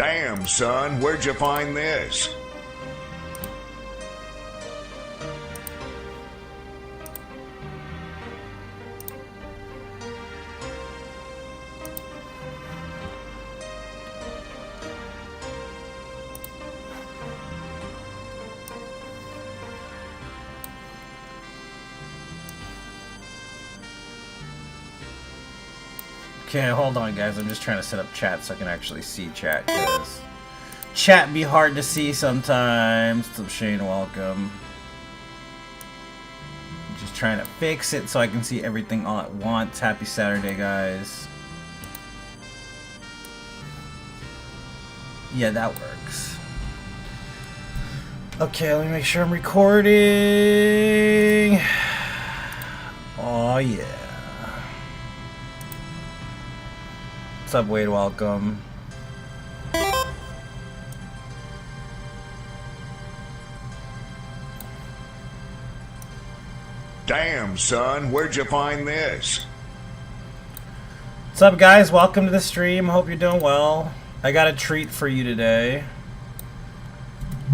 Damn, son, where'd you find this? Okay, hold on, guys. I'm just trying to set up chat so I can actually see chat, because chat be hard to see sometimes. So Shane, welcome. Just trying to fix it so I can see everything all at once. Happy Saturday, guys. Yeah, that works. Okay, let me make sure I'm recording. Oh, yeah. What's up, Wade? Welcome. Damn, son, where'd you find this? What's up, guys? Welcome to the stream. Hope you're doing well. I got a treat for you today.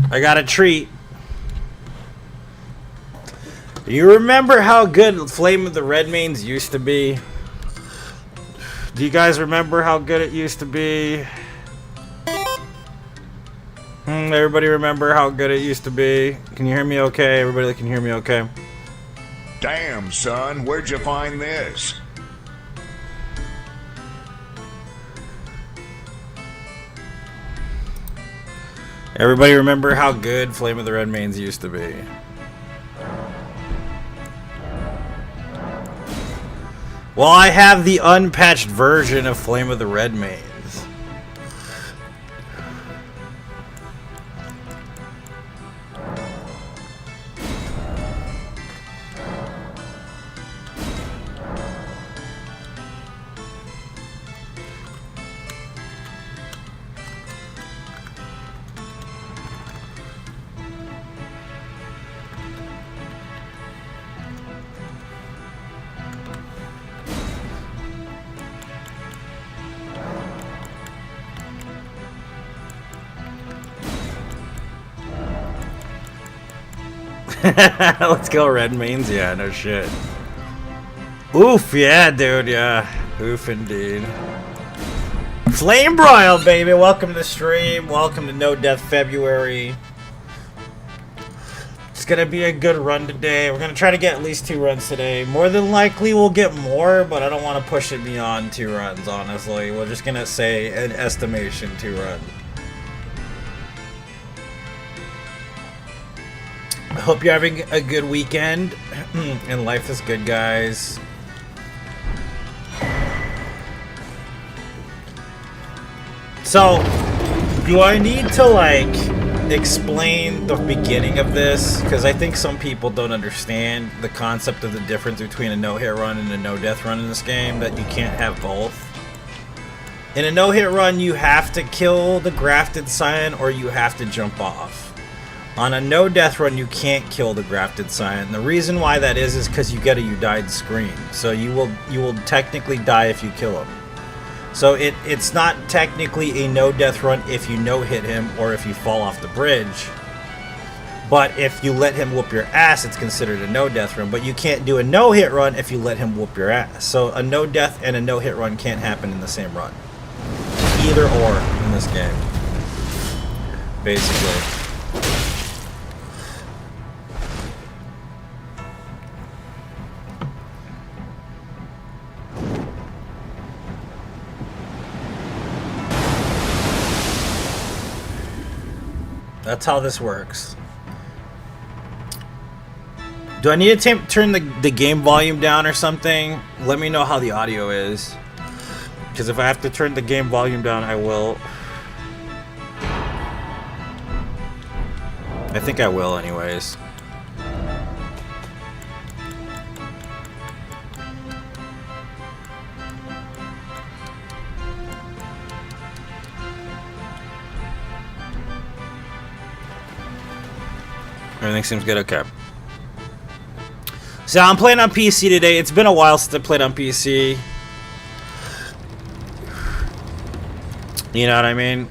I got a treat. You remember how good Flame of the Redmanes used to be? Do you guys remember how good it used to be? Everybody remember how good it used to be? Can you hear me okay? Everybody that can hear me okay? Damn, son, where'd you find this? Everybody remember how good Flame of the Redmanes used to be? Well, I have the unpatched version of Flame of the Redmanes. Let's go, Redmanes. Yeah, no shit. Oof, yeah, dude, yeah. Oof, indeed. Flame Broil, baby. Welcome to the stream. Welcome to No Death February. It's gonna be a good run today. We're gonna try to get at least 2 runs today. More than likely, we'll get more, but I don't want to push it beyond 2 runs, honestly. We're just gonna say an estimation 2 runs. I hope you're having a good weekend and life is good, guys. So, do I need to like explain the beginning of this? Because I think some people don't understand the concept of the difference between a no-hit run and a no-death run in this game, that you can't have both. In a no-hit run, you have to kill the grafted scion or you have to jump off. On a no-death run, you can't kill the grafted scion. The reason why that is because you get a "you died" screen. So you will technically die if you kill him. So it's not technically a no-death run if you no-hit him or if you fall off the bridge. But if you let him whoop your ass, it's considered a no-death run. But you can't do a no-hit run if you let him whoop your ass. So a no-death and a no-hit run can't happen in the same run. Either or in this game, basically. That's how this works. Do I need to turn the game volume down or something? Let me know how the audio is. Because if I have to turn the game volume down, I will. I think I will anyways. Everything seems good? Okay. So I'm playing on PC today. It's been a while since I played on PC. You know what I mean?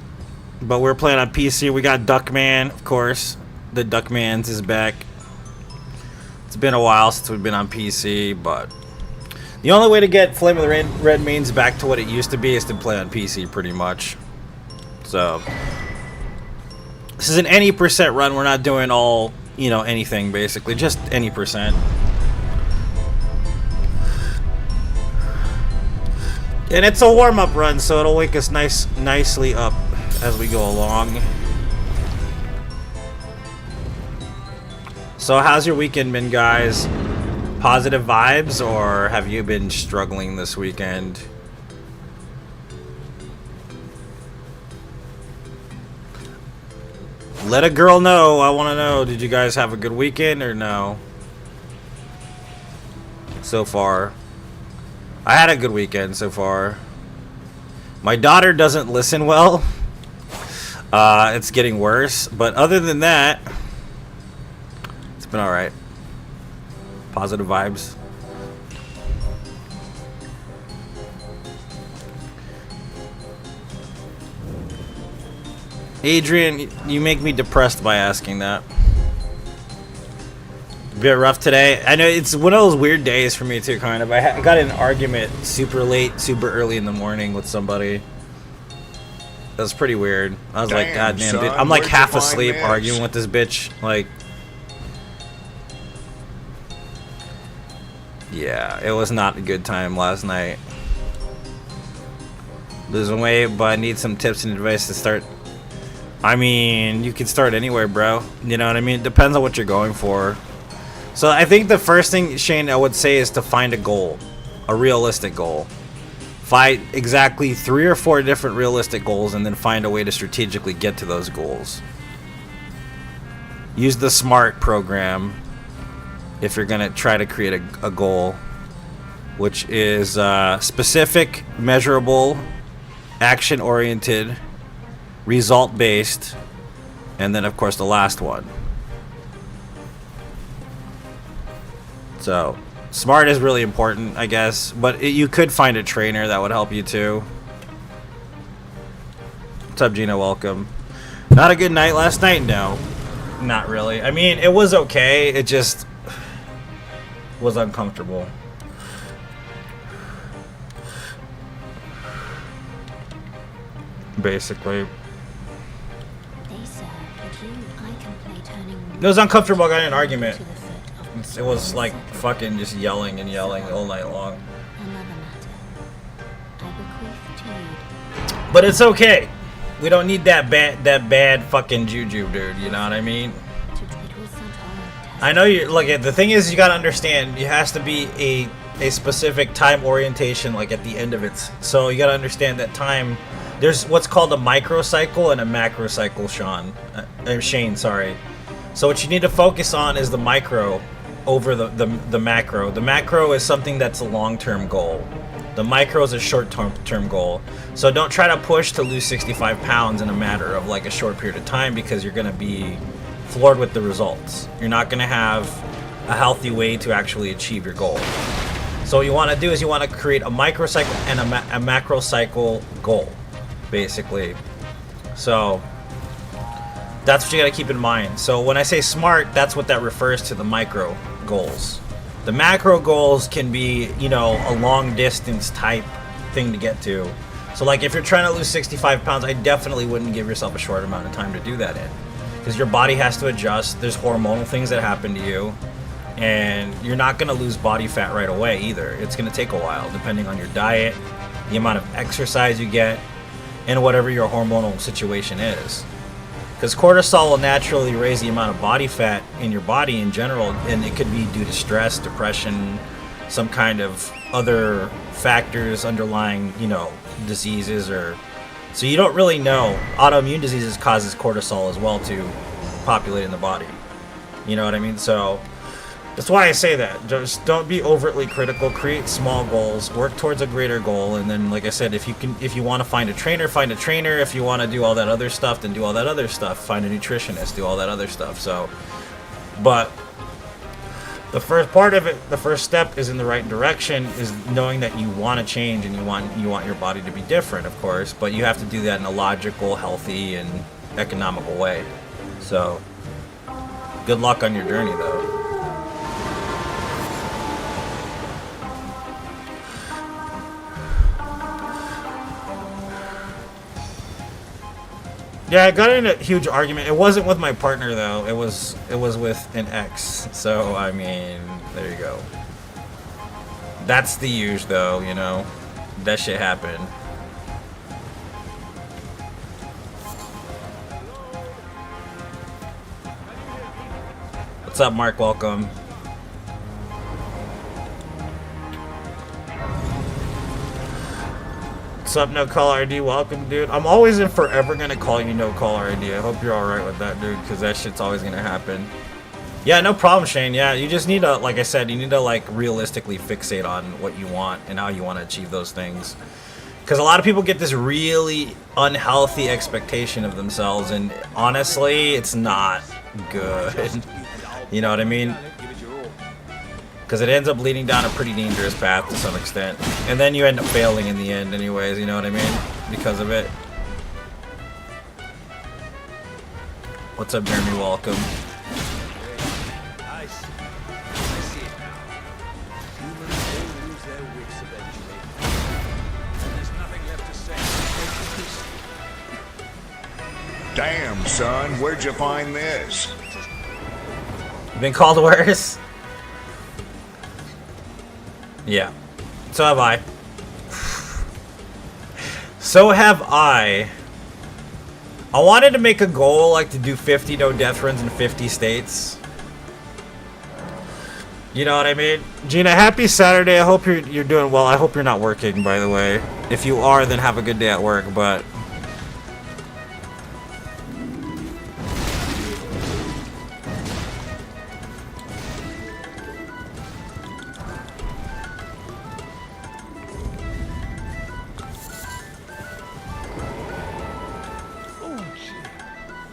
But we're playing on PC. We got Duckman, of course. The Duckman's is back. It's been a while since we've been on PC, but the only way to get Flame of the Red Mains back to what it used to be is to play on PC, pretty much. So this is an any percent run. We're not doing all, you know, anything basically, just any percent. And it's a warm-up run, so it'll wake us nicely up as we go along. So how's your weekend been, guys? Positive vibes, or have you been struggling this weekend? Let a girl know. I want to know. Did you guys have a good weekend or no? So far. I had a good weekend so far. My daughter doesn't listen well. It's getting worse. But other than that, it's been alright. Positive vibes. Adrian, you make me depressed by asking that. A bit rough today. I know it's one of those weird days for me too, kind of. I got in an argument super late, super early in the morning with somebody. That was pretty weird. I was like, God damn, bitch. I'm like half asleep arguing with this bitch. Like, yeah, it was not a good time last night. Losing weight, but I need some tips and advice to start. I mean, you can start anywhere, bro. You know what I mean? It depends on what you're going for. So I think the first thing, Shane, I would say is to find a goal. A realistic goal. Find exactly 3 or 4 different realistic goals and then find a way to strategically get to those goals. Use the SMART program if you're going to try to create a goal, which is specific, measurable, action-oriented, result-based, and then, of course, the last one. So, SMART is really important, I guess, but you could find a trainer that would help you, too. What's up, Gina? Welcome. Not a good night last night? No. Not really. I mean, it was okay. It just was uncomfortable. Basically. It was uncomfortable. I got in an argument. It was like fucking just yelling and yelling all night long. But it's okay. We don't need that bad fucking juju, dude. You know what I mean? I know you look at the thing is you gotta understand it has to be a specific time orientation like at the end of it. So you gotta understand that time. There's what's called a microcycle and a macrocycle, Shane, sorry. So what you need to focus on is the micro over the macro. The macro is something that's a long-term goal. The micro is a short-term goal. So don't try to push to lose 65 pounds in a matter of like a short period of time because you're going to be floored with the results. You're not going to have a healthy way to actually achieve your goal. So what you want to do is you want to create a microcycle and a macrocycle goal, basically. So that's what you got to keep in mind. So when I say SMART, that's what that refers to, the micro goals. The macro goals can be, you know, a long distance type thing to get to. So like if you're trying to lose 65 pounds, I definitely wouldn't give yourself a short amount of time to do that in. Because your body has to adjust. There's hormonal things that happen to you. And you're not going to lose body fat right away either. It's going to take a while depending on your diet, the amount of exercise you get, and whatever your hormonal situation is. Because cortisol will naturally raise the amount of body fat in your body in general, and it could be due to stress, depression, some kind of other factors underlying, you know, diseases or... So you don't really know. Autoimmune diseases causes cortisol as well to populate in the body. You know what I mean? So that's why I say that. Just don't be overtly critical. Create small goals. Work towards a greater goal. And then, like I said, if you want to find a trainer, find a trainer. If you want to do all that other stuff, then do all that other stuff. Find a nutritionist. Do all that other stuff. So, but The first part of it, the first step is in the right direction, is knowing that you want to change and you want your body to be different, of course, but you have to do that in a logical, healthy, and economical way. So, good luck on your journey, though. Yeah, I got in a huge argument. It wasn't with my partner though. It was with an ex. So I mean, there you go. That's the use though, you know. That shit happened. What's up, Mark? Welcome. What's up, no caller ID? Welcome, dude. I'm always and forever gonna call you no caller ID. I hope you're alright with that, dude, because that shit's always gonna happen. Yeah, no problem, Shane. Yeah, you just need to, like I said, you need to, like, realistically fixate on what you want and how you want to achieve those things. Because a lot of people get this really unhealthy expectation of themselves, and honestly, it's not good. You know what I mean? Because it ends up leading down a pretty dangerous path to some extent. And then you end up failing in the end anyways, you know what I mean? Because of it. What's up, Jeremy? Welcome. Damn, son, where'd you find this? You been called worse? Yeah. So have I. So have I. I wanted to make a goal, like, to do 50 no death runs in 50 states. You know what I mean? Gina, happy Saturday. I hope you're doing well. I hope you're not working, by the way. If you are, then have a good day at work, but...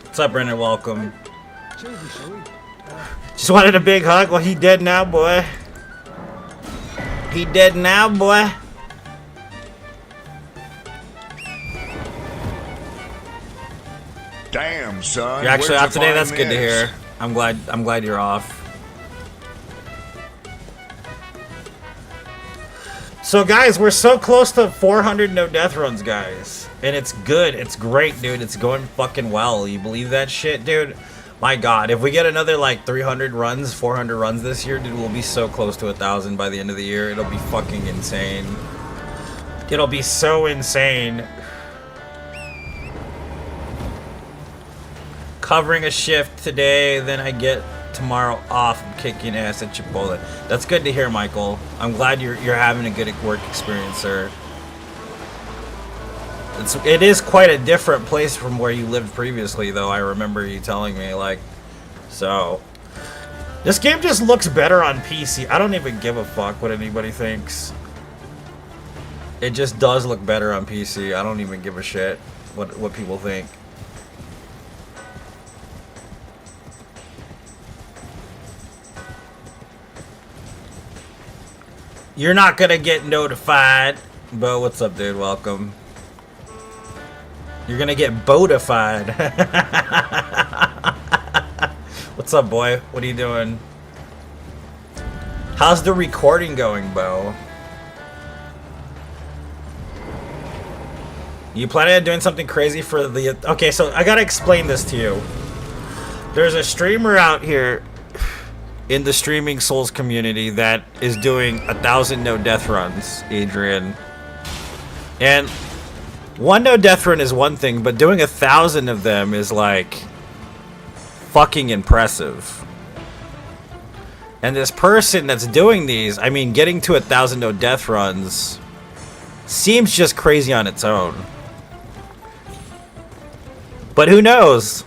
What's up, Brendan? Welcome. Just wanted a big hug. Well, he dead now, boy. He dead now, boy. Damn, son. You're actually where'd off you today. find That's good to this? hear. I'm glad you're off. So, guys, we're so close to 400 no death runs, guys. And it's good. It's great, dude. It's going fucking well. You believe that shit, dude? My God, if we get another, like, 300 runs, 400 runs this year, dude, we'll be so close to 1,000 by the end of the year. It'll be fucking insane. It'll be so insane. Covering a shift today, then I get tomorrow off. I'm kicking ass at Chipotle. That's good to hear, Michael. I'm glad you're having a good work experience, sir. It is quite a different place from where you lived previously, though. I remember you telling me, like, so. This game just looks better on PC. I don't even give a fuck what anybody thinks. It just does look better on PC. I don't even give a shit what people think. You're not gonna get notified. Bo, what's up, dude? Welcome. You're gonna get boatified. What's up, boy? What are you doing? How's the recording going, Bo? You planning on doing something crazy for the... Okay, so I gotta explain this to you. There's a streamer out here in the streaming Souls community that is doing 1,000 no death runs, Adrian. And one no death run is one thing, but doing 1,000 of them is like fucking impressive. And this person that's doing these, I mean, getting to 1,000 no death runs seems just crazy on its own. But who knows?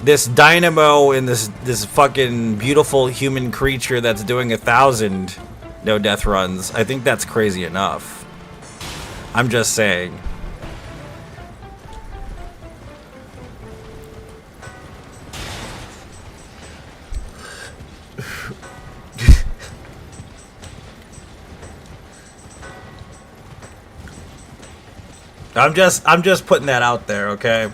This dynamo and this fucking beautiful human creature that's doing 1,000 no death runs, I think that's crazy enough. I'm just saying. I'm just putting that out there, okay?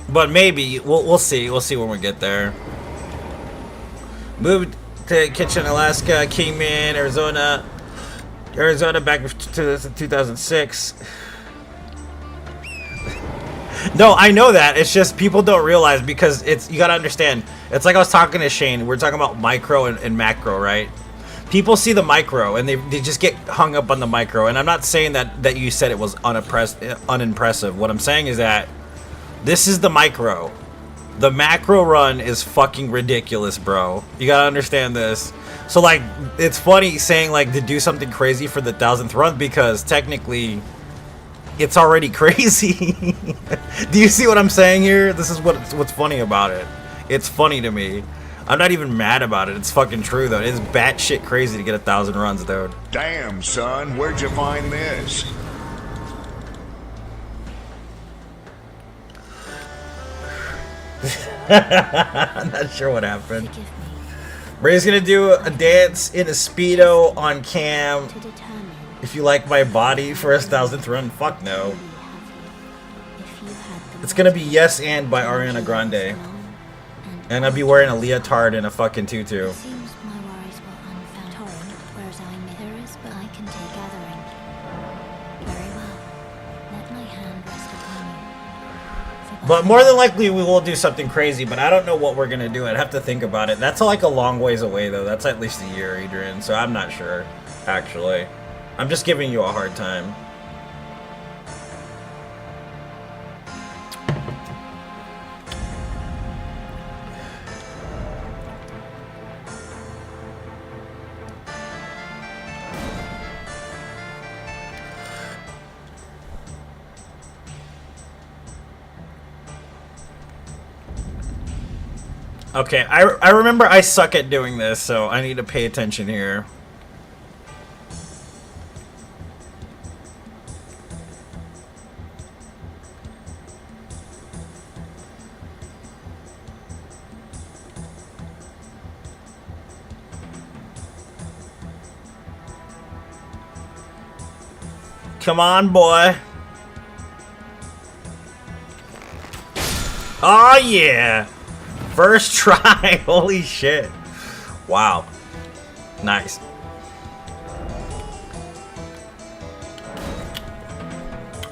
But maybe we'll see. We'll see when we get there. Moved to Kitchen, Alaska, Kingman, Arizona back to 2006. No, I know that. It's just people don't realize because you gotta understand. It's like I was talking to Shane. We're talking about micro and macro, right? People see the micro and they just get hung up on the micro. And I'm not saying that you said it was unimpressive. What I'm saying is that this is the micro. The macro run is fucking ridiculous, bro. You gotta understand this. So, like, it's funny saying, like, to do something crazy for the 1000th run because technically it's already crazy. Do you see what I'm saying here? This is what's funny about it. It's funny to me. I'm not even mad about it. It's fucking true, though. It's batshit crazy to get 1000 runs, dude. Damn, son, where'd you find this? I'm not sure what happened. Ray's gonna do a dance in a Speedo on cam. If you like my body for his 1000th run, fuck no. It's gonna be Yes and by Ariana Grande. And I'll be wearing a leotard and a fucking tutu. But more than likely we will do something crazy, but I don't know what we're gonna do. I'd have to think about it. That's like a long ways away though. That's at least a year, Adrian. So I'm not sure, actually. I'm just giving you a hard time. Okay, I remember I suck at doing this, so I need to pay attention here. Come on, boy. Oh, yeah. First try. Holy shit. Wow. Nice.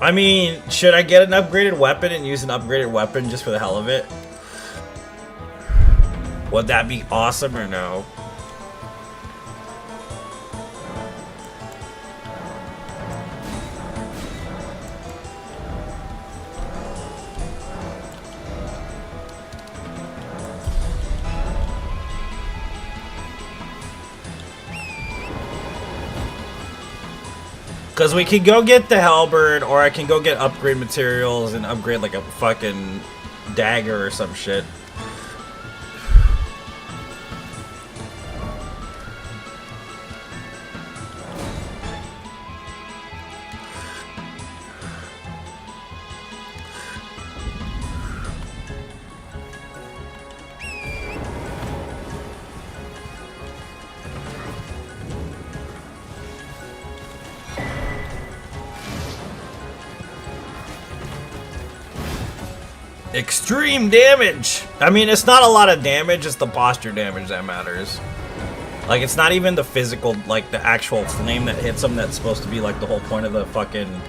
I mean, should I get an upgraded weapon and use an upgraded weapon just for the hell of it? Would that be awesome or no? Because we can go get the halberd, or I can go get upgrade materials and upgrade like a fucking dagger or some shit. Extreme damage! I mean, it's not a lot of damage, it's the posture damage that matters. Like, it's not even the physical, like, the actual flame that hits them that's supposed to be, like, the whole point of the fucking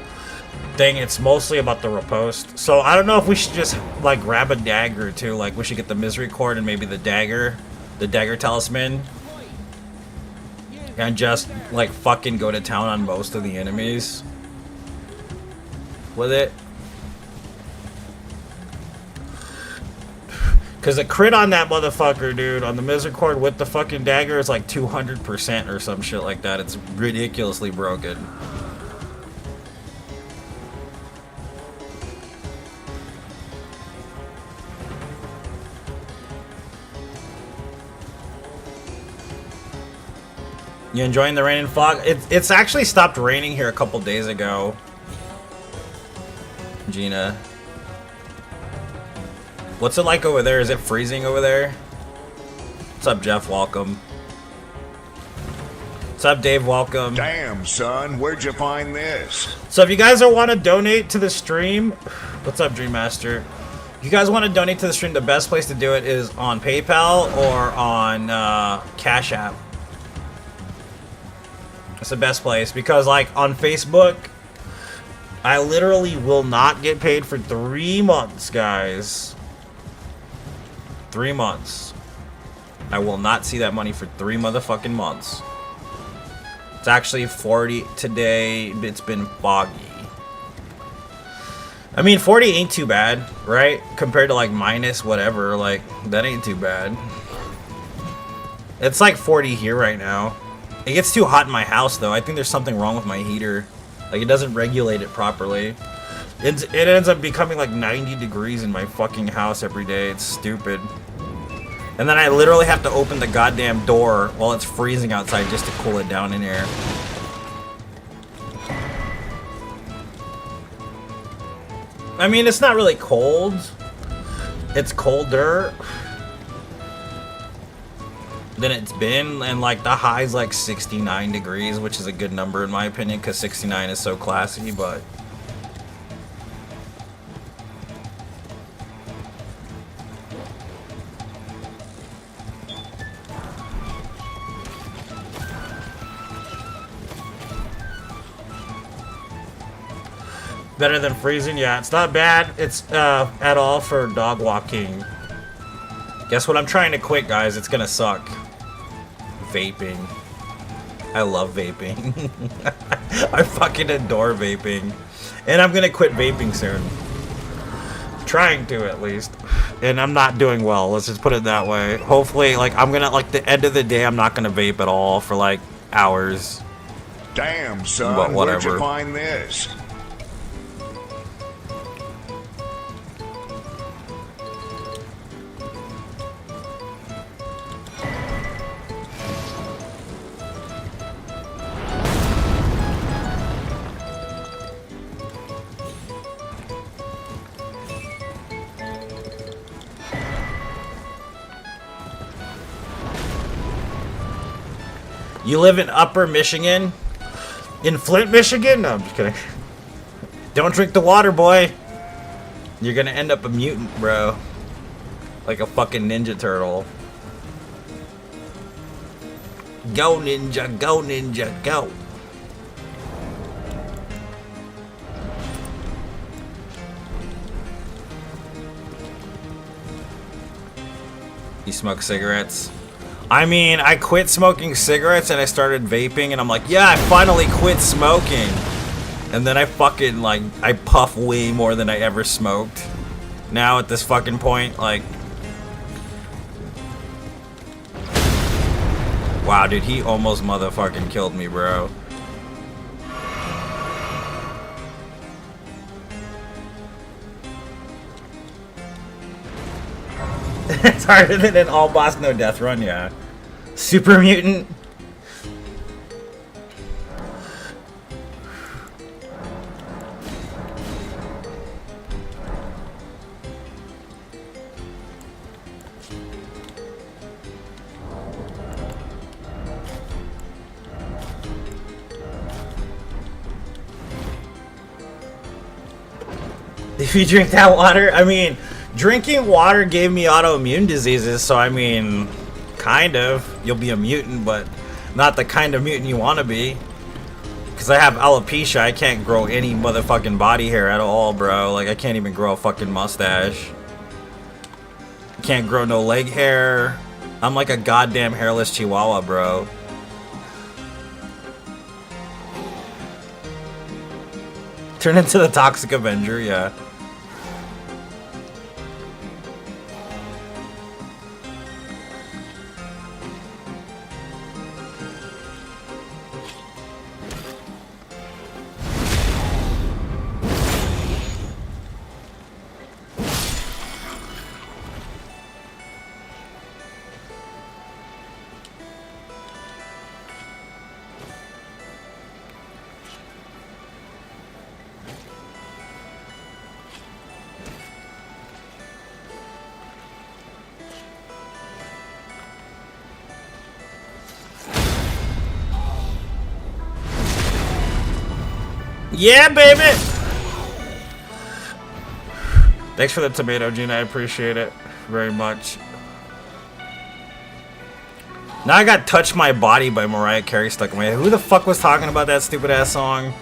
thing. It's mostly about the riposte. So, I don't know if we should just, like, grab a dagger, too. Like, we should get the misery cord and maybe the dagger talisman. And just, like, fucking go to town on most of the enemies with it. Because a crit on that motherfucker, dude, on the Misercord with the fucking dagger is like 200% or some shit like that. It's ridiculously broken. You enjoying the rain and fog? It's actually stopped raining here a couple days ago. Gina. What's it like over there? Is it freezing over there? What's up, Jeff? Welcome. What's up, Dave? Welcome. Damn, son, where'd you find this? So if you guys want to donate to the stream, what's up, Dream Master? If you guys want to donate to the stream, the best place to do it is on PayPal or on Cash App. It's the best place because, like, on Facebook, I literally will not get paid for 3 months, guys. 3 months. I will not see that money for 3 motherfucking months. It's actually 40 today. It's been foggy. I mean, 40 ain't too bad, right? Compared to, like, minus whatever. Like, that ain't too bad. It's like 40 here right now. It gets too hot in my house, though. I think there's something wrong with my heater. Like, it doesn't regulate it properly. It ends up becoming like 90 degrees in my fucking house every day. It's stupid. And then I literally have to open the goddamn door while it's freezing outside just to cool it down in here. I mean, it's not really cold. It's colder than it's been, and like the high's like 69 degrees, which is a good number in my opinion because 69 is so classy, but better than freezing. Yeah, it's not bad. It's at all for dog walking. Guess what I'm trying to quit, guys? It's gonna suck. Vaping. I love vaping. I fucking adore vaping. And I'm gonna quit vaping soon. Trying to, at least. And I'm not doing well, let's just put it that way. Hopefully, like, I'm gonna, like, the end of the day, I'm not gonna vape at all for, like, hours. Damn, son, But whatever. where'd you find this? You live in Upper Michigan? In Flint, Michigan? No, I'm just kidding. Don't drink the water, boy. You're gonna end up a mutant, bro. Like a fucking Ninja Turtle. Go, Ninja, go, Ninja, go. You smoke cigarettes? I mean, I quit smoking cigarettes and I started vaping and I'm like, yeah, I finally quit smoking. And then I fucking, like, I puff way more than I ever smoked. Now at this fucking point, like... Wow, dude, he almost motherfucking killed me, bro. It's harder than an all boss, no death run, yeah. Super mutant. If you drink that water, I mean, drinking water gave me autoimmune diseases, so I mean, kind of. You'll be a mutant, but not the kind of mutant you want to be. Because I have alopecia, I can't grow any motherfucking body hair at all, bro. Like, I can't even grow a fucking mustache. Can't grow no leg hair. I'm like a goddamn hairless chihuahua, bro. Turn into the Toxic Avenger, yeah. Yeah, baby! Thanks for the tomato, Gina. I appreciate it very much. Now I got Touch My Body by Mariah Carey stuck in my head. Who the fuck was talking about that stupid ass song?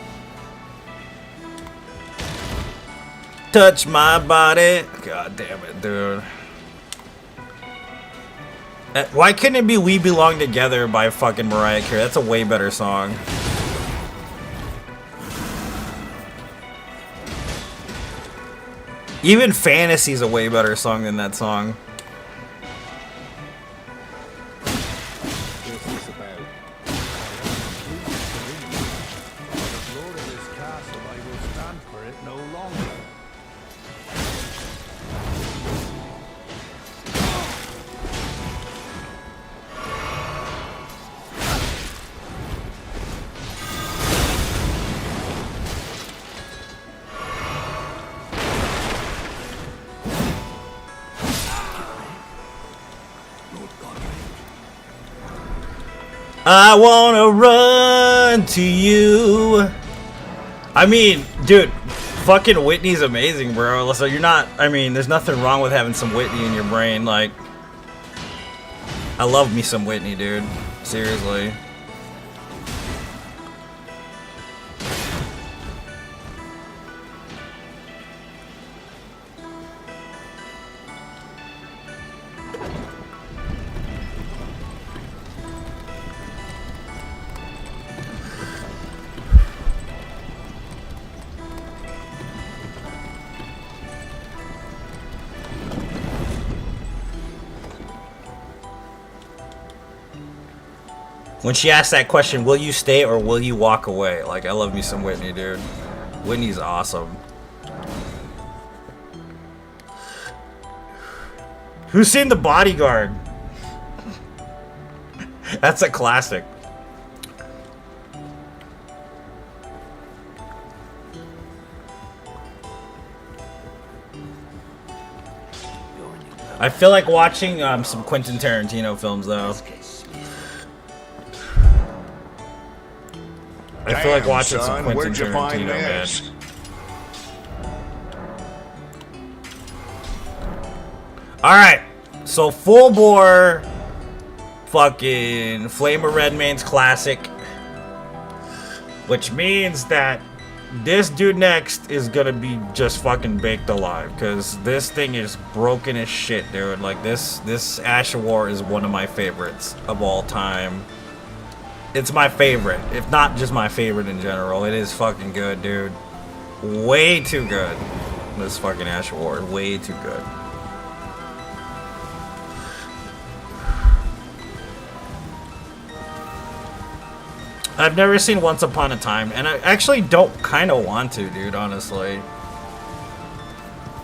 Touch my body. God damn it, dude. Why couldn't it be We Belong Together by fucking Mariah Carey? That's a way better song. Even Fantasy's a way better song than that song. I wanna run to you. I mean, dude, fucking Whitney's amazing, bro. So you're not, I mean, there's nothing wrong with having some Whitney in your brain. Like, I love me some Whitney, dude. Seriously. When she asked that question, will you stay or will you walk away? Like, I love me some Whitney, dude. Whitney's awesome. Who's seen The Bodyguard? That's a classic. I feel like watching some Quentin Tarantino films, though. I feel like watching some Quentin Tarantino, man. Alright, so full bore fucking Flame of Redmane's classic. Which means that this dude next is gonna be just fucking baked alive. Because this thing is broken as shit, dude. Like, this Ash of War is one of my favorites of all time. It's my favorite, if not just my favorite in general. It is fucking good, dude. Way too good. This fucking Ash of War, way too good. I've never seen Once Upon a Time, and I actually don't kind of want to, dude, honestly.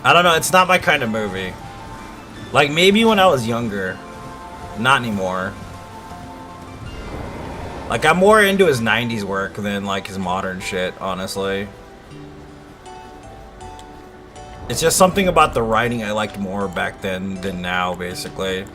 I don't know, it's not my kind of movie. Like, maybe when I was younger. Not anymore. Like, I'm more into his 90s work than, like, his modern shit, honestly. It's just something about the writing I liked more back then than now, basically.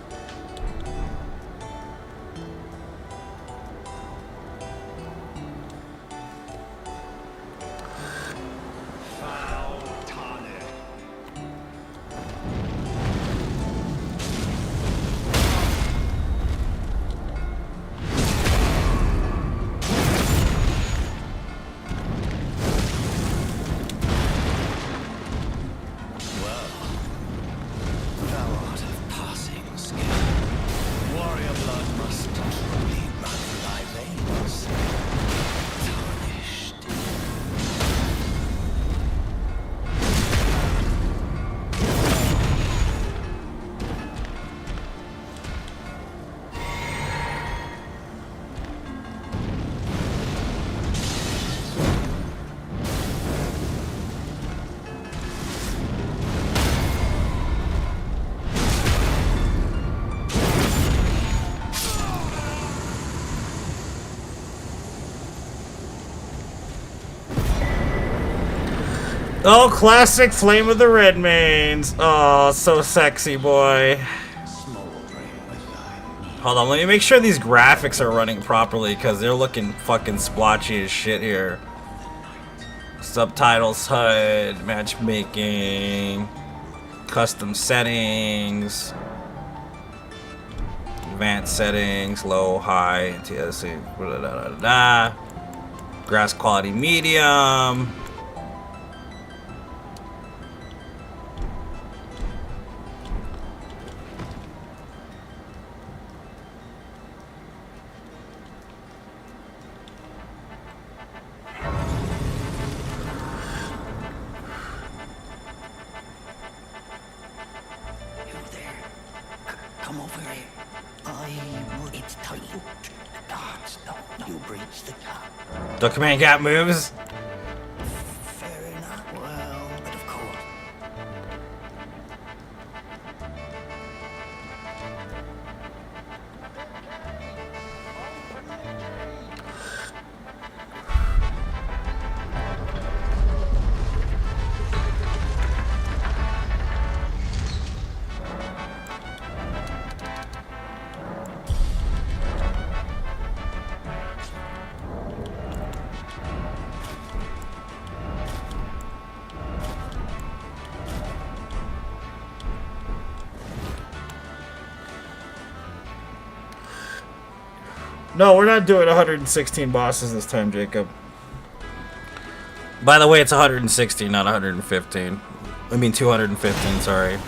Oh, classic Flame of the Redmanes. Oh, so sexy, boy. Hold on, let me make sure these graphics are running properly, because they're looking fucking splotchy as shit here. Subtitles, HUD, matchmaking, custom settings, advanced settings, low, high, TSC, grass quality medium. Come over here. It's tight. The guards don't. You breach the gap. The command gap moves. Fair enough. Well, but of course. No, we're not doing 116 bosses this time, Jacob. By the way, it's 116, not 115. I mean 215, sorry.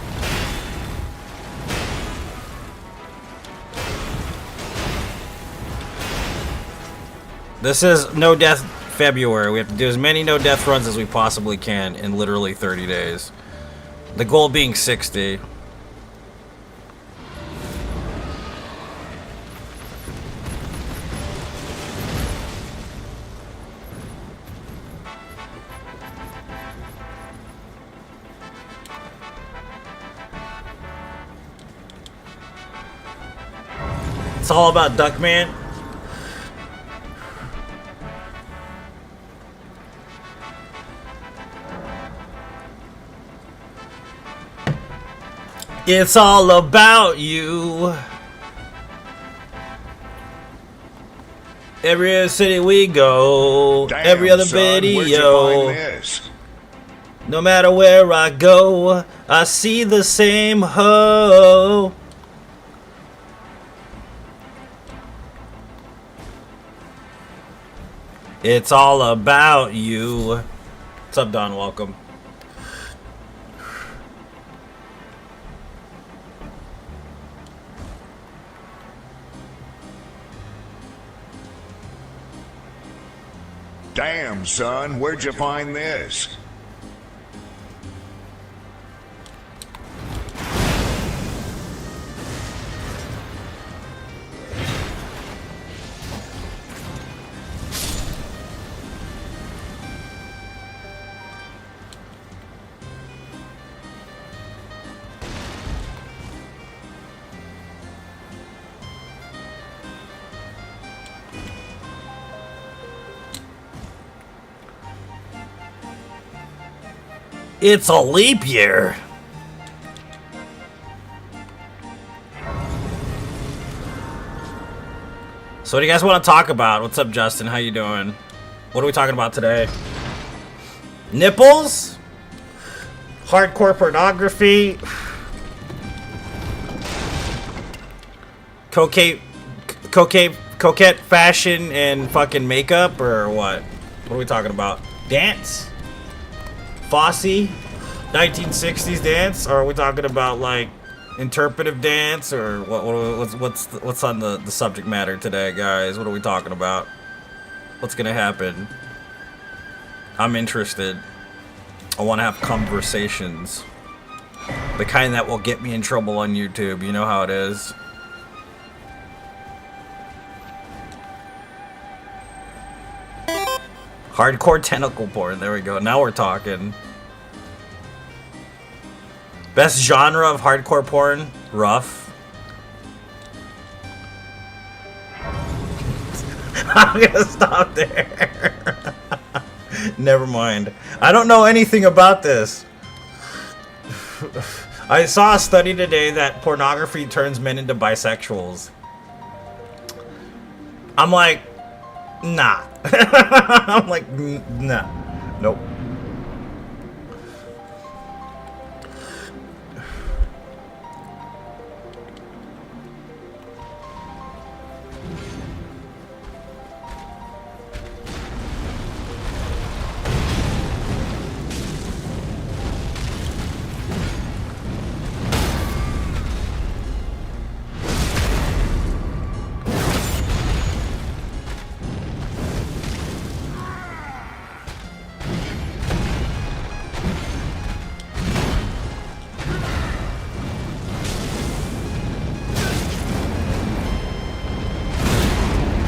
This is No Death February. We have to do as many No Death runs as we possibly can in literally 30 days. The goal being 60. It's all about Duckman. It's all about you. Every other city we go, Damn, every other son, where'd you video. find this? No matter where I go, I see the same hoe. It's all about you. What's up, Don? Welcome. Damn, son, where'd you find this? It's a leap year. So what do you guys want to talk about? What's up, Justin? How you doing? What are we talking about today? Nipples? Hardcore pornography? Coquette fashion and fucking makeup, or what? What are we talking about? Dance? Fosse? 1960s dance? Or are we talking about like interpretive dance, or what's on the subject matter today, guys? What are we talking about? What's gonna happen? I'm interested. I want to have conversations, the kind that will get me in trouble on YouTube. You know how it is. Hardcore tentacle porn. There we go. Now we're talking. Best genre of hardcore porn? Rough. I'm gonna stop there. Never mind. I don't know anything about this. I saw a study today that pornography turns men into bisexuals. I'm like, nah. I'm like, nah. Nope.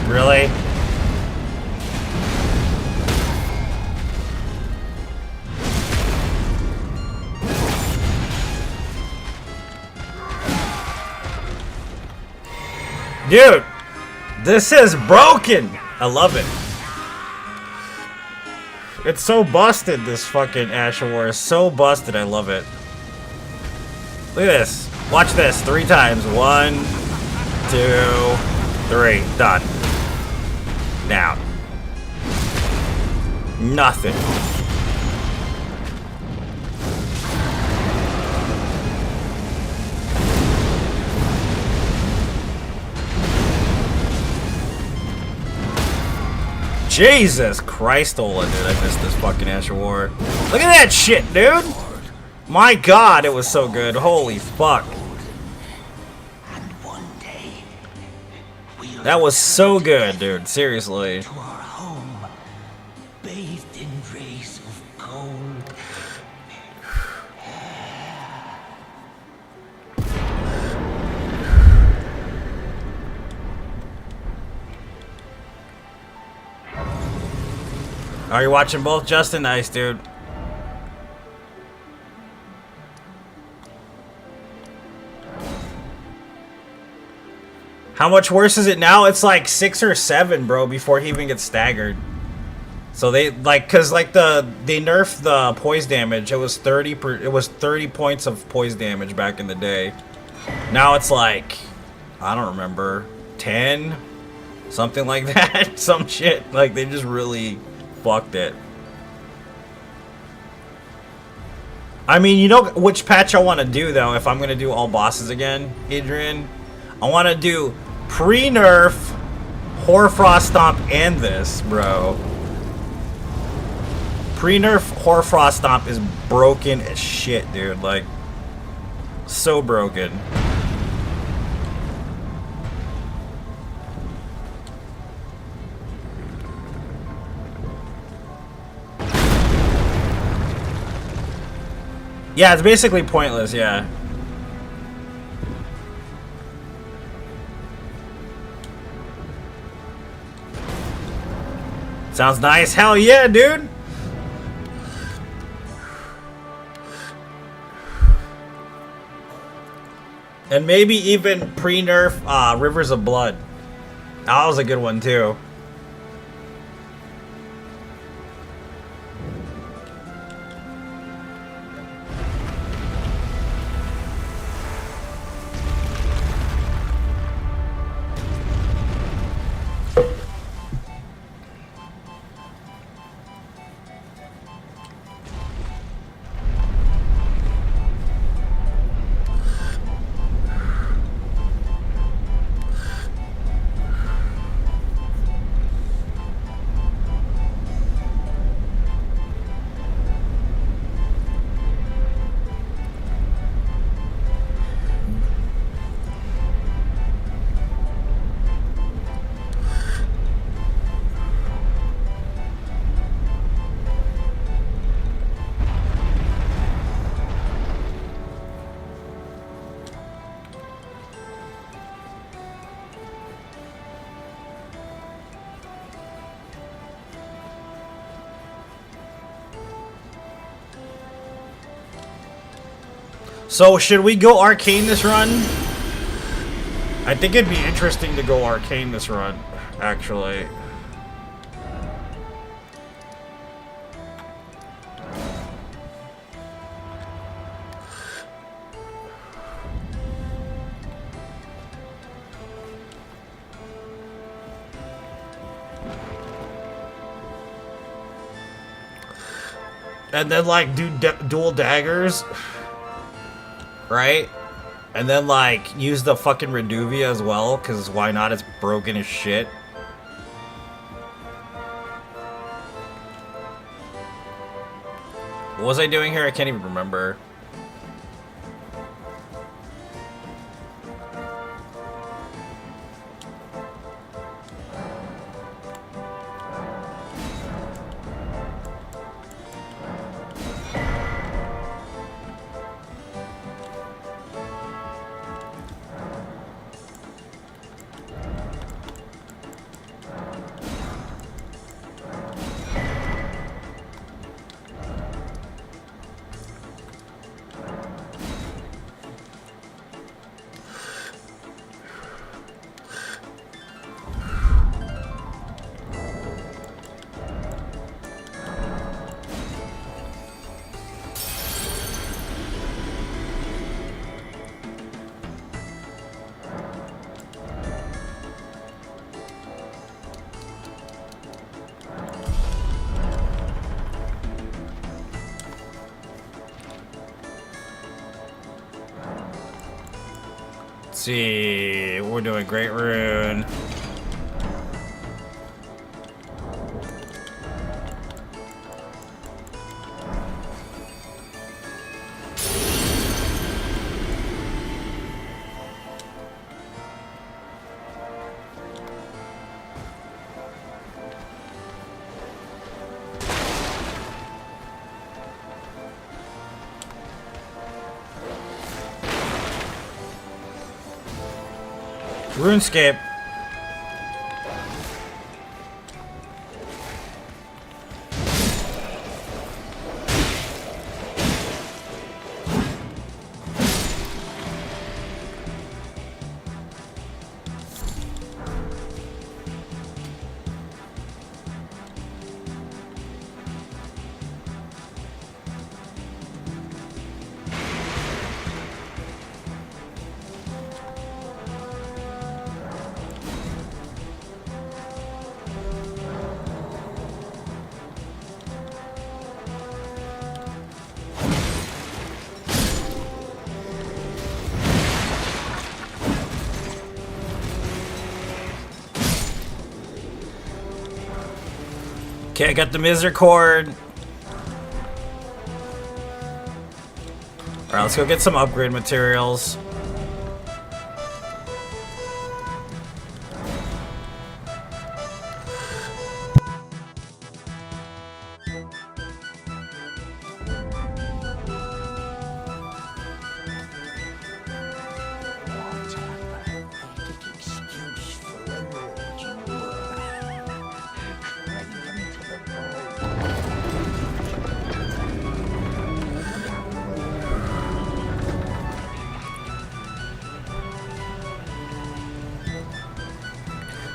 Really? Dude, this is broken. I love it. It's so busted, this fucking Asher War is so busted. I love it. Look at this. Watch this 3 times. 1, 2, 3. Done. Down. Nothing. Jesus Christ, Ola, dude. I missed this fucking Asher War. Look at that shit, dude. My God, it was so good. Holy fuck. And one day, we'll That was so good, dude. Seriously. to our home, bathed in rays of gold. Are you watching both, Justin? Nice, dude. How much worse is it now? It's like 6 or 7, bro, before he even gets staggered. So they like, cause like they nerfed the poise damage. It was 30 points of poise damage back in the day. Now it's like, I don't remember, 10, something like that. Some shit. Like they just really fucked it. I mean, you know which patch I want to do though? If I'm gonna do all bosses again, Adrian, I want to do pre-nerf Hoarfrost Stomp and this, bro. Pre-nerf Hoarfrost Stomp is broken as shit, dude. Like, so broken. Yeah, it's basically pointless, yeah. Sounds nice. Hell yeah, dude. And maybe even pre-nerf Rivers of Blood. That was a good one too. So, should we go arcane this run? I think it'd be interesting to go arcane this run, actually. And then, like, do dual daggers. Right? And then, like, use the fucking Reduvia as well, because why not? It's broken as shit. What was I doing here? I can't even remember. See, we're doing Great Rune. RuneScape. Okay, I got the Misericord. Alright, let's go get some upgrade materials.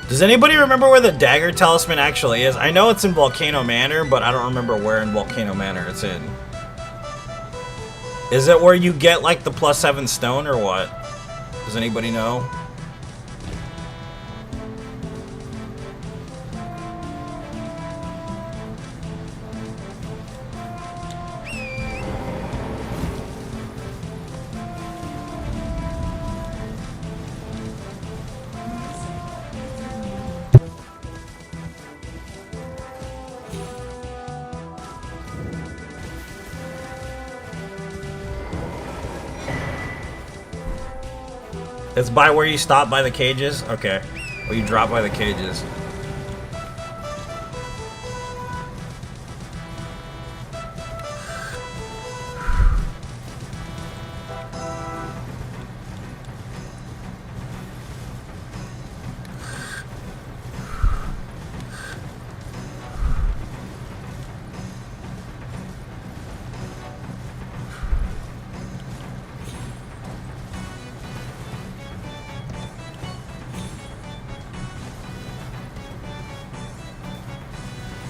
Does anybody remember where the dagger talisman actually is? I know it's in Volcano Manor, but I don't remember where in Volcano Manor it's in. Is it where you get like the +7 stone or what? Does anybody know? It's by where you stop by the cages? Okay. Or you drop by the cages.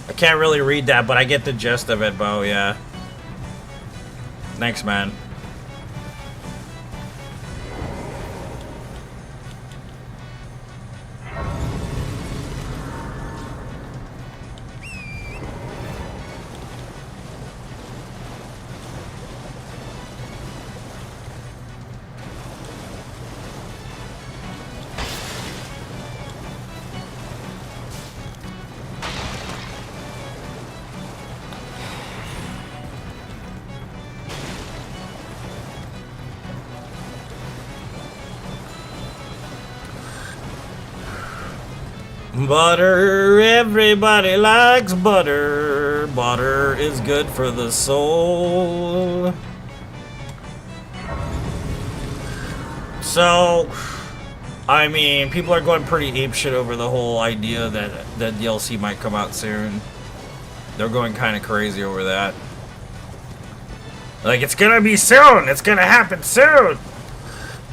I can't really read that, but I get the gist of it, Bo, yeah. Thanks, man. Butter, everybody likes butter. Butter is good for the soul. So, I mean, people are going pretty apeshit over the whole idea that that DLC might come out soon. They're going kind of crazy over that. Like, it's gonna be soon! It's gonna happen soon!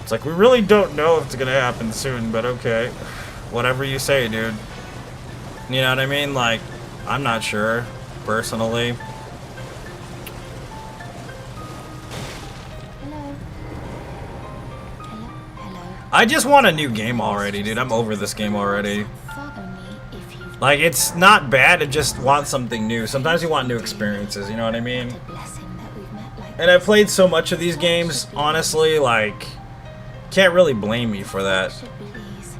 It's like, we really don't know if it's gonna happen soon, but okay. Whatever you say, dude. You know what I mean? Like, I'm not sure, personally. Hello. Hello. Hello. I just want a new game already, dude. I'm over this game already. Follow me if you Like, it's not bad, I just want something new. Sometimes you want new experiences, you know what I mean? a blessing that we've met like And I've played so much of these games, honestly, like, can't really blame me for that. should be these.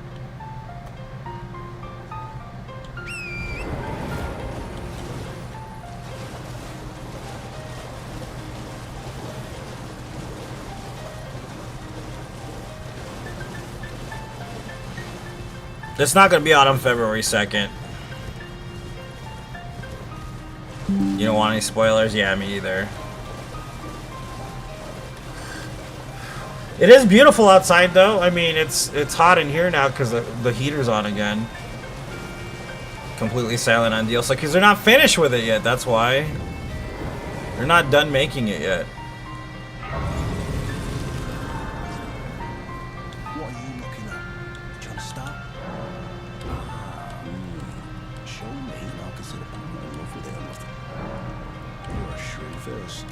It's not gonna be out on February 2nd. You don't want any spoilers? Yeah, me either. It is beautiful outside, though. I mean, it's hot in here now because the heater's on again. Completely silent on DLC because they're not finished with it yet. That's why. They're not done making it yet. What are you looking at? Trying to start? Show me and I'll consider I'm in love with it or nothing. You're a shrew first.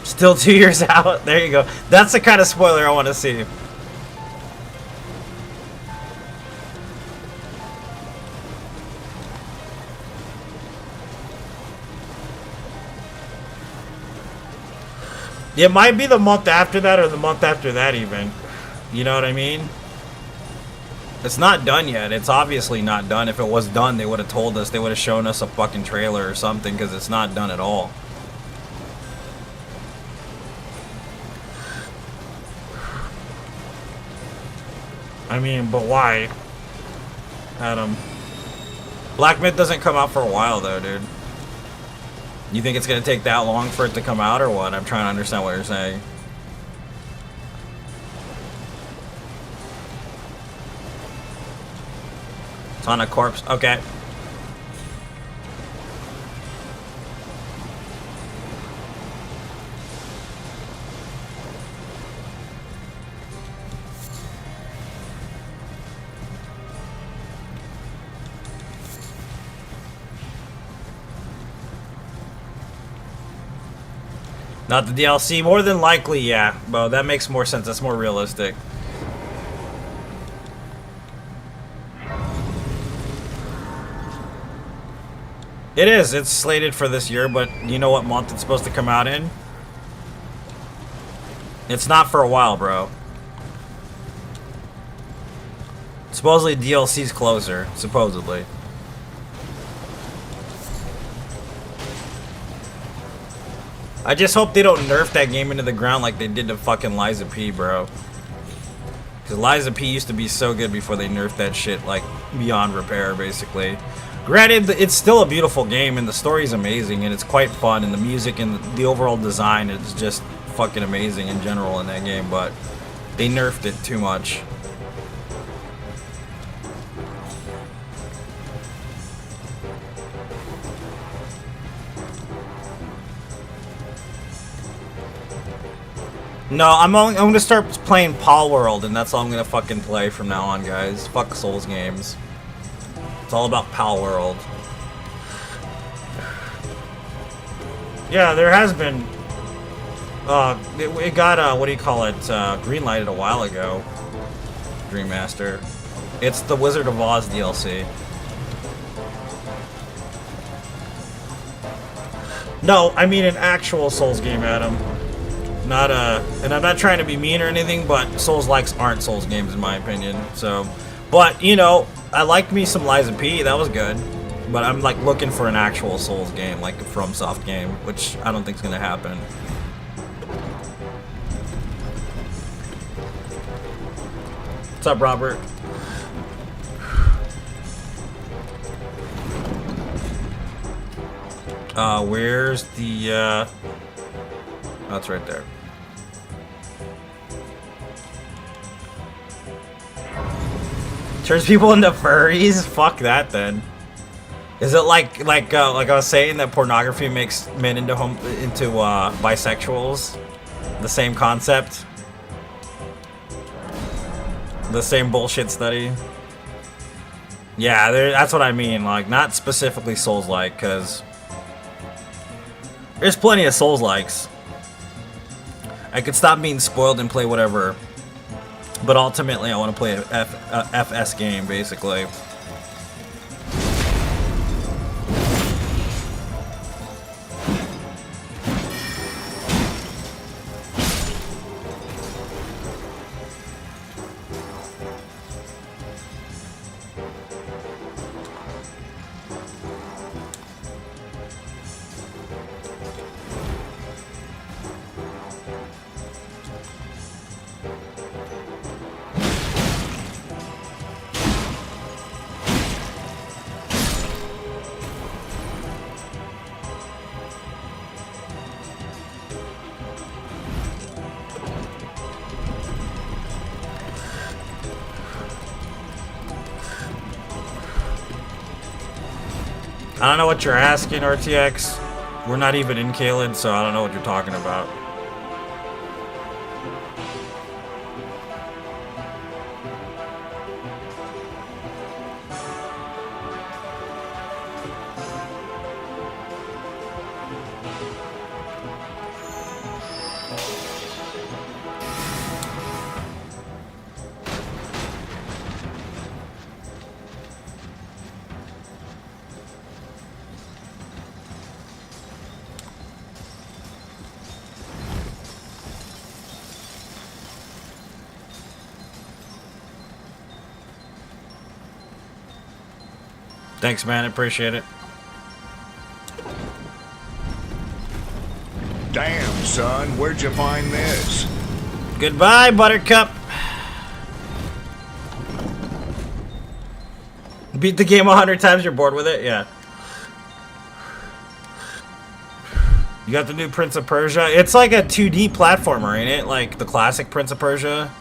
Still 2 years out. There you go. That's the kind of spoiler I want to see. It might be the month after that or the month after that even. You know what I mean? It's not done yet. It's obviously not done. If it was done, they would have told us. They would have shown us a fucking trailer or something because it's not done at all. I mean, but why? Adam. Black Myth doesn't come out for a while though, dude. You think it's gonna take that long for it to come out or what? I'm trying to understand what you're saying. It's on a corpse. Okay. Not the DLC, more than likely, yeah. But that makes more sense. That's more realistic. It is. It's slated for this year, but you know what month it's supposed to come out in? It's not for a while, bro. Supposedly DLC's closer, supposedly. I just hope they don't nerf that game into the ground like they did to fucking Liza P, bro. Because Liza P used to be so good before they nerfed that shit, like, beyond repair, basically. Granted, it's still a beautiful game, and the story's amazing, and it's quite fun, and the music and the overall design is just fucking amazing in general in that game, but they nerfed it too much. No, I'm gonna start playing Pal World, and that's all I'm gonna fucking play from now on, guys. Fuck Souls games. It's all about Pal World. Yeah, there has been. It got what do you call it? Green lighted a while ago. Dream Master. It's the Wizard of Oz DLC. No, I mean an actual Souls game, Adam. Not and I'm not trying to be mean or anything, but Souls-likes aren't Souls games in my opinion. So, but you know, I liked me some Liza P. That was good. But I'm like looking for an actual Souls game, like a FromSoft game, which I don't think is gonna happen. What's up, Robert? Where's the, oh, it's right there. Turns people into furries? Fuck that, then. Is it like I was saying that pornography makes men into bisexuals? The same concept? The same bullshit study? Yeah, that's what I mean. Like, not specifically Souls-like, because there's plenty of Souls-likes. I could stop being spoiled and play whatever, but ultimately I want to play a FS game, basically. I don't know what you're asking, RTX. We're not even in Kalen, so I don't know what you're talking about. Thanks, man. I appreciate it. Damn, son, where'd you find this? Goodbye, Buttercup. Beat the game 100 times, you're bored with it? Yeah. You got the new Prince of Persia? It's like a 2D platformer, ain't it? Like the classic Prince of Persia?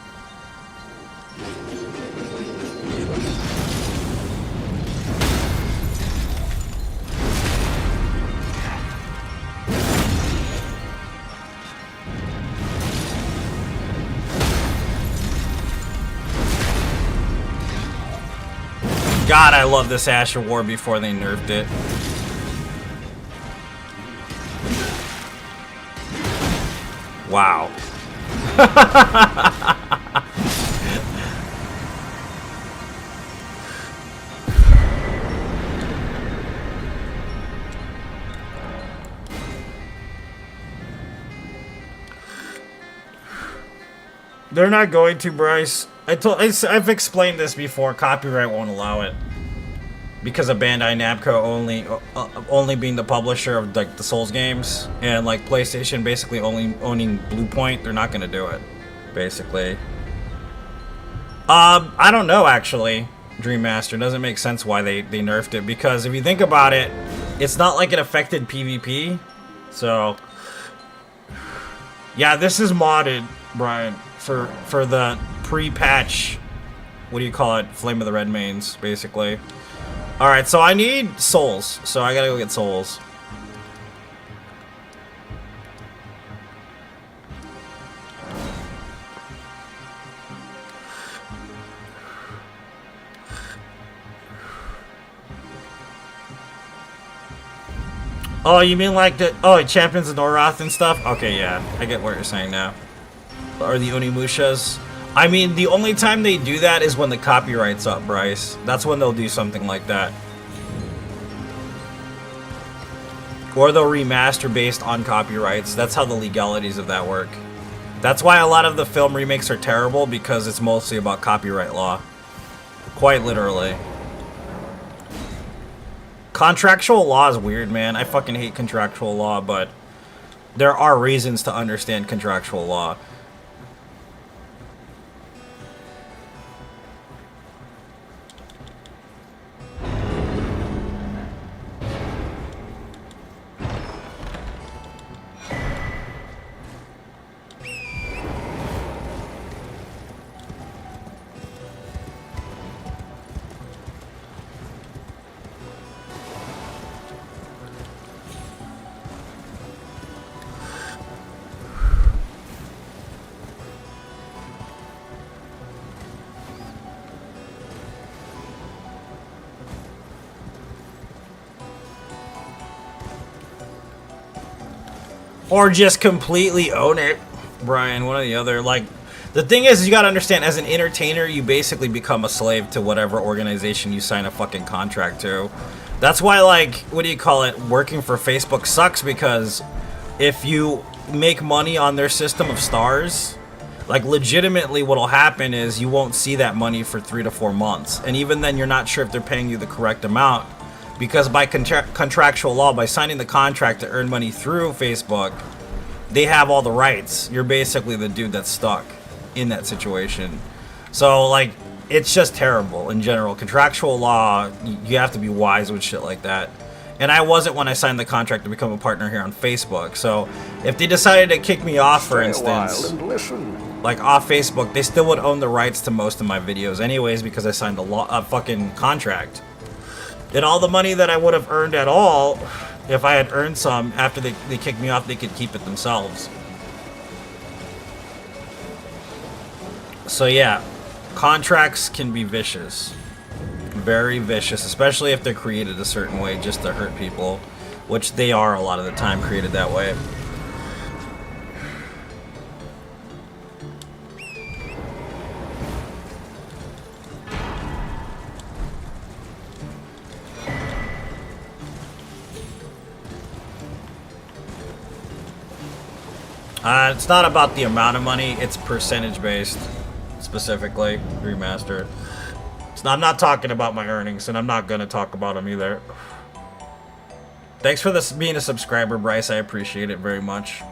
God, I love this Asher War before they nerfed it. Wow. They're not going to, Bryce. I've explained this before. Copyright won't allow it because of Bandai Namco only being the publisher of like the Souls games, and like PlayStation basically only owning Bluepoint. They're not going to do it, basically. I don't know actually. Dream Master, it doesn't make sense why they nerfed it, because if you think about it, it's not like it affected PvP. So yeah, this is modded, Brian, for the pre-patch, what do you call it, Flame of the Red Mains, basically. Alright, so I need souls, so I gotta go get souls. Oh, you mean like the, oh, Champions of Noroth and stuff? Okay, yeah, I get what you're saying now. Or the Onimushas. I mean, the only time they do that is when the copyright's up, Bryce. That's when they'll do something like that. Or they'll remaster based on copyrights. That's how the legalities of that work. That's why a lot of the film remakes are terrible, because it's mostly about copyright law. Quite literally. Contractual law is weird, man. I fucking hate contractual law, but there are reasons to understand contractual law. Or just completely own it, Brian, one or the other. Like, the thing is you gotta understand, as an entertainer, you basically become a slave to whatever organization you sign a fucking contract to. That's why, like, what do you call it, working for Facebook sucks, because if you make money on their system of stars, like, legitimately what'll happen is you won't see that money for 3 to 4 months. And even then, you're not sure if they're paying you the correct amount. Because by contractual law, by signing the contract to earn money through Facebook, they have all the rights. You're basically the dude that's stuck in that situation. So, like, it's just terrible in general. Contractual law, you have to be wise with shit like that. And I wasn't when I signed the contract to become a partner here on Facebook. So, if they decided to kick me off, for instance, like off Facebook, they still would own the rights to most of my videos anyways, because I signed a fucking contract. And all the money that I would have earned at all, if I had earned some after they kicked me off, they could keep it themselves. So yeah, contracts can be vicious. Very vicious, especially if they're created a certain way just to hurt people, which they are a lot of the time created that way. It's not about the amount of money, it's percentage based, specifically, remaster. So I'm not talking about my earnings, and I'm not going to talk about them either. Thanks for this being a subscriber, Bryce, I appreciate it very much.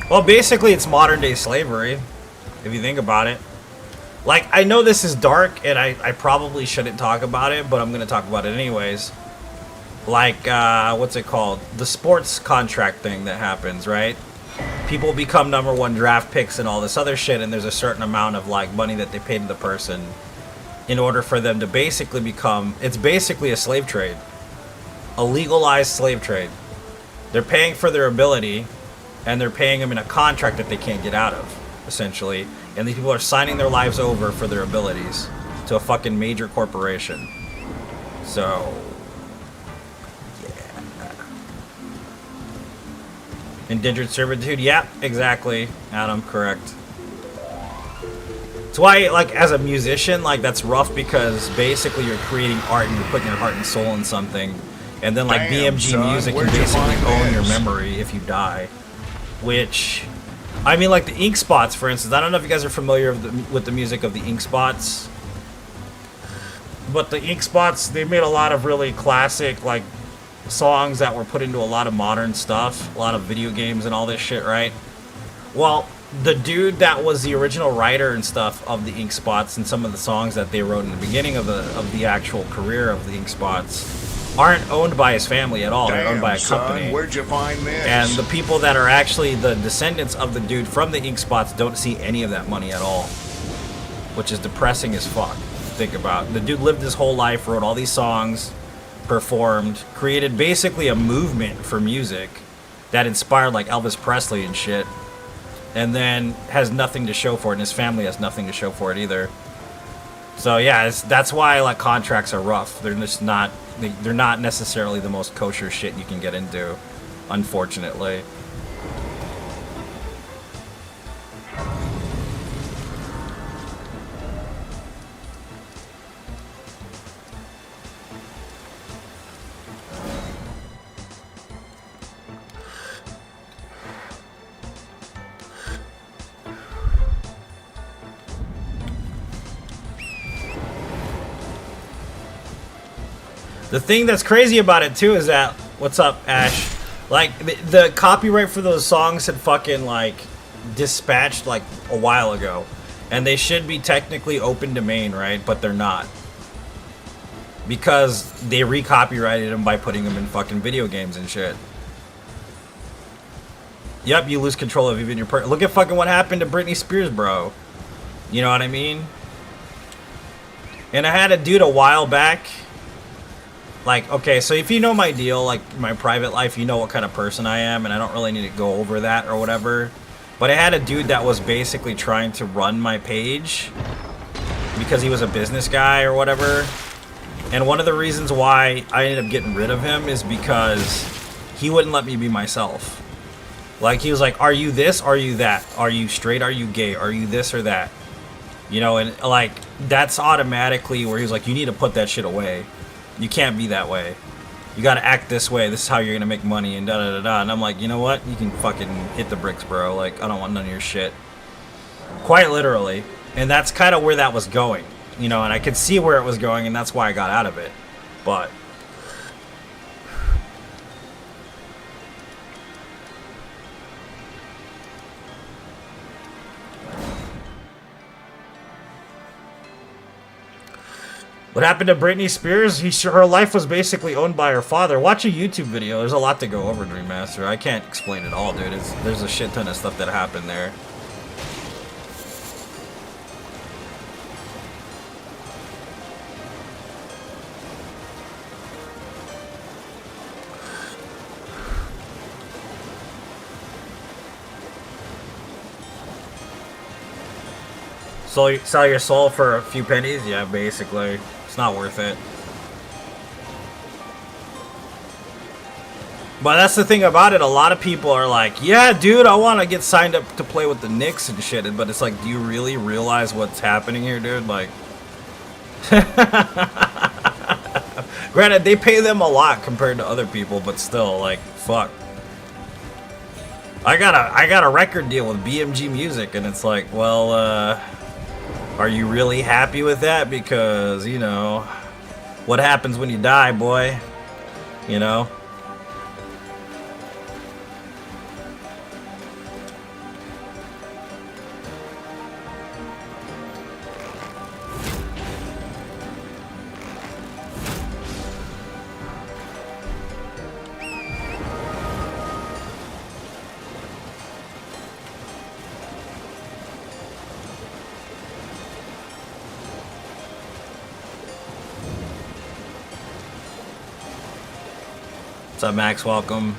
Well, basically it's modern day slavery, if you think about it. Like, I know this is dark, and I probably shouldn't talk about it, but I'm going to talk about it anyways. Like, what's it called? The sports contract thing that happens, right? People become #1 draft picks and all this other shit, and there's a certain amount of, like, money that they pay to the person in order for them to basically become... It's basically a slave trade. A legalized slave trade. They're paying for their ability, and they're paying them in a contract that they can't get out of, essentially. And these people are signing their lives over for their abilities to a fucking major corporation. So... Indentured servitude, yeah, exactly, Adam, correct. That's why, like, as a musician, like, that's rough, because basically you're creating art and you're putting your heart and soul in something, and then, like, Damn, BMG son, music can where'd you basically find own your this? memory if you die. Which, I mean, like, the Ink Spots, for instance, I don't know if you guys are familiar with the music of the Ink Spots, but the Ink Spots, they made a lot of really classic, like, songs that were put into a lot of modern stuff, a lot of video games and all this shit, right? Well, the dude that was the original writer and stuff of the Ink Spots and some of the songs that they wrote in the beginning of the actual career of the Ink Spots aren't owned by his family at all. They're owned by a company. Son, where'd you find this? And the people that are actually the descendants of the dude from the Ink Spots don't see any of that money at all, which is depressing as fuck. Think about it. The dude lived his whole life, wrote all these songs, performed, created basically a movement for music that inspired, like, Elvis Presley and shit, and then has nothing to show for it, and his family has nothing to show for it either. So yeah, that's why, like, contracts are rough. They're just not, they're not necessarily the most kosher shit you can get into, unfortunately. The thing that's crazy about it too is that, what's up, Ash? Like the copyright for those songs had fucking like dispatched like a while ago, and they should be technically open domain, right? But they're not, because they re-copyrighted them by putting them in fucking video games and shit. Yep, you lose control of even your look at fucking what happened to Britney Spears, bro. You know what I mean? And I had a dude a while back. Like, okay, so if you know my deal, like my private life, you know what kind of person I am, and I don't really need to go over that or whatever. But I had a dude that was basically trying to run my page because he was a business guy or whatever. And one of the reasons why I ended up getting rid of him is because he wouldn't let me be myself. Like, he was like, are you this? Are you that? Are you straight? Are you gay? Are you this or that? You know, and like, that's automatically where he was like, you need to put that shit away. You can't be that way. You gotta act this way. This is how you're gonna make money and da-da-da-da. And I'm like, you know what? You can fucking hit the bricks, bro. Like, I don't want none of your shit. Quite literally. And that's kind of where that was going. You know, and I could see where it was going, and that's why I got out of it. But what happened to Britney Spears? Her life was basically owned by her father. Watch a YouTube video. There's a lot to go over, Dream Master. I can't explain it all, dude. There's a shit ton of stuff that happened there. So you sell your soul for a few pennies? Yeah, basically. It's not worth it. But that's the thing about it. A lot of people are like, yeah, dude, I want to get signed up to play with the Knicks and shit. But it's like, do you really realize what's happening here, dude? Like, granted, they pay them a lot compared to other people, but still, like, fuck. I got a record deal with BMG Music, and it's like, well, are you really happy with that? Because, you know, what happens when you die, boy? You know? What's up, Max? Welcome.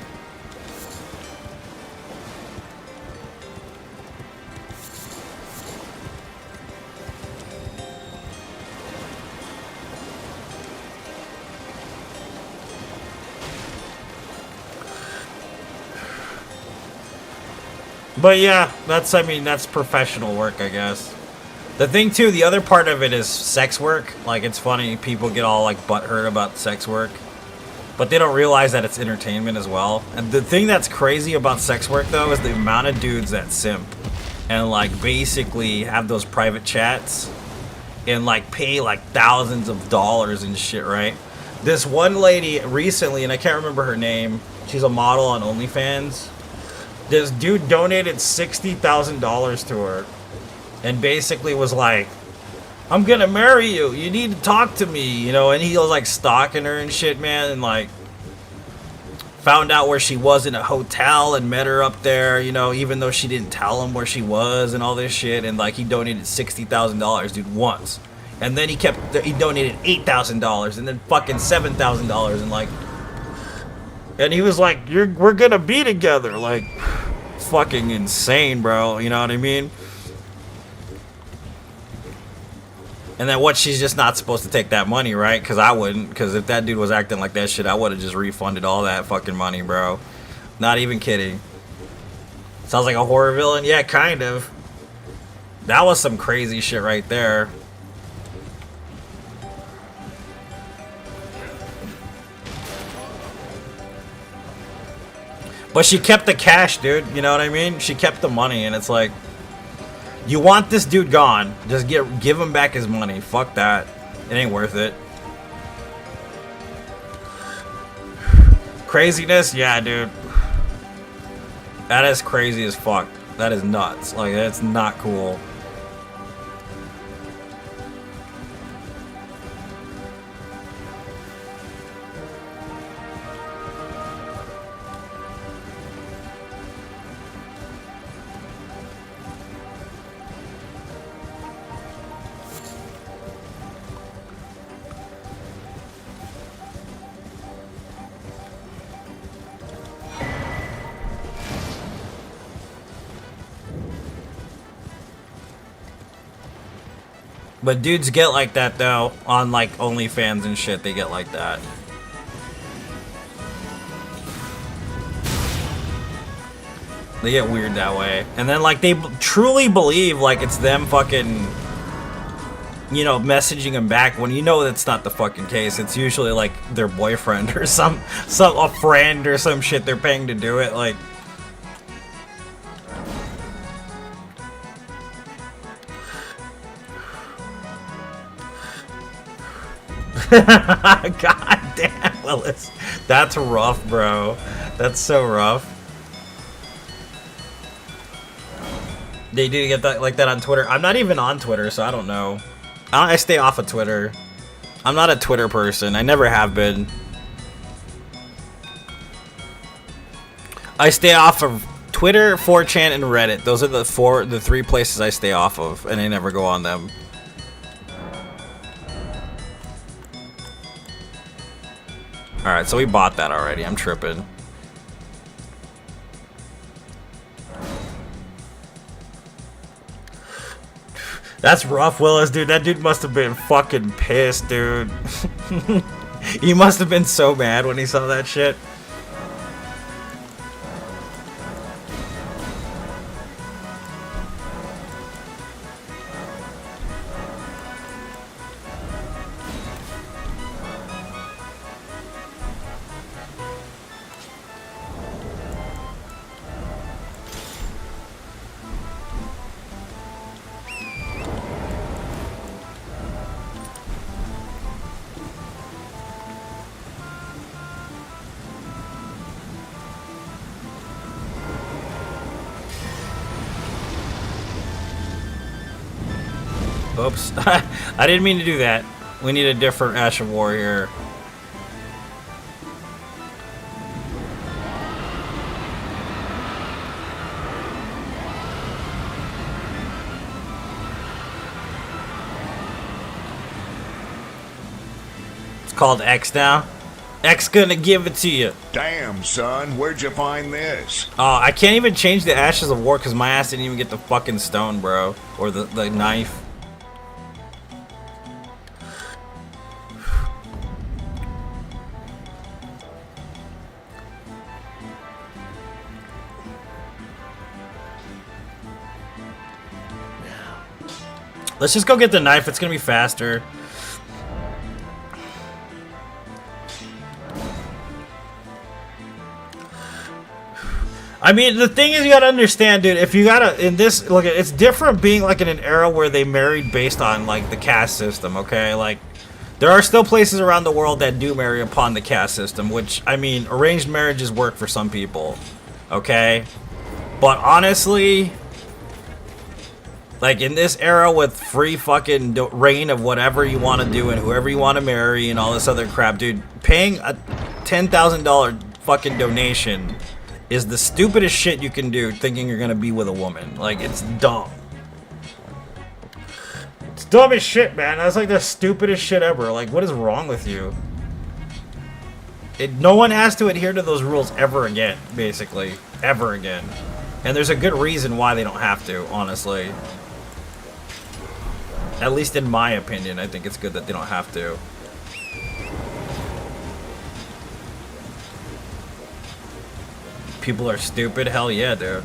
But yeah, that's professional work, I guess. The thing too, the other part of it is sex work. Like, it's funny, people get all like butthurt about sex work, but they don't realize that it's entertainment as well. And the thing that's crazy about sex work, though, is the amount of dudes that simp and, like, basically have those private chats and, like, pay, like, thousands of dollars and shit, right? This one lady recently, and I can't remember her name, she's a model on OnlyFans. This dude donated $60,000 to her and basically was like, I'm gonna marry you. You need to talk to me, you know. And he was like stalking her and shit, man, and like found out where she was in a hotel and met her up there, you know, even though she didn't tell him where she was and all this shit. And like he donated $60,000, dude, once, and then he donated $8,000 and then fucking $7,000 and like, and he was like, we're gonna be together, like, fucking insane, bro. You know what I mean? And then what, she's just not supposed to take that money, right? Because I wouldn't. Because if that dude was acting like that shit, I would have just refunded all that fucking money, bro. Not even kidding. Sounds like a horror villain? Yeah, kind of. That was some crazy shit right there. But she kept the cash, dude. You know what I mean? She kept the money, and it's like, you want this dude gone, just give him back his money. Fuck that. It ain't worth it. Craziness? Yeah, dude. That is crazy as fuck. That is nuts. Like, that's not cool. But dudes get like that though, on like OnlyFans and shit, they get like that. They get weird that way. And then like they truly believe like it's them fucking, you know, messaging them back when you know that's not the fucking case. It's usually like their boyfriend or a friend or some shit they're paying to do it, like. God damn, Willis. That's rough, bro. That's so rough. They do get that like that on Twitter. I'm not even on Twitter, so I don't know. I stay off of Twitter. I'm not a Twitter person. I never have been. I stay off of Twitter, 4chan, and Reddit. Those are the three places I stay off of, and I never go on them. Alright, so we bought that already. I'm tripping. That's rough, Willis, dude. That dude must have been fucking pissed, dude. He must have been so mad when he saw that shit. Oops. I didn't mean to do that. We need a different Ash of War here. It's called X now. X gonna give it to you. Damn, son, where'd you find this? Oh, I can't even change the Ashes of War because my ass didn't even get the fucking stone, bro. Or the knife. Let's just go get the knife. It's gonna be faster. I mean, the thing is, you gotta understand, dude. If you gotta in this, look, it's different being like in an era where they married based on like the caste system. Okay, like there are still places around the world that do marry upon the caste system, which I mean, arranged marriages work for some people. Okay, but honestly. Like, in this era with free fucking reign of whatever you want to do and whoever you want to marry and all this other crap, dude, paying a $10,000 fucking donation is the stupidest shit you can do thinking you're going to be with a woman. Like, it's dumb. It's dumb as shit, man. That's like the stupidest shit ever. Like, what is wrong with you? No one has to adhere to those rules ever again, basically. Ever again. And there's a good reason why they don't have to, honestly. At least in my opinion, I think it's good that they don't have to. People are stupid? Hell yeah, dude.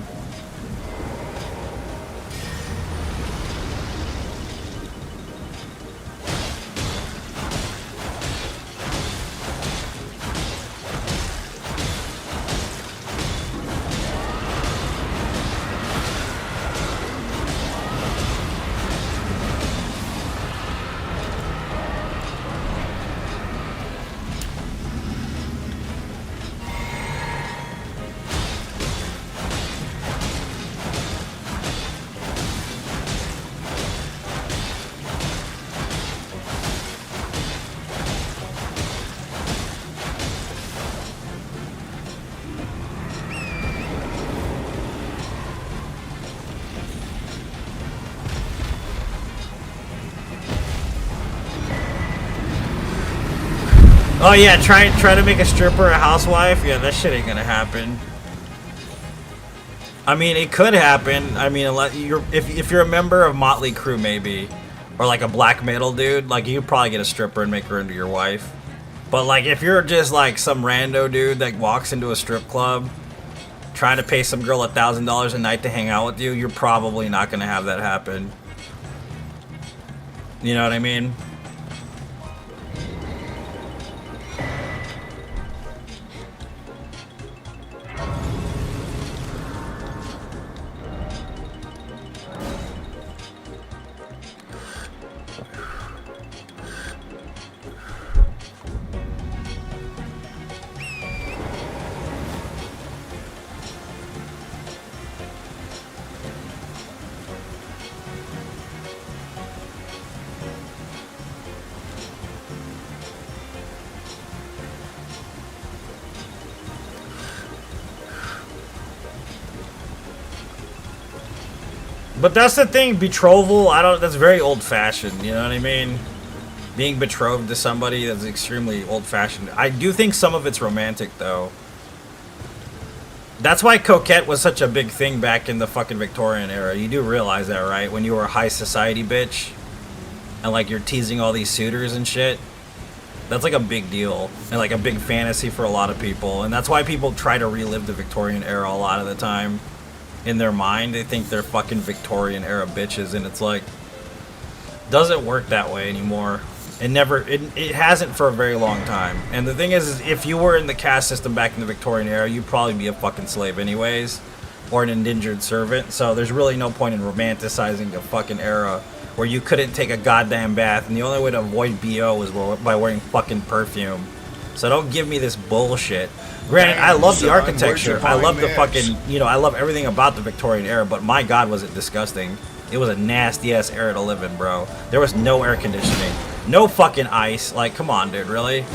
Oh yeah, try to make a stripper a housewife. Yeah, that shit ain't gonna happen. I mean, it could happen. I mean, if you're a member of Motley Crue, maybe, or like a black metal dude, like you could probably get a stripper and make her into your wife. But like, if you're just like some rando dude that walks into a strip club, trying to pay some girl $1,000 a night to hang out with you, you're probably not gonna have that happen. You know what I mean? But that's the thing, betrothal, that's very old-fashioned, you know what I mean? Being betrothed to somebody, that's extremely old-fashioned. I do think some of it's romantic, though. That's why coquette was such a big thing back in the fucking Victorian era. You do realize that, right? When you were a high society bitch, and like you're teasing all these suitors and shit. That's like a big deal, and like a big fantasy for a lot of people. And that's why people try to relive the Victorian era a lot of the time. In their mind, they think they're fucking Victorian era bitches, and it's like, doesn't work that way anymore. It hasn't for a very long time. And the thing is if you were in the caste system back in the Victorian era, you'd probably be a fucking slave anyways, or an indentured servant. So there's really no point in romanticizing a fucking era where you couldn't take a goddamn bath, and the only way to avoid BO was by wearing fucking perfume. So don't give me this bullshit. Granted, Damn, I love the son, architecture. where'd you I love find the this? fucking, I love everything about the Victorian era, but my god was it disgusting. It was a nasty-ass era to live in, bro. There was no air conditioning. No fucking ice. Like, come on, dude, really?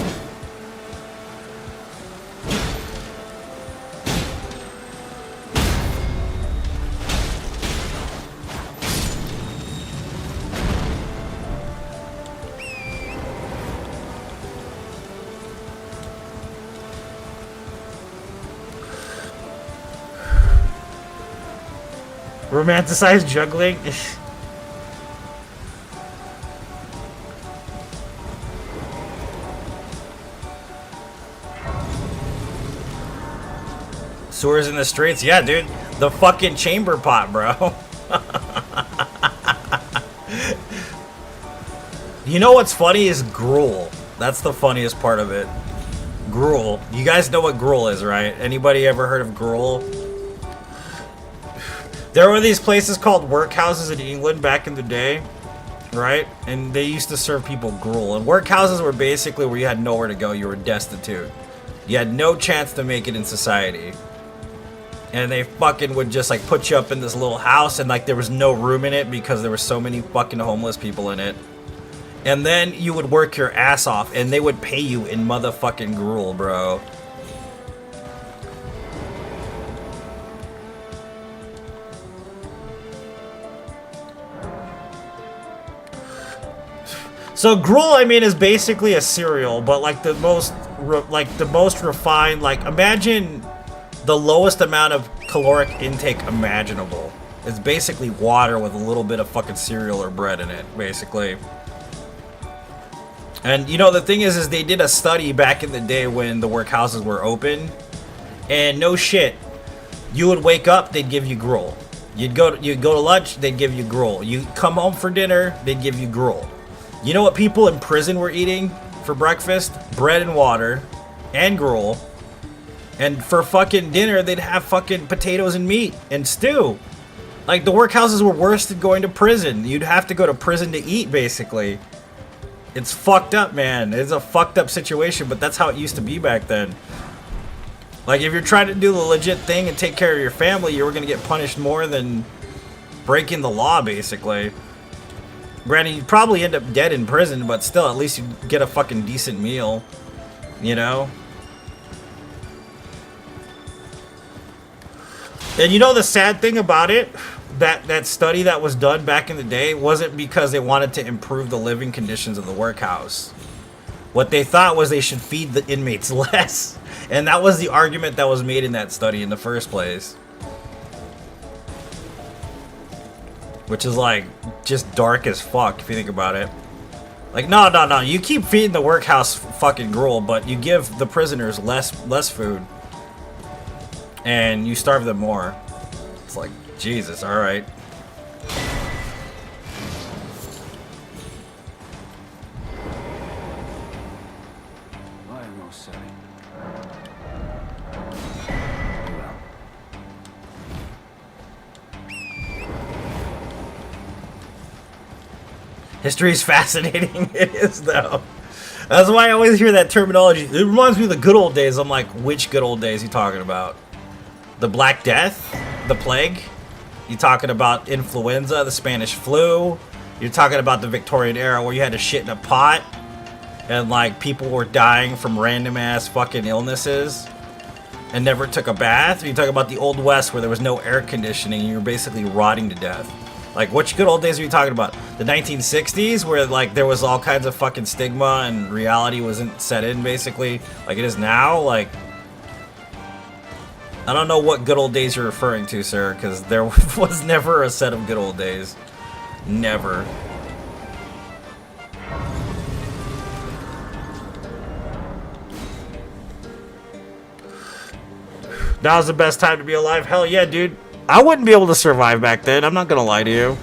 Romanticized juggling? Sewers in the streets? Yeah, dude. The fucking chamber pot, bro. You know what's funny is gruel. That's the funniest part of it. Gruel. You guys know what gruel is, right? Anybody ever heard of gruel? There were these places called workhouses in England back in the day, right? And they used to serve people gruel. And workhouses were basically where you had nowhere to go. You were destitute. You had no chance to make it in society. And they fucking would just like put you up in this little house, and like there was no room in it because there were so many fucking homeless people in it. And then you would work your ass off, and they would pay you in motherfucking gruel, bro. So gruel, I mean, is basically a cereal, but like the most refined. Like, imagine the lowest amount of caloric intake imaginable. It's basically water with a little bit of fucking cereal or bread in it, basically. And you know, the thing is they did a study back in the day when the workhouses were open, and no shit, you would wake up, they'd give you gruel. You'd go to lunch, they'd give you gruel. You come home for dinner, they'd give you gruel. You know what people in prison were eating for breakfast? Bread and water and gruel. And for fucking dinner, they'd have fucking potatoes and meat and stew. Like, the workhouses were worse than going to prison. You'd have to go to prison to eat, basically. It's fucked up, man. It's a fucked up situation, but that's how it used to be back then. Like, if you're trying to do the legit thing and take care of your family, you were gonna get punished more than breaking the law, basically. Granted, you'd probably end up dead in prison, but still, at least you'd get a fucking decent meal. You know? And you know the sad thing about it? That study that was done back in the day wasn't because they wanted to improve the living conditions of the workhouse. What they thought was they should feed the inmates less. And that was the argument that was made in that study in the first place. Which is like just dark as fuck if you think about it. Like, no. You keep feeding the workhouse fucking gruel, but you give the prisoners less food. And you starve them more. It's like, Jesus, alright. I am all set. History's fascinating. It is, though. That's why I always hear that terminology. It reminds me of the good old days. I'm like, which good old days are you talking about? The Black Death? The Plague? You talking about influenza, the Spanish flu? You're talking about the Victorian era where you had to shit in a pot and like people were dying from random ass fucking illnesses and never took a bath? Or you talking about the Old West where there was no air conditioning and you were basically rotting to death? Like, which good old days are you talking about? The 1960s where like there was all kinds of fucking stigma and reality wasn't set in basically like it is now? Like, I don't know what good old days you're referring to, sir, because there was never a set of good old days. Never. Now's the best time to be alive? Hell yeah, dude. I wouldn't be able to survive back then. I'm not gonna lie to you.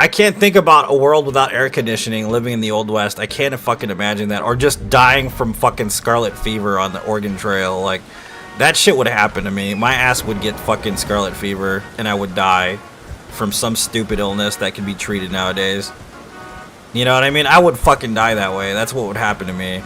I can't think about a world without air conditioning, living in the Old West. I can't fucking imagine that. Or just dying from fucking scarlet fever on the Oregon Trail. Like, that shit would happen to me. My ass would get fucking scarlet fever, and I would die from some stupid illness that can be treated nowadays. You know what I mean? I would fucking die that way. That's what would happen to me.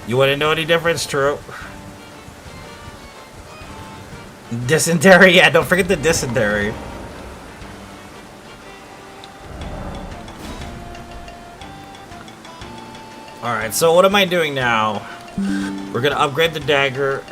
You wouldn't know any difference? True. Dysentery? Yeah, don't forget the dysentery. Alright, so what am I doing now? We're gonna upgrade the dagger.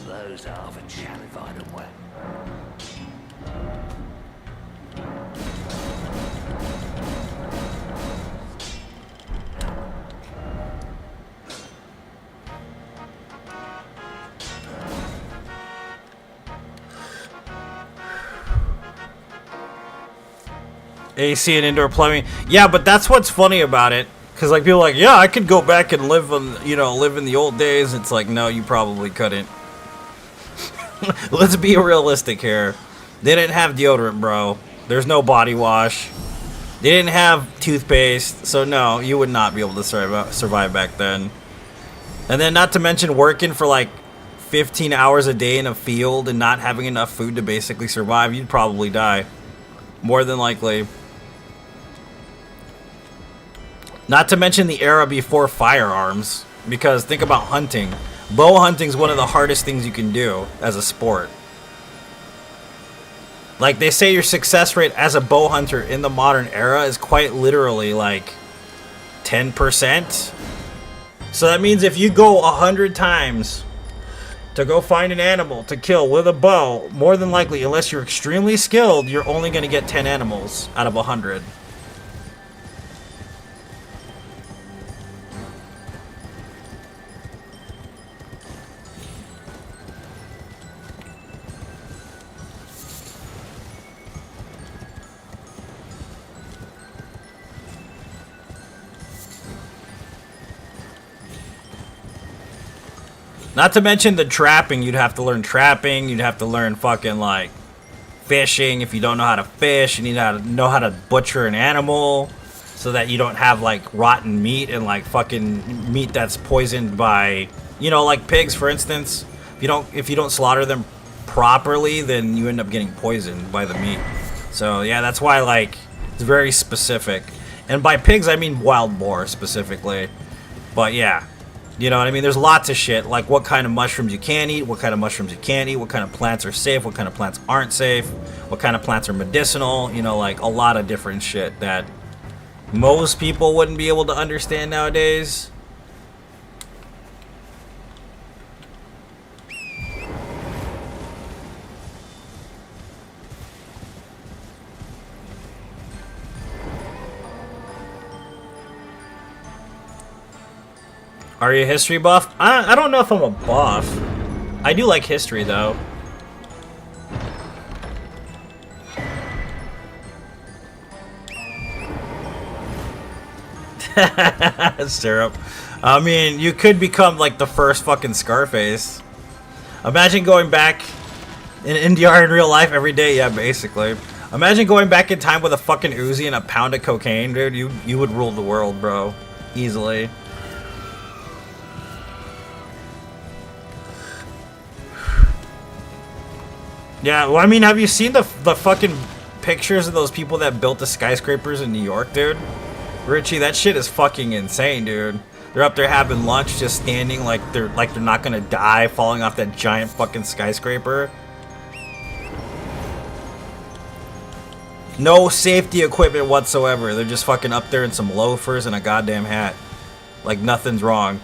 Those are the chalified and wet. AC and indoor plumbing. Yeah, but that's what's funny about it. Because, like, people are like, yeah, I could go back and live on, you know, live in the old days. It's like, no, you probably couldn't. Let's be realistic here. They didn't have deodorant, bro. There's no body wash. They didn't have toothpaste. So, no, you would not be able to survive back then. And then, not to mention working for, like, 15 hours a day in a field and not having enough food to basically survive. You'd probably die. More than likely. Not to mention the era before firearms. Because think about hunting. Bow hunting is one of the hardest things you can do as a sport. Like, they say your success rate as a bow hunter in the modern era is quite literally like 10%. So that means if you go 100 times to go find an animal to kill with a bow, more than likely, unless you're extremely skilled, you're only going to get 10 animals out of 100. Not to mention the trapping. You'd have to learn trapping. You'd have to learn fucking, like, fishing. If you don't know how to fish, you need to know how to butcher an animal so that you don't have, like, rotten meat and, like, fucking meat that's poisoned by, you know, like pigs, for instance. If you don't slaughter them properly, then you end up getting poisoned by the meat. So, yeah, that's why, like, it's very specific. And by pigs, I mean wild boar, specifically. But, yeah. You know what I mean? There's lots of shit, like what kind of mushrooms you can eat, what kind of mushrooms you can't eat, what kind of plants are safe, what kind of plants aren't safe, what kind of plants are medicinal, you know, like a lot of different shit that most people wouldn't be able to understand nowadays. Are you a history buff? I don't know if I'm a buff. I do like history, though. Syrup. I mean, you could become, like, the first fucking Scarface. Imagine going back in NDR in real life every day. Yeah, basically. Imagine going back in time with a fucking Uzi and a pound of cocaine, dude. You would rule the world, bro. Easily. Yeah, well, I mean, have you seen the fucking pictures of those people that built the skyscrapers in New York, dude? Richie, that shit is fucking insane, dude. They're up there having lunch, just standing like they're not gonna die, falling off that giant fucking skyscraper. No safety equipment whatsoever. They're just fucking up there in some loafers and a goddamn hat. Like nothing's wrong.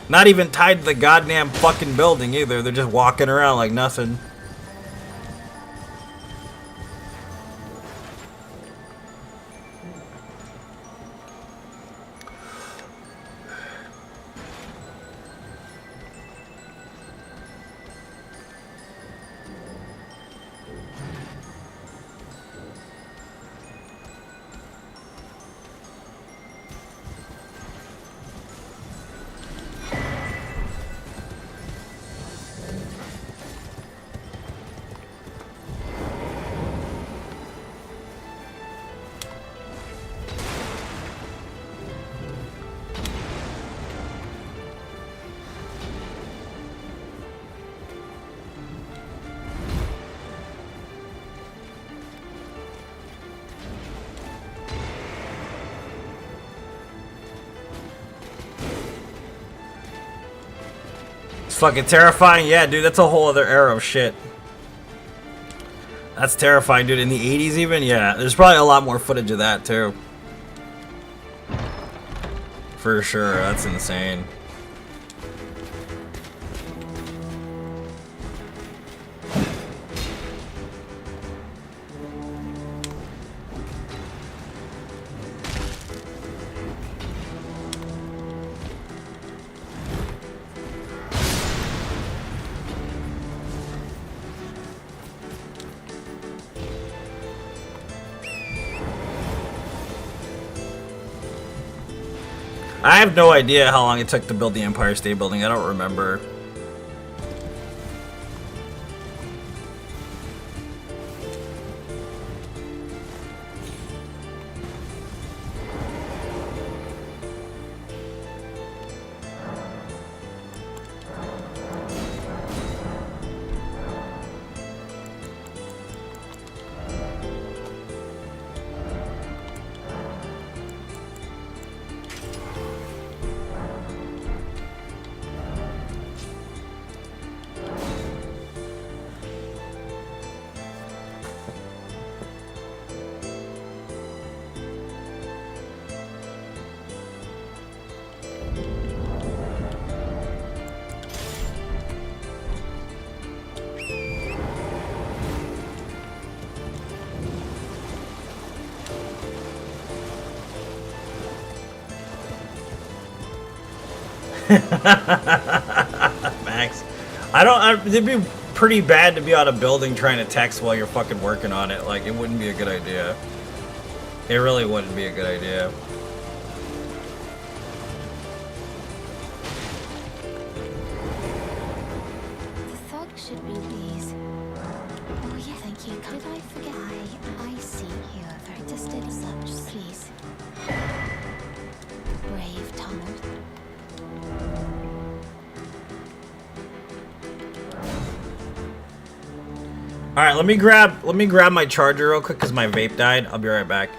Not even tied to the goddamn fucking building either. They're just walking around like nothing. Fucking terrifying. Yeah, dude, that's a whole other era of shit. That's terrifying, dude. In the 80s even? Yeah, there's probably a lot more footage of that, too. For sure, that's insane. I have no idea how long it took to build the Empire State Building. I don't remember. Max, it'd be pretty bad to be on a building trying to text while you're fucking working on it. Like, it wouldn't be a good idea. It really wouldn't be a good idea. you come. Did I forget? I see. You are very interested in such. Please. Brave Donald. All right, let me grab my charger real quick because my vape died. I'll be right back.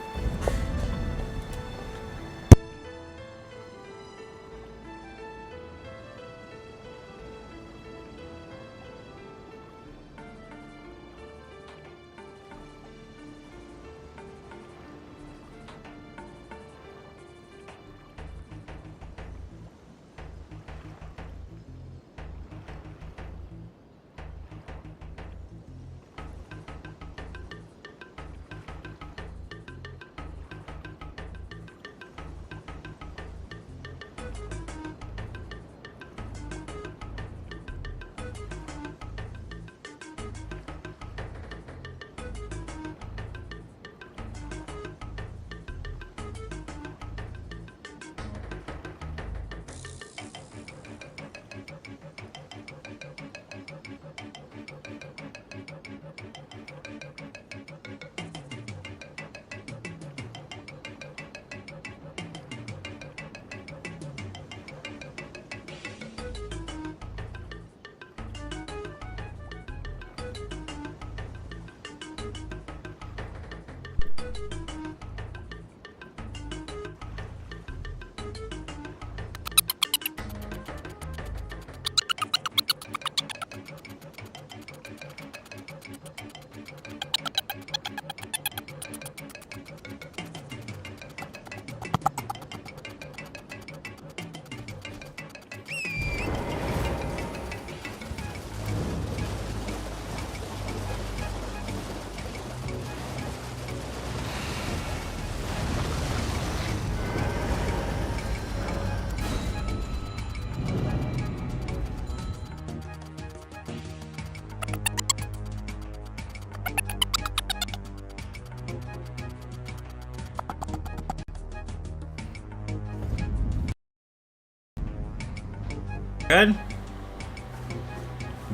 Good?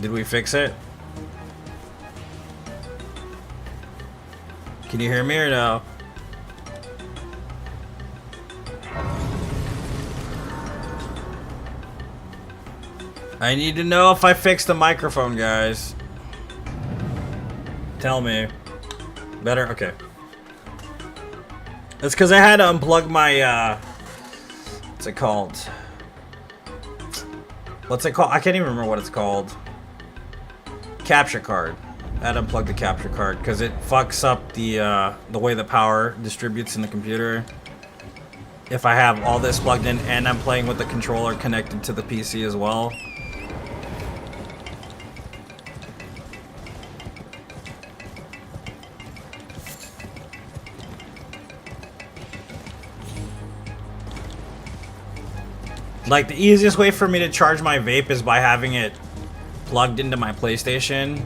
Did we fix it? Can you hear me or no? I need to know if I fixed the microphone, guys. Tell me. Better? Okay. It's because I had to unplug my, what's it called? What's it called? I can't even remember what it's called. Capture card. I had to unplug the capture card because it fucks up the way the power distributes in the computer. If I have all this plugged in and I'm playing with the controller connected to the PC as well. Like, the easiest way for me to charge my vape is by having it plugged into my PlayStation.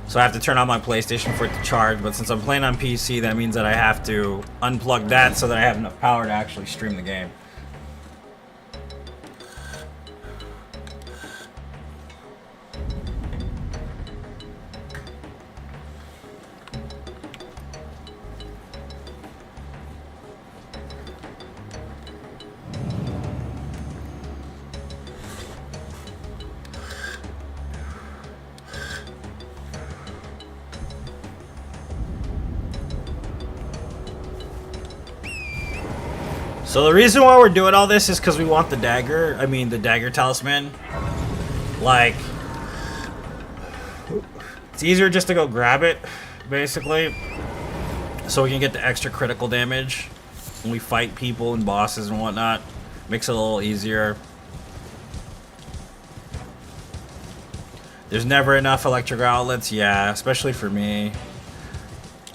So I have to turn on my PlayStation for it to charge, but since I'm playing on PC, that means that I have to unplug that so that I have enough power to actually stream the game. So the reason why we're doing all this is because we want the dagger. I mean, the dagger talisman. Like, it's easier just to go grab it, basically. So we can get the extra critical damage when we fight people and bosses and whatnot. Makes it a little easier. There's never enough electric outlets. Yeah, especially for me.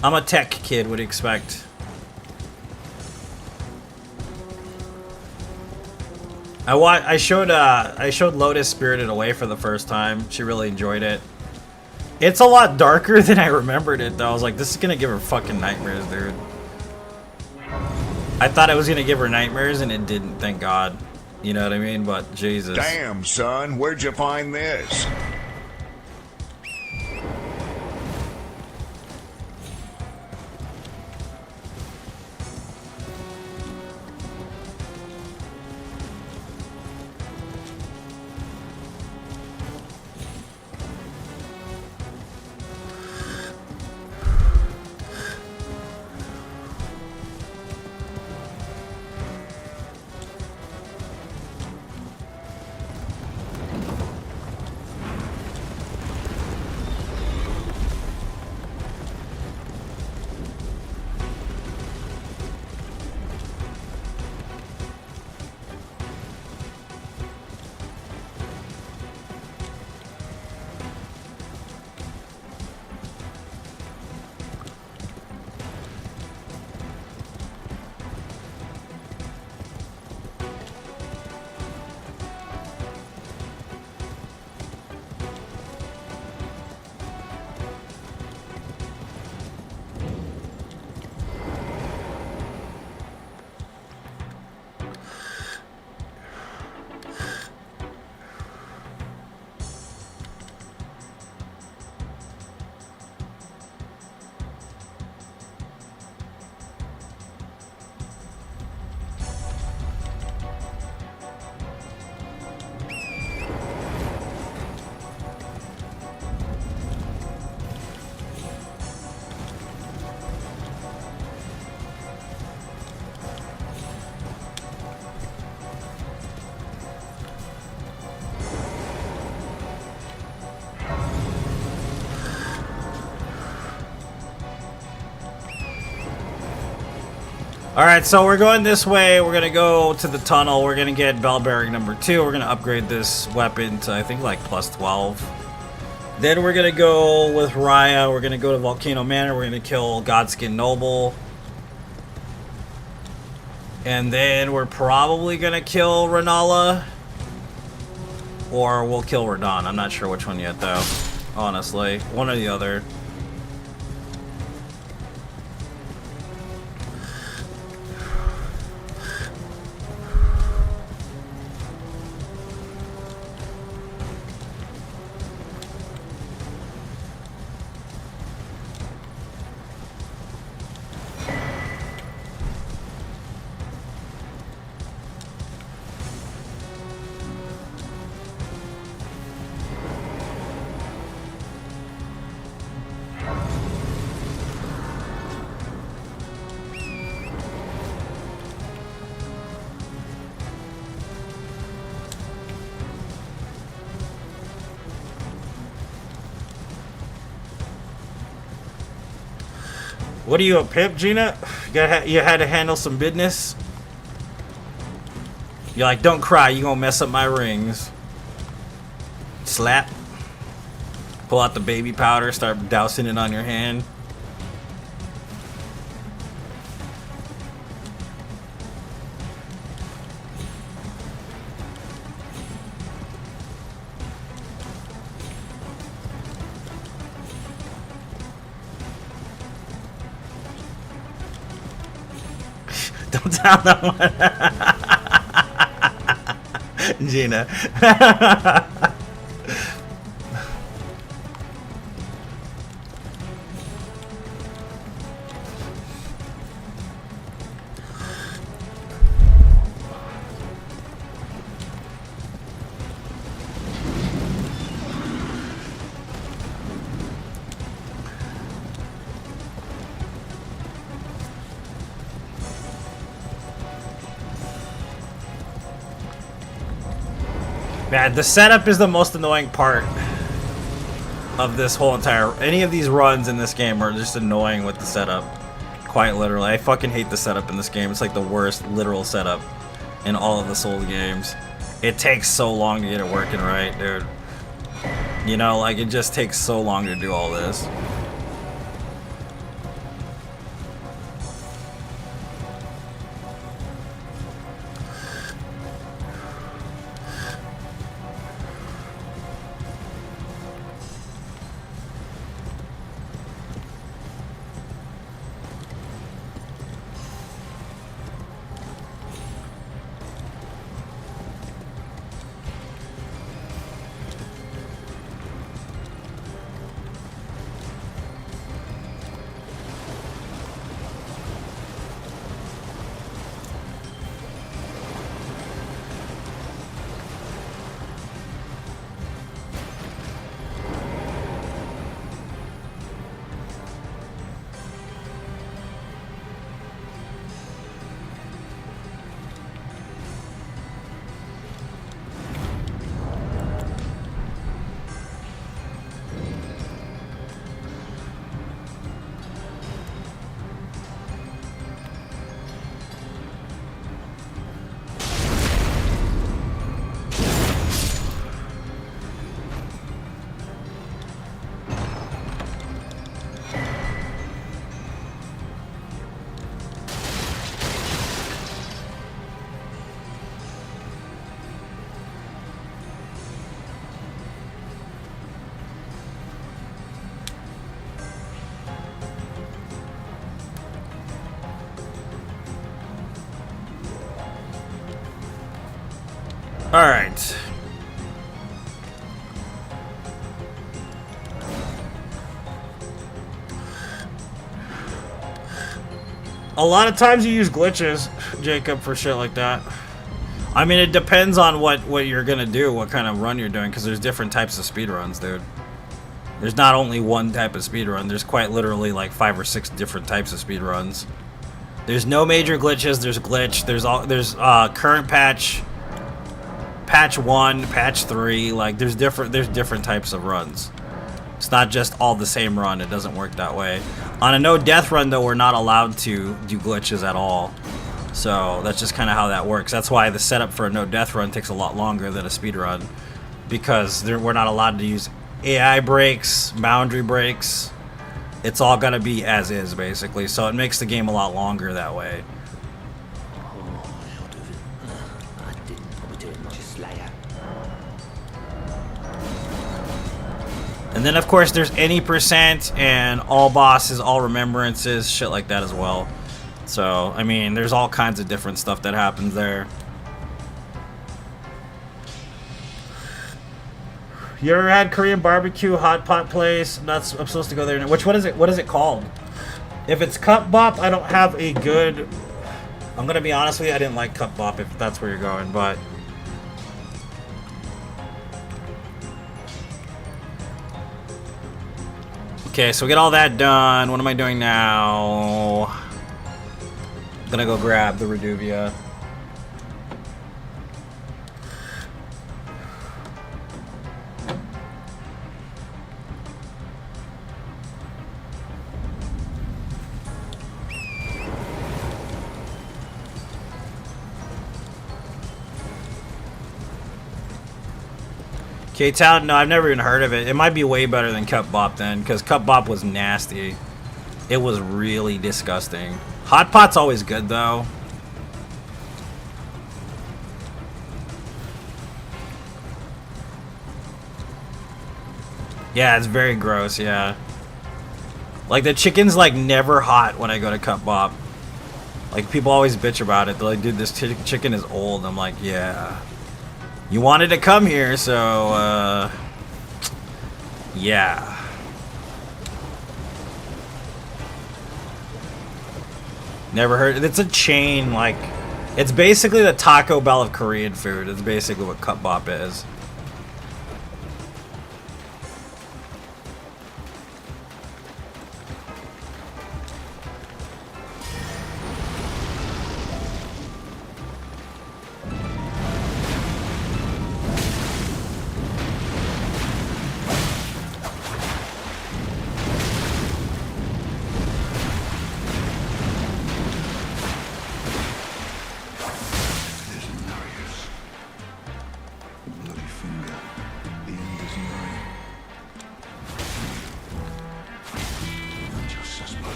I'm a tech kid, would expect. I showed Lotus Spirited Away for the first time. She really enjoyed it. It's a lot darker than I remembered it, though. I was like, this is gonna give her fucking nightmares, dude. I thought it was gonna give her nightmares, and it didn't, thank God. You know what I mean? But, Jesus. Damn, son, where'd you find this? Alright, so we're going this way. We're gonna go to the tunnel. We're gonna get bell bearing number 2. We're gonna upgrade this weapon to, I think, like plus 12. Then we're gonna go with Raya. We're gonna go to Volcano Manor. We're gonna kill Godskin Noble. And then we're probably gonna kill Renala. Or we'll kill Radon. I'm not sure which one yet, though. Honestly. One or the other. What are you, a pimp, Gina? You had to handle some business? You're like, don't cry, you gonna mess up my rings. Slap. Pull out the baby powder, start dousing it on your hand. Don't tell that one. Gina. Man, the setup is the most annoying part of this whole entire... Any of these runs in this game are just annoying with the setup. Quite literally. I fucking hate the setup in this game. It's like the worst literal setup in all of the Souls games. It takes so long to get it working right, dude. You know, like, it just takes so long to do all this. Alright. A lot of times you use glitches, Jacob, for shit like that. I mean, it depends on what you're gonna do, what kind of run you're doing, because there's different types of speedruns, dude. There's not only one type of speedrun, there's quite literally like 5 or 6 different types of speedruns. There's no major glitches, there's glitch, there's current patch, patch 1, patch 3, like there's different types of runs. It's not just all the same run. It doesn't work that way. On a no death run, though, we're not allowed to do glitches at all. So that's just kind of how that works. That's why the setup for a no death run takes a lot longer than a speed run, because we're not allowed to use AI breaks, boundary breaks. It's all gonna be as is, basically. So it makes the game a lot longer that way. And then, of course, there's any percent and all bosses, all remembrances, shit like that as well. So, I mean, there's all kinds of different stuff that happens there. You ever had Korean barbecue hot pot place? I'm supposed to go there. Which one is it? What is it called? If it's Cup Bop, I don't have a good... I'm gonna be honest with you, I didn't like Cup Bop if that's where you're going, but... Okay, so we get all that done. What am I doing now? I'm gonna go grab the Reduvia. K-Town? No, I've never even heard of it. It might be way better than Cup Bop then, because Cup Bop was nasty. It was really disgusting. Hot Pot's always good, though. Yeah, it's very gross, yeah. Like, the chicken's, like, never hot when I go to Cup Bop. Like, people always bitch about it. They're like, dude, this chicken is old. I'm like, yeah. You wanted to come here, so, yeah. Never heard. It's a chain, like, it's basically the Taco Bell of Korean food. It's basically what Cup Bop is.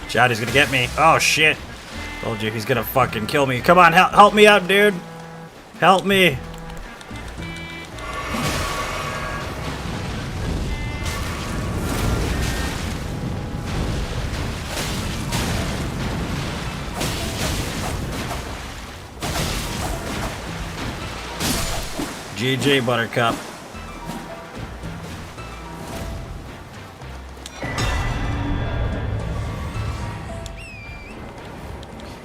Shot, he's gonna get me. Oh shit. Told you he's gonna fucking kill me. Come on, help me out, dude. Help me. GG, Buttercup.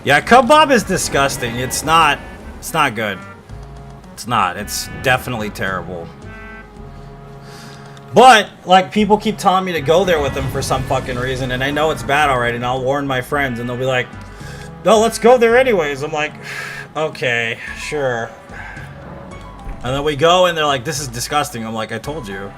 Yeah, Cup Bop is disgusting. It's not good. It's not. It's definitely terrible. But, like, people keep telling me to go there with them for some fucking reason, and I know it's bad already, and I'll warn my friends, and they'll be like, no, let's go there anyways. I'm like, okay, sure. And then we go, and they're like, this is disgusting. I'm like, I told you.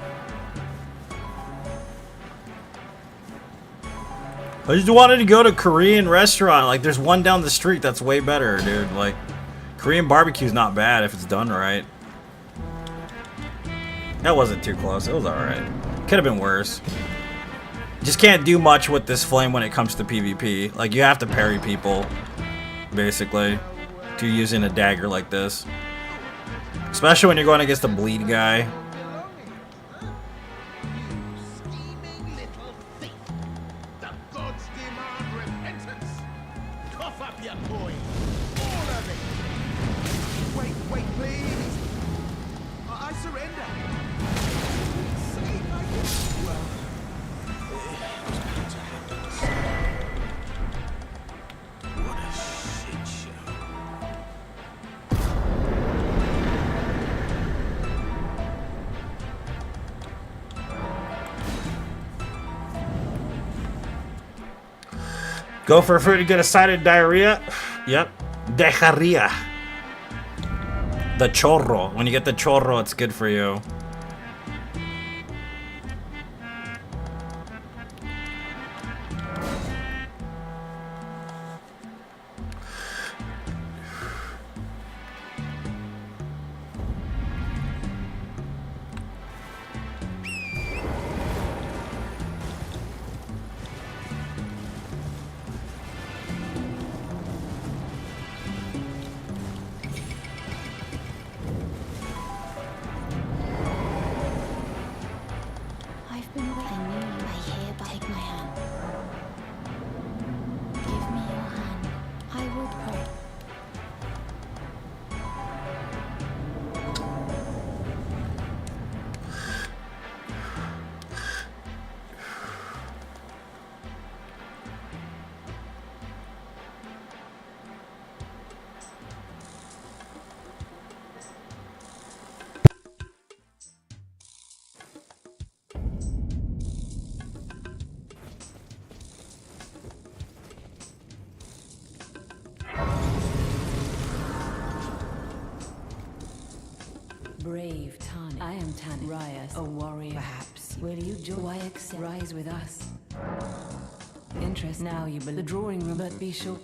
I just wanted to go to a Korean restaurant. Like, there's one down the street that's way better, dude. Like, Korean barbecue's not bad if it's done right. That wasn't too close. It was alright. Could have been worse. Just can't do much with this flame when it comes to PvP. Like, you have to parry people, basically, to using a dagger like this. Especially when you're going against a bleed guy. Go for food to get a side of diarrhea? Yep. Diarrhea. The chorro. When you get the chorro, it's good for you. am Tannis, Rias, a warrior. Perhaps. Will you join? Why accept? Rise with us. Interest now you believe the drawing room, but be sure.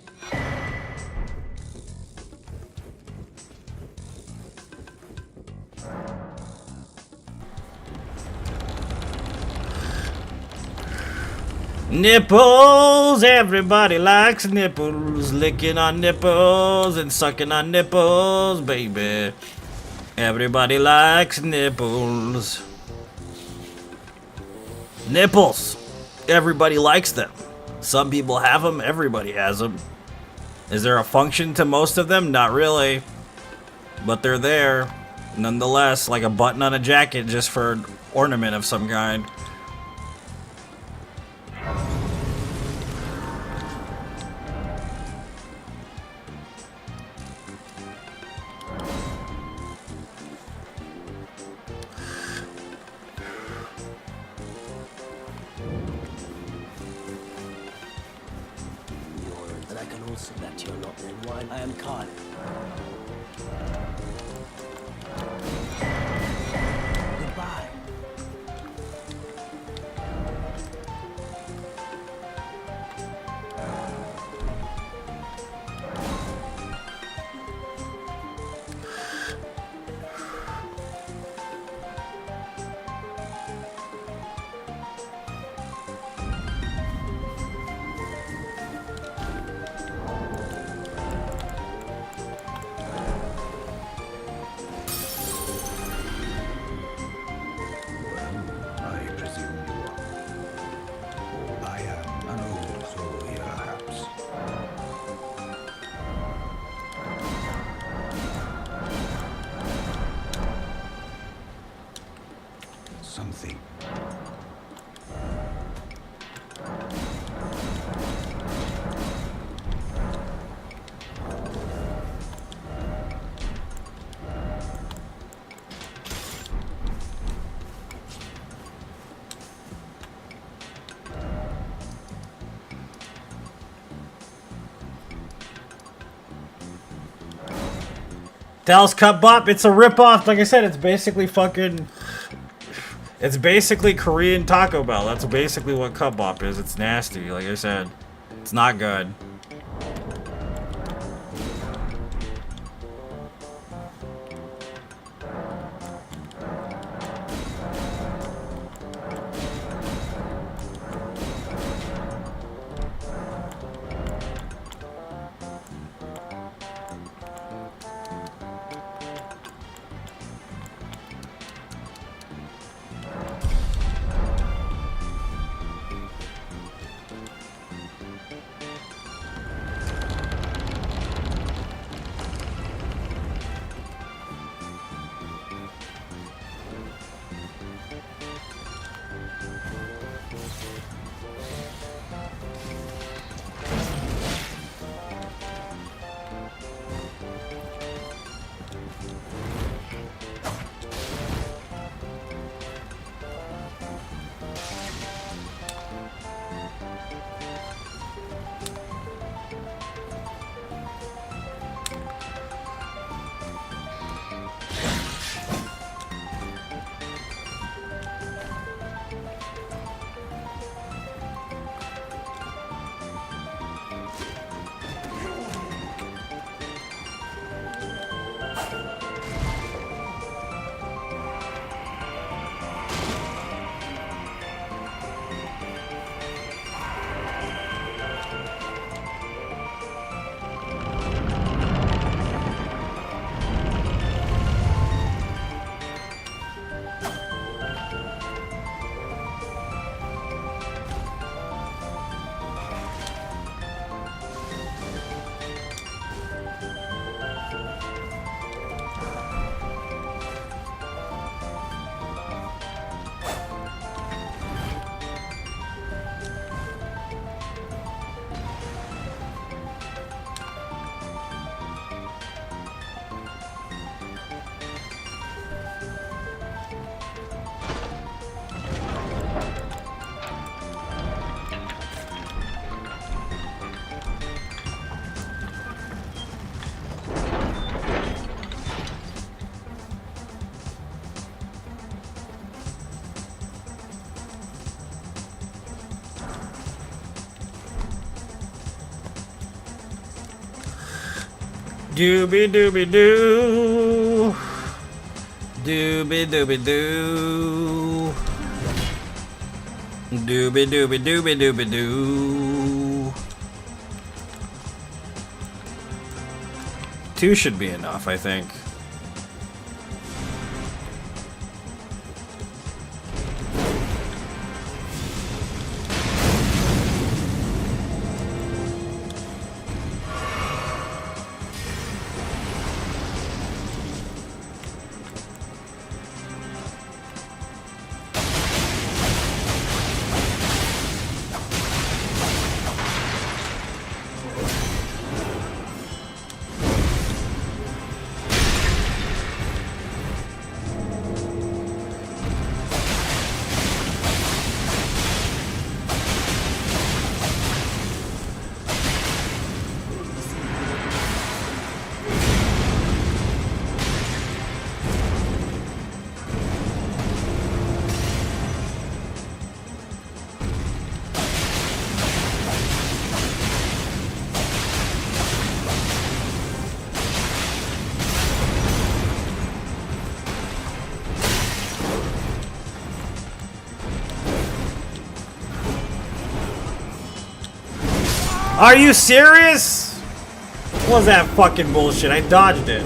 Nipples! Everybody likes nipples. Licking on nipples and sucking on nipples, baby. Everybody likes nipples. Nipples! Everybody likes them. Some people have them, everybody has them. Is there a function to most of them? Not really. But they're there. Nonetheless, like a button on a jacket just for an ornament of some kind. And I can also bet you're not in wine. I am Khan. Goodbye. I presume you are. I am an old soul here, perhaps. Something. Dallas Cup Bop, it's a ripoff. Like I said, it's basically fucking... It's basically Korean Taco Bell. That's basically what Cup Bop is. It's nasty, like I said. It's not good. Doobie doobie doo. Doobie doobie doo. Doobie doobie doobie doobie doo. 2 should be enough, I think. Are you serious? What was that fucking bullshit? I dodged it.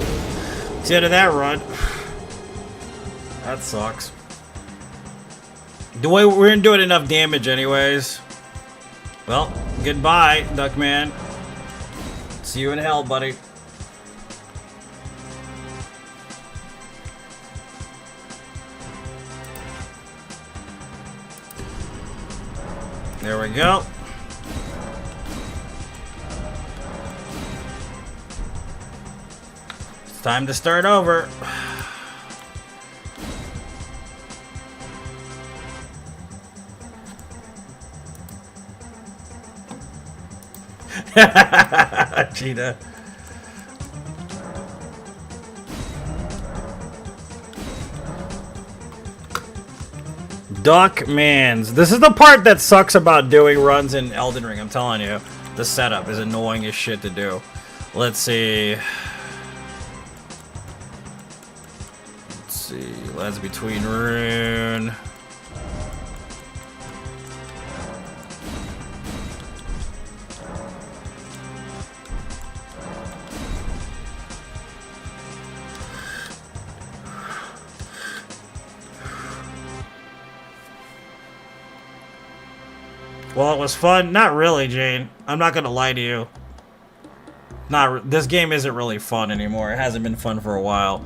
It's the end of that run. That sucks. We didn't do enough damage anyways. Well, goodbye, Duckman. See you in hell, buddy. There we go. It's time to start over. Cheetah. Duckmans. This is the part that sucks about doing runs in Elden Ring, I'm telling you. The setup is annoying as shit to do. Let's see. Let's see. Lands between rune. Well, it was fun. Not really, Jane. I'm not gonna lie to you. This game isn't really fun anymore. It hasn't been fun for a while.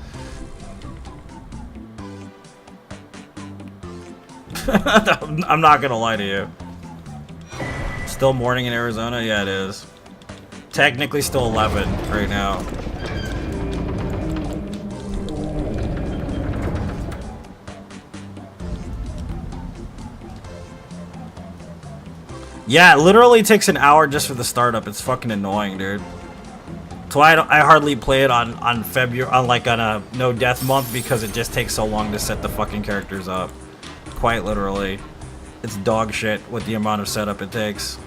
I'm not gonna lie to you. Still morning in Arizona? Yeah, it is. Technically still 11 right now. Yeah, it literally takes an hour just for the startup. It's fucking annoying, dude. That's why I hardly play it on February, on a no death month, because it just takes so long to set the fucking characters up. Quite literally, it's dog shit with the amount of setup it takes.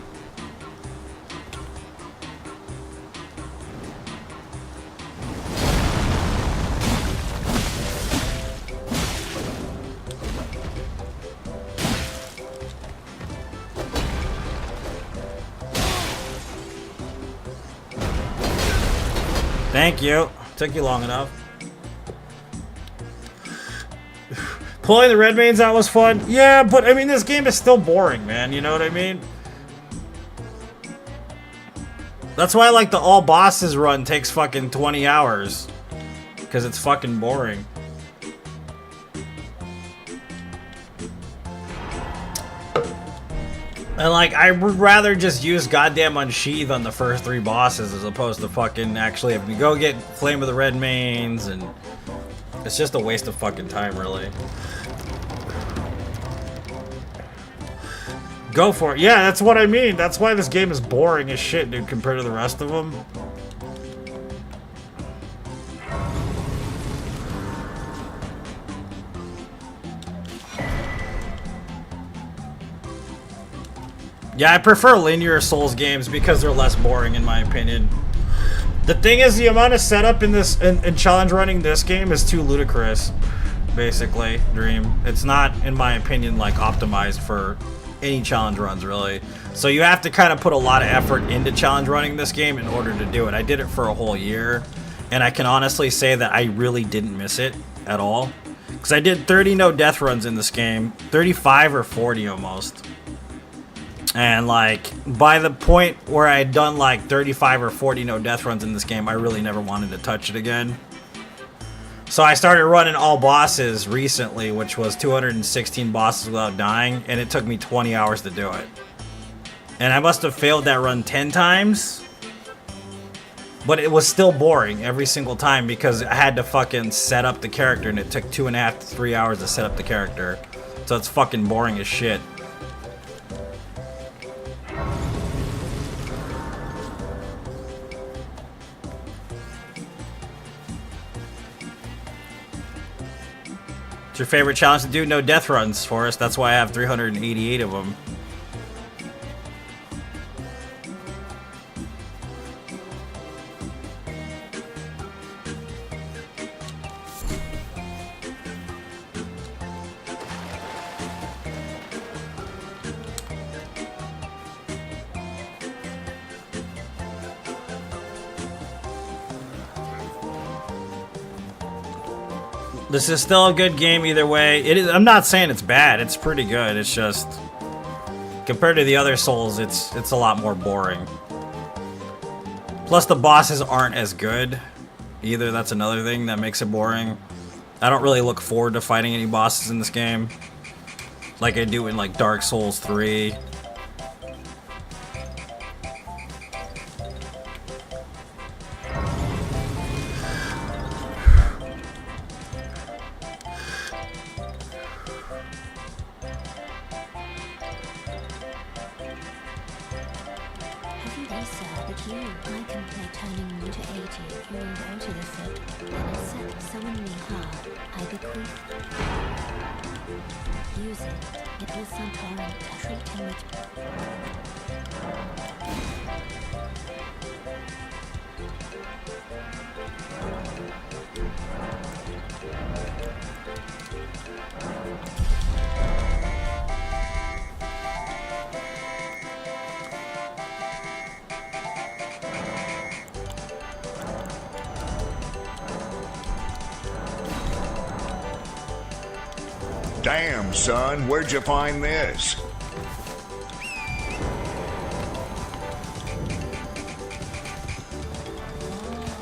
Thank you. Took you long enough. Pulling the red mains out was fun. Yeah, but I mean, this game is still boring, man. You know what I mean? That's why, like, the all bosses run takes fucking 20 hours. Because it's fucking boring. And, like, I would rather just use goddamn Unsheath on the first 3 bosses as opposed to fucking actually having to go get Flame of the Red Mains, and it's just a waste of fucking time, really. Go for it. Yeah, that's what I mean. That's why this game is boring as shit, dude, compared to the rest of them. Yeah, I prefer linear Souls games because they're less boring, in my opinion. The thing is, the amount of setup in this in challenge running this game is too ludicrous. Basically, Dream. It's not, in my opinion, like optimized for any challenge runs really. So you have to kind of put a lot of effort into challenge running this game in order to do it. I did it for a whole year, and I can honestly say that I really didn't miss it at all. Because I did 30 no death runs in this game, 35 or 40 almost. And like, by the point where I had done like 35 or 40 no death runs in this game, I really never wanted to touch it again. So I started running all bosses recently, which was 216 bosses without dying, and it took me 20 hours to do it. And I must have failed that run 10 times, but it was still boring every single time because I had to fucking set up the character, and it took 2.5 to 3 hours to set up the character. So it's fucking boring as shit. What's your favorite challenge to do? No death runs, Forrest. That's why I have 388 of them. This is still a good game either way. It is. I'm not saying it's bad. It's pretty good. It's just compared to the other Souls, it's a lot more boring. Plus the bosses aren't as good either. That's another thing that makes it boring. I don't really look forward to fighting any bosses in this game like I do in like Dark Souls 3. Damn, son, where'd you find this?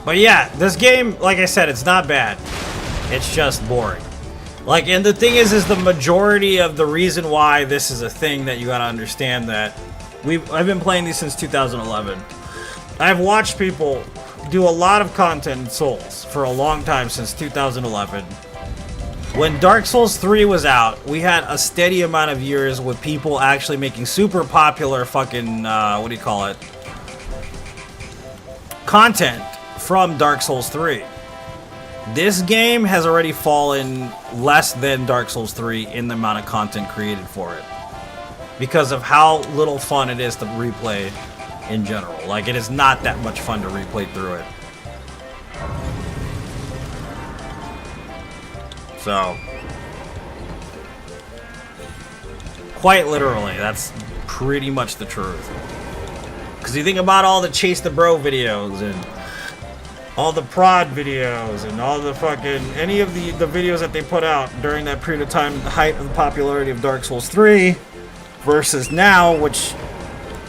But yeah, this game, like I said, it's not bad. It's just boring. Like, and the thing is the majority of the reason why this is a thing that you gotta understand that I've been playing these since 2011. I've watched people do a lot of content in Souls for a long time, since 2011. When Dark Souls 3 was out, we had a steady amount of years with people actually making super popular fucking, what do you call it? Content from Dark Souls 3. This game has already fallen less than Dark Souls 3 in the amount of content created for it, because of how little fun it is to replay in general. Like, it is not that much fun to replay through it. So, quite literally, that's pretty much the truth. Because you think about all the Chase the Bro videos and all the prod videos and all the fucking, any of the videos that they put out during that period of time, the height of the popularity of Dark Souls 3 versus now, which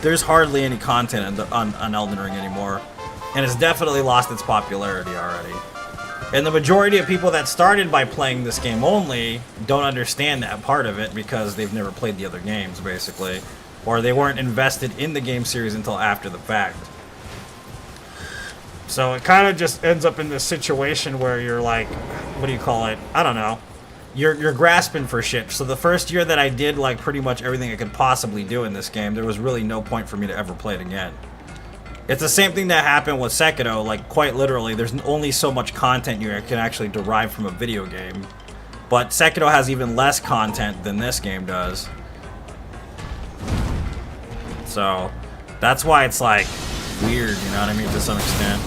there's hardly any content on Elden Ring anymore. And it's definitely lost its popularity already. And the majority of people that started by playing this game only don't understand that part of it because they've never played the other games, basically. Or they weren't invested in the game series until after the fact. So it kind of just ends up in this situation where you're like, what do you call it? I don't know. You're grasping for shit. So the first year that I did like pretty much everything I could possibly do in this game, there was really no point for me to ever play it again. It's the same thing that happened with Sekiro, like quite literally, there's only so much content you can actually derive from a video game. But Sekiro has even less content than this game does. So, that's why it's like weird, you know what I mean, to some extent.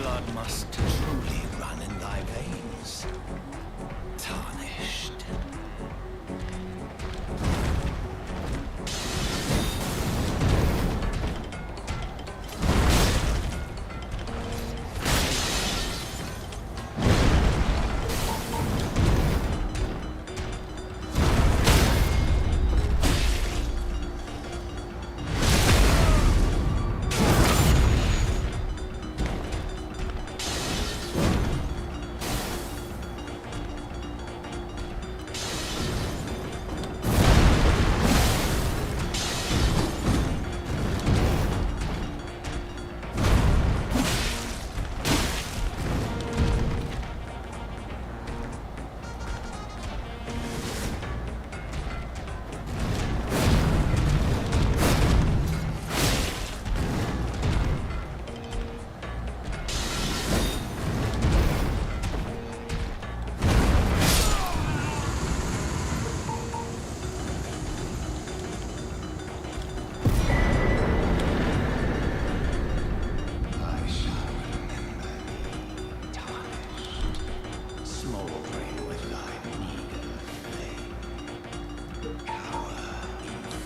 blood must truly run in thy veins. Tarnished.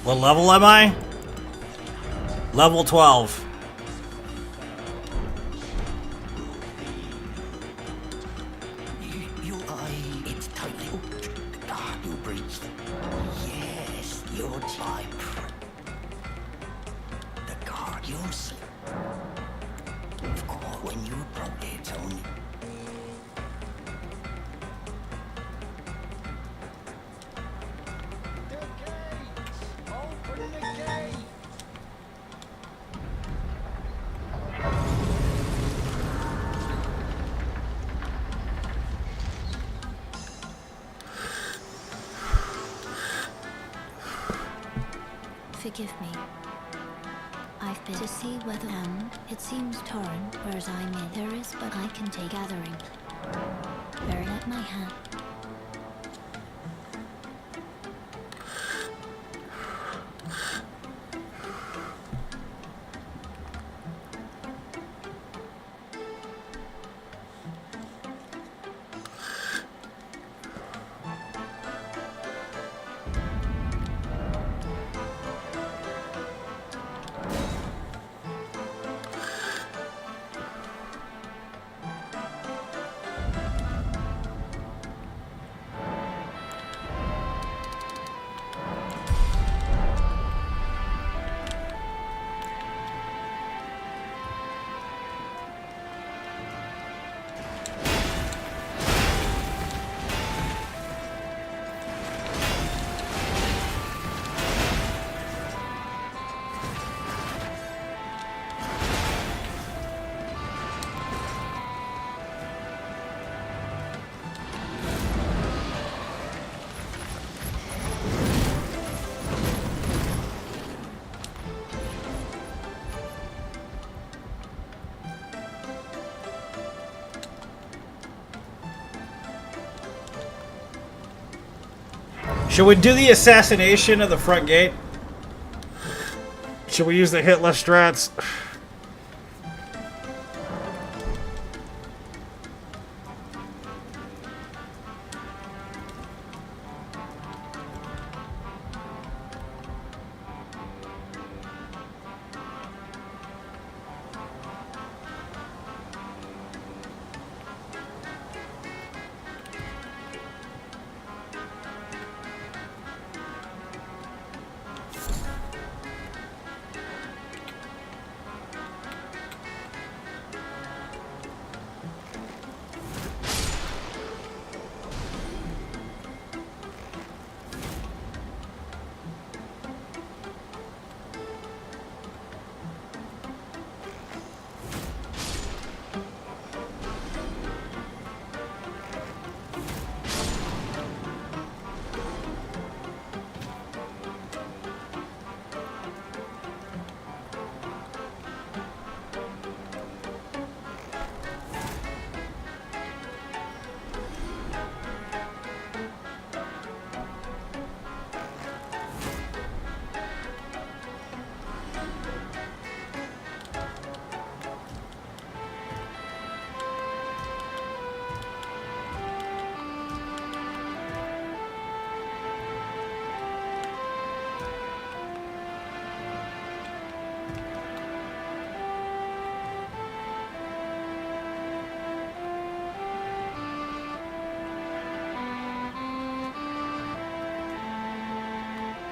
What level am I? Level 12. It's tightly. You breached. Yes, your type. The Guardians. Of course, when you broke it only. Forgive me. I've been to see whether it seems torrent, whereas I'm in. There is, but I can take gathering. Very let my hand. Should we do the assassination of the front gate? Should we use the hit less strats?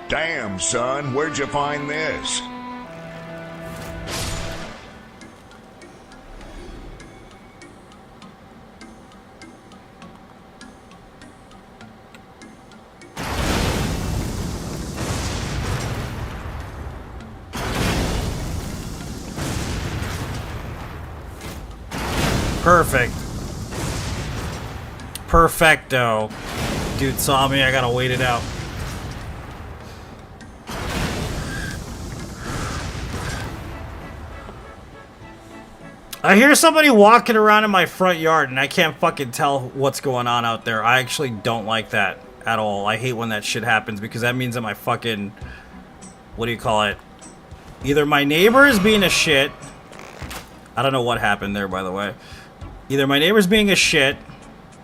Damn, son, where'd you find this? Perfect. Perfecto. Dude saw me, I gotta wait it out. I hear somebody walking around in my front yard and I can't fucking tell what's going on out there. I actually don't like that at all. I hate when that shit happens because that means that my fucking... What do you call it? Either my neighbor is being a shit. I don't know what happened there, by the way. Either my neighbor's being a shit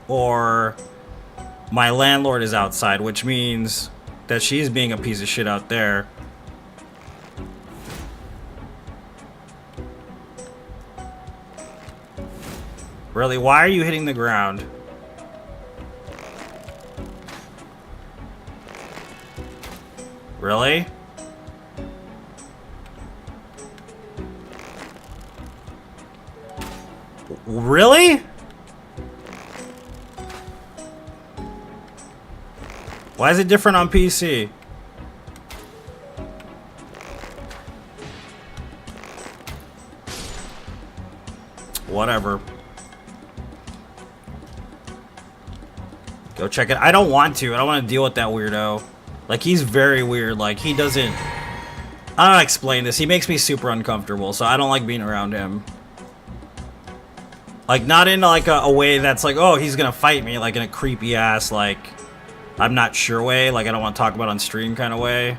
or my landlord is outside, which means that she's being a piece of shit out there. Really? Why are you hitting the ground? Really? Really? Why is it different on PC? Whatever. Go check it. I don't want to. I don't want to deal with that weirdo. Like, he's very weird. Like, he doesn't... I don't know explain this. He makes me super uncomfortable, so I don't like being around him. Like, not in, like, a way that's like, oh, he's gonna fight me, like, in a creepy-ass, like, I'm not sure way, like, I don't want to talk about on stream kind of way.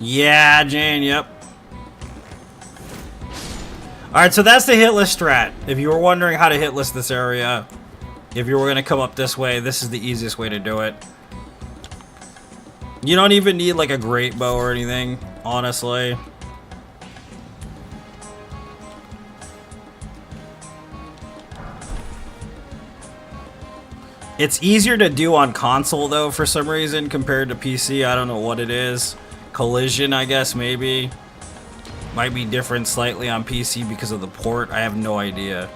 Yeah, Jane, yep. Alright, so that's the hit list strat. If you were wondering how to hit list this area, if you were going to come up this way, this is the easiest way to do it. You don't even need like a great bow or anything, honestly. It's easier to do on console though for some reason compared to PC. I don't know what it is. Collision, I guess, maybe. Might be different slightly on PC because of the port. I have no idea.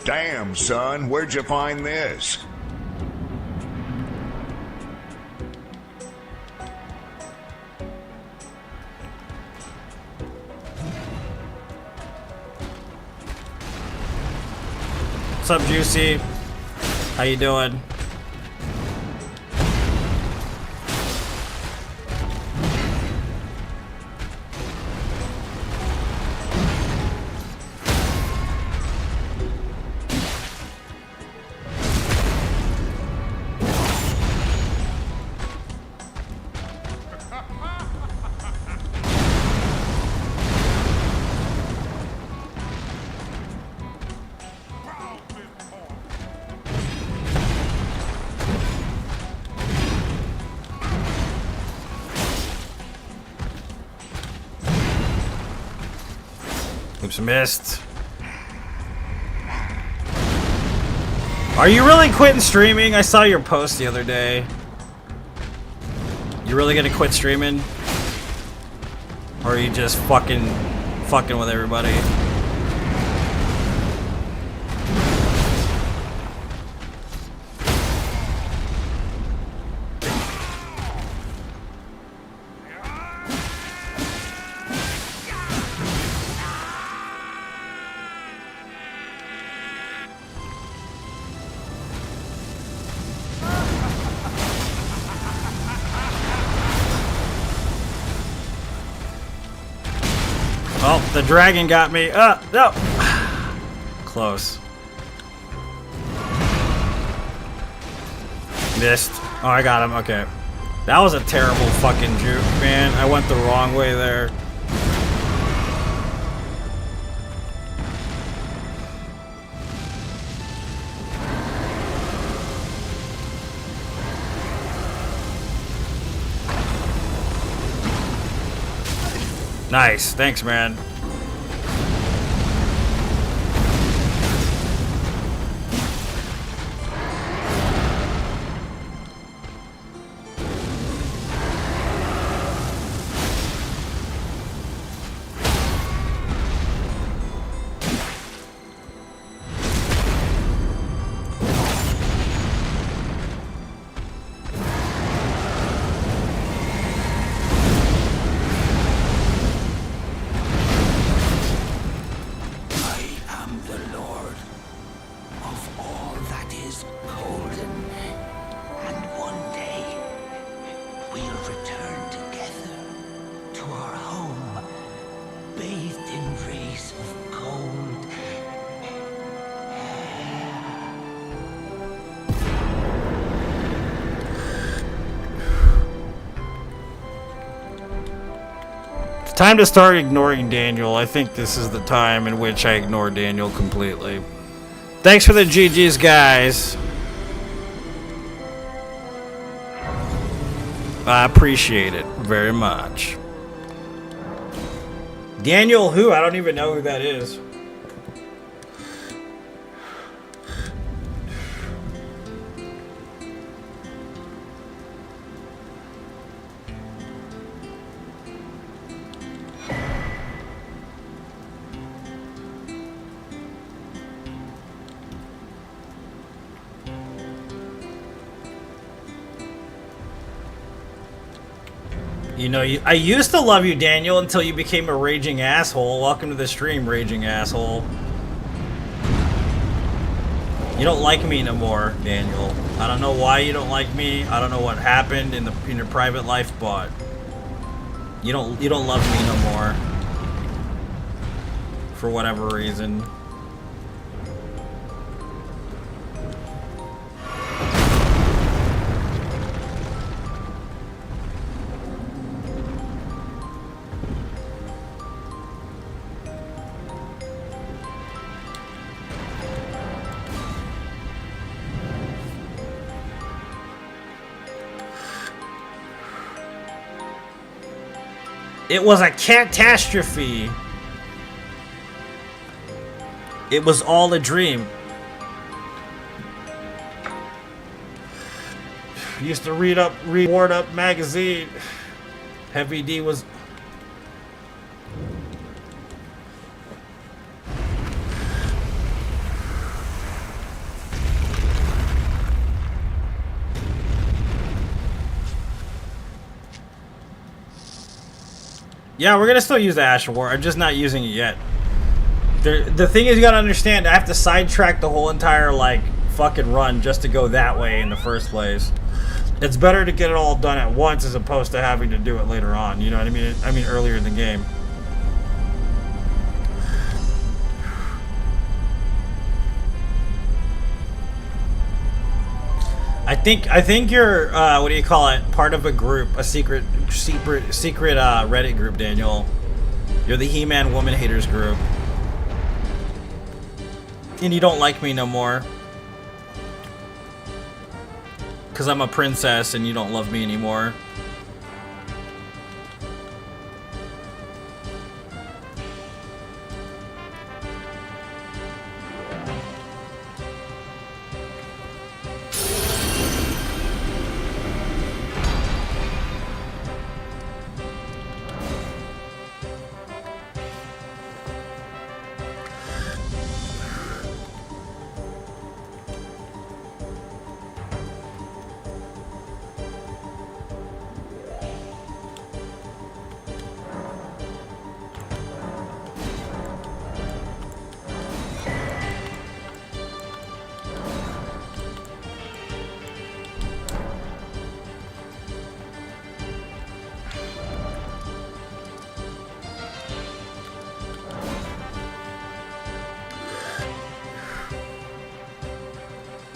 Damn, son, where'd you find this? What's up, Juicy? How you doing? Oops, missed. Are you really quitting streaming? I saw your post the other day. You really gonna quit streaming? Or are you just fucking with everybody? Oh, the dragon got me. No. Close. Missed. Oh, I got him. Okay. That was a terrible fucking juke, man. I went the wrong way there. Nice. Thanks, man. Time to start ignoring Daniel. I think this is the time in which I ignore Daniel completely. Thanks for the GGs, guys. I appreciate it very much. Daniel who? I don't even know who that is. You know, I used to love you, Daniel, until you became a raging asshole. Welcome to the stream, raging asshole. You don't like me no more, Daniel. I don't know why you don't like me. I don't know what happened in your private life, but you don't love me no more. For whatever reason. It was a catastrophe. It was all a dream. Used to read Ward Up magazine. Heavy D was... Yeah, we're gonna still use the Ash of War. I'm just not using it yet. The thing is, you gotta understand, I have to sidetrack the whole entire, like, fucking run just to go that way in the first place. It's better to get it all done at once as opposed to having to do it later on, you know what I mean? I mean, earlier in the game. I think you're what do you call it? Part of a group, a secret Reddit group, Daniel. You're the He-Man Woman Haters group, and you don't like me no more because I'm a princess, and you don't love me anymore.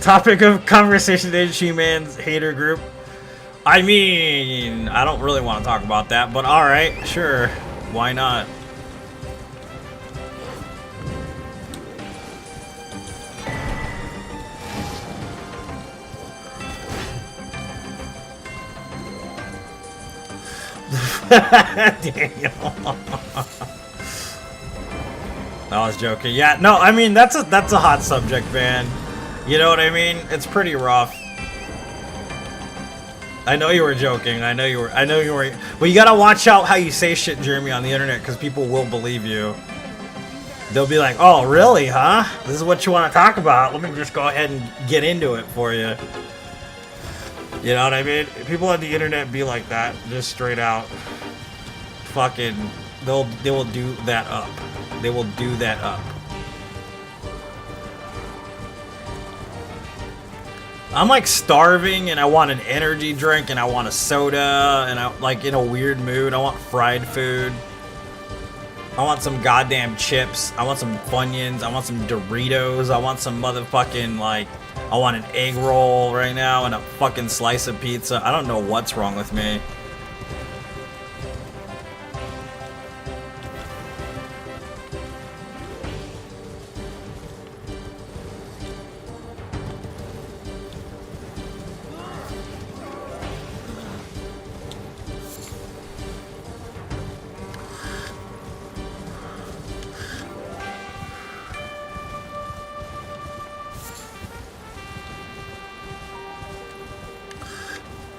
Topic of conversation today, She-Man's hater group. I mean, I don't really want to talk about that, but alright, sure. Why not? Daniel. I was joking. Yeah, no, I mean that's a hot subject, man. You know what I mean? It's pretty rough. I know you were joking. I know you were. But you gotta watch out how you say shit, Jeremy, on the internet, because people will believe you. They'll be like, "Oh, really, huh? This is what you want to talk about? Let me just go ahead and get into it for you." You know what I mean? People on the internet be like that, just straight out. Fucking, they will do that up. They will do that up. I'm like starving and I want an energy drink and I want a soda and I'm like in a weird mood. I want fried food. I want some goddamn chips. I want some Funyuns. I want some Doritos. I want some motherfucking like, I want an egg roll right now and a fucking slice of pizza. I don't know what's wrong with me.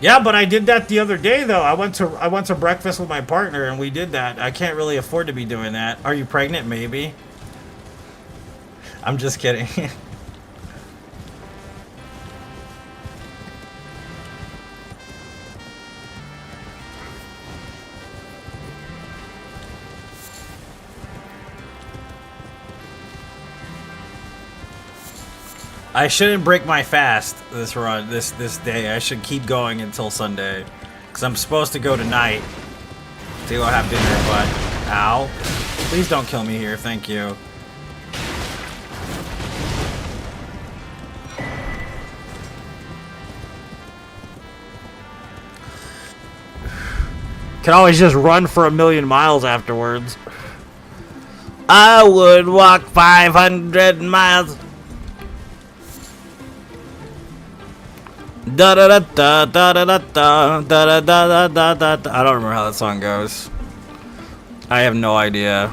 Yeah, but I did that the other day though. I went to breakfast with my partner and we did that. I can't really afford to be doing that. Are you pregnant? Maybe. I'm just kidding. I shouldn't break my fast this run, this day. I should keep going until Sunday, because I'm supposed to go tonight to go have dinner. But ow! Please don't kill me here. Thank you. Can always just run for 1,000,000 miles afterwards. I would walk 500 miles. Da da da da da da da da da da da da da. I don't remember how that song goes. I have no idea.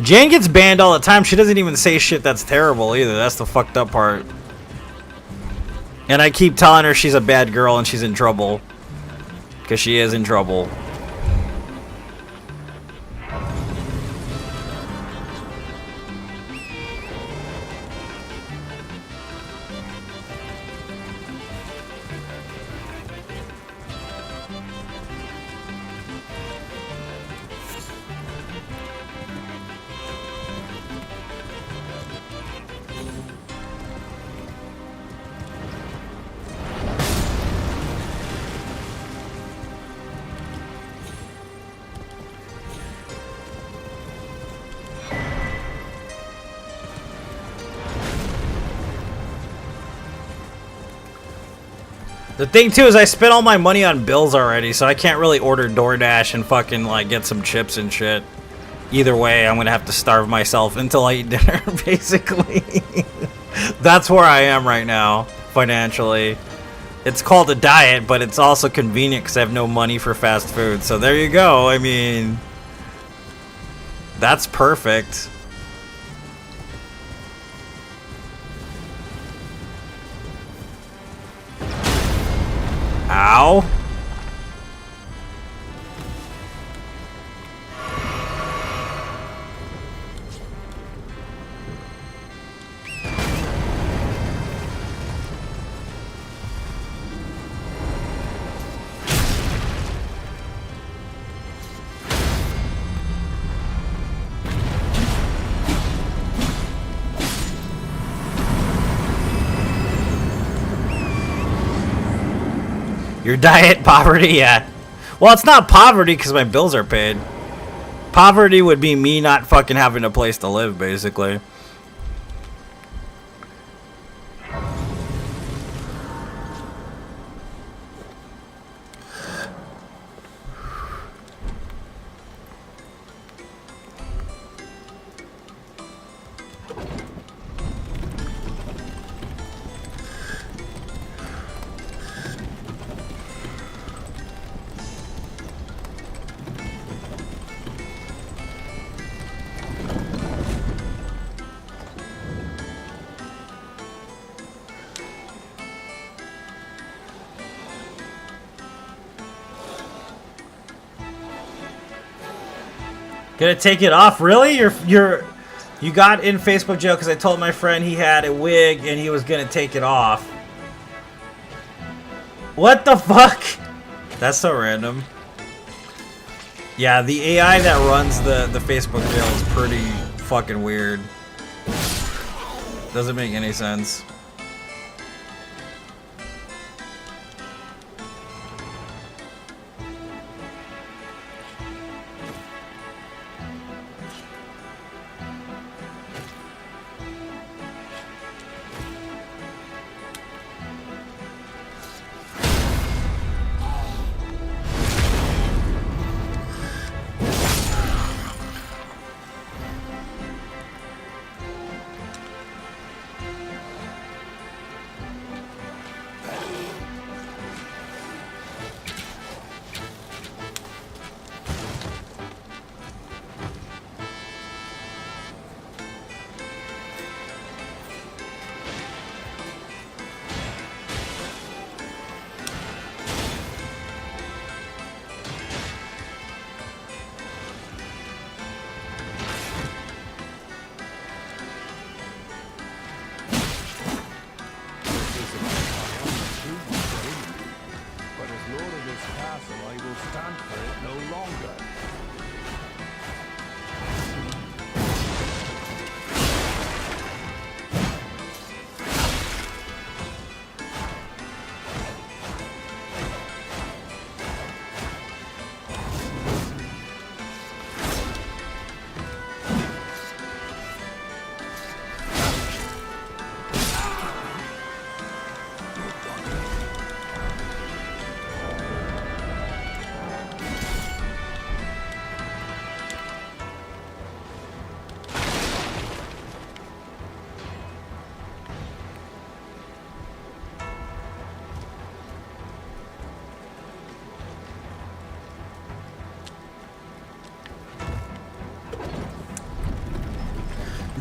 Jane gets banned all the time. She doesn't even say shit that's terrible either. That's the fucked up part. And I keep telling her she's a bad girl and she's in trouble. Because she is in trouble. The thing too is I spent all my money on bills already, so I can't really order DoorDash and fucking like get some chips and shit. Either way, I'm gonna have to starve myself until I eat dinner, basically. That's where I am right now, financially. It's called a diet, but it's also convenient because I have no money for fast food. So there you go. I mean, that's perfect. Ow. Your diet, poverty, yeah. Well, it's not poverty because my bills are paid. Poverty would be me not fucking having a place to live, basically. Gonna take it off? Really? You got in Facebook jail because I told my friend he had a wig and he was gonna take it off. What the fuck? That's so random. Yeah, the AI that runs the Facebook jail is pretty fucking weird. Doesn't make any sense.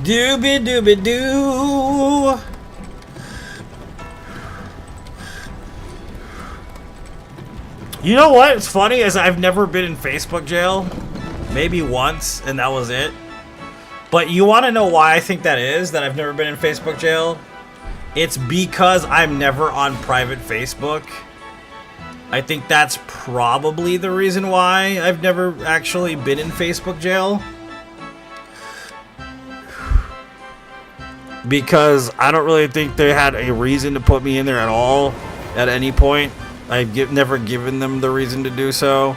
Doobie doobie doo. You know what? It's funny is I've never been in Facebook jail. Maybe once, and that was it. But you want to know why I think that is, that I've never been in Facebook jail? It's because I'm never on private Facebook. I think that's probably the reason why I've never actually been in Facebook jail. Because I don't really think they had a reason to put me in there at all at any point. I've never given them the reason to do so.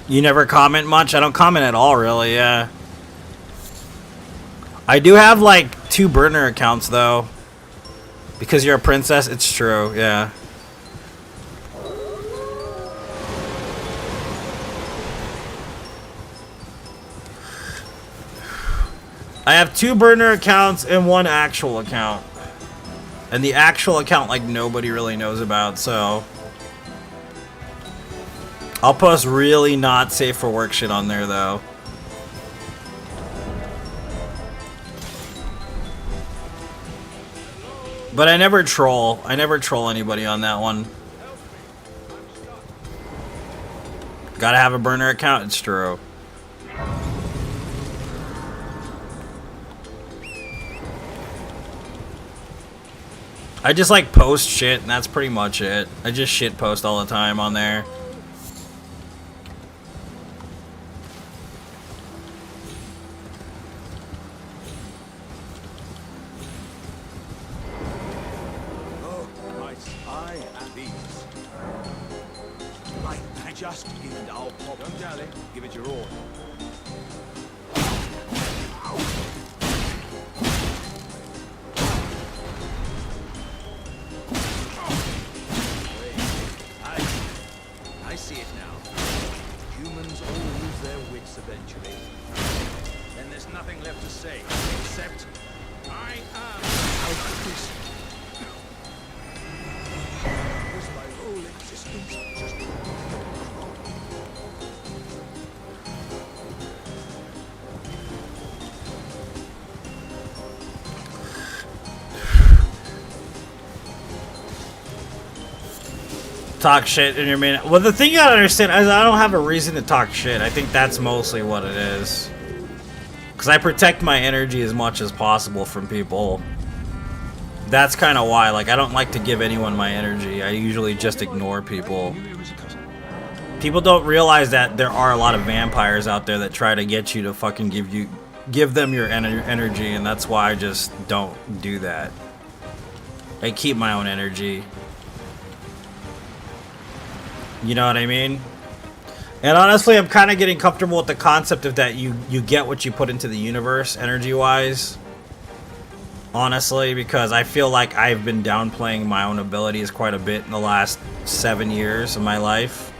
You never comment much? I don't comment at all, really, yeah. I do have, like, 2 burner accounts, though. Because you're a princess? It's true, yeah. I have 2 burner accounts and 1 actual account. And the actual account, like, nobody really knows about, so... I'll post really not safe for work shit on there, though. But I never troll. I never troll anybody on that one. Gotta have a burner account? It's true. I just like post shit, and that's pretty much it. I just shit post all the time on there. just and I'll pop. Don't dally. Give it your all. I see it now. Humans all lose their wits eventually. Then there's nothing left to say except I am out of this. Was my whole existence just talk shit in your main. Well, the thing you gotta understand is I don't have a reason to talk shit. I think that's mostly what it is. Because I protect my energy as much as possible from people. That's kind of why. Like, I don't like to give anyone my energy. I usually just ignore people. People don't realize that there are a lot of vampires out there that try to get you to fucking give them your energy, and that's why I just don't do that. I keep my own energy. You know what I mean? And honestly, I'm kind of getting comfortable with the concept of that you get what you put into the universe, energy-wise. Honestly, because I feel like I've been downplaying my own abilities quite a bit in the last 7 years of my life.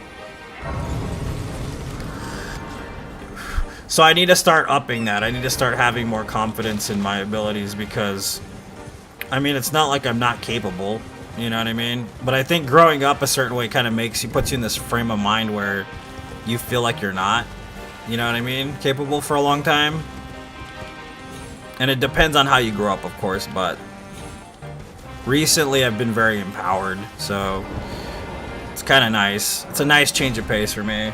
So I need to start upping that. I need to start having more confidence in my abilities because, I mean, it's not like I'm not capable. You know what I mean? But I think growing up a certain way kind of puts you in this frame of mind where you feel like you're not, you know what I mean, capable for a long time. And it depends on how you grow up, of course, but recently I've been very empowered, so it's kind of nice. It's a nice change of pace for me.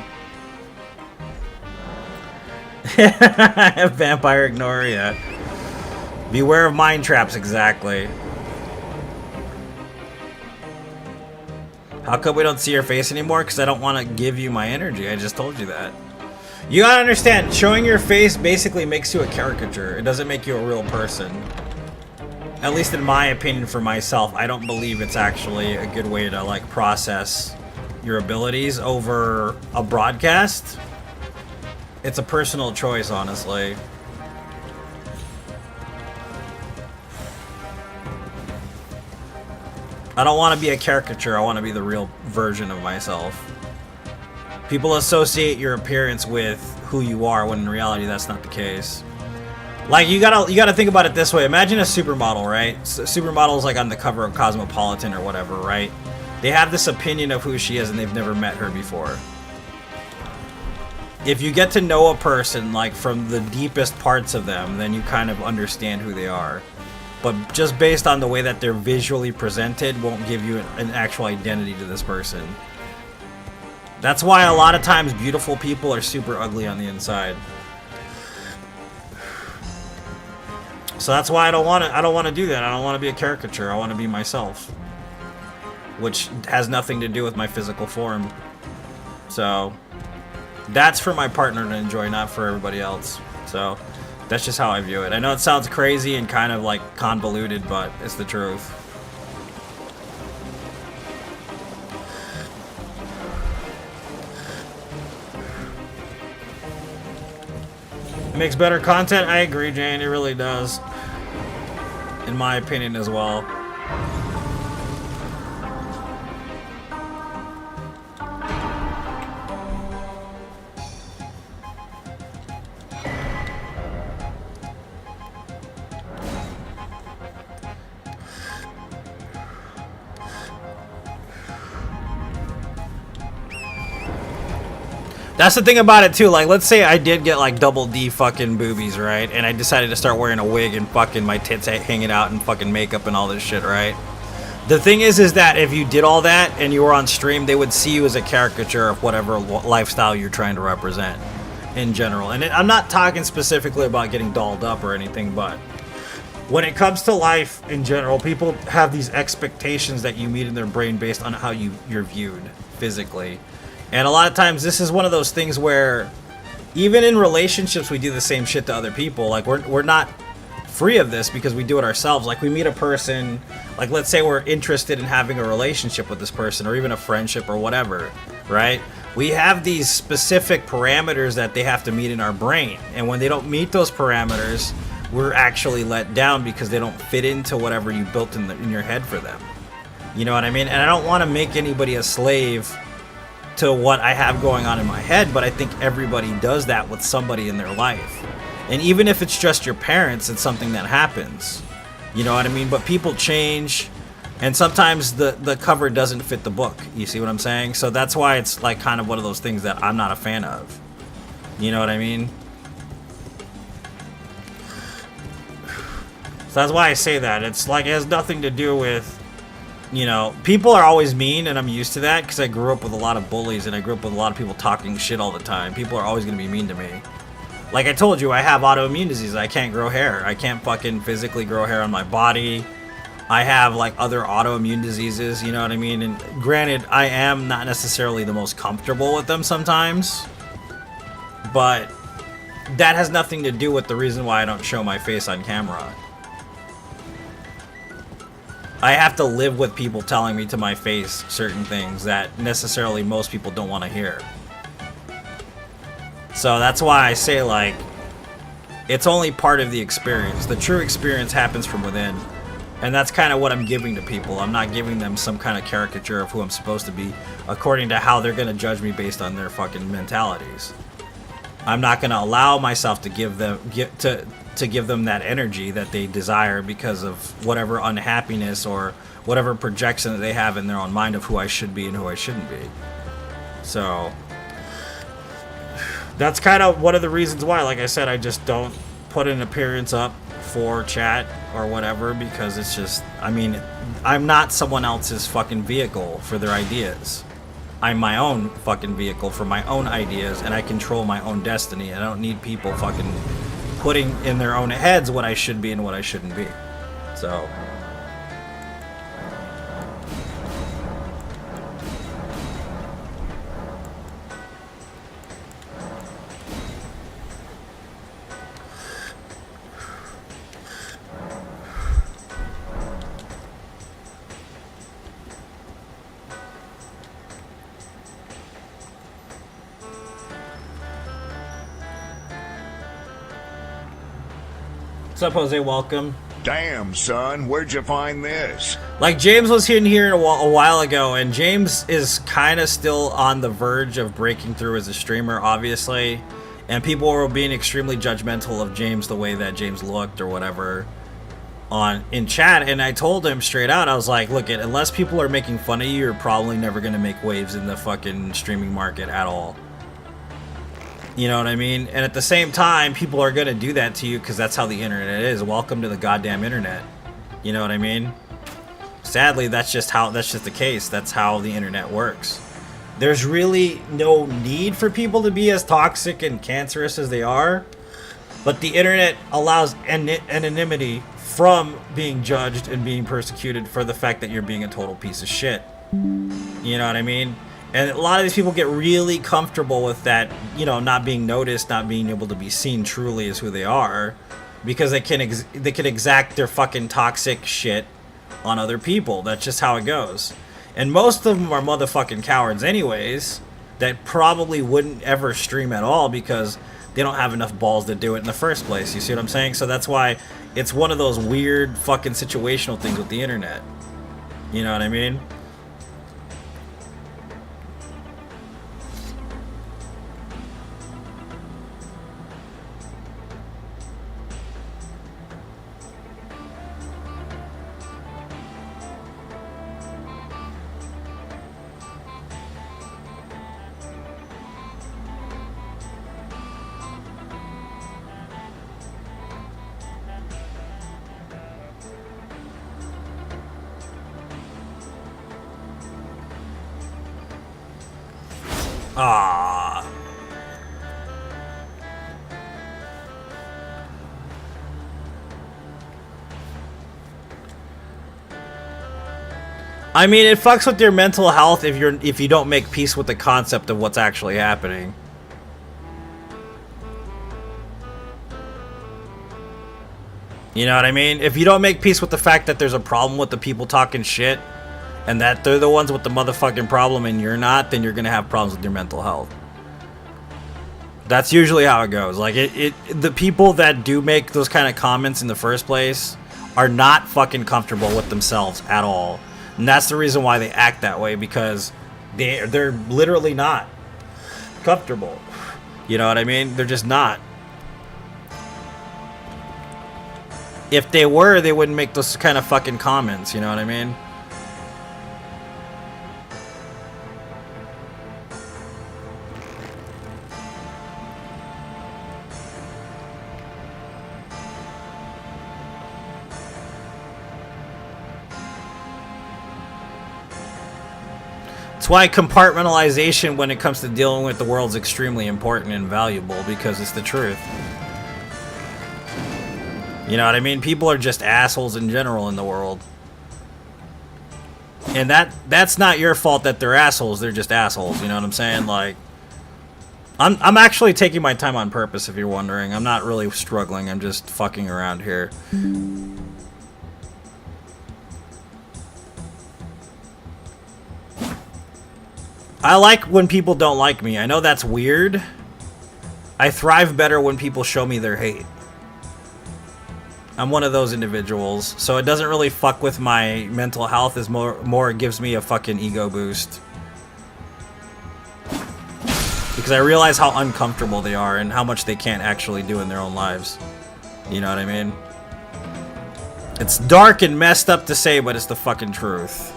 Vampire ignore, yeah. Beware of mind traps, exactly. How come we don't see your face anymore? Because I don't want to give you my energy. I just told you that. You gotta understand, showing your face basically makes you a caricature. It doesn't make you a real person. At least in my opinion for myself, I don't believe it's actually a good way to like process your abilities over a broadcast. It's a personal choice, honestly. I don't want to be a caricature, I want to be the real version of myself. People associate your appearance with who you are, when in reality that's not the case. Like, you gotta think about it this way. Imagine a supermodel, right? Supermodel's like on the cover of Cosmopolitan or whatever, right? They have this opinion of who she is and they've never met her before. If you get to know a person, like, from the deepest parts of them, then you kind of understand who they are. But just based on the way that they're visually presented won't give you an actual identity to this person. That's why a lot of times beautiful people are super ugly on the inside. So that's why I don't want to do that. I don't want to be a caricature. I want to be myself. Which has nothing to do with my physical form. So that's for my partner to enjoy, not for everybody else. So that's just how I view it. I know it sounds crazy and kind of like convoluted, but it's the truth. It makes better content. I agree, Jane. It really does. In my opinion as well. That's the thing about it too, like, let's say I did get like double D fucking boobies, right? And I decided to start wearing a wig and fucking my tits hanging out and fucking makeup and all this shit, right? The thing is that if you did all that and you were on stream, they would see you as a caricature of whatever lifestyle you're trying to represent in general. And I'm not talking specifically about getting dolled up or anything, but when it comes to life in general, people have these expectations that you meet in their brain based on how you're viewed physically. And a lot of times this is one of those things where even in relationships we do the same shit to other people. Like we're not free of this because we do it ourselves. Like, we meet a person, like, let's say we're interested in having a relationship with this person or even a friendship or whatever, right? We have these specific parameters that they have to meet in our brain. And when they don't meet those parameters, we're actually let down because they don't fit into whatever you built in your head for them. You know what I mean? And I don't want to make anybody a slave to what I have going on in my head, but I think everybody does that with somebody in their life. And even if it's just your parents, it's something that happens. You know what I mean? But people change, and sometimes the cover doesn't fit the book. You see what I'm saying? So that's why it's like kind of one of those things that I'm not a fan of. You know what I mean? So that's why I say that. It's like, it has nothing to do with, you know, people are always mean, and I'm used to that because I grew up with a lot of bullies and I grew up with a lot of people talking shit all the time. People are always going to be mean to me. Like I told you, I have autoimmune disease. I can't grow hair. I can't fucking physically grow hair on my body. I have like other autoimmune diseases, you know what I mean? And granted, I am not necessarily the most comfortable with them sometimes, but that has nothing to do with the reason why I don't show my face on camera. I have to live with people telling me to my face certain things that necessarily most people don't want to hear. So that's why I say, like, it's only part of the experience. The true experience happens from within. And that's kind of what I'm giving to people. I'm not giving them some kind of caricature of who I'm supposed to be according to how they're going to judge me based on their fucking mentalities. I'm not going to allow myself to give them that energy that they desire because of whatever unhappiness or whatever projection that they have in their own mind of who I should be and who I shouldn't be. So that's kind of one of the reasons why, like I said, I just don't put an appearance up for chat or whatever, because it's just, I mean, I'm not someone else's fucking vehicle for their ideas. I'm my own fucking vehicle for my own ideas, and I control my own destiny. I don't need people fucking putting in their own heads what I should be and what I shouldn't be. So what's up, Jose? Welcome. Damn, son, where'd you find this? Like, James was in here a while ago, and James is kind of still on the verge of breaking through as a streamer, obviously. And people were being extremely judgmental of James, the way that James looked or whatever in chat. And I told him straight out, I was like, look, unless people are making fun of you, you're probably never going to make waves in the fucking streaming market at all. You know what I mean? And at the same time, people are going to do that to you because that's how the internet is. Welcome to the goddamn internet. You know what I mean? Sadly, that's just the case. That's how the internet works. There's really no need for people to be as toxic and cancerous as they are. But the internet allows anonymity from being judged and being persecuted for the fact that you're being a total piece of shit. You know what I mean? And a lot of these people get really comfortable with that, you know, not being noticed, not being able to be seen truly as who they are, because they can exact their fucking toxic shit on other people. That's just how it goes. And most of them are motherfucking cowards anyways, that probably wouldn't ever stream at all because they don't have enough balls to do it in the first place. You see what I'm saying? So that's why it's one of those weird fucking situational things with the internet. You know what I mean? Ah. I mean, it fucks with your mental health if you don't make peace with the concept of what's actually happening. You know what I mean? If you don't make peace with the fact that there's a problem with the people talking shit, and that they're the ones with the motherfucking problem and you're not, then you're gonna have problems with your mental health. That's usually how it goes. Like, the people that do make those kind of comments in the first place are not fucking comfortable with themselves at all. And that's the reason why they act that way, because they're literally not comfortable. You know what I mean? They're just not. If they were, they wouldn't make those kind of fucking comments, you know what I mean? That's why compartmentalization when it comes to dealing with the world is extremely important and valuable, because it's the truth. You know what I mean? People are just assholes in general in the world. And that's not your fault that they're assholes, they're just assholes, you know what I'm saying? Like, I'm actually taking my time on purpose, if you're wondering. I'm not really struggling, I'm just fucking around here. I like when people don't like me. I know that's weird. I thrive better when people show me their hate. I'm one of those individuals, so it doesn't really fuck with my mental health. As more it gives me a fucking ego boost. Because I realize how uncomfortable they are and how much they can't actually do in their own lives. You know what I mean? It's dark and messed up to say, but it's the fucking truth.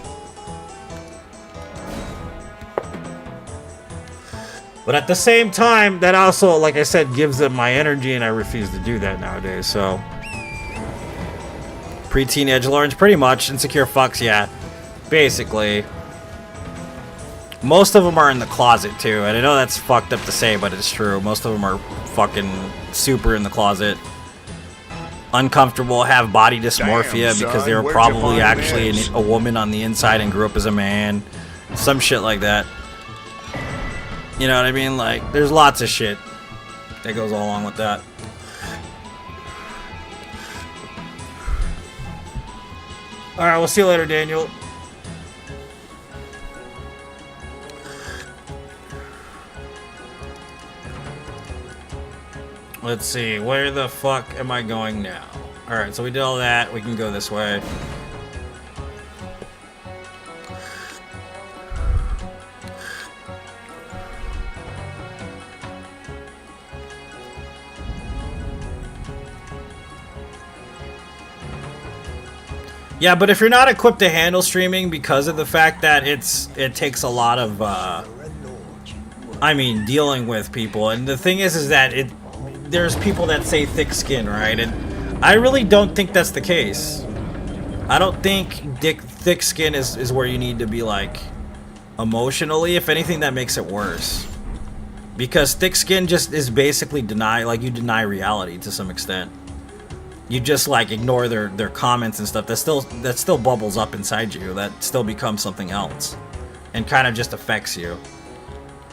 But at the same time, that also, like I said, gives them my energy, and I refuse to do that nowadays, so... Pre-teen edgelords, pretty much. Insecure fucks, yeah. Basically. Most of them are in the closet, too. And I know that's fucked up to say, but it's true. Most of them are fucking super in the closet. Uncomfortable, have body dysmorphia. Damn, because they son, were where'd you probably find actually this? a woman on the inside and grew up as a man. Some shit like that. You know what I mean? Like, there's lots of shit that goes along with that. Alright, we'll see you later, Daniel. Let's see, where the fuck am I going now? Alright, so we did all that. We can go this way. Yeah, but if you're not equipped to handle streaming because of the fact that it takes a lot of, I mean, dealing with people. And the thing is that there's people that say thick skin, right? And I really don't think that's the case. I don't think thick skin is where you need to be, like, emotionally. If anything, that makes it worse. Because thick skin just is basically you deny reality to some extent. You just like ignore their comments and stuff. That still bubbles up inside you. That still becomes something else, and kind of just affects you.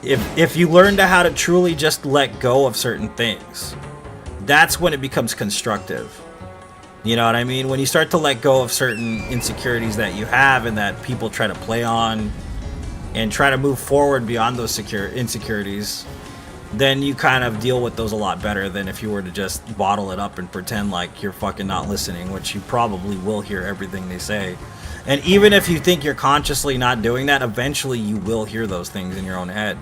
If you learn how to truly just let go of certain things, that's when it becomes constructive. You know what I mean? When you start to let go of certain insecurities that you have and that people try to play on, and try to move forward beyond those insecurities, then you kind of deal with those a lot better than if you were to just bottle it up and pretend like you're fucking not listening, which you probably will hear everything they say. And even if you think you're consciously not doing that, eventually you will hear those things in your own head.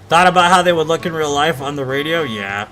Thought about how they would look in real life on the radio? Yeah.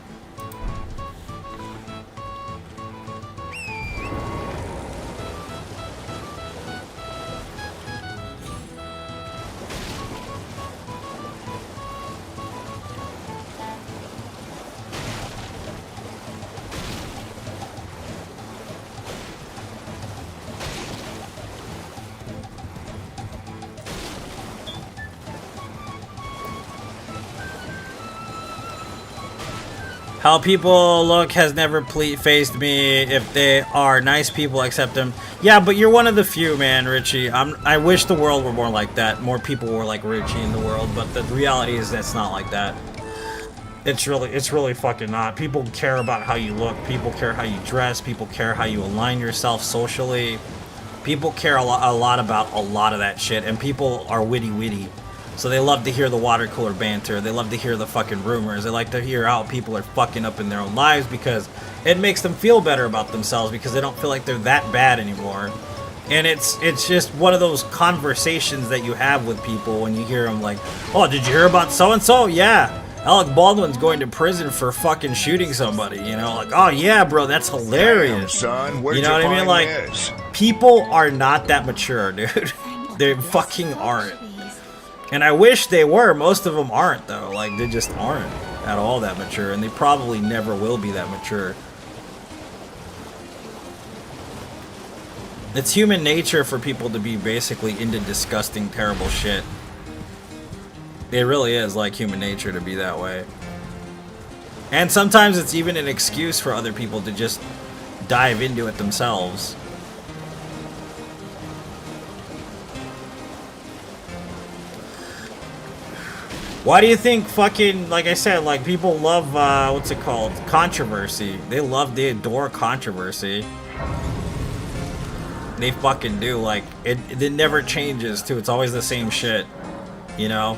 How people look has never phased me. If they are nice people, accept them. Yeah, but you're one of the few, man, Richie. I wish the world were more like that. More people were like Richie in the world, but the reality is that's not like that. It's really fucking not. People care about how you look. People care how you dress. People care how you align yourself socially. People care a lot about a lot of that shit, and people are witty. So they love to hear the water cooler banter. They love to hear the fucking rumors. They like to hear how people are fucking up in their own lives because it makes them feel better about themselves because they don't feel like they're that bad anymore. And it's just one of those conversations that you have with people when you hear them like, oh, did you hear about so-and-so? Yeah. Alec Baldwin's going to prison for fucking shooting somebody, you know? Like, oh yeah, bro, that's hilarious. Damn, son, where'd you know what I mean? Like, this? people are not that mature, dude. They fucking aren't. And I wish they were. Most of them aren't, though. Like, they just aren't at all that mature, and they probably never will be that mature. It's human nature for people to be basically into disgusting, terrible shit. It really is like human nature to be that way. And sometimes it's even an excuse for other people to just dive into it themselves. Why do you think fucking, like I said, like people love, what's it called? Controversy. They adore controversy. They fucking do. Like, it never changes, too. It's always the same shit. You know?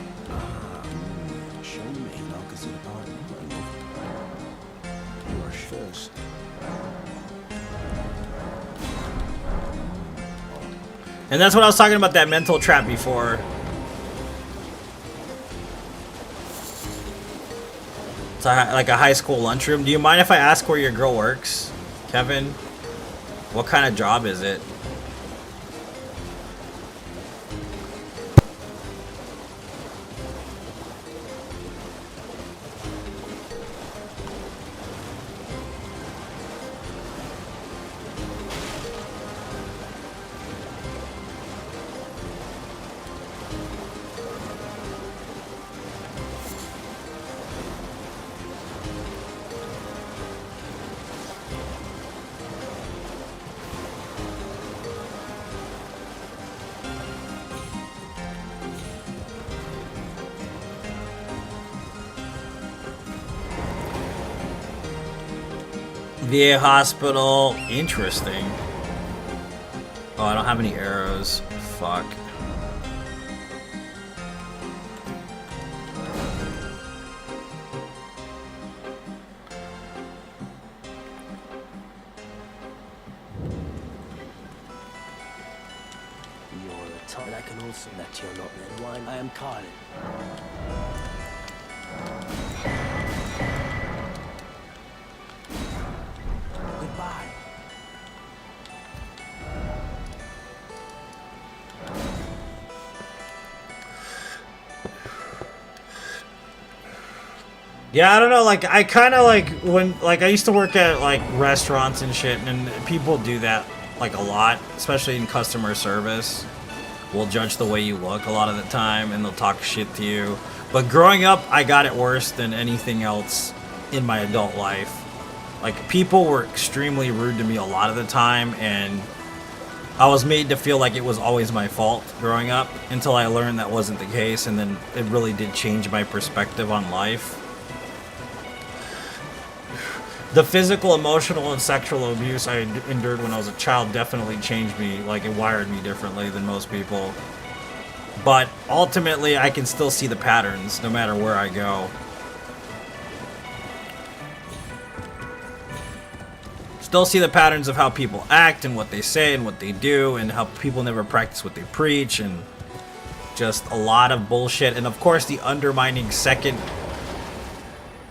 And that's what I was talking about, that mental trap before. It's like a high school lunchroom. Do you mind if I ask where your girl works, Kevin? What kind of job is it? VA hospital. Interesting. Oh, I don't have any arrows. Fuck. You're a top, and I can also let you not red wine. I am Carlin. Goodbye. Yeah, I don't know, like, I kind of like, when, like, I used to work at, like, restaurants and shit, and people do that, like, a lot, especially in customer service. Will judge the way you look a lot of the time, and they'll talk shit to you. But growing up, I got it worse than anything else in my adult life. Like, people were extremely rude to me a lot of the time, and I was made to feel like it was always my fault growing up, until I learned that wasn't the case, and then it really did change my perspective on life. The physical, emotional, and sexual abuse I endured when I was a child definitely changed me, like, it wired me differently than most people. But ultimately, I can still see the patterns, no matter where I go. Still see the patterns of how people act, and what they say, and what they do, and how people never practice what they preach, and just a lot of bullshit. And of course, the undermining second...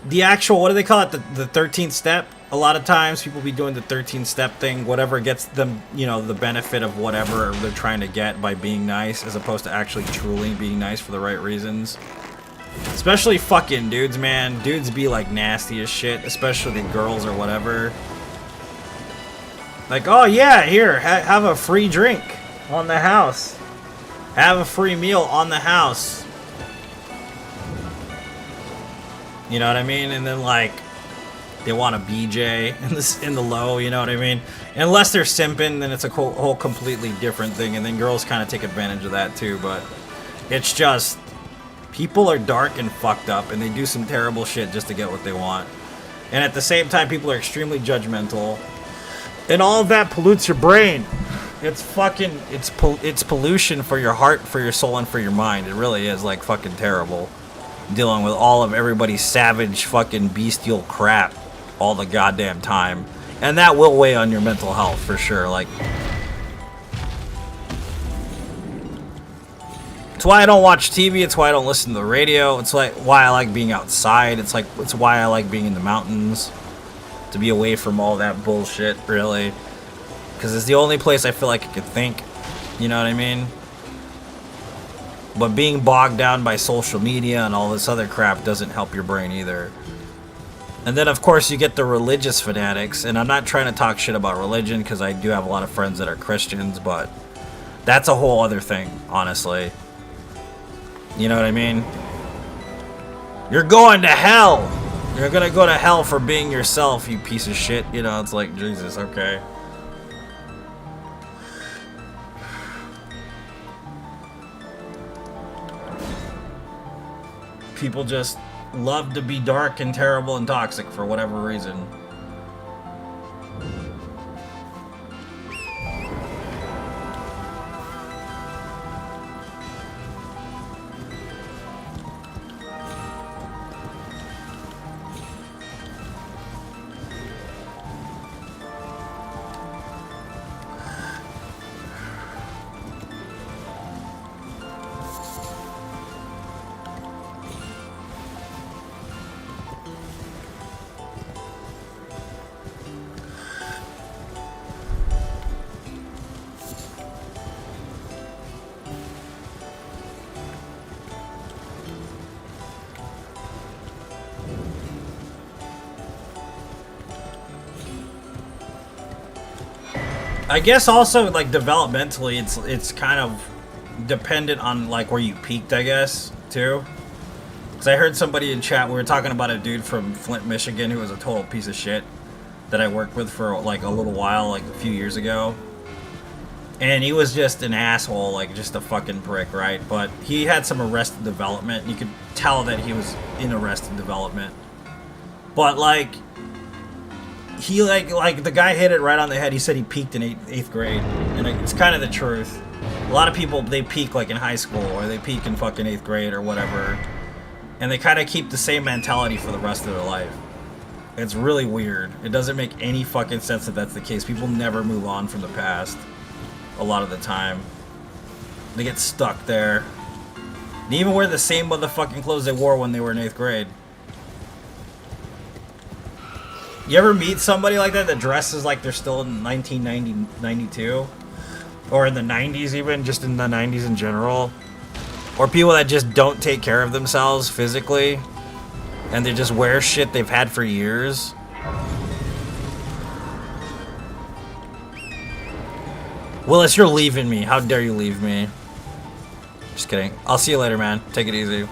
The actual, what do they call it? The 13th step? A lot of times people be doing the 13th step thing, whatever gets them, you know, the benefit of whatever they're trying to get by being nice, as opposed to actually truly being nice for the right reasons. Especially fucking dudes, man. Dudes be like nasty as shit, especially the girls or whatever. Like, oh yeah, here, have a free drink on the house. Have a free meal on the house. You know what I mean? And then, like, they want a BJ in the low, you know what I mean? Unless they're simping, then it's a whole completely different thing, and then girls kind of take advantage of that too, but it's just, people are dark and fucked up, and they do some terrible shit just to get what they want. And at the same time, people are extremely judgmental, and all of that pollutes your brain. It's fucking, it's pollution for your heart, for your soul, and for your mind. It really is, like, fucking terrible. Dealing with all of everybody's savage, fucking bestial crap all the goddamn time. And that will weigh on your mental health, for sure. Like, it's why I don't watch TV, it's why I don't listen to the radio, it's like why I like being outside, it's why I like being in the mountains. To be away from all that bullshit, really. Because it's the only place I feel like I could think. You know what I mean? But being bogged down by social media and all this other crap doesn't help your brain either. And then, of course, you get the religious fanatics. And I'm not trying to talk shit about religion, because I do have a lot of friends that are Christians. But that's a whole other thing, honestly. You know what I mean? You're going to hell! You're gonna go to hell for being yourself, you piece of shit. You know, it's like, Jesus, okay. People just love to be dark and terrible and toxic for whatever reason. I guess also, like, developmentally, it's kind of dependent on, like, where you peaked, I guess, too. Because I heard somebody in chat, we were talking about a dude from Flint, Michigan, who was a total piece of shit that I worked with for, like, a little while, like, a few years ago. And he was just an asshole, like, just a fucking prick, right? But he had some Arrested Development. You could tell that he was in Arrested Development. But, like, he, like the guy hit it right on the head. He said he peaked in 8th grade. And it's kind of the truth. A lot of people, they peak, like, in high school, or they peak in fucking 8th grade, or whatever. And they kind of keep the same mentality for the rest of their life. It's really weird. It doesn't make any fucking sense that that's the case. People never move on from the past. A lot of the time. They get stuck there. They even wear the same motherfucking clothes they wore when they were in 8th grade. You ever meet somebody like that dresses like they're still in 92? Or in the 90s even, just in the 90s in general? Or people that just don't take care of themselves physically, and they just wear shit they've had for years? Willis, you're leaving me. How dare you leave me? Just kidding. I'll see you later, man. Take it easy.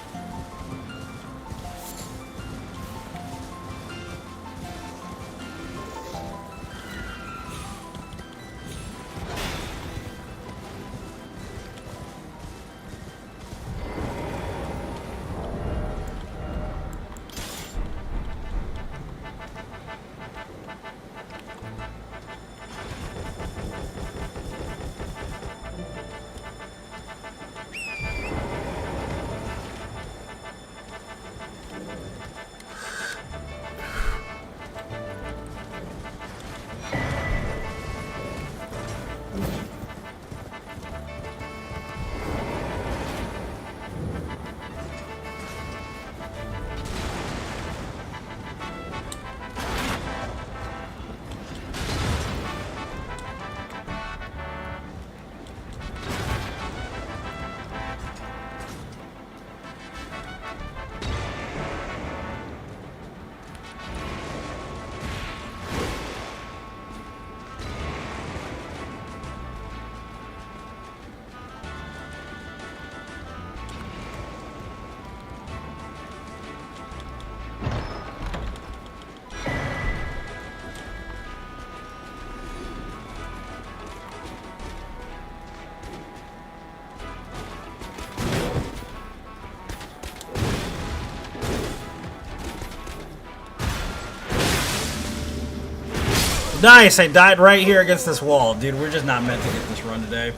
Nice, I died right here against this wall. Dude, we're just not meant to get this run today.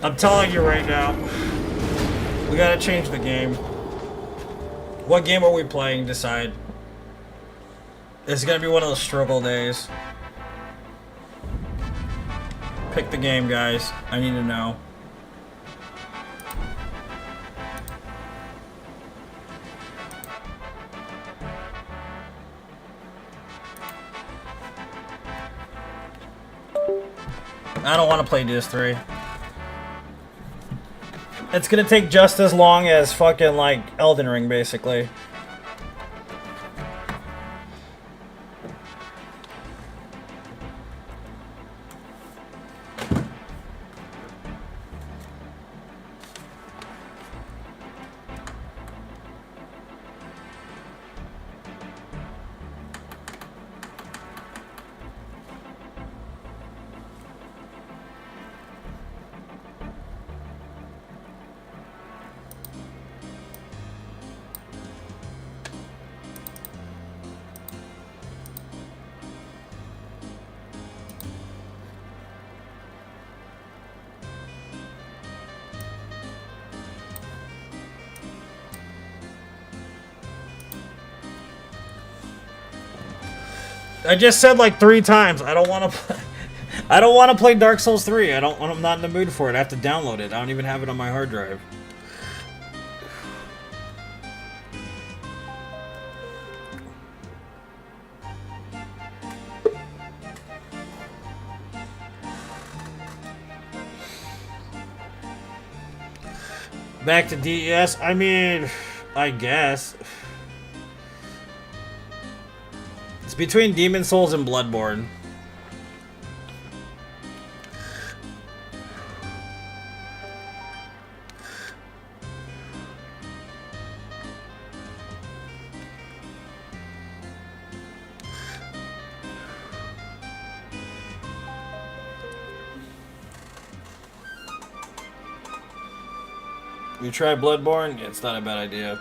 I'm telling you right now. We gotta change the game. What game are we playing? Decide. It's gonna be one of those struggle days. Pick the game, guys. I need to know. I don't want to play Diss 3. It's gonna take just as long as fucking, like, Elden Ring, basically. I just said like 3 times. I don't want to play. I don't want to play Dark Souls 3. I'm not in the mood for it. I have to download it. I don't even have it on my hard drive. Back to DES. I mean, I guess. It's between Demon Souls and Bloodborne. You try Bloodborne? Yeah, it's not a bad idea.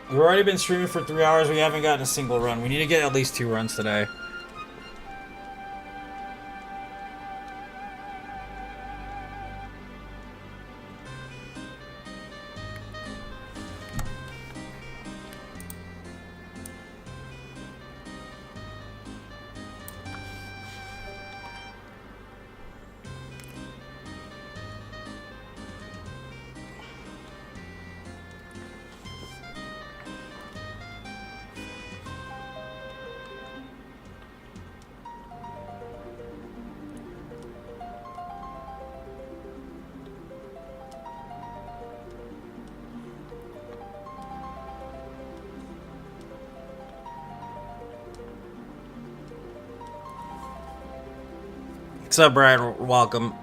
We've already been streaming for 3 hours. We haven't gotten a single run. We need to get at least 2 runs today. What's up, Brad? Welcome.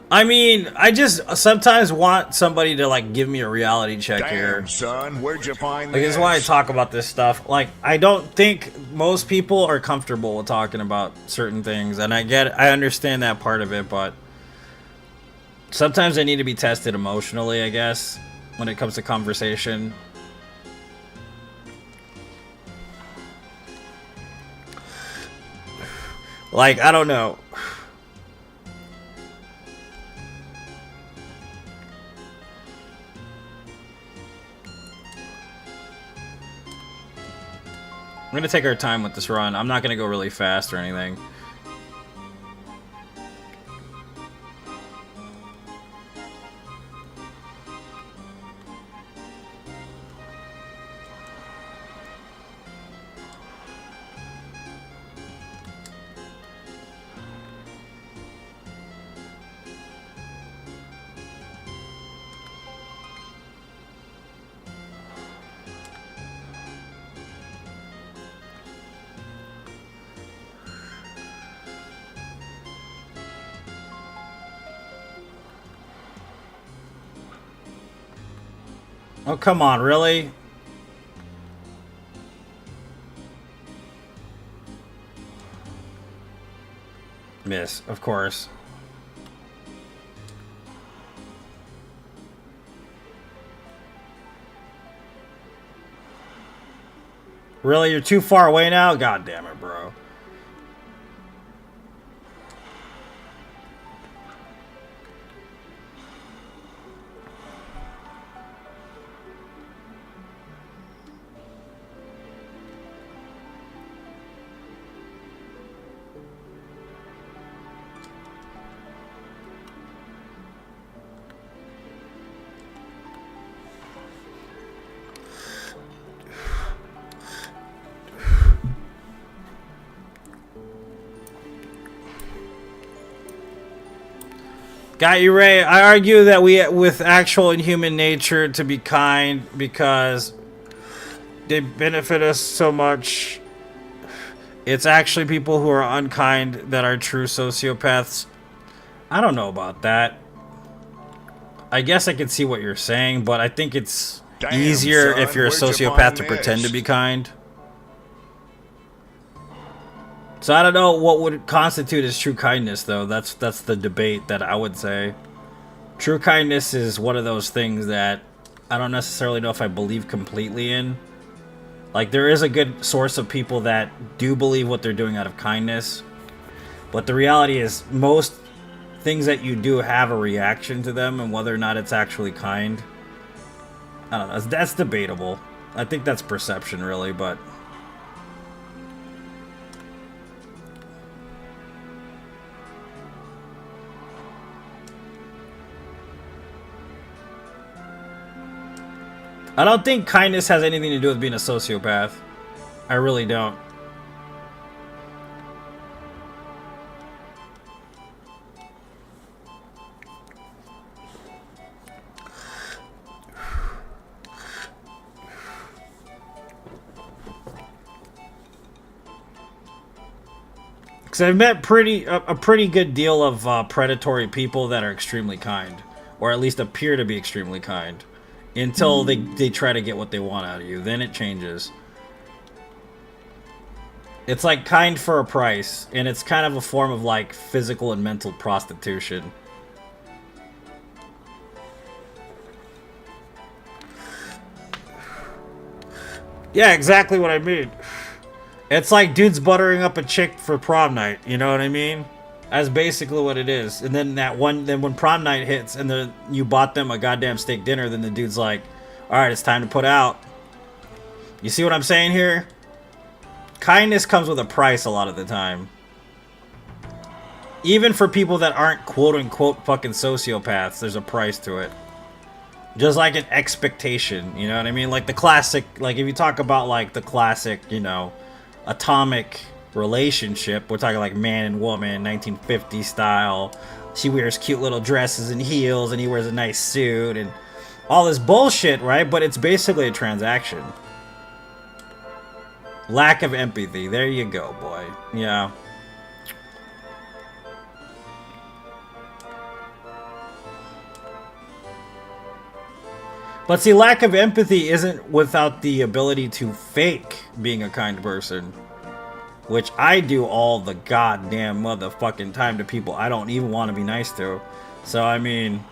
I mean, I just sometimes want somebody to, like, give me a reality check here. Damn, son, where'd you find Like, this? this is why I talk about this stuff. Like, I don't think most people are comfortable with talking about certain things, and I understand that part of it, but sometimes they need to be tested emotionally, I guess, when it comes to conversation. Like, I don't know. We're gonna take our time with this run. I'm not gonna go really fast or anything. Oh, come on, really? Miss, of course. Really? You're too far away now? God damn it, bro. Got you, Ray. I argue that with actual and human nature to be kind because they benefit us so much. It's actually people who are unkind that are true sociopaths. I don't know about that. I guess I can see what you're saying, but I think it's easier son, if you're a where'd you sociopath find to pretend to this? be kind. So I don't know what would constitute as true kindness, though. That's the debate that I would say. True kindness is one of those things that I don't necessarily know if I believe completely in. Like, there is a good source of people that do believe what they're doing out of kindness. But the reality is, most things that you do have a reaction to them, and whether or not it's actually kind, I don't know. That's debatable. I think that's perception, really, but... I don't think kindness has anything to do with being a sociopath. I really don't. Because I've met a pretty good deal of predatory people that are extremely kind. Or at least appear to be extremely kind. Until they try to get what they want out of you. Then it changes. It's like kind for a price. And it's kind of a form of like physical and mental prostitution. Yeah, exactly what I mean. It's like dudes buttering up a chick for prom night. You know what I mean? That's basically what it is. And then when prom night hits and you bought them a goddamn steak dinner, then the dude's like, all right, it's time to put out. You see what I'm saying here? Kindness comes with a price a lot of the time. Even for people that aren't quote-unquote fucking sociopaths, there's a price to it. Just like an expectation, you know what I mean? Like the classic, like if you talk about like the classic, you know, atomic relationship, we're talking like man and woman, 1950 style. She wears cute little dresses and heels, and he wears a nice suit, and all this bullshit, right? But it's basically a transaction. Lack of empathy. There you go, boy. Yeah. But see, lack of empathy isn't without the ability to fake being a kind person. Which I do all the goddamn motherfucking time to people I don't even want to be nice to. So, I mean...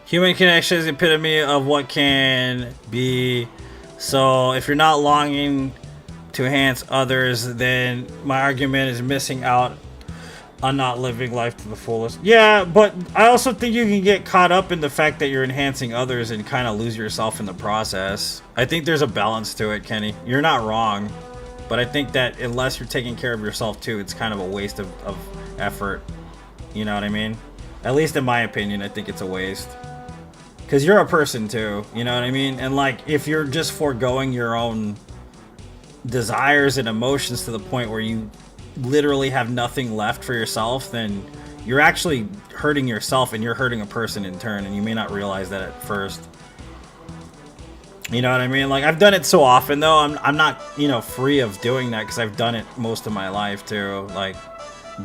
Human connection is the epitome of what can be. So if you're not longing to enhance others, then my argument is missing out on not living life to the fullest. Yeah, but I also think you can get caught up in the fact that you're enhancing others and kind of lose yourself in the process. I think there's a balance to it, Kenny. You're not wrong. But I think that unless you're taking care of yourself too, it's kind of a waste of effort. You know what I mean? At least in my opinion, I think it's a waste. Because you're a person too, you know what I mean? And like, if you're just foregoing your own desires and emotions to the point where you literally have nothing left for yourself, then you're actually hurting yourself and you're hurting a person in turn, and you may not realize that at first. You know what I mean? Like, I've done it so often though. I'm not, you know, free of doing that because I've done it most of my life too. Like,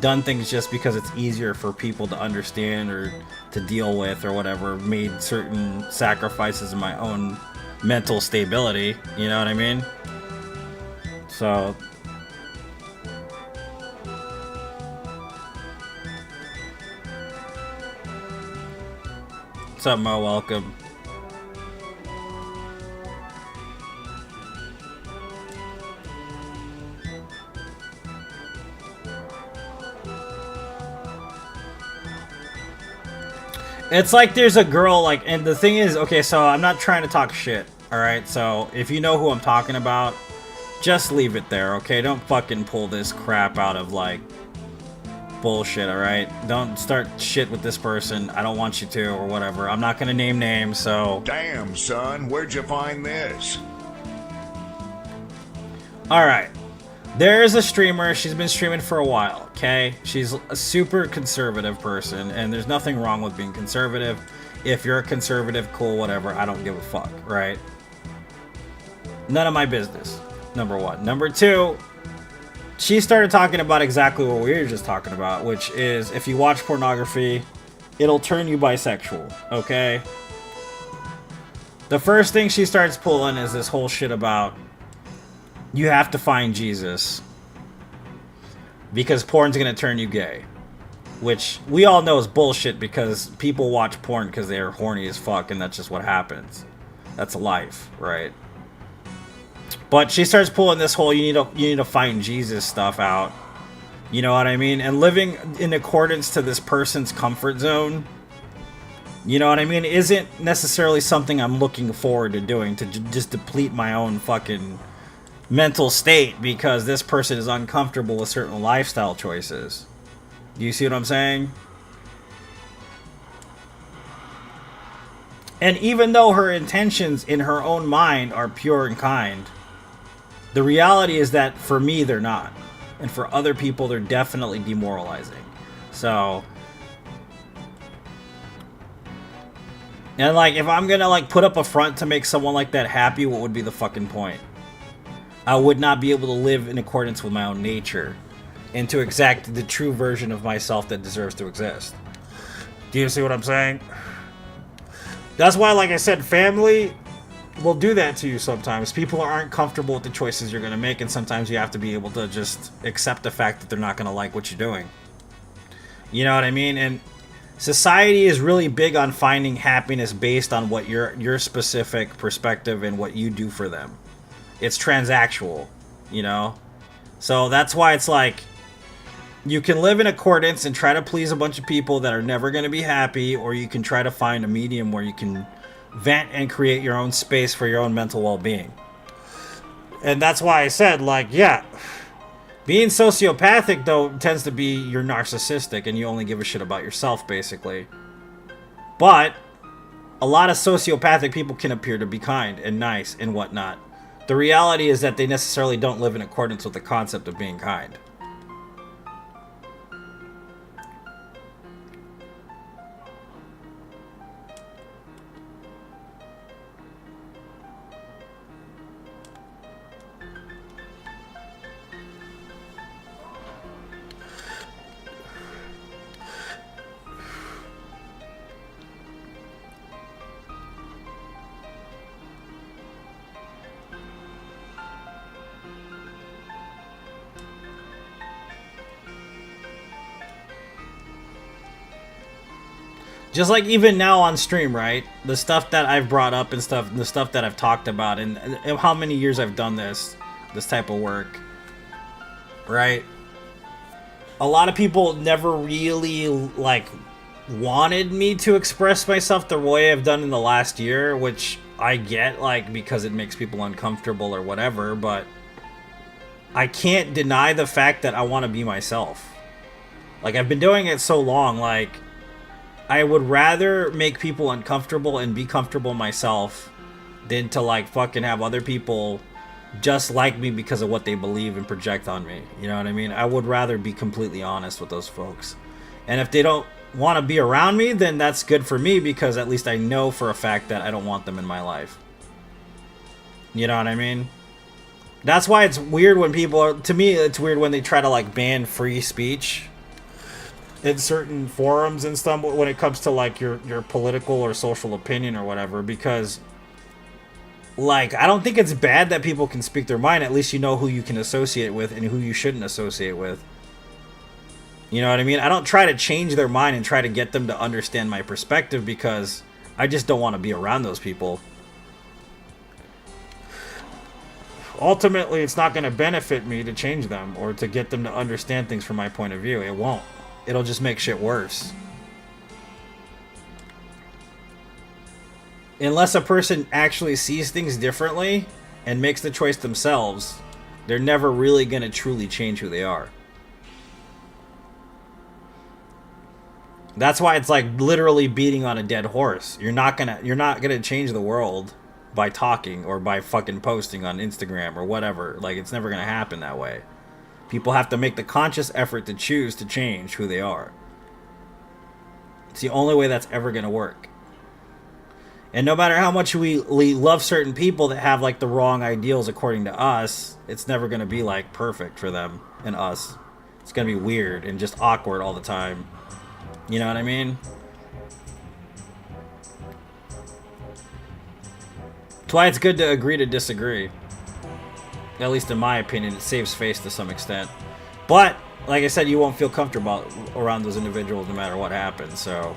done things just because it's easier for people to understand or to deal with or whatever. Made certain sacrifices in my own mental stability. You know what I mean? So what's up, Mo? Welcome. It's like there's a girl, like, and the thing is, okay, so I'm not trying to talk shit, alright? So if you know who I'm talking about, just leave it there, okay? Don't fucking pull this crap out of, like, bullshit, alright? Don't start shit with this person. I don't want you to, or whatever. I'm not gonna name names, so... Damn, son, where'd you find this? Alright. There's a streamer, she's been streaming for a while, okay? She's a super conservative person, and there's nothing wrong with being conservative. If you're a conservative, cool, whatever, I don't give a fuck, right? None of my business, number one. Number two, she started talking about exactly what we were just talking about, which is if you watch pornography, it'll turn you bisexual, okay? The first thing she starts pulling is this whole shit about you have to find Jesus because porn's gonna turn you gay, which we all know is bullshit because people watch porn because they're horny as fuck, and that's just what happens. That's life, right? But she starts pulling this whole you need to find Jesus stuff out. You know what I mean? And living in accordance to this person's comfort zone, you know what I mean, isn't necessarily something I'm looking forward to doing, to just deplete my own fucking mental state because this person is uncomfortable with certain lifestyle choices. Do you see what I'm saying? And even though her intentions in her own mind are pure and kind, the reality is that for me they're not, and for other people they're definitely demoralizing. So, and like, if I'm gonna like put up a front to make someone like that happy, what would be the fucking point? I would not be able to live in accordance with my own nature and to exact the true version of myself that deserves to exist. Do you see what I'm saying? That's why, like I said, family will do that to you sometimes. People aren't comfortable with the choices you're going to make, and sometimes you have to be able to just accept the fact that they're not going to like what you're doing. You know what I mean? And society is really big on finding happiness based on what your specific perspective and what you do for them. It's transactional, you know? So that's why it's like, you can live in accordance and try to please a bunch of people that are never going to be happy, or you can try to find a medium where you can vent and create your own space for your own mental well-being. And that's why I said, like, yeah, being sociopathic, though, tends to be you're narcissistic and you only give a shit about yourself, basically. But a lot of sociopathic people can appear to be kind and nice and whatnot. The reality is that they necessarily don't live in accordance with the concept of being kind. Just like even now on stream, right? The stuff that I've brought up and stuff, the stuff that I've talked about, and how many years I've done this type of work, right? A lot of people never really like wanted me to express myself the way I've done in the last year, which I get, like, because it makes people uncomfortable or whatever, but I can't deny the fact that I want to be myself. Like, I've been doing it so long, like, I would rather make people uncomfortable and be comfortable myself than to, like, fucking have other people just like me because of what they believe and project on me. You know what I mean? I would rather be completely honest with those folks. And if they don't want to be around me, then that's good for me, because at least I know for a fact that I don't want them in my life. You know what I mean? That's why it's weird when people are, to me, it's weird when they try to, like, ban free speech in certain forums and stuff when it comes to, like, your political or social opinion or whatever, because, like, I don't think it's bad that people can speak their mind. At least you know who you can associate with and who you shouldn't associate with. You know what I mean? I don't try to change their mind and try to get them to understand my perspective, because I just don't want to be around those people. Ultimately, it's not going to benefit me to change them or to get them to understand things from my point of view. It won't. It'll just make shit worse. Unless a person actually sees things differently and makes the choice themselves, they're never really going to truly change who they are. That's why it's like literally beating on a dead horse. You're not gonna change the world by talking or by fucking posting on Instagram or whatever. Like, it's never gonna happen that way. People have to make the conscious effort to choose to change who they are. It's the only way that's ever gonna work. And no matter how much we love certain people that have, like, the wrong ideals according to us, it's never gonna be, like, perfect for them and us. It's gonna be weird and just awkward all the time. You know what I mean? That's why it's good to agree to disagree. At least in my opinion, it saves face to some extent. But, like I said, you won't feel comfortable around those individuals no matter what happens, so...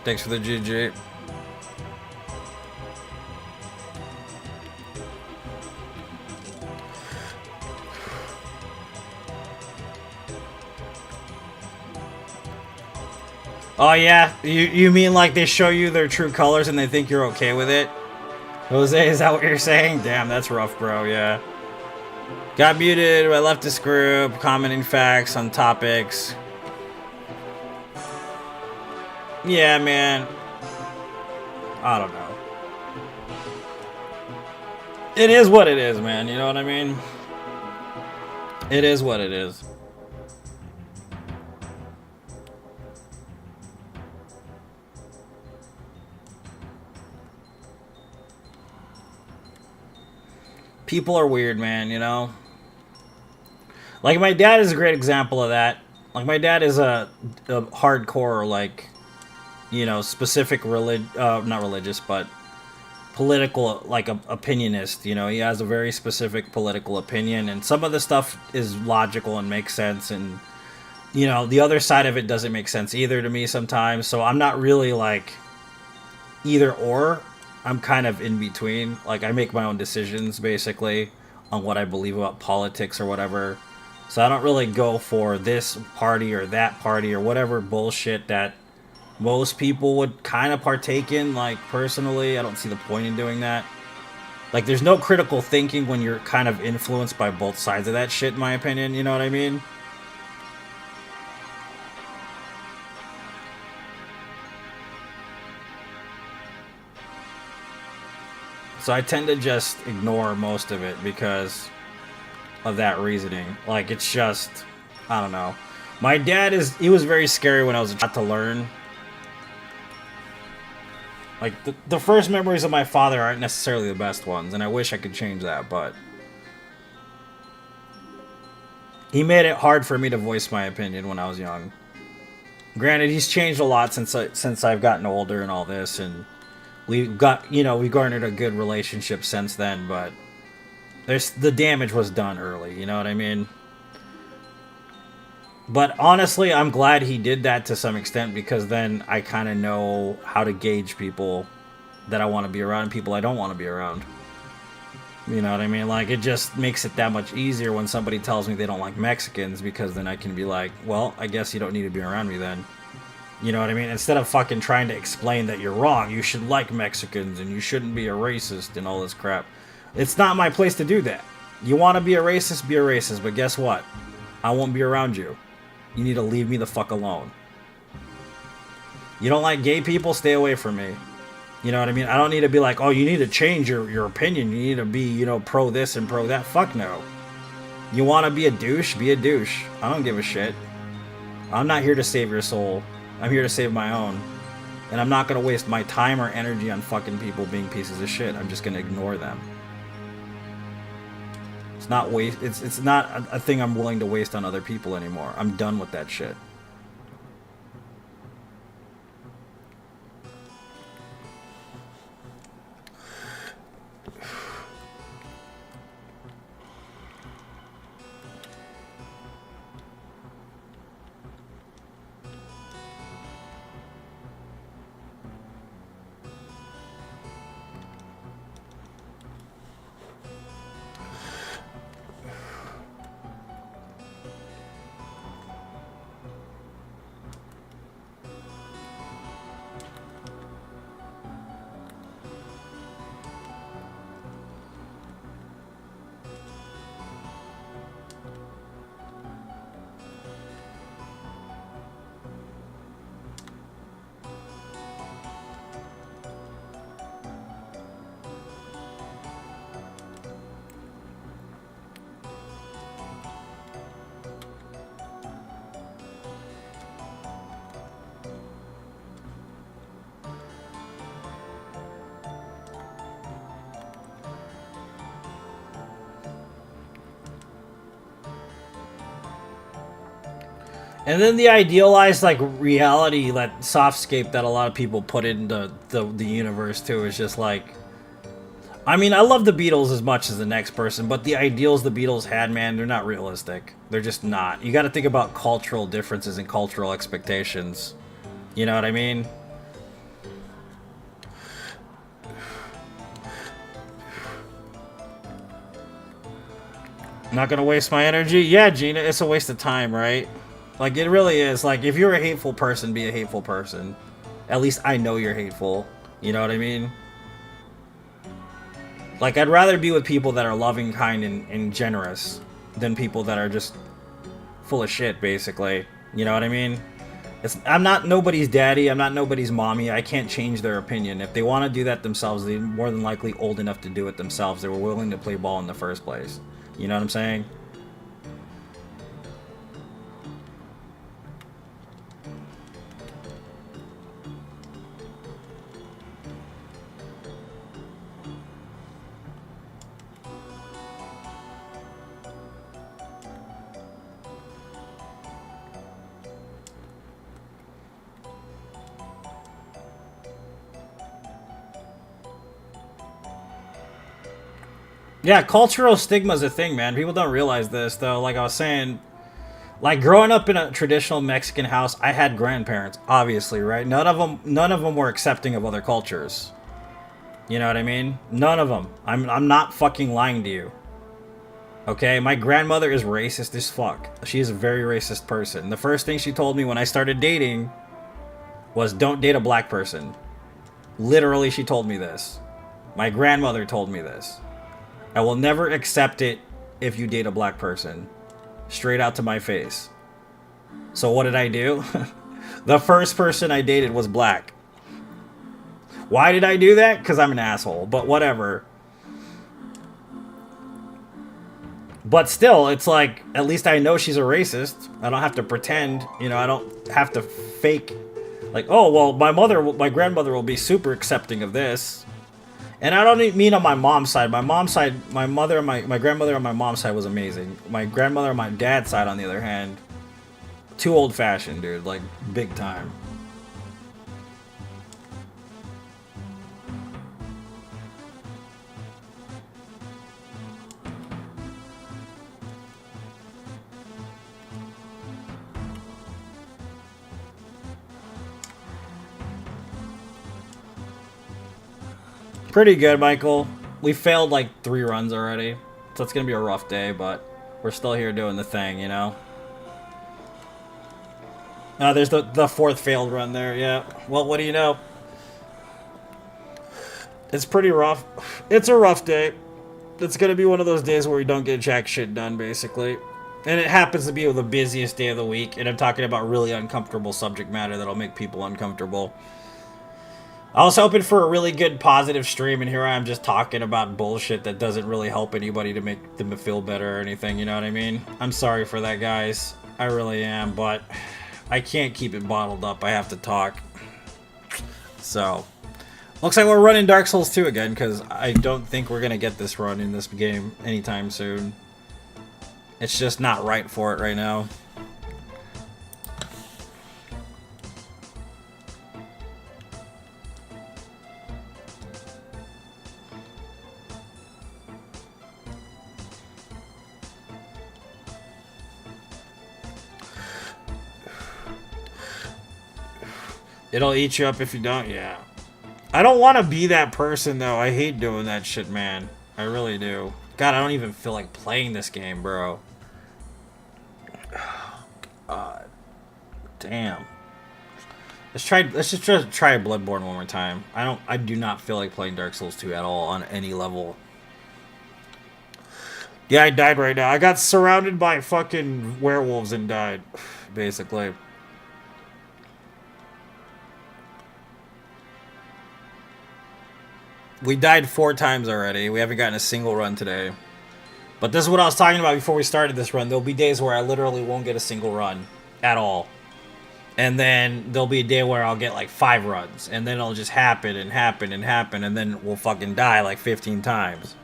Thanks for the GG. Oh yeah, you mean like they show you their true colors and they think you're okay with it? Jose, is that what you're saying? Damn, that's rough, bro. Yeah. Got muted. I left this group. Commenting facts on topics. Yeah, man. I don't know. It is what it is, man. You know what I mean? It is what it is. People are weird, man, you know? Like, my dad is a great example of that. Like, my dad is a hardcore, like, you know, specific not religious, but political, like, opinionist, you know? He has a very specific political opinion, and some of the stuff is logical and makes sense, and, you know, the other side of it doesn't make sense either to me sometimes, so I'm not really, like, either or. I'm kind of in between. Like, I make my own decisions, basically, on what I believe about politics or whatever. So I don't really go for this party or that party or whatever bullshit that most people would kind of partake in. Like, personally, I don't see the point in doing that. Like, there's no critical thinking when you're kind of influenced by both sides of that shit, in my opinion. You know what I mean? So I tend to just ignore most of it because of that reasoning. Like, it's just, I don't know. My dad he was very scary when I was a child to learn. Like, the first memories of my father aren't necessarily the best ones, and I wish I could change that, but he made it hard for me to voice my opinion when I was young. Granted, he's changed a lot since I've gotten older and all this, and we garnered a good relationship since then, but the damage was done early, you know what I mean? But honestly, I'm glad he did that to some extent, because then I kind of know how to gauge people that I want to be around and people I don't want to be around. You know what I mean? Like, it just makes it that much easier when somebody tells me they don't like Mexicans, because then I can be like, well, I guess you don't need to be around me then. You know what I mean? Instead of fucking trying to explain that you're wrong, you should like Mexicans and you shouldn't be a racist and all this crap. It's not my place to do that. You want to be a racist, but guess what? I won't be around you. You need to leave me the fuck alone. You don't like gay people? Stay away from me. You know what I mean? I don't need to be like, oh, you need to change your opinion. You need to be, you know, pro this and pro that. Fuck no. You want to be a douche? Be a douche. I don't give a shit. I'm not here to save your soul. I'm here to save my own. And I'm not going to waste my time or energy on fucking people being pieces of shit. I'm just going to ignore them. It's not it's not a thing I'm willing to waste on other people anymore. I'm done with that shit. And then the idealized, like, reality, that softscape that a lot of people put into the universe, too, is just like... I mean, I love the Beatles as much as the next person, but the ideals the Beatles had, man, they're not realistic. They're just not. You gotta think about cultural differences and cultural expectations. You know what I mean? Not gonna waste my energy? Yeah, Gina, it's a waste of time, right? Like, it really is. Like, if you're a hateful person, be a hateful person. At least I know you're hateful. You know what I mean? Like, I'd rather be with people that are loving, kind, and generous than people that are just full of shit, basically. You know what I mean? I'm not nobody's daddy. I'm not nobody's mommy. I can't change their opinion. If they want to do that themselves, they're more than likely old enough to do it themselves. They were willing to play ball in the first place. You know what I'm saying? Yeah, cultural stigma is a thing, man. People don't realize this, though. Like I was saying, like growing up in a traditional Mexican house, I had grandparents, obviously, right? None of them were accepting of other cultures. You know what I mean? None of them. I'm not fucking lying to you. Okay, my grandmother is racist as fuck. She is a very racist person. The first thing she told me when I started dating was, don't date a black person. Literally, she told me this. My grandmother told me this. I will never accept it if you date a black person. Straight out to my face. So what did I do? The first person I dated was black. Why did I do that? Because I'm an asshole. But whatever. But still, it's like, at least I know she's a racist. I don't have to pretend. You know, I don't have to fake. Like, oh, well, my grandmother will be super accepting of this. And I don't mean on my mom's side. My mom's side, my grandmother on my mom's side was amazing. My grandmother on my dad's side, on the other hand, too old-fashioned, dude. Like, big time. Pretty good, Michael. We failed like 3 runs already. So it's going to be a rough day, but we're still here doing the thing, you know? There's the 4th failed run there, yeah. Well, what do you know? It's pretty rough. It's a rough day. It's going to be one of those days where we don't get jack shit done, basically. And it happens to be the busiest day of the week, and I'm talking about really uncomfortable subject matter that'll make people uncomfortable. I was hoping for a really good positive stream, and here I am just talking about bullshit that doesn't really help anybody to make them feel better or anything, you know what I mean? I'm sorry for that, guys. I really am, but I can't keep it bottled up. I have to talk. So, looks like we're running Dark Souls 2 again, because I don't think we're going to get this run in this game anytime soon. It's just not right for it right now. It'll eat you up if you don't, yeah. I don't want to be that person, though. I hate doing that shit, man. I really do. God, I don't even feel like playing this game, bro. God. Damn. Let's just try Bloodborne one more time. I do not feel like playing Dark Souls 2 at all on any level. Yeah, I died right now. I got surrounded by fucking werewolves and died, basically. We died 4 times already. We haven't gotten a single run today. But this is what I was talking about before we started this run. There'll be days where I literally won't get a single run at all. And then there'll be a day where I'll get like 5 runs. And then it'll just happen and happen and happen. And then we'll fucking die like 15 times.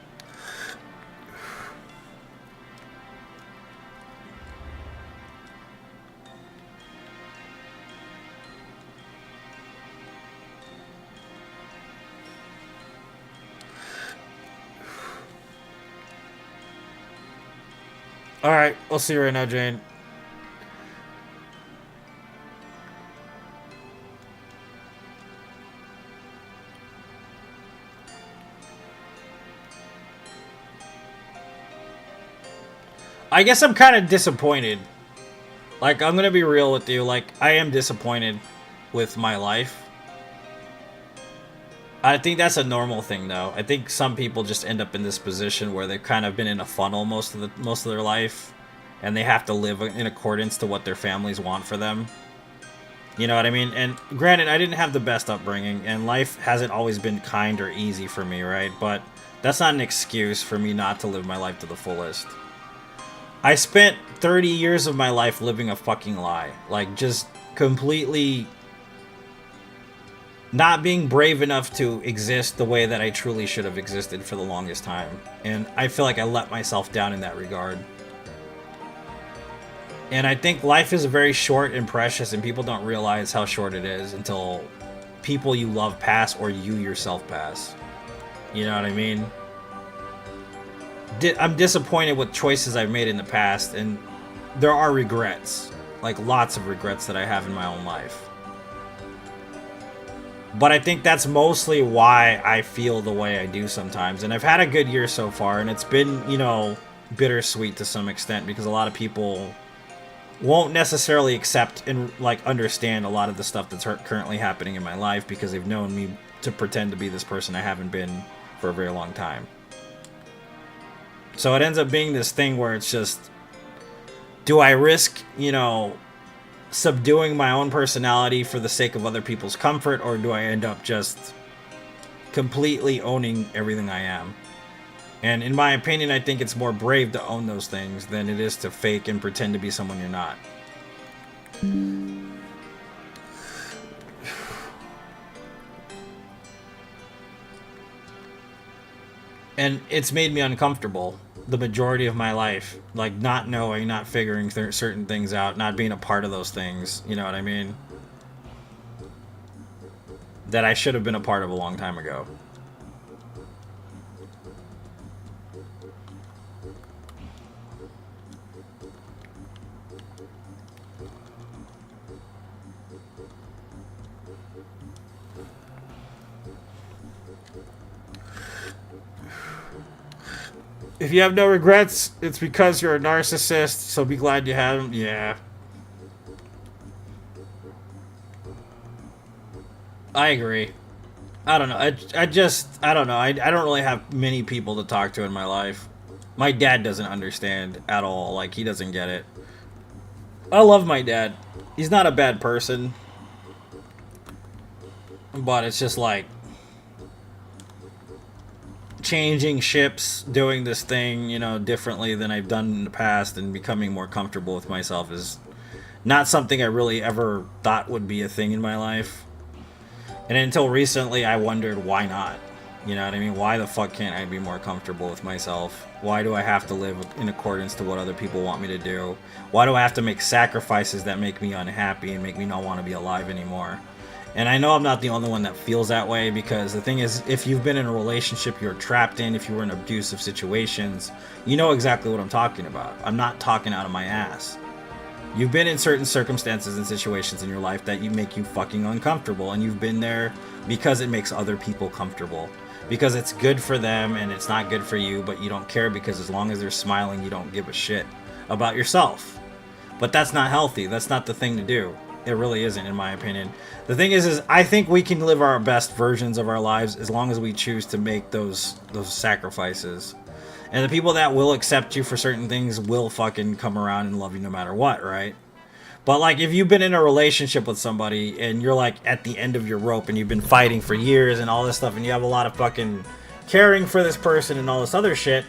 Alright, we'll see you right now, Jane. I guess I'm kind of disappointed. Like, I'm gonna be real with you. Like, I am disappointed with my life. I think that's a normal thing, though. I think some people just end up in this position where they've kind of been in a funnel most of their life, and they have to live in accordance to what their families want for them. You know what I mean? And granted, I didn't have the best upbringing, and life hasn't always been kind or easy for me, right? But that's not an excuse for me not to live my life to the fullest. I spent 30 years of my life living a fucking lie. Like, just completely not being brave enough to exist the way that I truly should have existed for the longest time. And I feel like I let myself down in that regard. And I think life is very short and precious, and people don't realize how short it is until people you love pass or you yourself pass. You know what I mean? I'm disappointed with choices I've made in the past, and there are regrets. Like, lots of regrets that I have in my own life. But I think that's mostly why I feel the way I do sometimes. And I've had a good year so far, and it's been, you know, bittersweet to some extent, because a lot of people won't necessarily accept and, like, understand a lot of the stuff that's currently happening in my life, because they've known me to pretend to be this person I haven't been for a very long time. So it ends up being this thing where it's just, do I risk, you know, subduing my own personality for the sake of other people's comfort, or do I end up just completely owning everything I am? And in my opinion, I think it's more brave to own those things than it is to fake and pretend to be someone you're not. And it's made me uncomfortable the majority of my life. Like, not knowing, not figuring certain things out, not being a part of those things. You know what I mean? That I should have been a part of a long time ago. If you have no regrets, it's because you're a narcissist, so be glad you had them. Yeah. I agree. I don't know. I don't know. I don't really have many people to talk to in my life. My dad doesn't understand at all. Like, he doesn't get it. I love my dad. He's not a bad person. But it's just like, changing ships, doing this thing, you know, differently than I've done in the past, and becoming more comfortable with myself is not something I really ever thought would be a thing in my life. And until recently, I wondered why not. You know what I mean? Why the fuck can't I be more comfortable with myself? Why do I have to live in accordance to what other people want me to do? Why do I have to make sacrifices that make me unhappy and make me not want to be alive anymore? And I know I'm not the only one that feels that way, because the thing is, if you've been in a relationship you're trapped in, if you were in abusive situations, you know exactly what I'm talking about. I'm not talking out of my ass. You've been in certain circumstances and situations in your life that make you fucking uncomfortable, and you've been there because it makes other people comfortable. Because it's good for them and it's not good for you, but you don't care, because as long as they're smiling, you don't give a shit about yourself. But that's not healthy. That's not the thing to do. It really isn't, in my opinion. The thing is I think we can live our best versions of our lives as long as we choose to make those sacrifices. And the people that will accept you for certain things will fucking come around and love you no matter what, right? But, like, if you've been in a relationship with somebody and you're, like, at the end of your rope and you've been fighting for years and all this stuff, and you have a lot of fucking caring for this person and all this other shit,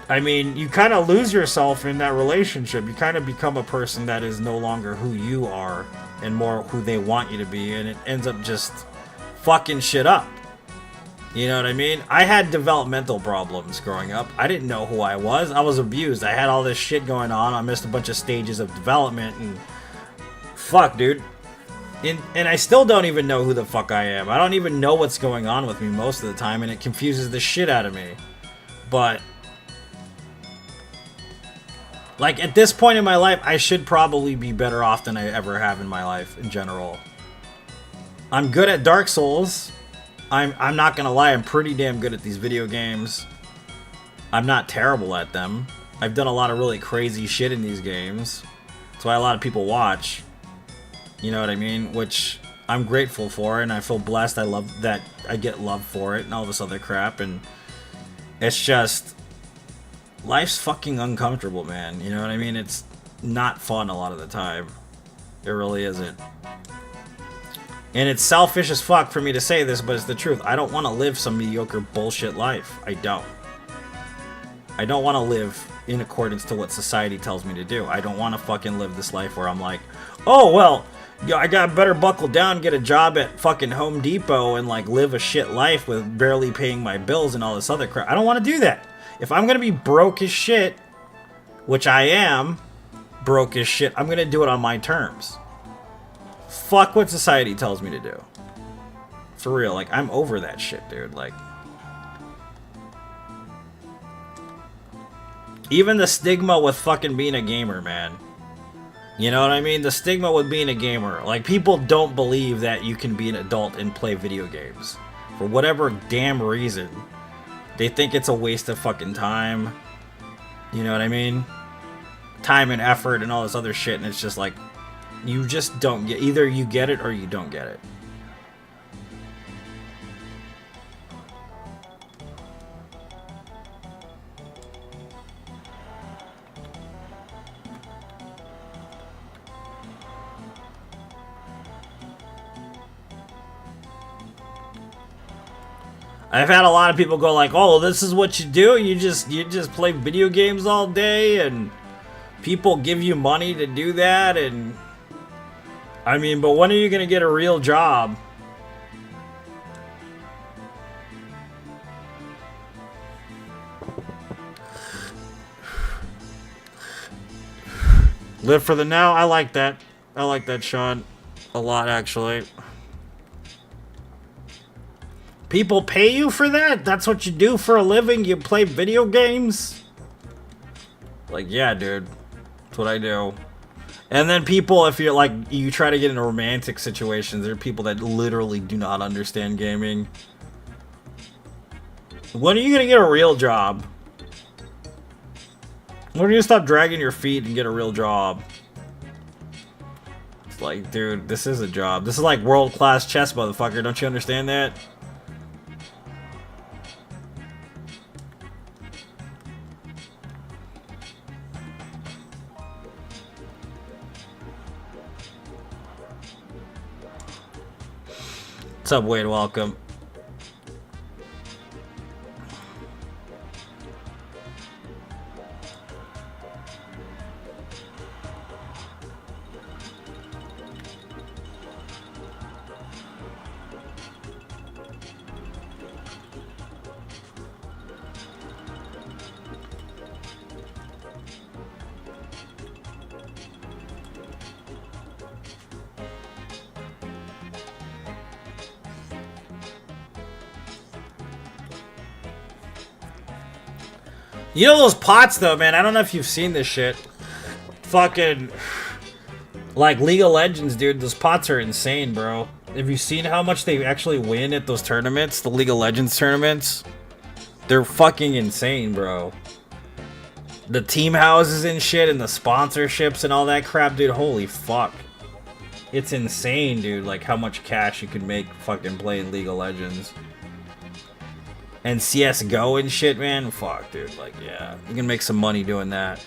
I mean, you kind of lose yourself in that relationship. You kind of become a person that is no longer who you are and more who they want you to be, and it ends up just fucking shit up. You know what I mean? I had developmental problems growing up. I didn't know who I was. I was abused. I had all this shit going on. I missed a bunch of stages of development, and fuck, dude. And I still don't even know who the fuck I am. I don't even know what's going on with me most of the time, and it confuses the shit out of me. But, like, at this point in my life, I should probably be better off than I ever have in my life in general. I'm good at Dark Souls. I'm not gonna lie, I'm pretty damn good at these video games. I'm not terrible at them. I've done a lot of really crazy shit in these games. That's why a lot of people watch. You know what I mean? Which I'm grateful for, and I feel blessed. I love that I get love for it and all this other crap. And it's just, life's fucking uncomfortable, man. You know what I mean? It's not fun a lot of the time. It really isn't. And it's selfish as fuck for me to say this, but it's the truth. I don't want to live some mediocre bullshit life. I don't. I don't want to live in accordance to what society tells me to do. I don't want to fucking live this life where I'm like, oh, well, I got better buckle down, get a job at fucking Home Depot, and like live a shit life with barely paying my bills and all this other crap. I don't want to do that. If I'm going to be broke as shit, which I am broke as shit, I'm going to do it on my terms. Fuck what society tells me to do. For real, like, I'm over that shit, dude. Like, even the stigma with fucking being a gamer, man. You know what I mean? The stigma with being a gamer. Like, people don't believe that you can be an adult and play video games. For whatever damn reason. They think it's a waste of fucking time. You know what I mean? Time and effort and all this other shit, and it's just like, you just don't get, either you get it or you don't get it. I've had a lot of people go like, "Oh, this is what you do? You just play video games all day and people give you money to do that?" And I mean, but when are you going to get a real job? Live for the now. I like that. I like that, Sean. A lot, actually. People pay you for that? That's what you do for a living? You play video games? Like, yeah, dude. That's what I do. And then people, if you're like, you try to get into romantic situations, there are people that literally do not understand gaming. When are you going to get a real job? When are you going to stop dragging your feet and get a real job? It's like, dude, this is a job. This is like world-class chess, motherfucker. Don't you understand that? What's up, Wade? Welcome. You know those pots, though, man? I don't know if you've seen this shit. Fucking, like, League of Legends, dude. Those pots are insane, bro. Have you seen how much they actually win at those tournaments? The League of Legends tournaments? They're fucking insane, bro. The team houses and shit and the sponsorships and all that crap, dude. Holy fuck. It's insane, dude. Like, how much cash you can make fucking playing League of Legends. And CSGO and shit, man. Fuck, dude. Like, yeah. You can make some money doing that.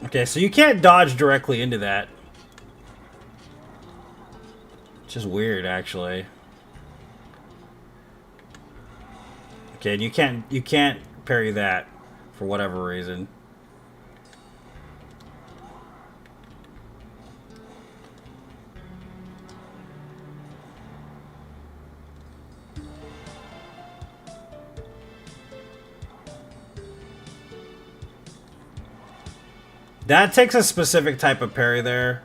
Okay, so you can't dodge directly into that. Which is weird, actually. Okay, and you can't parry that for whatever reason. That takes a specific type of parry there.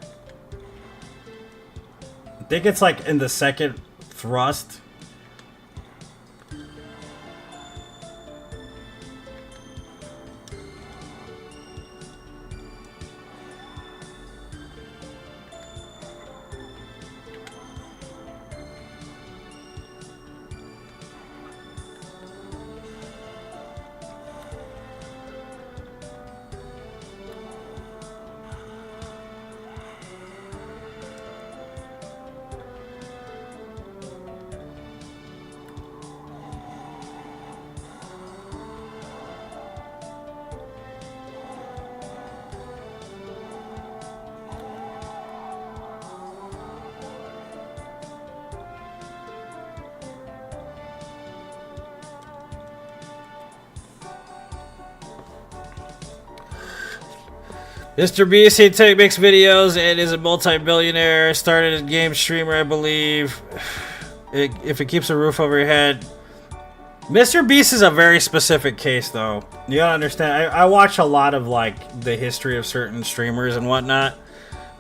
I think it's like in the second thrust. Mr. Beast makes videos and is a multi-billionaire. Started as a game streamer, I believe. If it keeps a roof over your head. Mr. Beast is a very specific case, though. You gotta understand. I watch a lot of like the history of certain streamers and whatnot.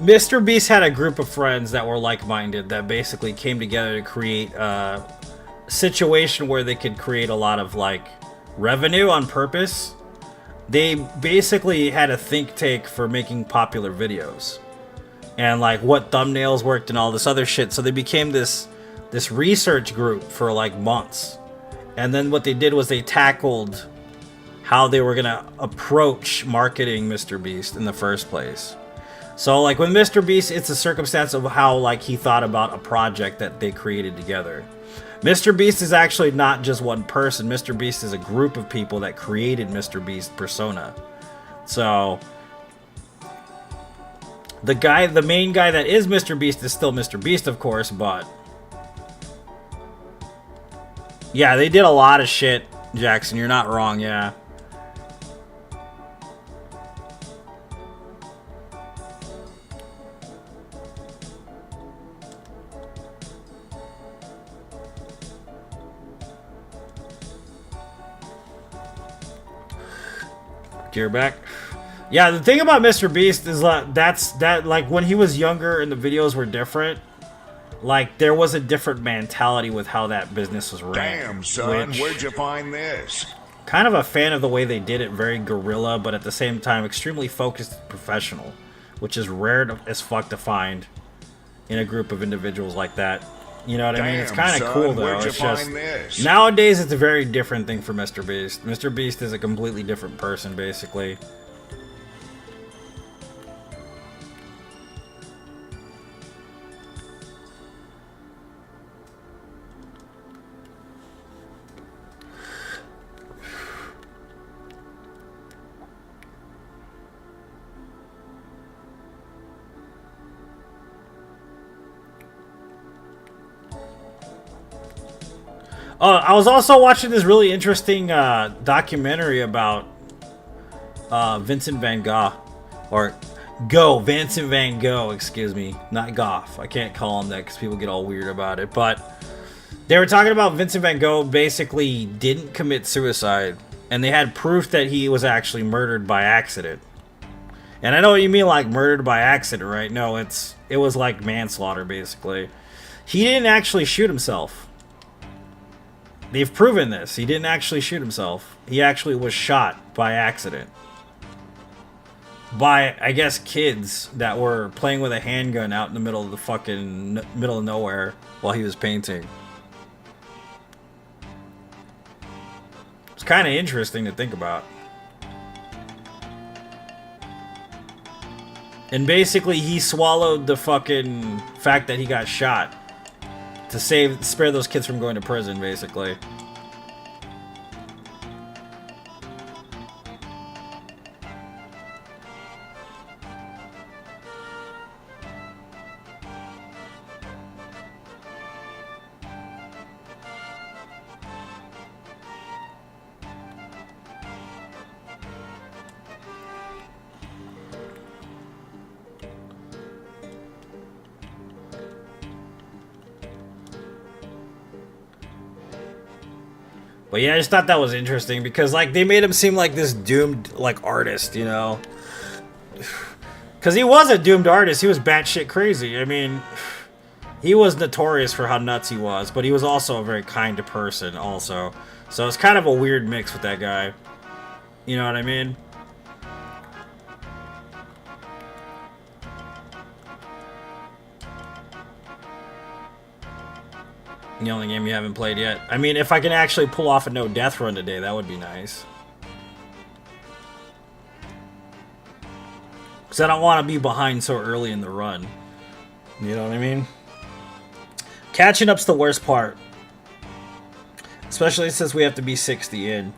Mr. Beast had a group of friends that were like-minded that basically came together to create a situation where they could create a lot of like revenue on purpose. They basically had a think tank for making popular videos and like what thumbnails worked and all this other shit. So they became this research group for like months. And then what they did was they tackled how they were gonna approach marketing Mr. Beast in the first place. So like with Mr. Beast, it's a circumstance of how like he thought about a project that they created together. Mr. Beast is actually not just one person. Mr. Beast is a group of people that created Mr. Beast persona. So the main guy that is Mr. Beast is still Mr. Beast, of course, but yeah, they did a lot of shit, Jackson. You're not wrong, yeah. You're back. Yeah, the thing about Mr. Beast is that like when he was younger and the videos were different, like there was a different mentality with how that business was ran. Damn, son, where'd you find this? Kind of a fan of the way they did it, very guerrilla, but at the same time extremely focused and professional, which is rare as fuck to find in a group of individuals like that. You know what I mean? It's kind of cool, though. It's just nowadays it's a very different thing for Mr. Beast. Mr. Beast is a completely different person, basically. I was also watching this really interesting documentary about Vincent Van Gogh. Or Vincent Van Gogh, excuse me. Not Goff. I can't call him that because people get all weird about it. But they were talking about Vincent Van Gogh basically didn't commit suicide. And they had proof that he was actually murdered by accident. And I know what you mean, like murdered by accident, right? No, it was like manslaughter, basically. He didn't actually shoot himself. They've proven this. He didn't actually shoot himself. He actually was shot by accident. By, I guess, kids that were playing with a handgun out in the middle of the fucking middle of nowhere while he was painting. It's kind of interesting to think about. And basically, he swallowed the fucking fact that he got shot to spare those kids from going to prison, basically. But yeah, I just thought that was interesting because like they made him seem like this doomed like artist, you know? Because he was a doomed artist. He was batshit crazy. I mean, he was notorious for how nuts he was, but he was also a very kind person also. So it's kind of a weird mix with that guy. You know what I mean? The only game you haven't played yet. I mean, if I can actually pull off a no-death run today, that would be nice. Because I don't want to be behind so early in the run. You know what I mean? Catching up's the worst part. Especially since we have to be 60 in.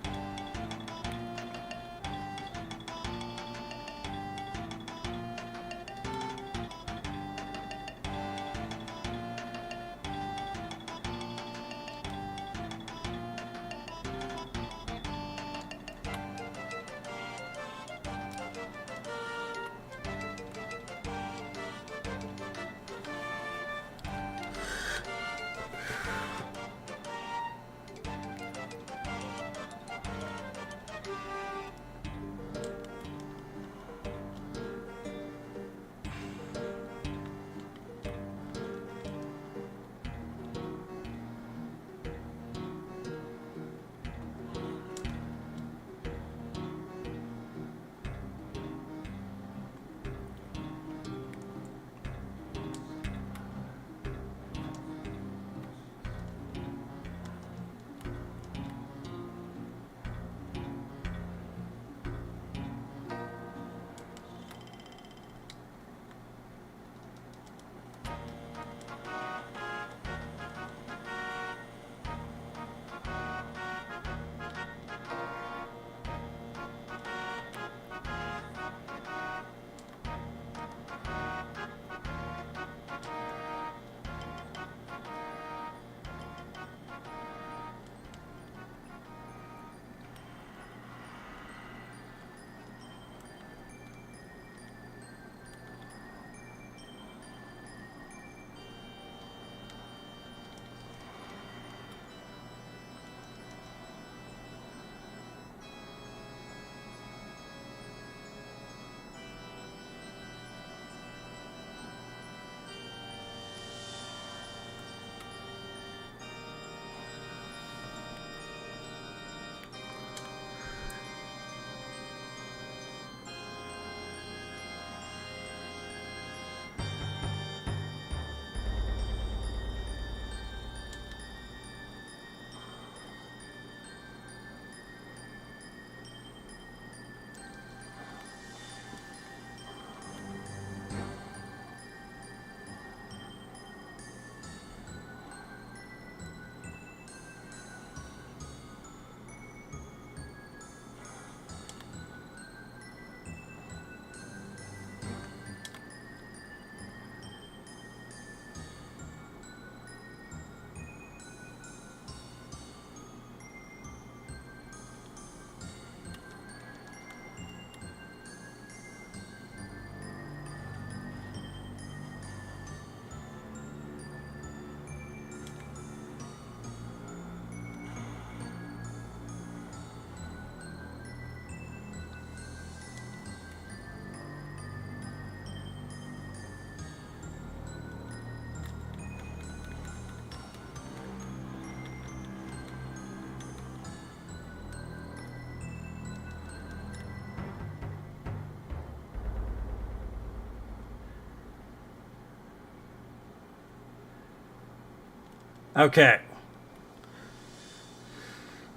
Okay.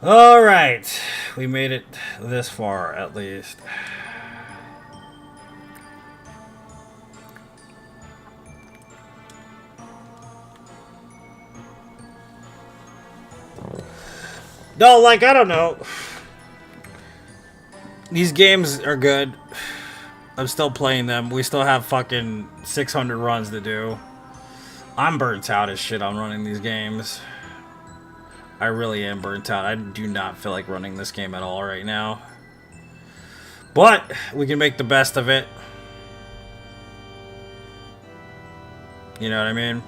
Alright. We made it this far, at least. No, like, I don't know. These games are good. I'm still playing them. We still have fucking 600 runs to do. I'm burnt out as shit on running these games. I really am burnt out. I do not feel like running this game at all right now. But we can make the best of it. You know what I mean?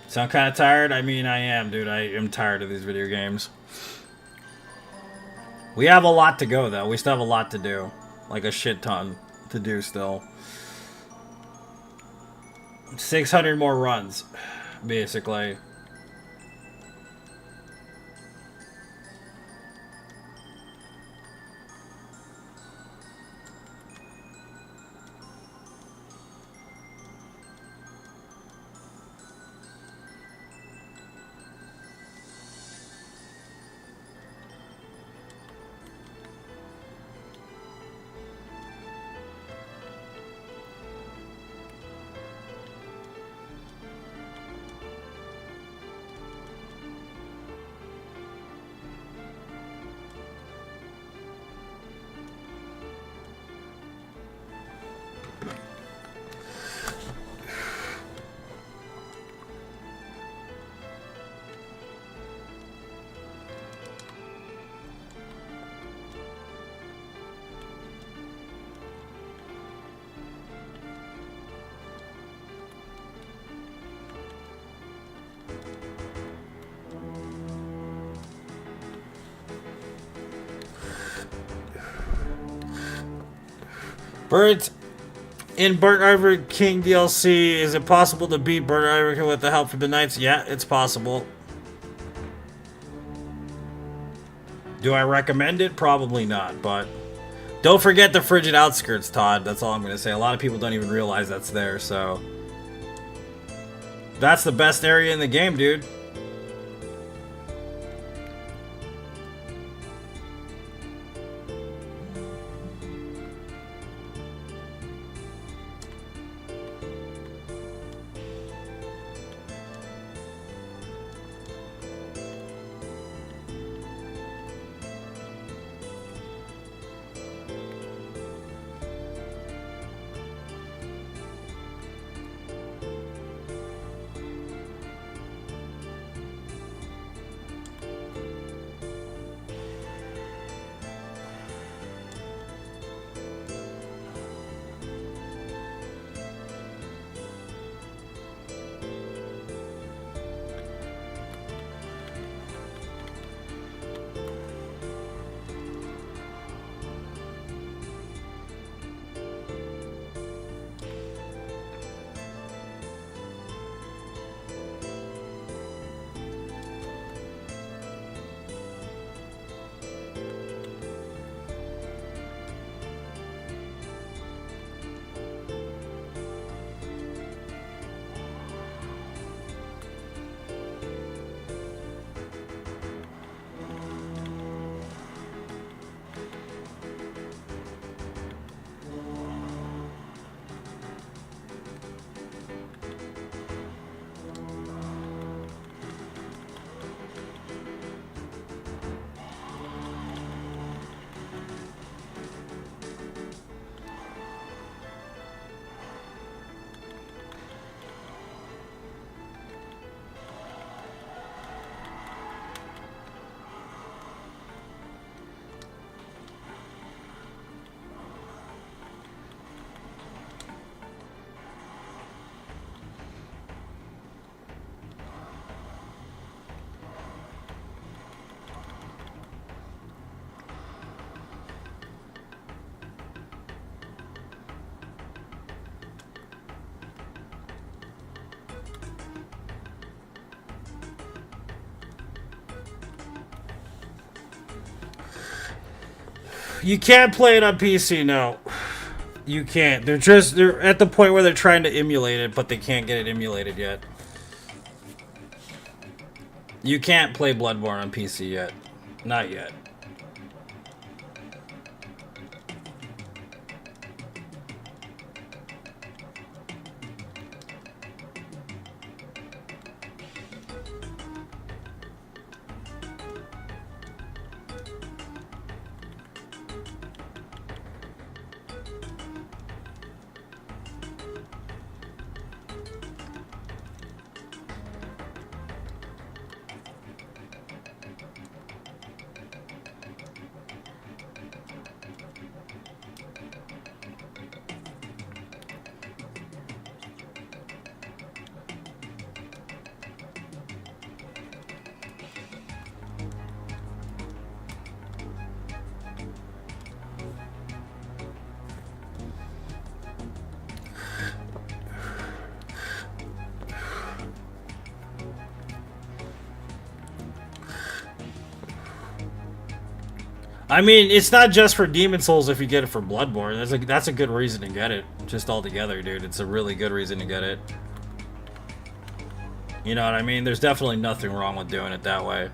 Sound kind of tired? I mean, I am, dude. I am tired of these video games. We have a lot to go, though. We still have a lot to do. Like a shit ton to do still. 600 more runs, basically. Birds in Burnt Ivory King DLC, is it possible to beat Burnt Ivory King with the help from the Knights? Yeah, it's possible. Do I recommend it? Probably not, but don't forget the frigid outskirts, Todd. That's all I'm going to say. A lot of people don't even realize that's there, so that's the best area in the game, dude. You can't play it on PC, no. You can't. They're at the point where they're trying to emulate it, but they can't get it emulated yet. You can't play Bloodborne on PC yet. Not yet. I mean, it's not just for Demon Souls if you get it for Bloodborne. That's a good reason to get it. Just altogether, dude. It's a really good reason to get it. You know what I mean? There's definitely nothing wrong with doing it that way.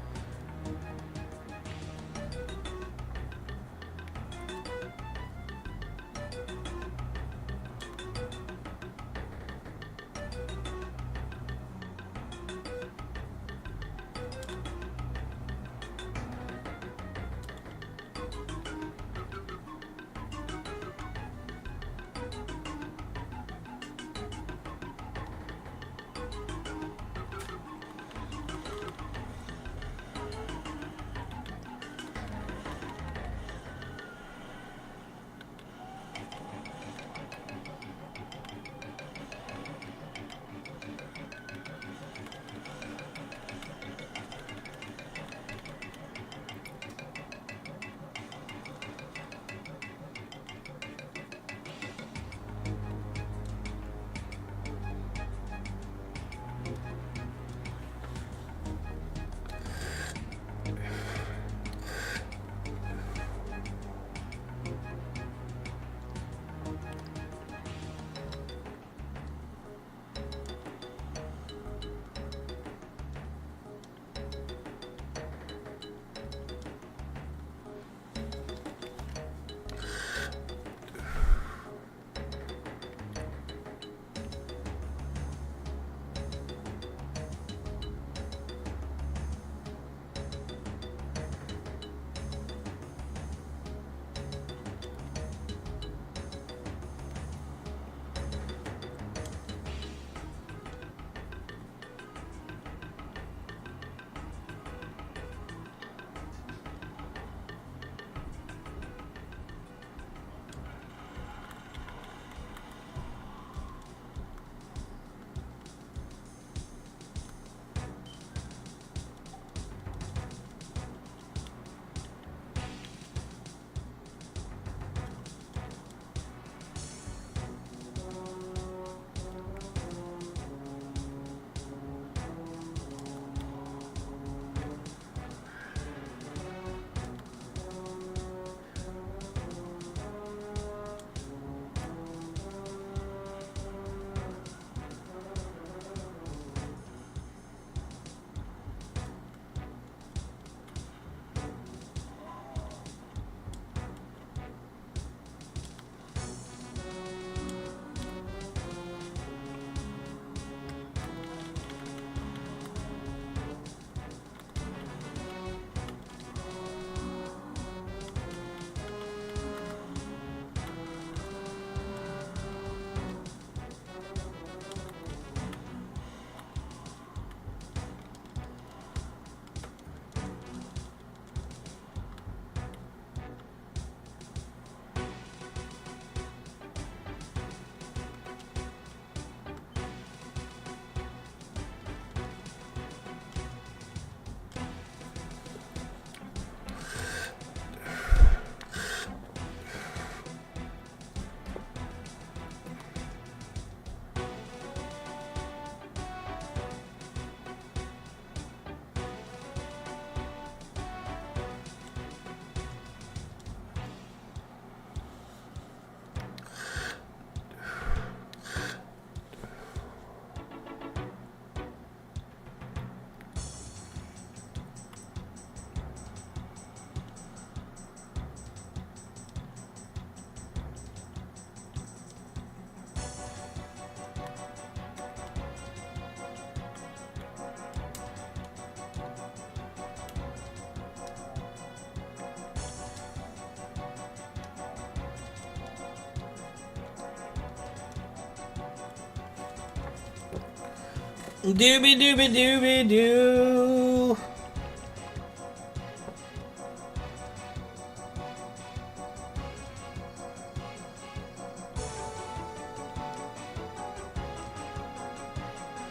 Doobie doobie doobie doo.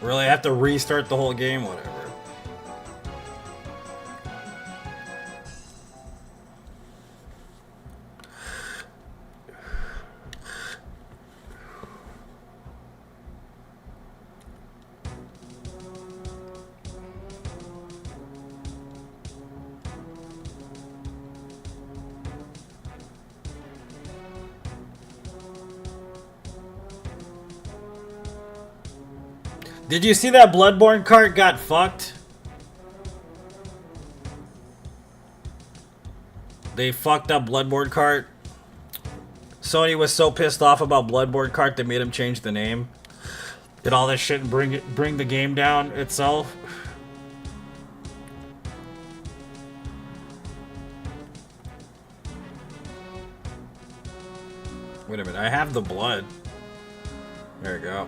Really have to restart the whole game? Whatever. Did you see that Bloodborne cart got fucked? They fucked up Bloodborne cart. Sony was so pissed off about Bloodborne cart they made him change the name. Did all this shit and bring the game down itself. Wait a minute, I have the blood. There we go.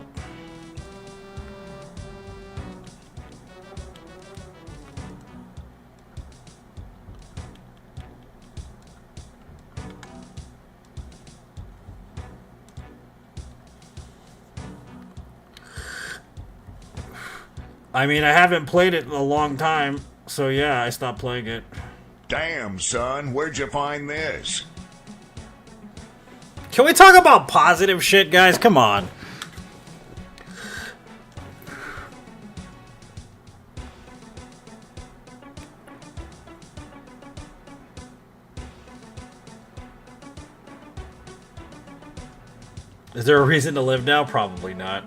I mean, I haven't played it in a long time, so yeah, I stopped playing it. Damn, son, where'd you find this? Can we talk about positive shit, guys? Come on. Is there a reason to live now? Probably not.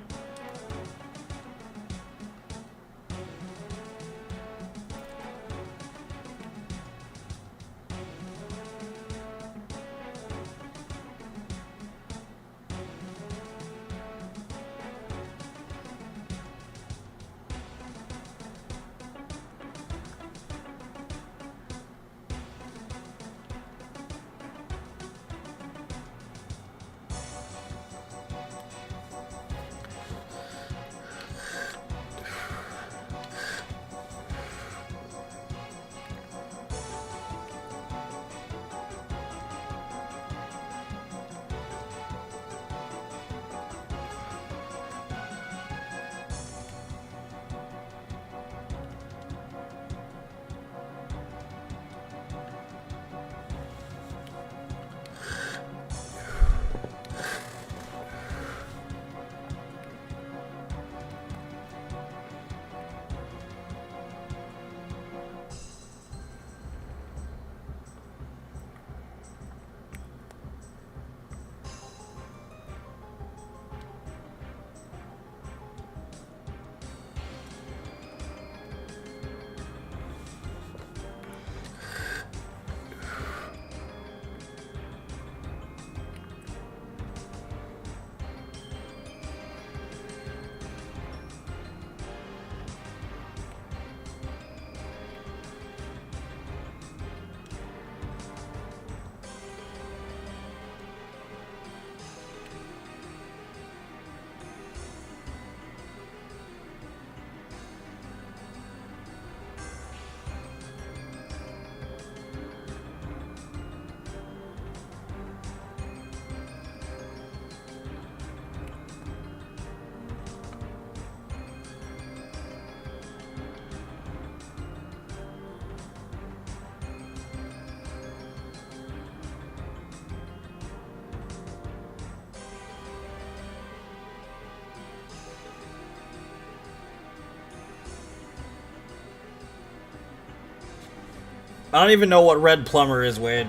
I don't even know what Red Plumber is, Wade.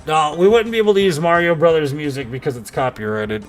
No, we wouldn't be able to use Mario Brothers music because it's copyrighted.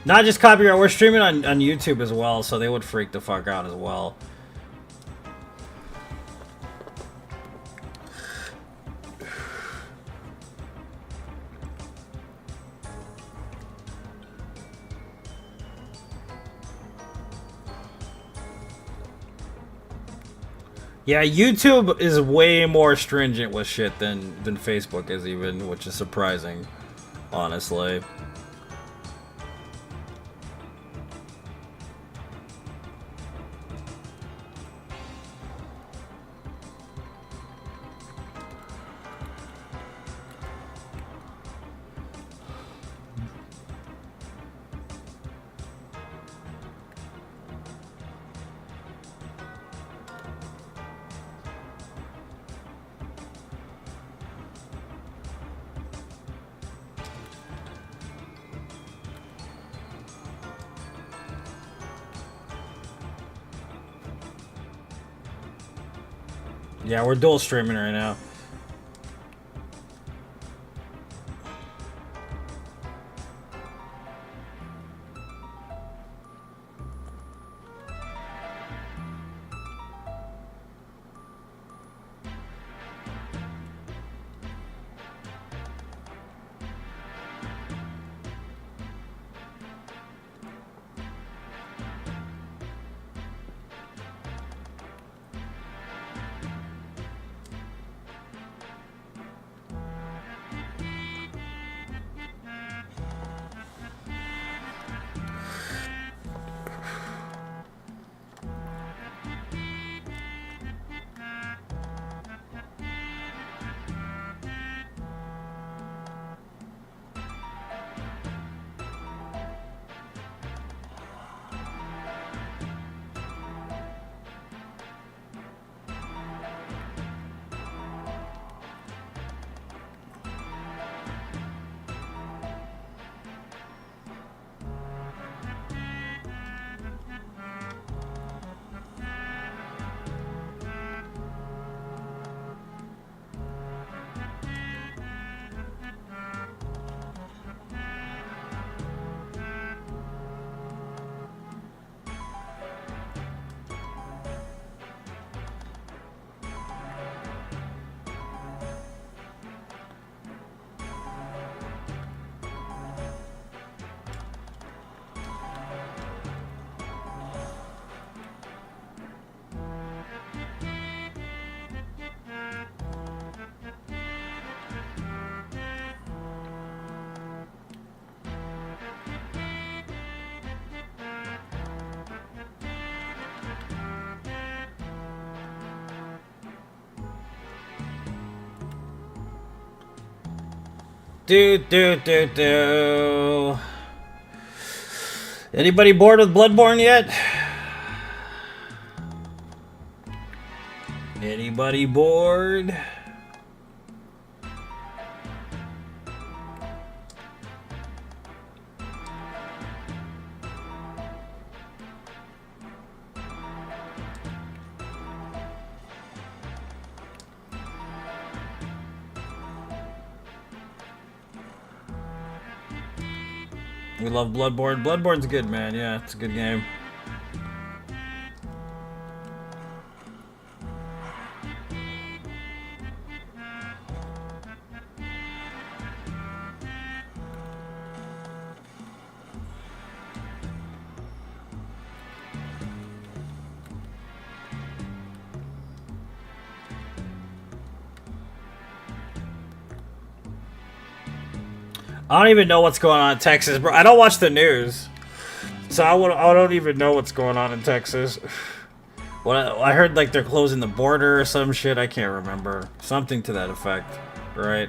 Not just copyright, we're streaming on YouTube as well, so they would freak the fuck out as well. Yeah, YouTube is way more stringent with shit than Facebook is even, which is surprising, honestly. Yeah, we're dual streaming right now. Do. Anybody bored with Bloodborne yet? Anybody bored? We love Bloodborne. Bloodborne's good, man. Yeah, it's a good game. I don't even know what's going on in Texas, bro. I don't watch the news, so I don't even know what's going on in Texas. Well, I heard like they're closing the border or some shit. I can't remember. Something to that effect, right?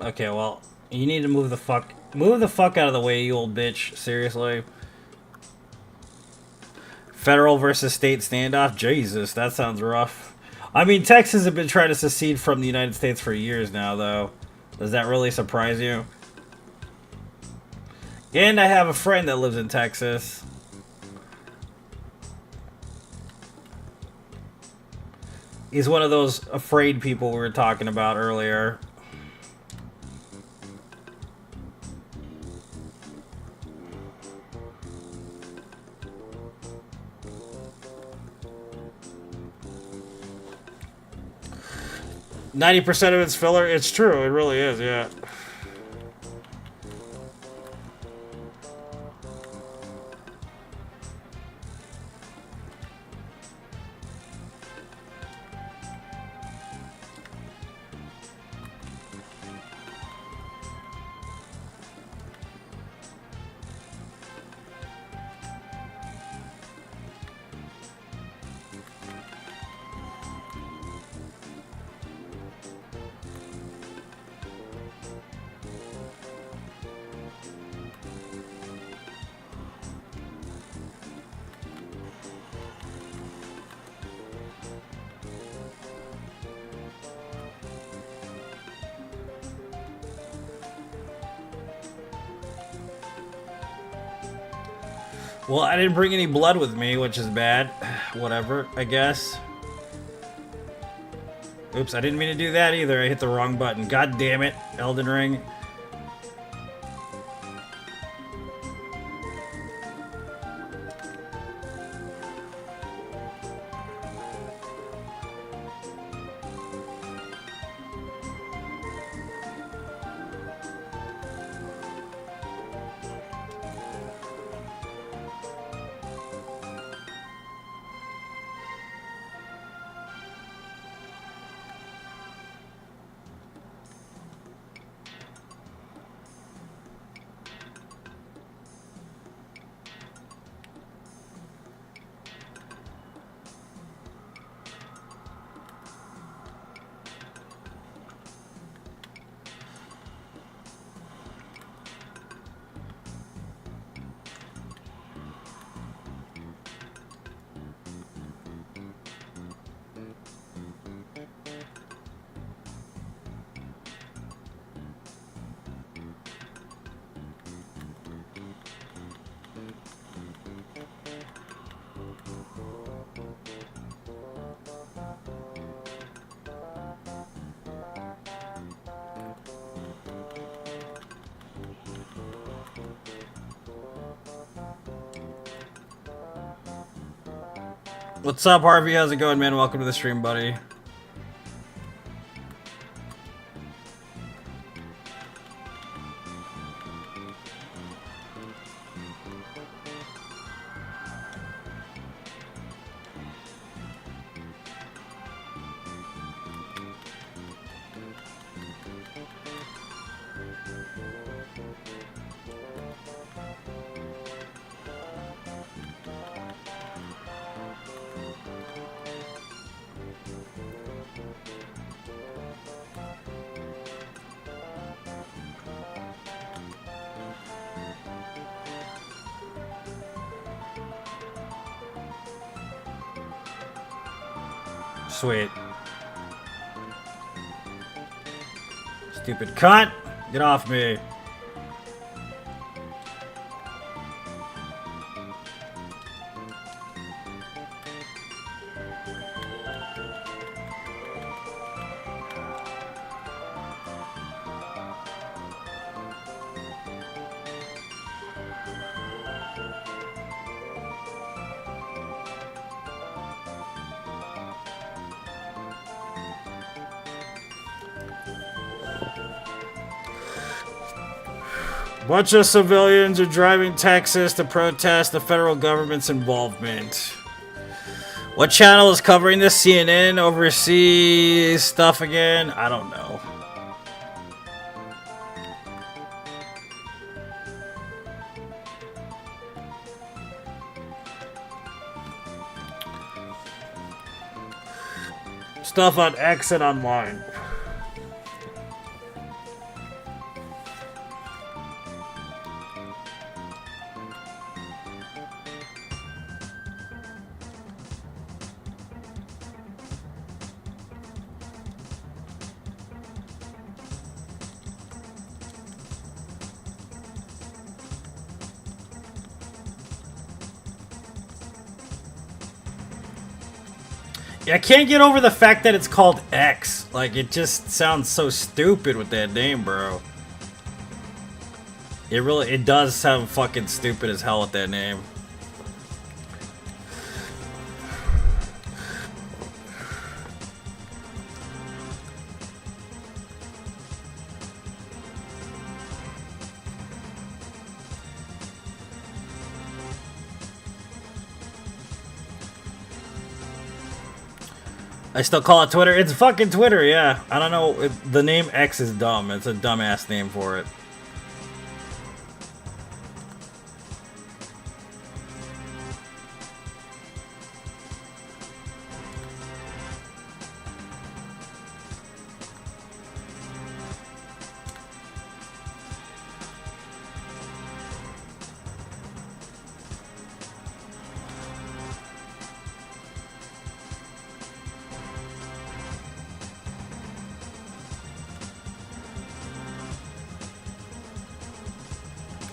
Okay, well, you need to move the fuck out of the way, you old bitch. Seriously. Federal versus state standoff? Jesus, that sounds rough. I mean, Texas has been trying to secede from the United States for years now, though. Does that really surprise you? And I have a friend that lives in Texas. He's one of those afraid people we were talking about earlier. %90 of it's filler. It's true. It really is, yeah. Well, I didn't bring any blood with me, which is bad. Whatever, I guess. Oops, I didn't mean to do that either. I hit the wrong button. God damn it, Elden Ring. What's up, Harvey? How's it going, man? Welcome to the stream, buddy. Sweet. Stupid cunt! Get off me. Bunch of civilians are driving Texas to protest the federal government's involvement. What channel is covering this? CNN, overseas stuff again? I don't know. Stuff on X and online. I can't get over the fact that it's called X. Like, it just sounds so stupid with that name, bro. It does sound fucking stupid as hell with that name. I still call it Twitter. It's fucking Twitter, yeah. I don't know. The name X is dumb. It's a dumbass name for it.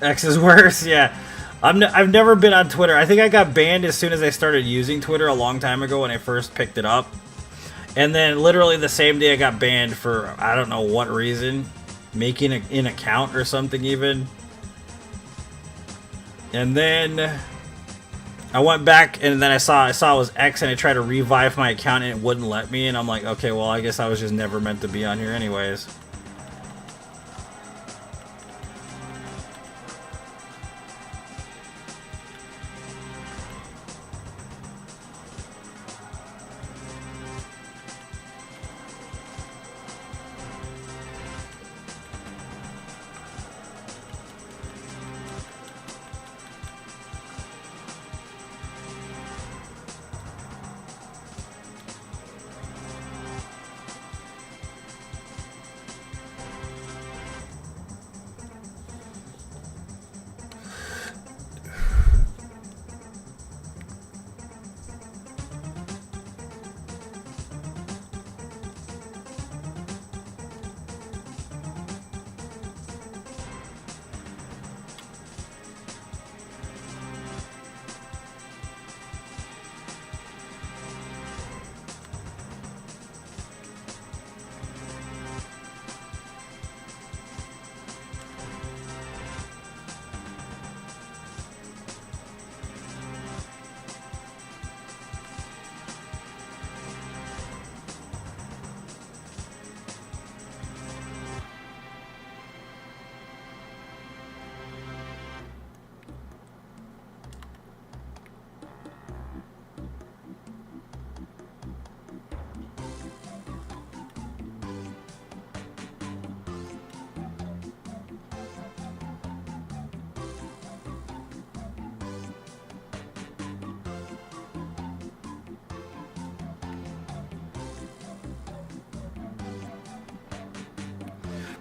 X is worse, yeah. I've never been on Twitter. I think I got banned as soon as I started using Twitter a long time ago when I first picked it up. And then literally the same day I got banned for, I don't know what reason. Making an account or something even. And then I went back and then I saw it was X and I tried to revive my account and it wouldn't let me. And I'm like, okay, well, I guess I was just never meant to be on here anyways.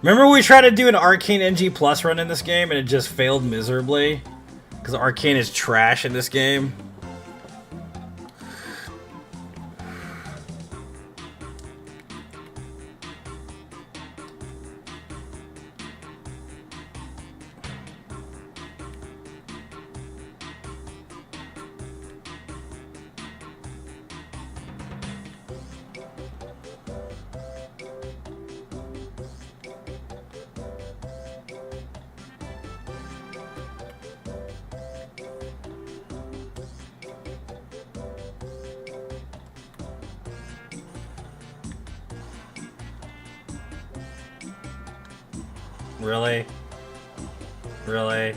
Remember we tried to do an Arcane NG Plus run in this game and it just failed miserably? Because Arcane is trash in this game. Really? Really?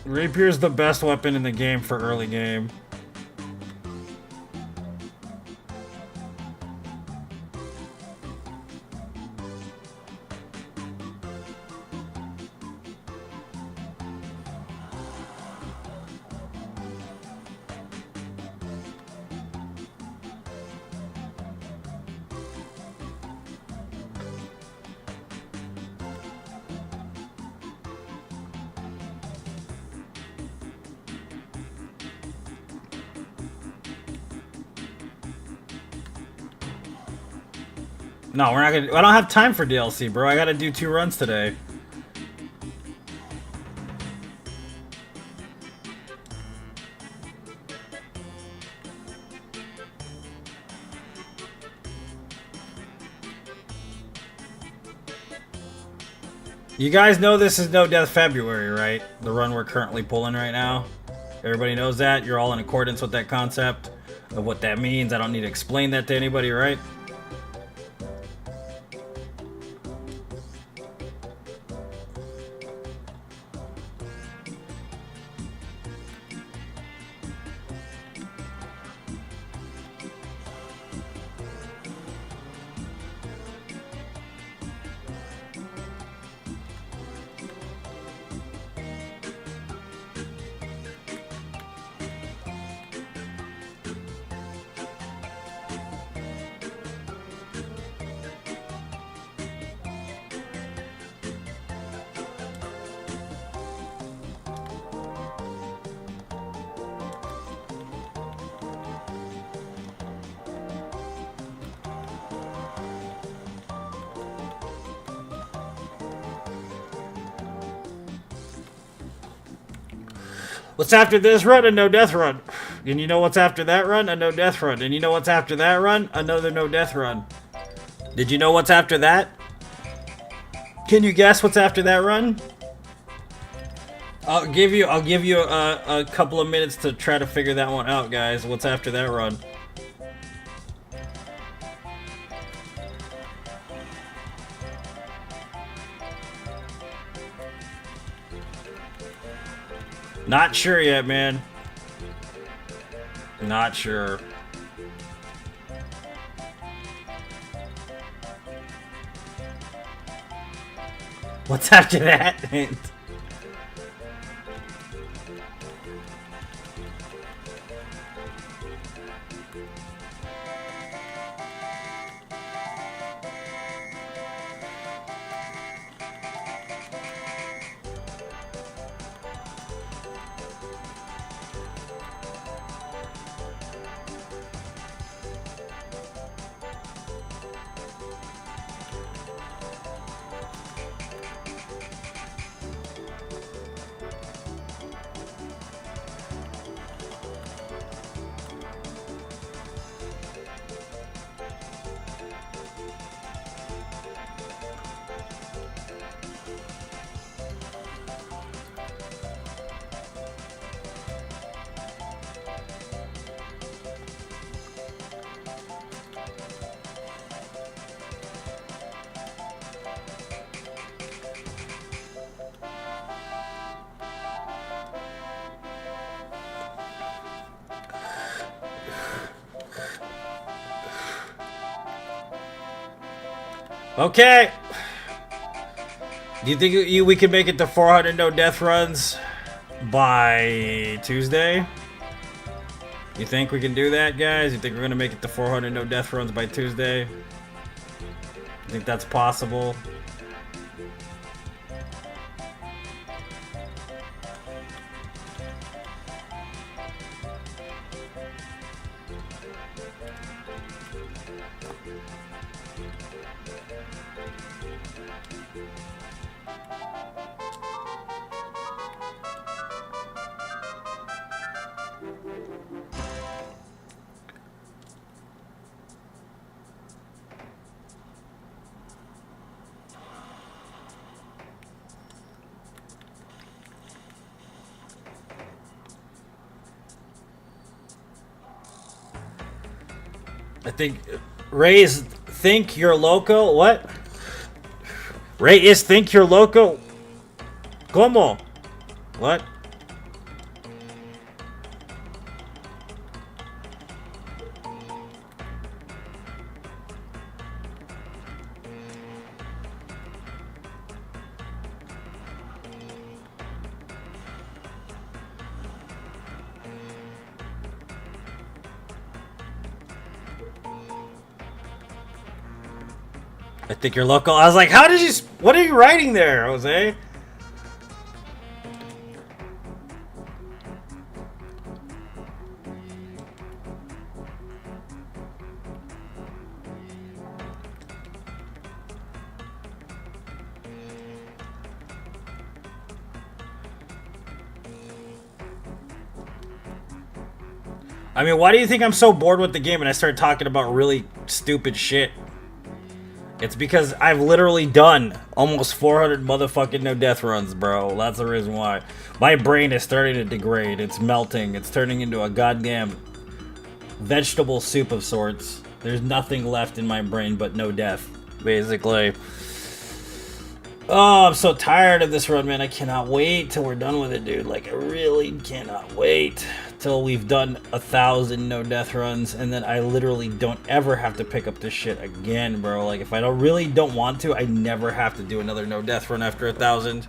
Rapier's the best weapon in the game for early game. No, we're not gonna. I don't have time for DLC, bro. I gotta do 2 runs today. You guys know this is No Death February, right? The run we're currently pulling right now. Everybody knows that. You're all in accordance with that concept of what that means. I don't need to explain that to anybody, right? What's after this run? A no death run. And you know what's after that run? A no death run. And you know what's after that run? Another no death run. Did you know what's after that? Can you guess what's after that run? I'll give you a couple of minutes to try to figure that one out, guys. What's after that run? Not sure yet, man. Not sure. What's after that? Okay. Do you think we can make it to 400 no death runs by Tuesday? You think we can do that, guys? You think we're gonna make it to 400 no death runs by Tuesday? You think that's possible? I think Ray is think you're loco. What? Ray is think you're loco. ¿Cómo? What? I think you're local. I was like, how did you... What are you writing there, Jose? I mean, why do you think I'm so bored with the game and I start talking about really stupid shit? It's because I've literally done almost 400 motherfucking no death runs, bro. That's the reason why. My brain is starting to degrade. It's melting. It's turning into a goddamn vegetable soup of sorts. There's nothing left in my brain but no death, basically. Oh, I'm so tired of this run, man. I cannot wait till we're done with it, dude. Like, I really cannot wait till we've done 1,000 no death runs, and then I literally don't ever have to pick up this shit again, bro. Like, if I really don't want to, I never have to do another no death run after 1,000.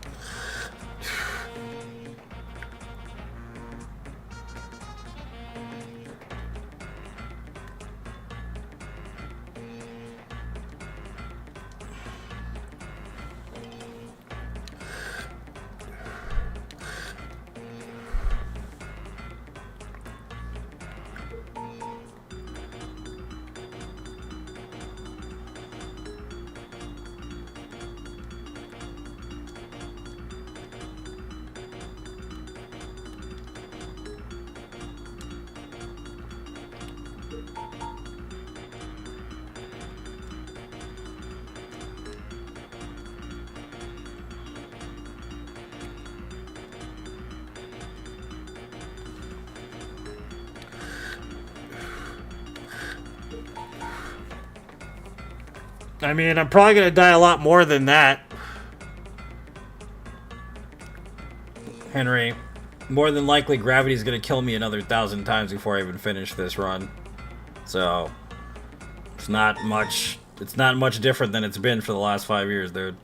I mean, I'm probably gonna die a lot more than that, Henry. More than likely, gravity's gonna kill me another 1,000 times before I even finish this run. So, it's not much. It's not much different than it's been for the last 5 years, dude.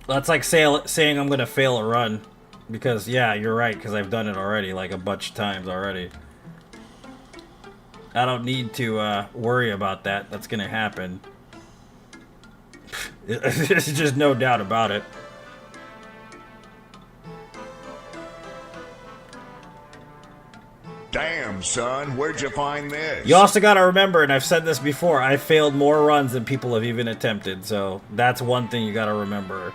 That's like saying I'm gonna fail a run, because yeah, you're right, because I've done it already, like a bunch of times already. I don't need to worry about that. That's gonna happen. There's just no doubt about it. Damn, son, where'd you find this? You also gotta remember, and I've said this before, I failed more runs than people have even attempted, so that's one thing you gotta remember.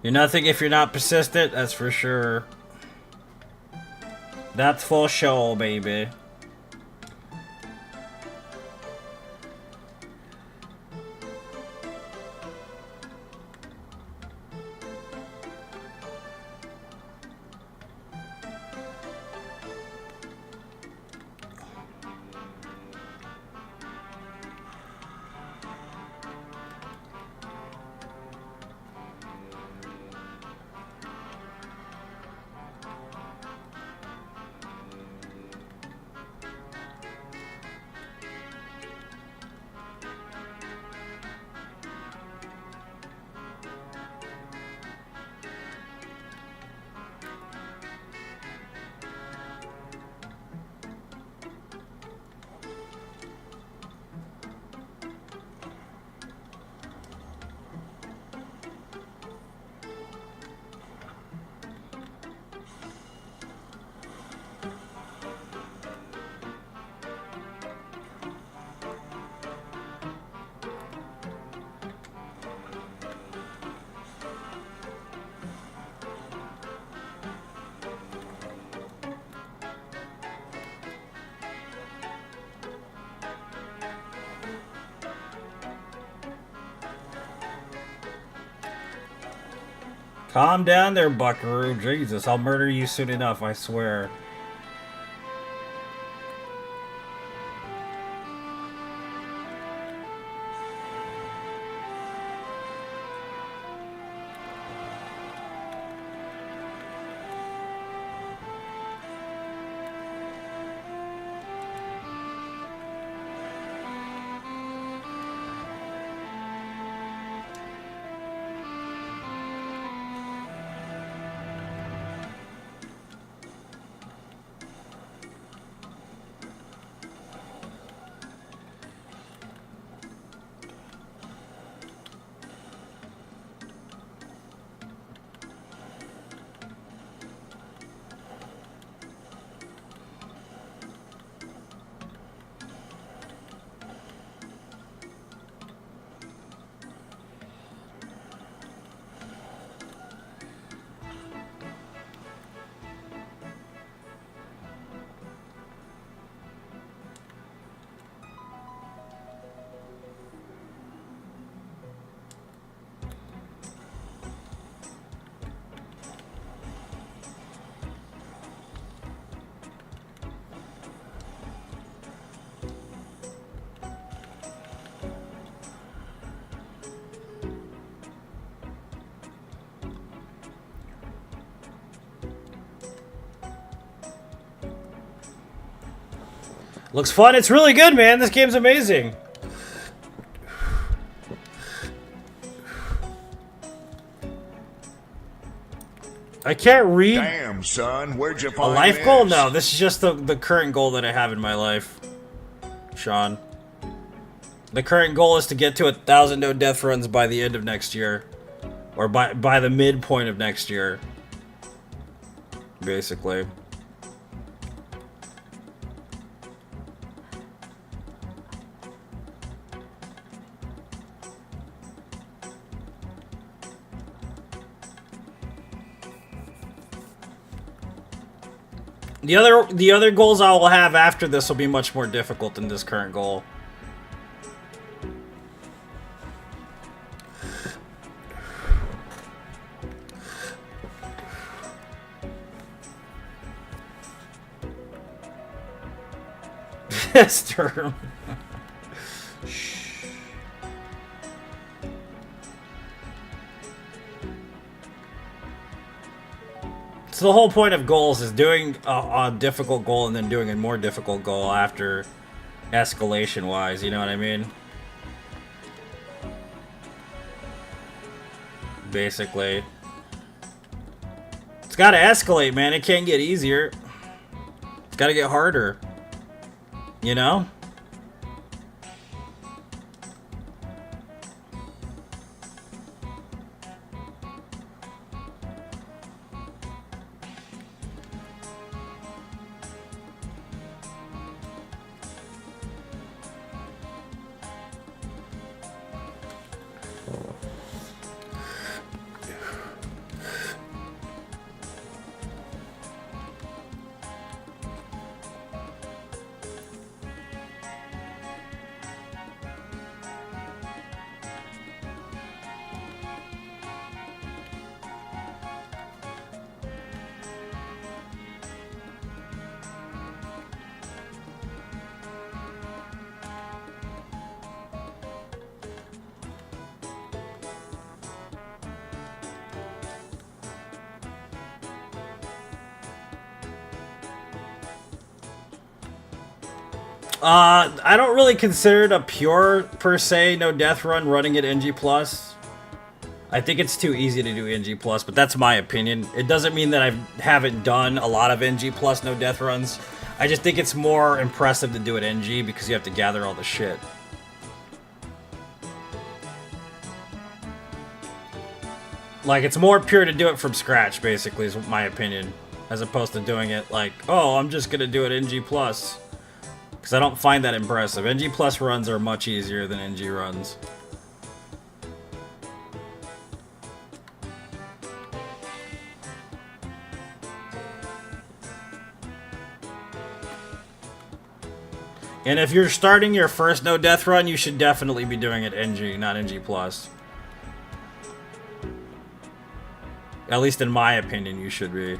You're nothing if you're not persistent, that's for sure. That's for sure, baby. Calm down there, buckaroo. Jesus, I'll murder you soon enough, I swear. Looks fun. It's really good, man. This game's amazing. I can't read. Damn, son, where'd you A find life this? goal? No, this is just the current goal that I have in my life, Sean. The current goal is to get to 1,000 no death runs by the end of next year. Or by the midpoint of next year. Basically. The other goals I will have after this will be much more difficult than this current goal. This term. So the whole point of goals is doing a difficult goal and then doing a more difficult goal after escalation-wise, you know what I mean? Basically. It's gotta escalate, man. It can't get easier. It's gotta get harder. You know? I don't really consider it a pure, per se, no death run running at NG+. I think it's too easy to do NG+, but that's my opinion. It doesn't mean that I haven't done a lot of NG+ no death runs. I just think it's more impressive to do it NG because you have to gather all the shit. Like, it's more pure to do it from scratch, basically, is my opinion. As opposed to doing it like, oh, I'm just gonna do it NG+. Because I don't find that impressive. NG plus runs are much easier than NG runs. And if you're starting your first no death run, you should definitely be doing it NG, not NG plus. At least in my opinion, you should be.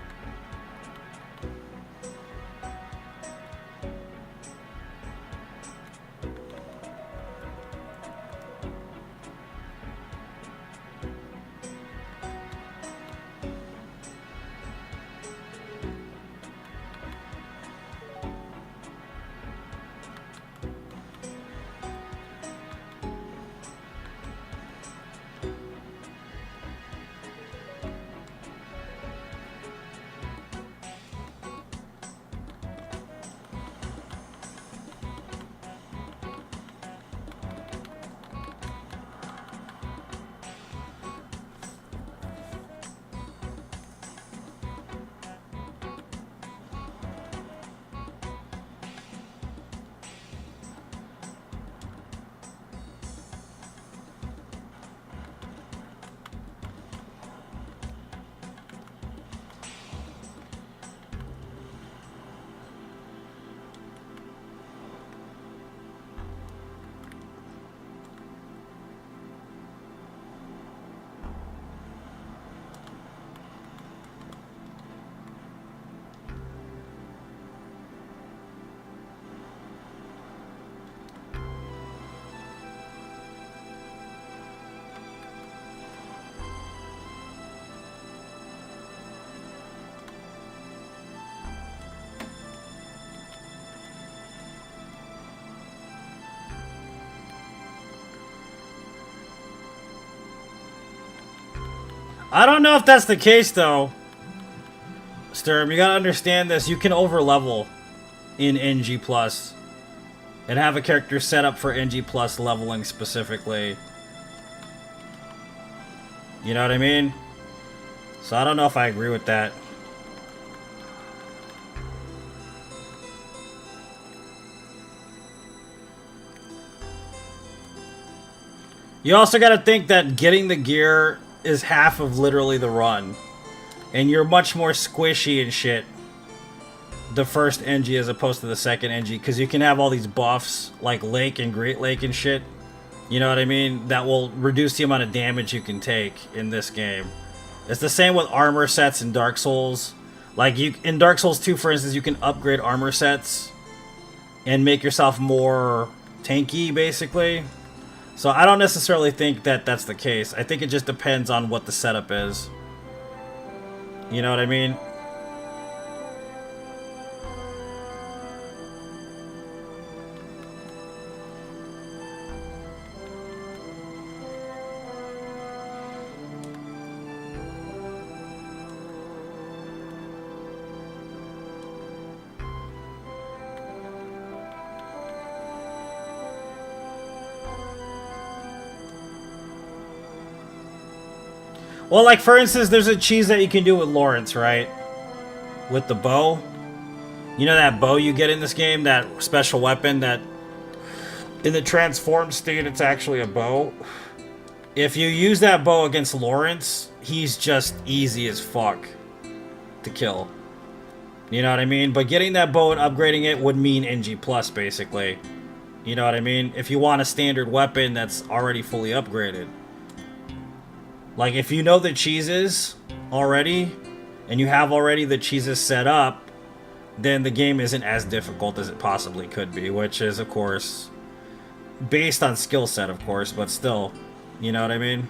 I don't know if that's the case, though. Sturm, you gotta understand this. You can overlevel in NG+. And have a character set up for NG+ leveling specifically. You know what I mean? So I don't know if I agree with that. You also gotta think that getting the gear is half of literally the run. And you're much more squishy and shit the first NG as opposed to the second NG, because you can have all these buffs like Lake and Great Lake and shit. You know what I mean? That will reduce the amount of damage you can take in this game. It's the same with armor sets in Dark Souls. Like in Dark Souls 2, for instance, you can upgrade armor sets and make yourself more tanky, basically. So I don't necessarily think that that's the case. I think it just depends on what the setup is. You know what I mean? Well, like, for instance, there's a cheese that you can do with Lawrence, right? With the bow. You know that bow you get in this game? That special weapon that... In the transformed state, it's actually a bow. If you use that bow against Lawrence, he's just easy as fuck to kill. You know what I mean? But getting that bow and upgrading it would mean NG+, basically. You know what I mean? If you want a standard weapon that's already fully upgraded. Like, if you know the cheeses already, and you have already the cheeses set up, then the game isn't as difficult as it possibly could be, which is, of course, based on skill set, of course, but still, you know what I mean?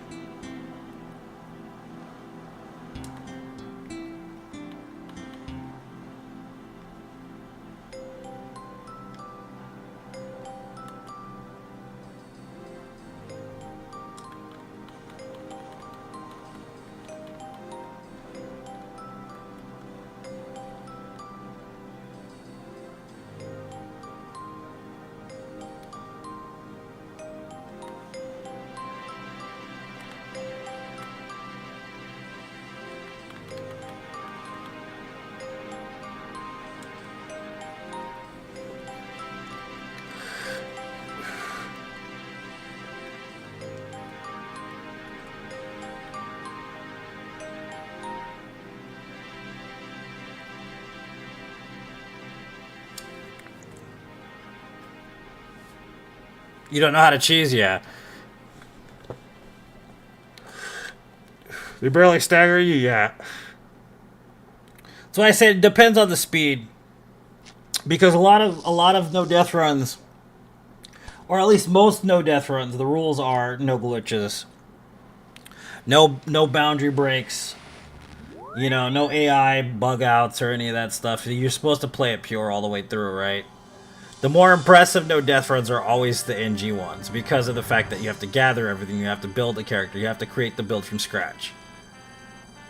You don't know how to cheese yet. They barely stagger you yet. So I said it depends on the speed. Because a lot of no death runs, or at least most no death runs, the rules are no glitches. No boundary breaks. You know, no AI bug outs or any of that stuff. You're supposed to play it pure all the way through, right? The more impressive no death runs are always the NG ones, because of the fact that you have to gather everything, you have to build a character, you have to create the build from scratch.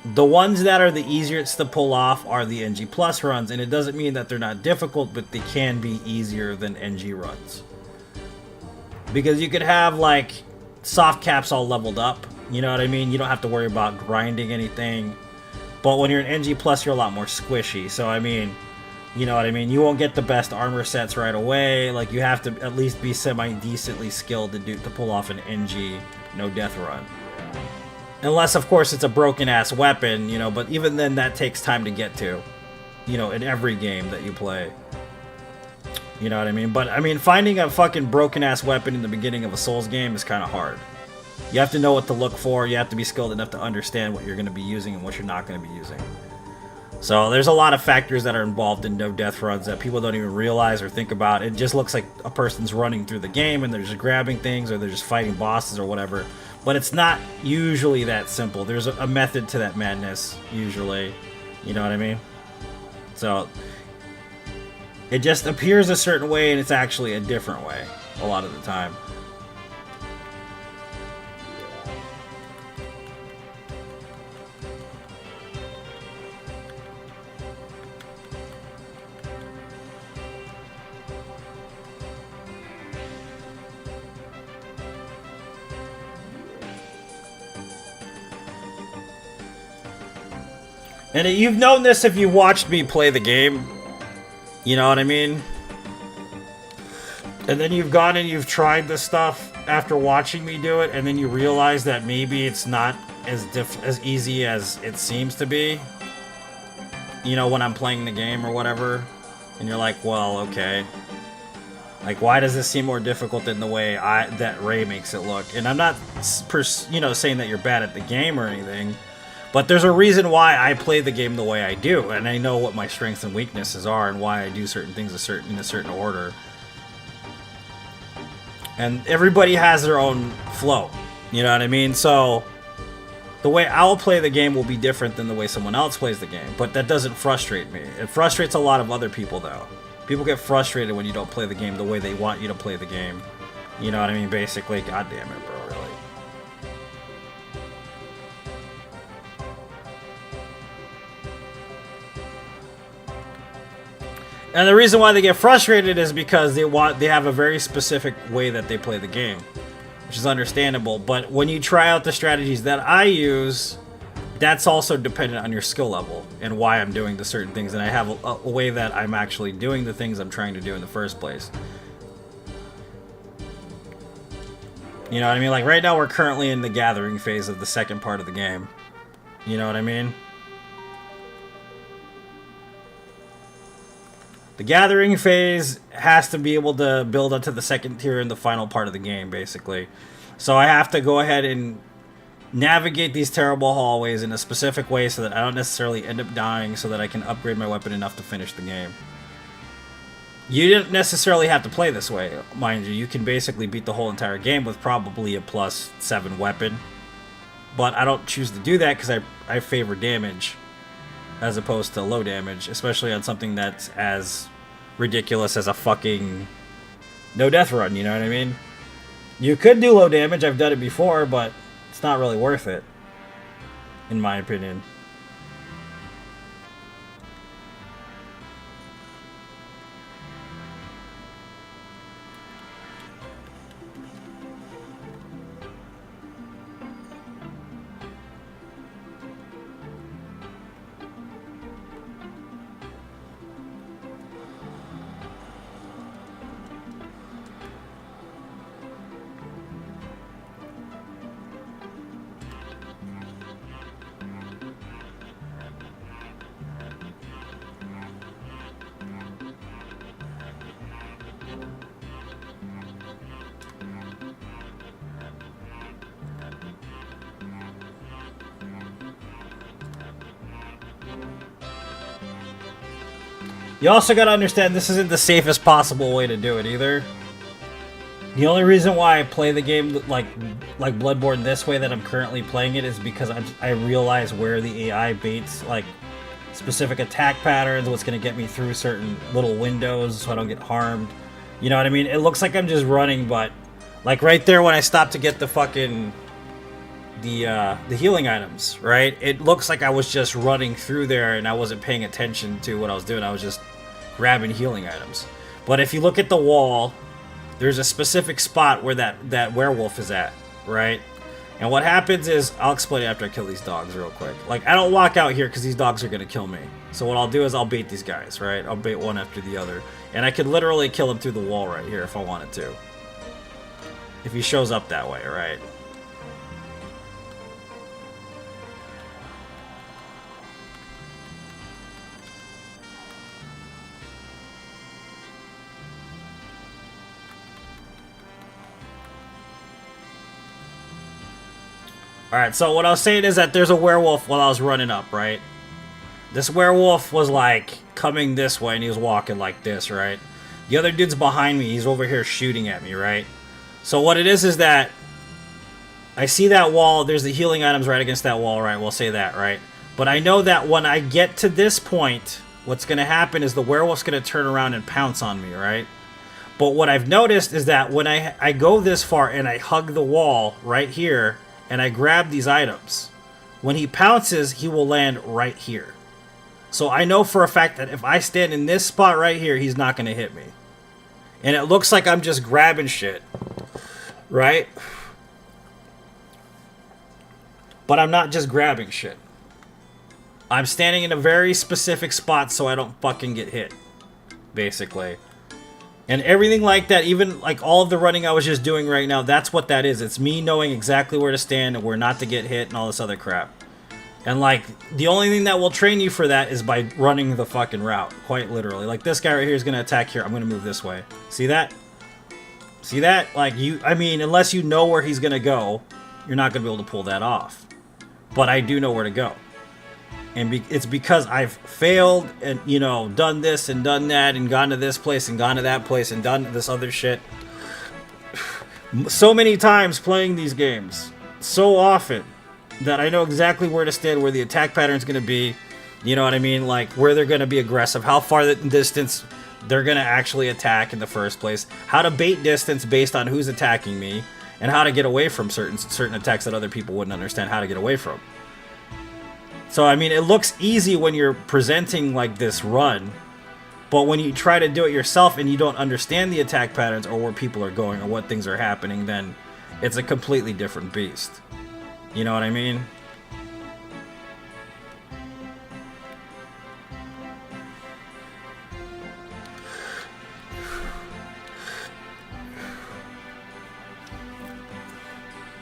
The ones that are the easiest to pull off are the NG plus runs, and it doesn't mean that they're not difficult, but they can be easier than NG runs. Because you could have, like, soft caps all leveled up, you know what I mean? You don't have to worry about grinding anything. But when you're an NG plus, you're a lot more squishy, so I mean... You know what I mean? You won't get the best armor sets right away. Like, you have to at least be semi-decently skilled to pull off an NG no-death run. Unless, of course, it's a broken-ass weapon, you know, but even then, that takes time to get to. You know, in every game that you play. You know what I mean? But, I mean, finding a fucking broken-ass weapon in the beginning of a Souls game is kind of hard. You have to know what to look for. You have to be skilled enough to understand what you're going to be using and what you're not going to be using. So there's a lot of factors that are involved in no death runs that people don't even realize or think about. It just looks like a person's running through the game and they're just grabbing things or they're just fighting bosses or whatever. But it's not usually that simple. There's a method to that madness, usually. You know what I mean? So it just appears a certain way and it's actually a different way a lot of the time. And you've known this if you watched me play the game. You know what I mean? And then you've gone and you've tried the stuff after watching me do it, and then you realize that maybe it's not as easy as it seems to be. You know, when I'm playing the game or whatever. And you're like, well, okay. Like, why does this seem more difficult than the way that Ray makes it look? And I'm not, saying that you're bad at the game or anything. But there's a reason why I play the game the way I do. And I know what my strengths and weaknesses are and why I do certain things in a certain order. And everybody has their own flow. You know what I mean? So the way I'll play the game will be different than the way someone else plays the game. But that doesn't frustrate me. It frustrates a lot of other people, though. People get frustrated when you don't play the game the way they want you to play the game. You know what I mean? Basically, god damn it, bro, really. And the reason why they get frustrated is because they have a very specific way that they play the game, which is understandable. But when you try out the strategies that I use, that's also dependent on your skill level and why I'm doing the certain things. And I have a way that I'm actually doing the things I'm trying to do in the first place. You know what I mean? Like right now we're currently in the gathering phase of the second part of the game. You know what I mean? The gathering phase has to be able to build up to the second tier in the final part of the game, basically. So I have to go ahead and navigate these terrible hallways in a specific way so that I don't necessarily end up dying, so that I can upgrade my weapon enough to finish the game. You didn't necessarily have to play this way, mind you. You can basically beat the whole entire game with probably a +7 weapon. But I don't choose to do that because I favor damage as opposed to low damage, especially on something that's as ridiculous as a fucking no death run, you know what I mean? You could do low damage, I've done it before, but it's not really worth it, in my opinion. You also gotta understand this isn't the safest possible way to do it either. The only reason why I play the game like Bloodborne this way that I'm currently playing it is because I realize where the AI baits like specific attack patterns, what's gonna get me through certain little windows so I don't get harmed. You know what I mean? It looks like I'm just running, but like right there when I stopped to get the fucking the healing items, right? It looks like I was just running through there and I wasn't paying attention to what I was doing. I was just grabbing healing items. But if you look at the wall, there's a specific spot where that werewolf is at, right? And what happens is, I'll explain it after I kill these dogs real quick. Like, I don't walk out here because these dogs are going to kill me. So what I'll do is I'll bait these guys, right? I'll bait one after the other. And I could literally kill him through the wall right here if I wanted to. If he shows up that way, right? Alright, so what I was saying is that there's a werewolf while I was running up, right? This werewolf was like coming this way and he was walking like this, right? The other dude's behind me, he's over here shooting at me, right? So what it is that I see that wall, there's the healing items right against that wall, right? We'll say that, right? But I know that when I get to this point, what's going to happen is the werewolf's going to turn around and pounce on me, right? But what I've noticed is that when I go this far and I hug the wall right here, and I grab these items, when he pounces, he will land right here. So I know for a fact that if I stand in this spot right here, he's not going to hit me. And it looks like I'm just grabbing shit, right? But I'm not just grabbing shit. I'm standing in a very specific spot so I don't fucking get hit, basically. And everything like that, even like all of the running I was just doing right now, that's what that is. It's me knowing exactly where to stand and where not to get hit and all this other crap. And like, the only thing that will train you for that is by running the fucking route, quite literally. Like this guy right here is going to attack here. I'm going to move this way. See that? See that? Like I mean, unless you know where he's going to go, you're not going to be able to pull that off. But I do know where to go. And it's because I've failed and, you know, done this and done that and gone to this place and gone to that place and done this other shit. So many times playing these games. So often that I know exactly where to stand, where the attack pattern's going to be. You know what I mean? Like, where they're going to be aggressive. How far the distance they're going to actually attack in the first place. How to bait distance based on who's attacking me. And how to get away from certain attacks that other people wouldn't understand how to get away from. So, I mean, it looks easy when you're presenting like this run, but when you try to do it yourself and you don't understand the attack patterns or where people are going or what things are happening, then it's a completely different beast. You know what I mean?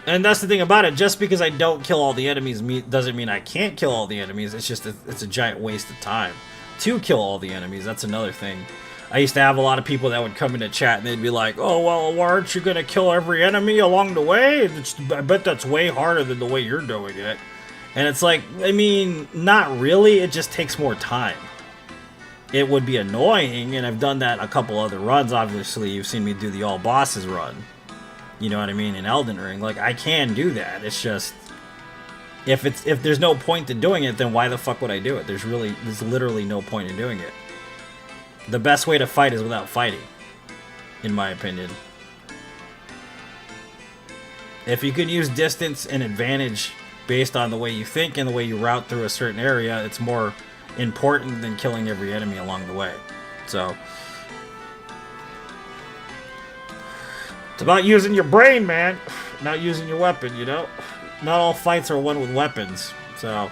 And that's the thing about it. Just because I don't kill all the enemies doesn't mean I can't kill all the enemies. It's just it's a giant waste of time to kill all the enemies. That's another thing. I used to have a lot of people that would come into chat and they'd be like, "Oh, well, why aren't you going to kill every enemy along the way? I bet that's way harder than the way you're doing it." And it's like, I mean, not really. It just takes more time. It would be annoying, and I've done that a couple other runs. Obviously, you've seen me do the all bosses run. You know what I mean? In Elden Ring, like, I can do that. It's just, if there's no point to doing it, then why the fuck would I do it? There's literally no point in doing it. The best way to fight is without fighting, in my opinion. If you can use distance and advantage based on the way you think and the way you route through a certain area, it's more important than killing every enemy along the way. So it's about using your brain, man, not using your weapon, you know? Not all fights are won with weapons, so...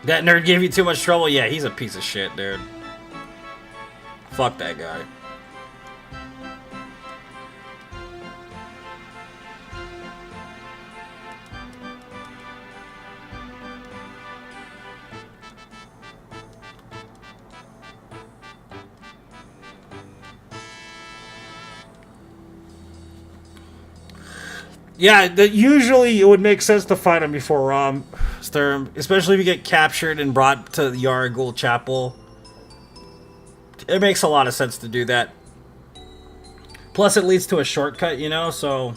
That nerd gave you too much trouble? Yeah, he's a piece of shit, dude. Fuck that guy. Yeah, usually it would make sense to fight him before Sturm, especially if you get captured and brought to the Yaragul Chapel. It makes a lot of sense to do that. Plus, it leads to a shortcut, you know, so...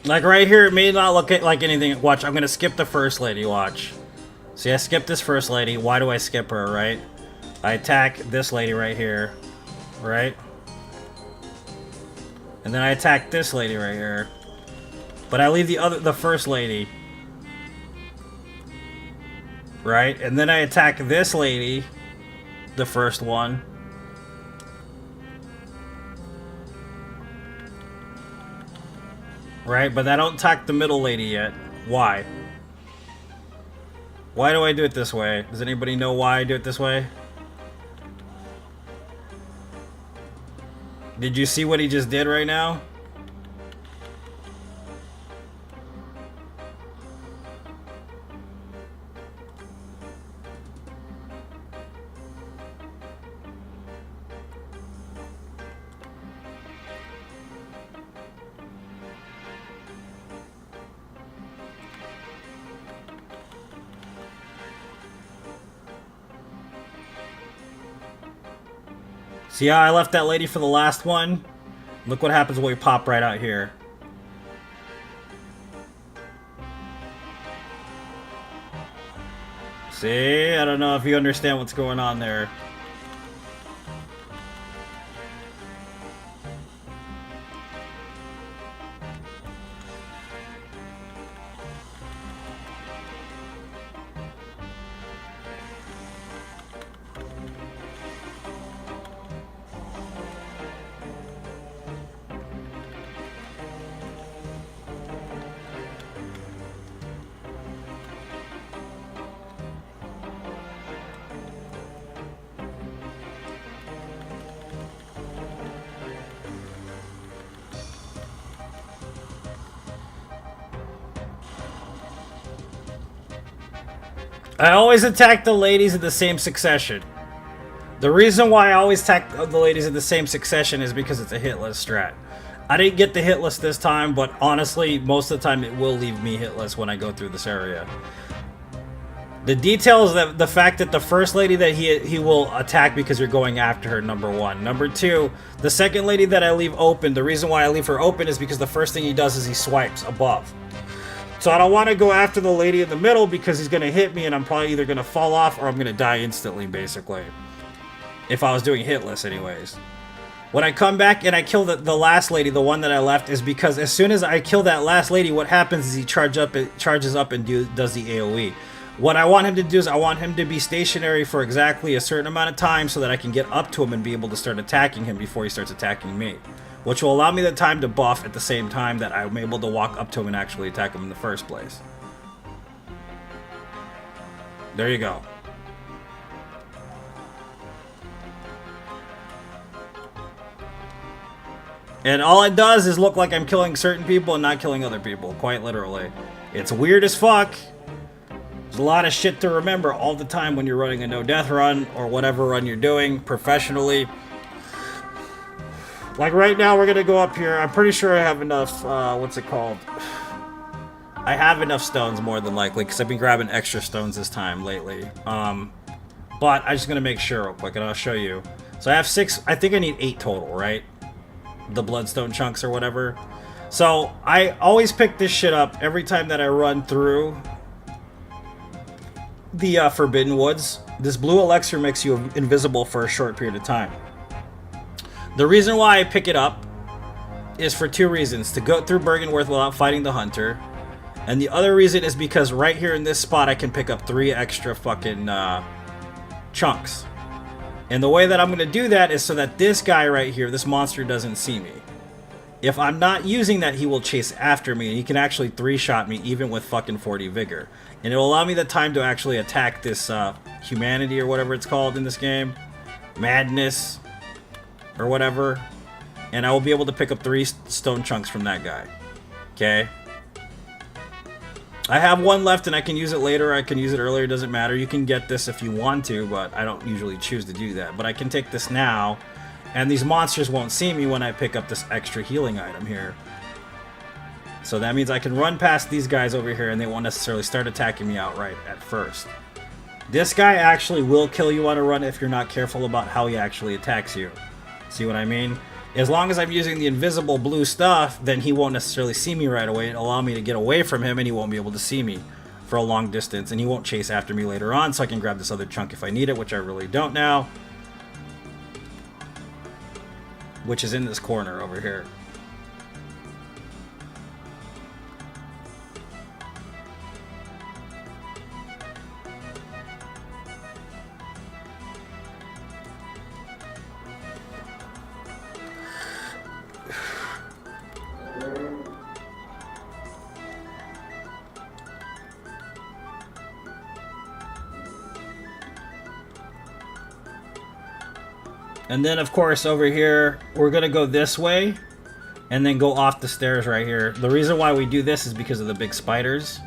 Like right here, it may not look like anything. Watch, I'm gonna skip the first lady, watch. See, I skipped this first lady. Why do I skip her, right? I attack this lady right here, right? And then I attack this lady right here. But I leave the first lady. Right? And then I attack this lady, the first one. Right? But I don't attack the middle lady yet. Why? Why do I do it this way? Does anybody know why I do it this way? Did you see what he just did right now? See how I left that lady for the last one? Look what happens when we pop right out here. See? I don't know if you understand what's going on there. I always attack the ladies in the same succession. The reason why I always attack the ladies in the same succession is because it's a hitless strat. I didn't get the hitless this time, but honestly, most of the time it will leave me hitless when I go through this area. The detail is that the fact that the first lady that he will attack because you're going after her, number one. Number two, the second lady that I leave open, the reason why I leave her open is because the first thing he does is he swipes above. So I don't want to go after the lady in the middle because he's going to hit me and I'm probably either going to fall off or I'm going to die instantly, basically. If I was doing hitless anyways. When I come back and I kill the last lady, the one that I left, is because as soon as I kill that last lady, what happens is he charges up and does the AoE. What I want him to do is I want him to be stationary for exactly a certain amount of time so that I can get up to him and be able to start attacking him before he starts attacking me. Which will allow me the time to buff at the same time that I'm able to walk up to him and actually attack him in the first place. There you go. And all it does is look like I'm killing certain people and not killing other people, quite literally. It's weird as fuck. There's a lot of shit to remember all the time when you're running a no-death run or whatever run you're doing professionally. Like right now, we're gonna go up here. I'm pretty sure I have enough, what's it called? I have enough stones more than likely, because I've been grabbing extra stones this time lately. But I'm just gonna make sure real quick, and I'll show you. So I have 6, I think I need 8 total, right? The bloodstone chunks or whatever. So I always pick this shit up every time that I run through the Forbidden Woods. This blue elixir makes you invisible for a short period of time. The reason why I pick it up is for 2 reasons. To go through Bergenworth without fighting the hunter. And the other reason is because right here in this spot I can pick up 3 extra fucking chunks. And the way that I'm going to do that is so that this guy right here, this monster, doesn't see me. If I'm not using that, he will chase after me. And he can actually 3-shot me even with fucking 40 vigor. And it will allow me the time to actually attack this humanity or whatever it's called in this game. Madness. Or whatever, and I will be able to pick up 3 stone chunks from that guy. Okay? I have 1 left and I can use it later, I can use it earlier, doesn't matter. You can get this if you want to, but I don't usually choose to do that. But I can take this now, and these monsters won't see me when I pick up this extra healing item here. So that means I can run past these guys over here and they won't necessarily start attacking me outright at first. This guy actually will kill you on a run if you're not careful about how he actually attacks you. See what I mean? As long as I'm using the invisible blue stuff, then he won't necessarily see me right away. It'll allow me to get away from him, and he won't be able to see me for a long distance, and he won't chase after me later on, so I can grab this other chunk if I need it, which I really don't now. Which is in this corner over here. And then, of course, over here, we're going to go this way and then go off the stairs right here. The reason why we do this is because of the big spiders.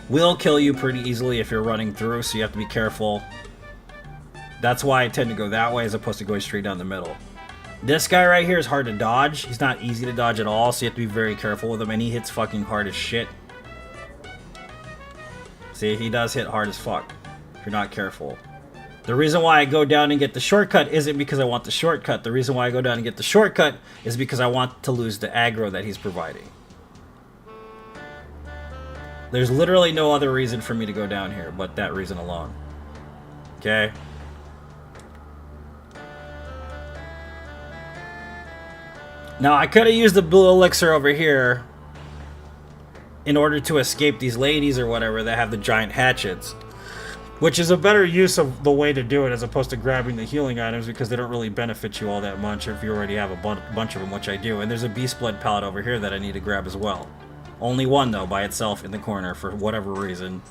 Will kill you pretty easily if you're running through, so you have to be careful. That's why I tend to go that way as opposed to going straight down the middle. This guy right here is hard to dodge. He's not easy to dodge at all, so you have to be very careful with him, and he hits fucking hard as shit. See, he does hit hard as fuck if you're not careful. The reason why I go down and get the shortcut isn't because I want the shortcut. The reason why I go down and get the shortcut is because I want to lose the aggro that he's providing. There's literally no other reason for me to go down here but that reason alone. Okay? Now, I could have used the blue elixir over here in order to escape these ladies or whatever that have the giant hatchets. Which is a better use of the way to do it as opposed to grabbing the healing items because they don't really benefit you all that much if you already have a bunch of them, which I do. And there's a Beast Blood palette over here that I need to grab as well. Only one, though, by itself in the corner for whatever reason.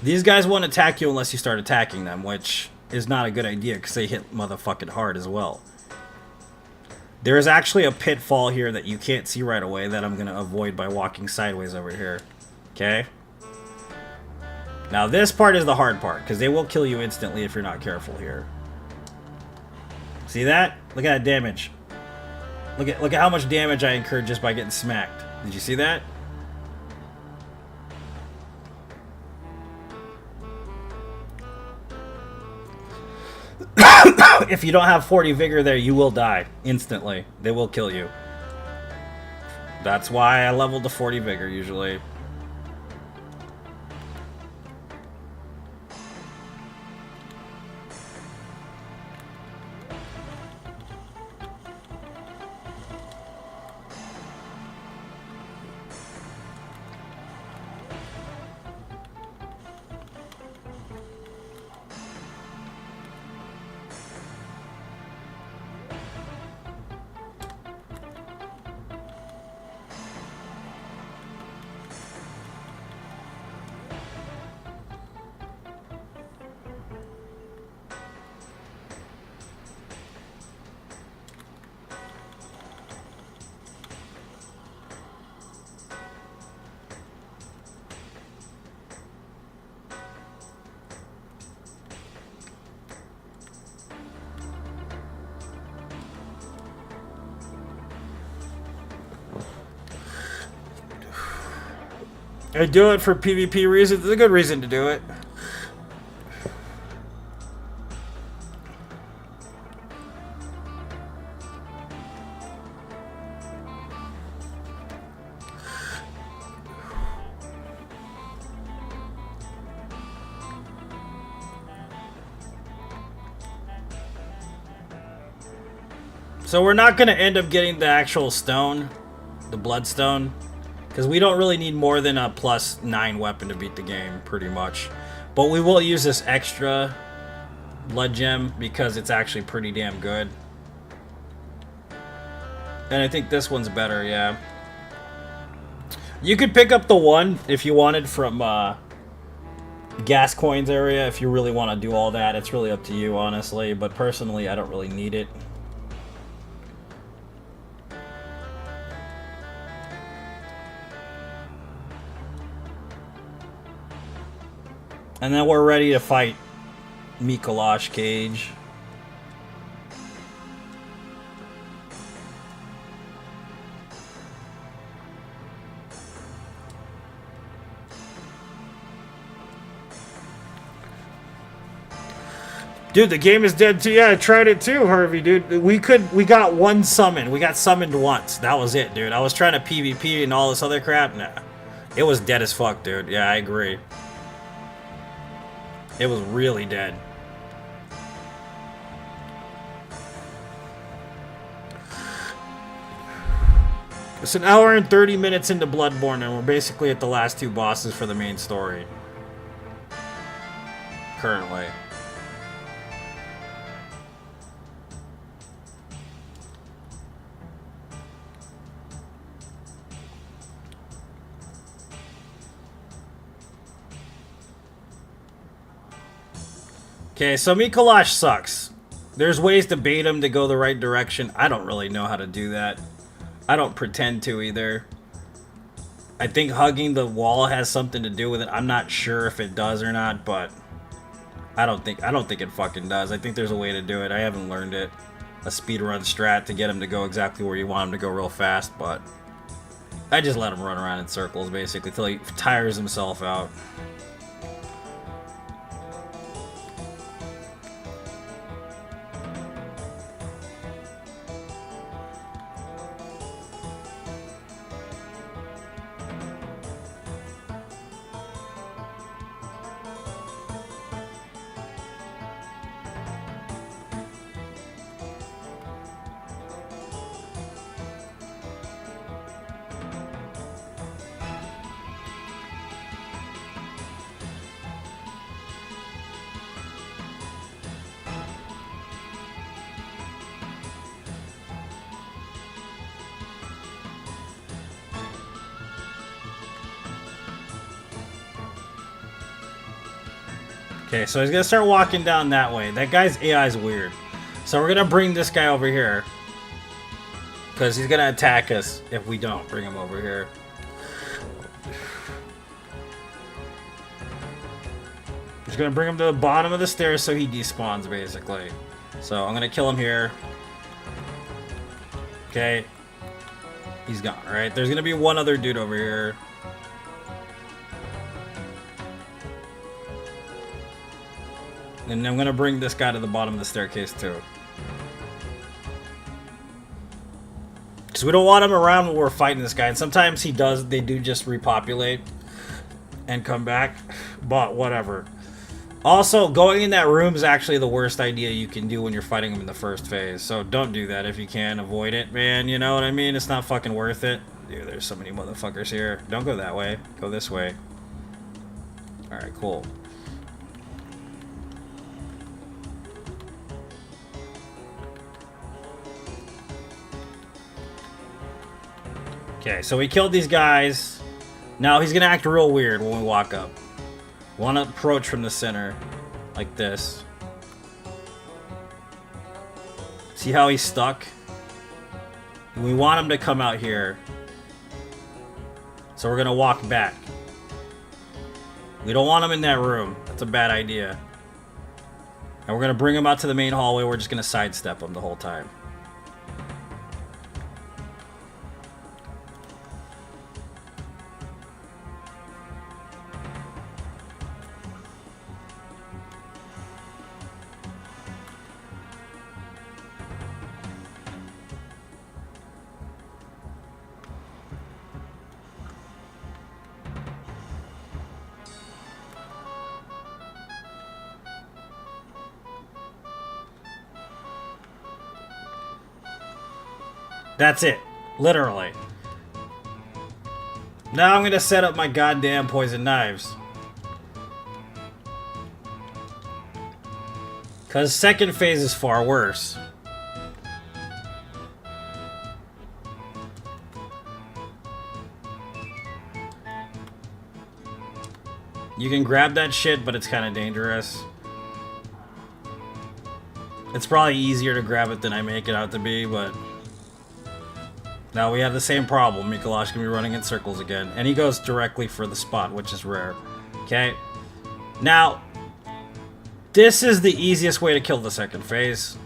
These guys won't attack you unless you start attacking them, which is not a good idea because they hit motherfucking hard as well. There is actually a pitfall here that you can't see right away that I'm going to avoid by walking sideways over here. Okay? Now this part is the hard part, because they will kill you instantly if you're not careful here. See that? Look at that damage. Look at how much damage I incurred just by getting smacked. Did you see that? If you don't have 40 vigor there, you will die instantly. They will kill you. That's why I leveled to 40 vigor usually. I do it for PvP reasons. It's a good reason to do it. So we're not going to end up getting the actual stone, the bloodstone. Because we don't really need more than a +9 weapon to beat the game, pretty much. But we will use this extra blood gem because it's actually pretty damn good. And I think this one's better, yeah. You could pick up the one if you wanted from gas coins area if you really want to do all that. It's really up to you, honestly. But personally, I don't really need it. And then we're ready to fight Mikolash Cage. Dude, the game is dead too. Yeah, I tried it too, Harvey, dude. We got one summon. We got summoned once. That was it, dude. I was trying to PvP and all this other crap. Nah. It was dead as fuck, dude. Yeah, I agree. It was really dead. It's an hour and 30 minutes into Bloodborne, and we're basically at the last two bosses for the main story. Currently. Okay, so Mikolash sucks. There's ways to bait him to go the right direction. I don't really know how to do that. I don't pretend to either. I think hugging the wall has something to do with it. I'm not sure if it does or not, but I don't think it fucking does. I think there's a way to do it. I haven't learned it. A speedrun strat to get him to go exactly where you want him to go real fast, but I just let him run around in circles basically till he tires himself out. Okay, so he's gonna start walking down that way. That guy's AI is weird. So we're gonna bring this guy over here. Because he's gonna attack us if we don't bring him over here. Just gonna bring him to the bottom of the stairs so he despawns, basically. So I'm gonna kill him here. Okay. He's gone, right? There's gonna be one other dude over here. And I'm gonna bring this guy to the bottom of the staircase too. Because we don't want him around when we're fighting this guy. And sometimes they do just repopulate and come back. But whatever. Also, going in that room is actually the worst idea you can do when you're fighting him in the first phase. So don't do that if you can. Avoid it, man. You know what I mean? It's not fucking worth it. Dude, there's so many motherfuckers here. Don't go that way. Go this way. Alright, cool. Okay, so we killed these guys. Now he's gonna act real weird when we walk up. We want to approach from the center, like this. See how he's stuck? And we want him to come out here. So we're gonna walk back. We don't want him in that room. That's a bad idea. And we're gonna bring him out to the main hallway. We're just gonna sidestep him the whole time. That's it. Literally. Now I'm gonna set up my goddamn poison knives. Because second phase is far worse. You can grab that shit, but it's kind of dangerous. It's probably easier to grab it than I make it out to be, but... Now we have the same problem. Mikolash can be running in circles again. And he goes directly for the spot, which is rare. Okay? Now, this is the easiest way to kill the second phase.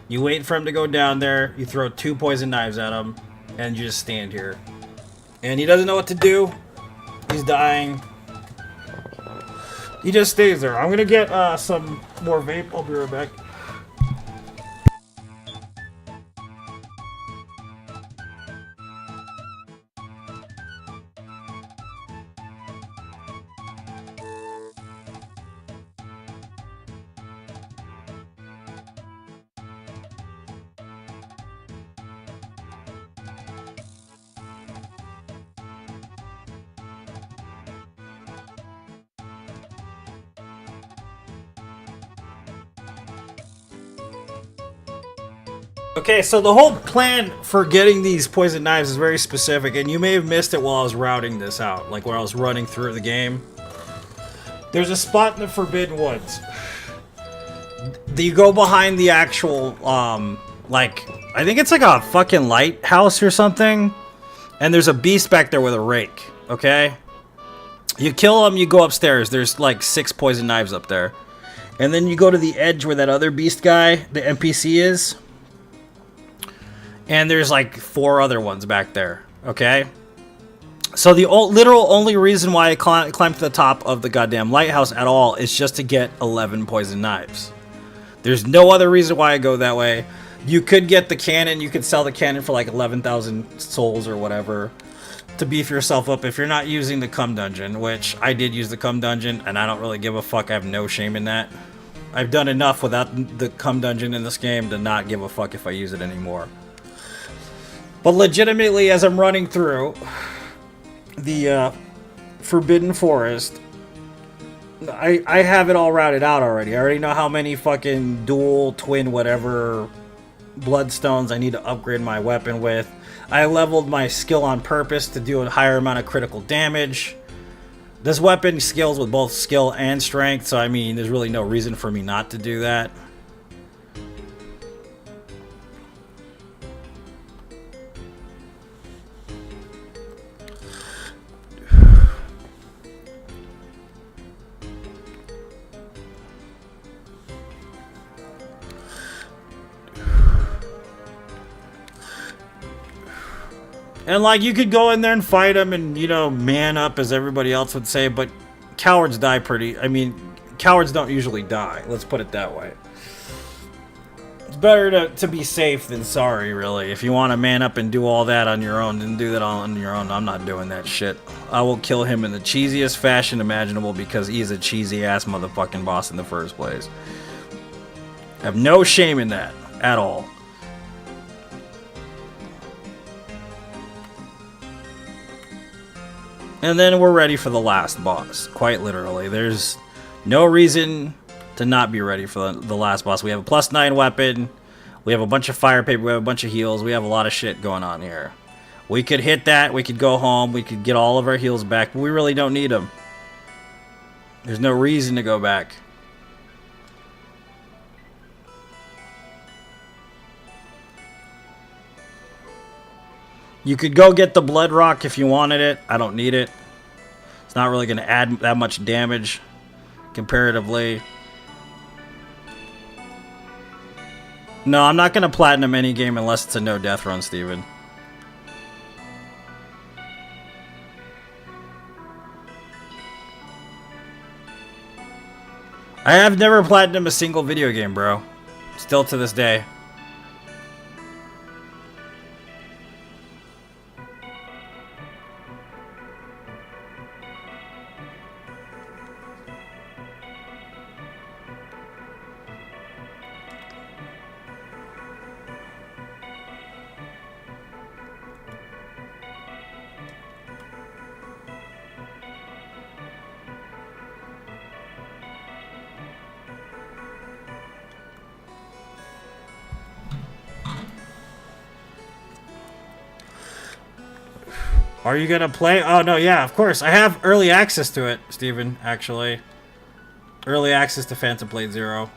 You wait for him to go down there, you throw 2 poison knives at him, and you just stand here. And he doesn't know what to do. He's dying. He just stays there. I'm gonna get some more vape. I'll be right back. Okay, so the whole plan for getting these poison knives is very specific, and you may have missed it while I was routing this out, like when I was running through the game. There's a spot in the Forbidden Woods. You go behind the actual, like, I think it's like a fucking lighthouse or something, and there's a beast back there with a rake, okay? You kill him, you go upstairs. There's like 6 poison knives up there. And then you go to the edge where that other beast guy, the NPC is. And there's like 4 other ones back there, okay? So the literal only reason why I climbed to the top of the goddamn lighthouse at all is just to get 11 poison knives. There's no other reason why I go that way. You could get the cannon, you could sell the cannon for like 11,000 souls or whatever to beef yourself up if you're not using the cum dungeon, which I did use the cum dungeon, and I don't really give a fuck. I have no shame in that. I've done enough without the cum dungeon in this game to not give a fuck if I use it anymore. But legitimately, as I'm running through the Forbidden Forest, I have it all routed out already. I already know how many fucking dual, twin, whatever bloodstones I need to upgrade my weapon with. I leveled my skill on purpose to do a higher amount of critical damage. This weapon scales with both skill and strength, so I mean, there's really no reason for me not to do that. And, like, you could go in there and fight them and, you know, man up, as everybody else would say, but cowards die pretty... I mean, cowards don't usually die. Let's put it that way. It's better to be safe than sorry, really. If you want to man up and do all that on your own, then do that all on your own. I'm not doing that shit. I will kill him in the cheesiest fashion imaginable because he's a cheesy-ass motherfucking boss in the first place. I have no shame in that at all. And then we're ready for the last boss, quite literally. There's no reason to not be ready for the last boss. We have a +9 weapon, we have a bunch of fire paper, we have a bunch of heals, we have a lot of shit going on here. We could hit that, we could go home, we could get all of our heals back, but we really don't need them. There's no reason to go back. You could go get the blood rock if you wanted it. I don't need it. It's not really going to add that much damage comparatively. No, I'm not going to platinum any game unless it's a no death run, Steven. I have never platinumed a single video game, bro. Still to this day. Are you gonna play? Oh, no, yeah, of course. I have early access to it, Steven, actually. Early access to Phantom Blade 0.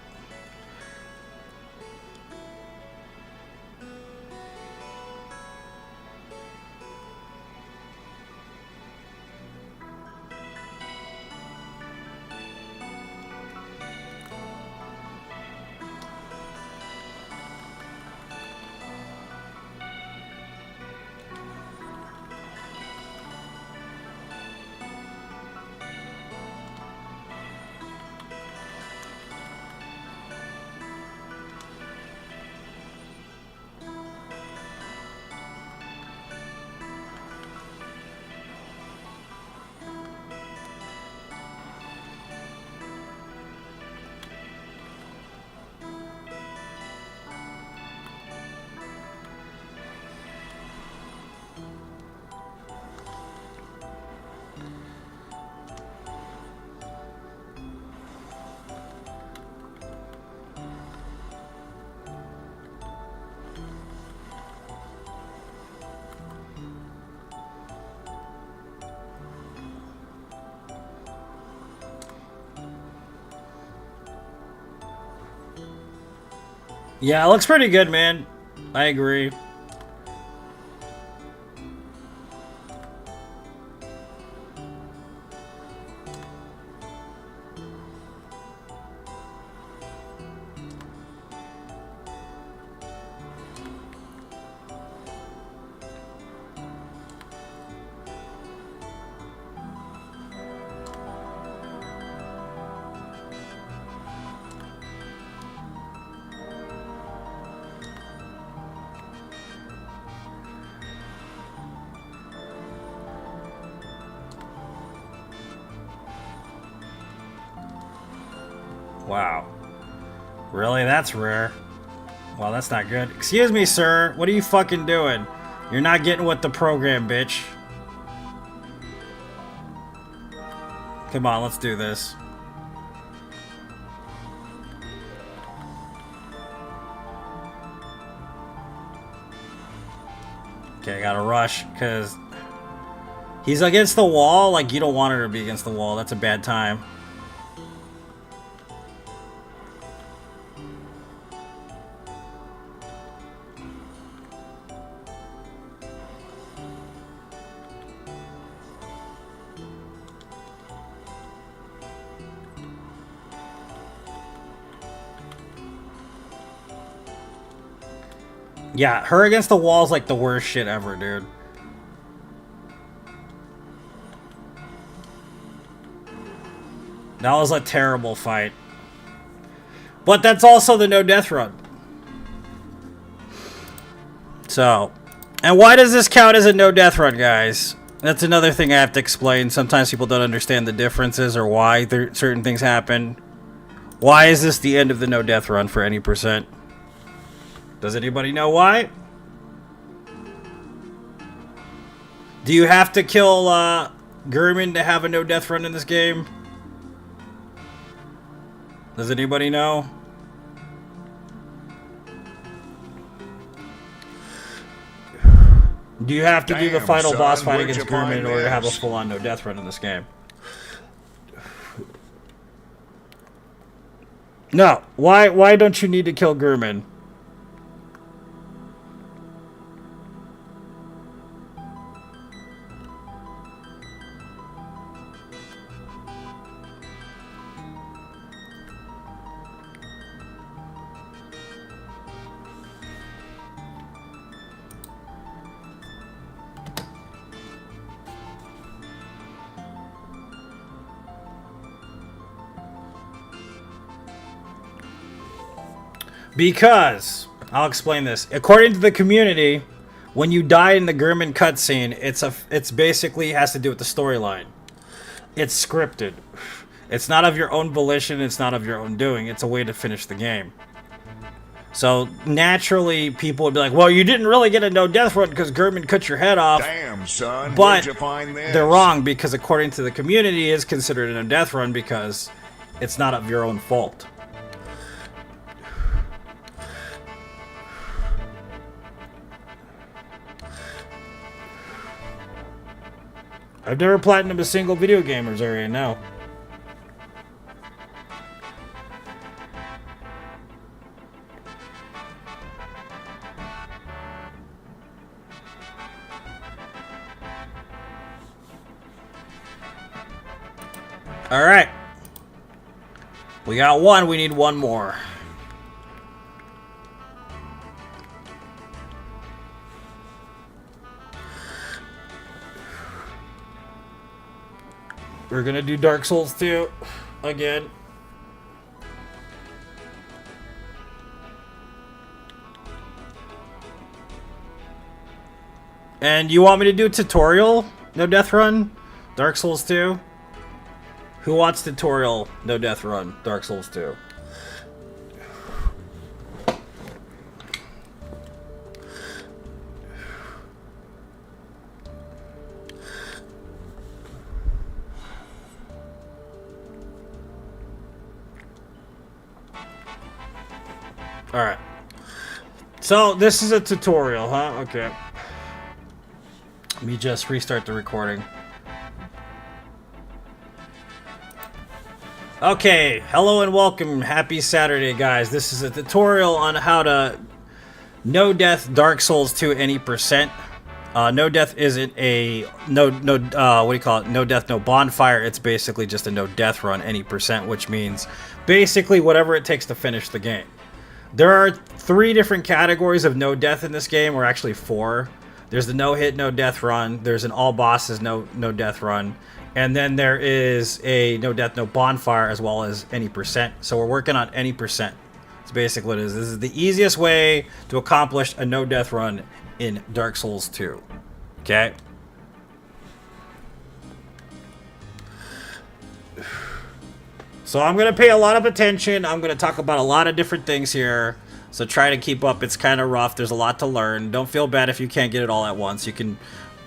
Yeah, it looks pretty good, man. I agree. Wow. Really? That's rare. Well, that's not good. Excuse me, sir. What are you fucking doing? You're not getting with the program, bitch. Come on, let's do this. Okay, I gotta rush, because he's against the wall. Like, you don't want her to be against the wall. That's a bad time. Yeah, her against the wall is like the worst shit ever, dude. That was a terrible fight. But that's also the no death run. So, and why does this count as a no death run, guys? That's another thing I have to explain. Sometimes people don't understand the differences or why certain things happen. Why is this the end of the no death run for any percent? Does anybody know why? Do you have to kill Gurman to have a no death run in this game? Does anybody know? Do you have to do the final boss fight against Gurman in order to have a full-on no death run in this game? No. Why don't you need to kill Gurman? Because, I'll explain this. According to the community, when you die in the Gurman cutscene, it's basically has to do with the storyline. It's scripted. It's not of your own volition, it's not of your own doing. It's a way to finish the game. So, naturally, people would be like, well, you didn't really get a no-death run because Gurman cut your head off. Damn, son, but where'd you find this? They're wrong, because according to the community, it's considered a no-death run because it's not of your own fault. I've never platinumed a single video gamer's area, no. Alright. We got one, we need one more. We're gonna do Dark Souls 2 again. And you want me to do tutorial? No death run? Dark Souls 2? Who wants tutorial? No death run. Dark Souls 2. Alright. So, this is a tutorial, huh? Okay. Let me just restart the recording. Okay, hello and welcome. Happy Saturday, guys. This is a tutorial on how to no death Dark Souls 2 any percent. No death isn't a what do you call it? No death, no bonfire. It's basically just a no death run any percent, which means basically whatever it takes to finish the game. There are 3 different categories of no death in this game, or actually 4. There's the no hit, no death run. There's an all bosses no death run. And then there is a no death, no bonfire, as well as any percent. So we're working on any percent. That's basically what it is. This is the easiest way to accomplish a no death run in Dark Souls 2. Okay? So I'm going to pay a lot of attention. I'm going to talk about a lot of different things here. So try to keep up. It's kind of rough. There's a lot to learn. Don't feel bad if you can't get it all at once. You can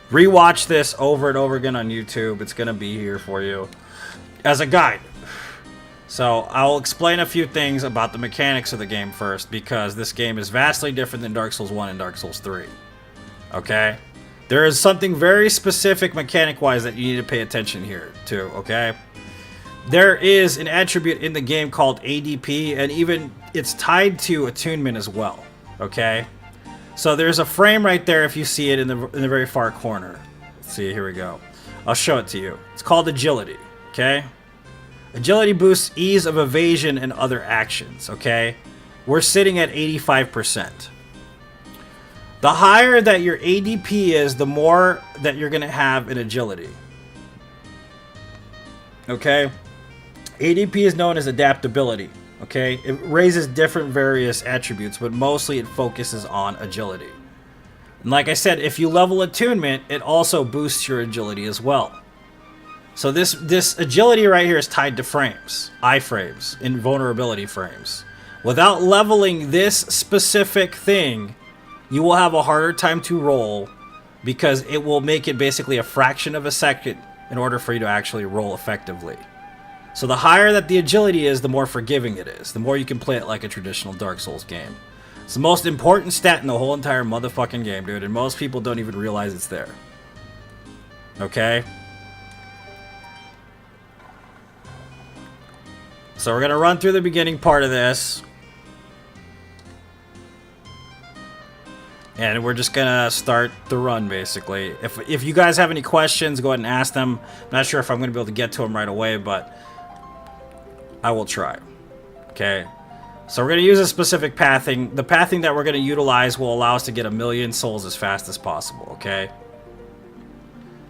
rewatch this over and over again on YouTube. It's going to be here for you as a guide. So I'll explain a few things about the mechanics of the game first, because this game is vastly different than Dark Souls 1 and Dark Souls 3. Okay? There is something very specific mechanic-wise that you need to pay attention here to, okay? There is an attribute in the game called ADP, and even it's tied to attunement as well, okay? So there's a frame right there if you see it in the very far corner. Let's see, here we go. I'll show it to you. It's called agility, okay? Agility boosts ease of evasion and other actions, okay? We're sitting at 85%. The higher that your ADP is, the more that you're going to have in agility. Okay? ADP is known as adaptability, okay? It raises different various attributes, but mostly it focuses on agility. And like I said, if you level attunement, it also boosts your agility as well. So this agility right here is tied to frames, iframes, invulnerability frames. Without leveling this specific thing, you will have a harder time to roll, because it will make it basically a fraction of a second in order for you to actually roll effectively. So the higher that the agility is, the more forgiving it is. The more you can play it like a traditional Dark Souls game. It's the most important stat in the whole entire motherfucking game, dude, and most people don't even realize it's there. Okay? So we're going to run through the beginning part of this. And we're just gonna start the run, basically. If you guys have any questions, go ahead and ask them. I'm not sure if I'm gonna be able to get to them right away, but I will try. Okay. So we're gonna use a specific pathing. The pathing that we're gonna utilize will allow us to get 1,000,000 souls as fast as possible, okay?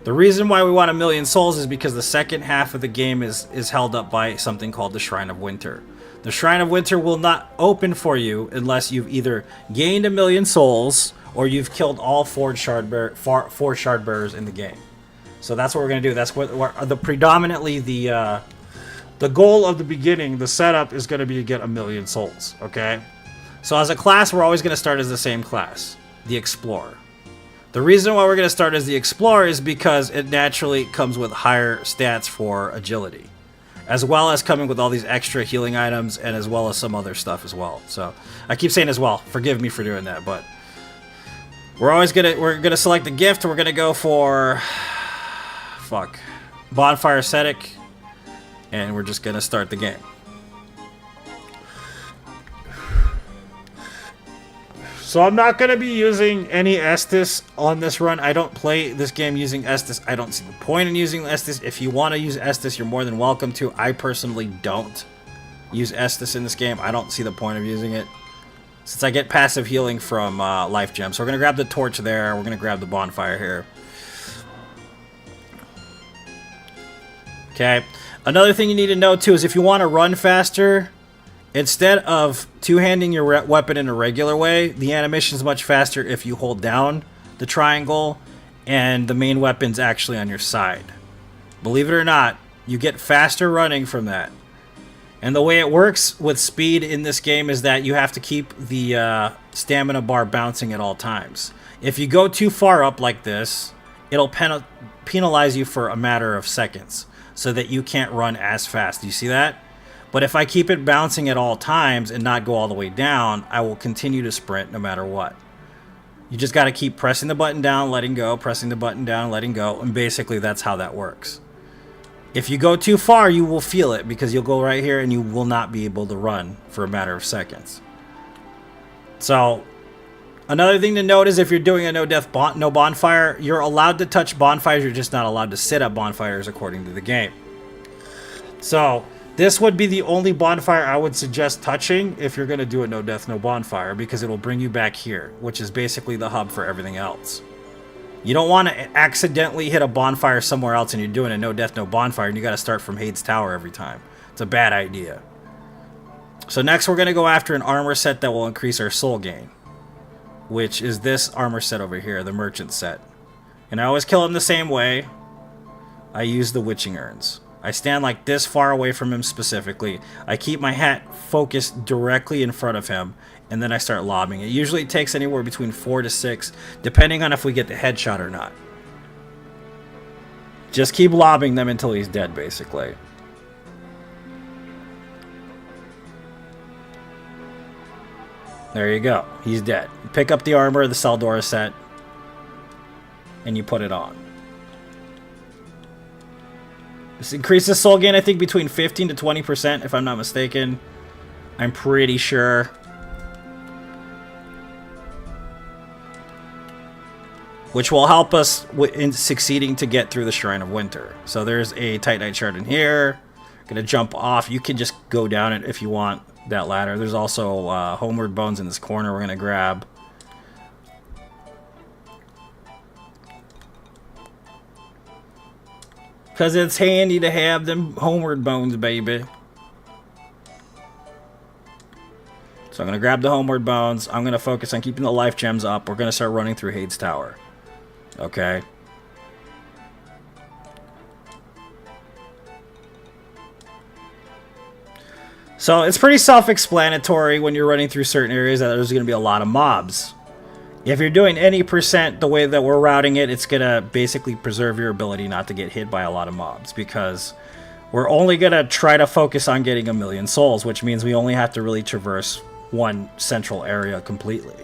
The reason why we want 1,000,000 souls is because the second half of the game is held up by something called the Shrine of Winter. The Shrine of Winter will not open for you unless you've either gained 1,000,000 souls or you've killed all 4 shard bearers in the game. So that's what we're gonna do. That's what predominantly the goal of the beginning. The setup is gonna be to get 1,000,000 souls. Okay. So as a class, we're always gonna start as the same class, the Explorer. The reason why we're gonna start as the Explorer is because it naturally comes with higher stats for agility, as well as coming with all these extra healing items, and as well as some other stuff as well. So I keep saying as well. Forgive me for doing that, but we're gonna select the gift. We're gonna go for Bonfire Ascetic, and we're just gonna start the game. So I'm not gonna be using any Estus on this run. I don't play this game using Estus. I don't see the point in using Estus. If you want to use Estus, you're more than welcome to. I personally don't use Estus in this game. I don't see the point of using it, since I get passive healing from life gems. So we're gonna grab the torch there. We're gonna grab the bonfire here. Okay. Another thing you need to know too is if you want to run faster, instead of two-handing your weapon in a regular way, the animation is much faster if you hold down the triangle and the main weapon's actually on your side. Believe it or not, you get faster running from that. And the way it works with speed in this game is that you have to keep the stamina bar bouncing at all times. If you go too far up like this, it'll penalize you for a matter of seconds, so that you can't run as fast. Do you see that? But if I keep it bouncing at all times and not go all the way down, I will continue to sprint no matter what. You just got to keep pressing the button down, letting go, pressing the button down, letting go, and basically that's how that works. If you go too far, you will feel it because you'll go right here and you will not be able to run for a matter of seconds. So, another thing to note is if you're doing a no bonfire, you're allowed to touch bonfires, you're just not allowed to sit at bonfires according to the game. So, this would be the only bonfire I would suggest touching if you're going to do a no death, no bonfire, because it'll bring you back here, which is basically the hub for everything else. You don't want to accidentally hit a bonfire somewhere else and you're doing a no death, no bonfire, and you got to start from Hades Tower every time. It's a bad idea. So next we're going to go after an armor set that will increase our soul gain, which is this armor set over here, the merchant set. And I always kill him the same way. I use the witching urns. I stand like this far away from him specifically. I keep my hat focused directly in front of him, and then I start lobbing. It usually takes anywhere between 4 to 6, depending on if we get the headshot or not. Just keep lobbing them until he's dead, basically. There you go. He's dead. Pick up the armor, the Saldora set, and you put it on. This increases soul gain, I think, between 15 to 20%, if I'm not mistaken. I'm pretty sure. Which will help us in succeeding to get through the Shrine of Winter. So there's a Titanite shard in here. Gonna jump off. You can just go down it if you want that ladder. There's also Homeward Bones in this corner we're gonna grab. Because it's handy to have them Homeward Bones, baby. So I'm going to grab the Homeward Bones. I'm going to focus on keeping the life gems up. We're going to start running through Hades Tower. Okay. So it's pretty self-explanatory when you're running through certain areas that there's going to be a lot of mobs. If you're doing any percent the way that we're routing it, it's going to basically preserve your ability not to get hit by a lot of mobs, because we're only going to try to focus on getting 1,000,000 souls, which means we only have to really traverse one central area completely.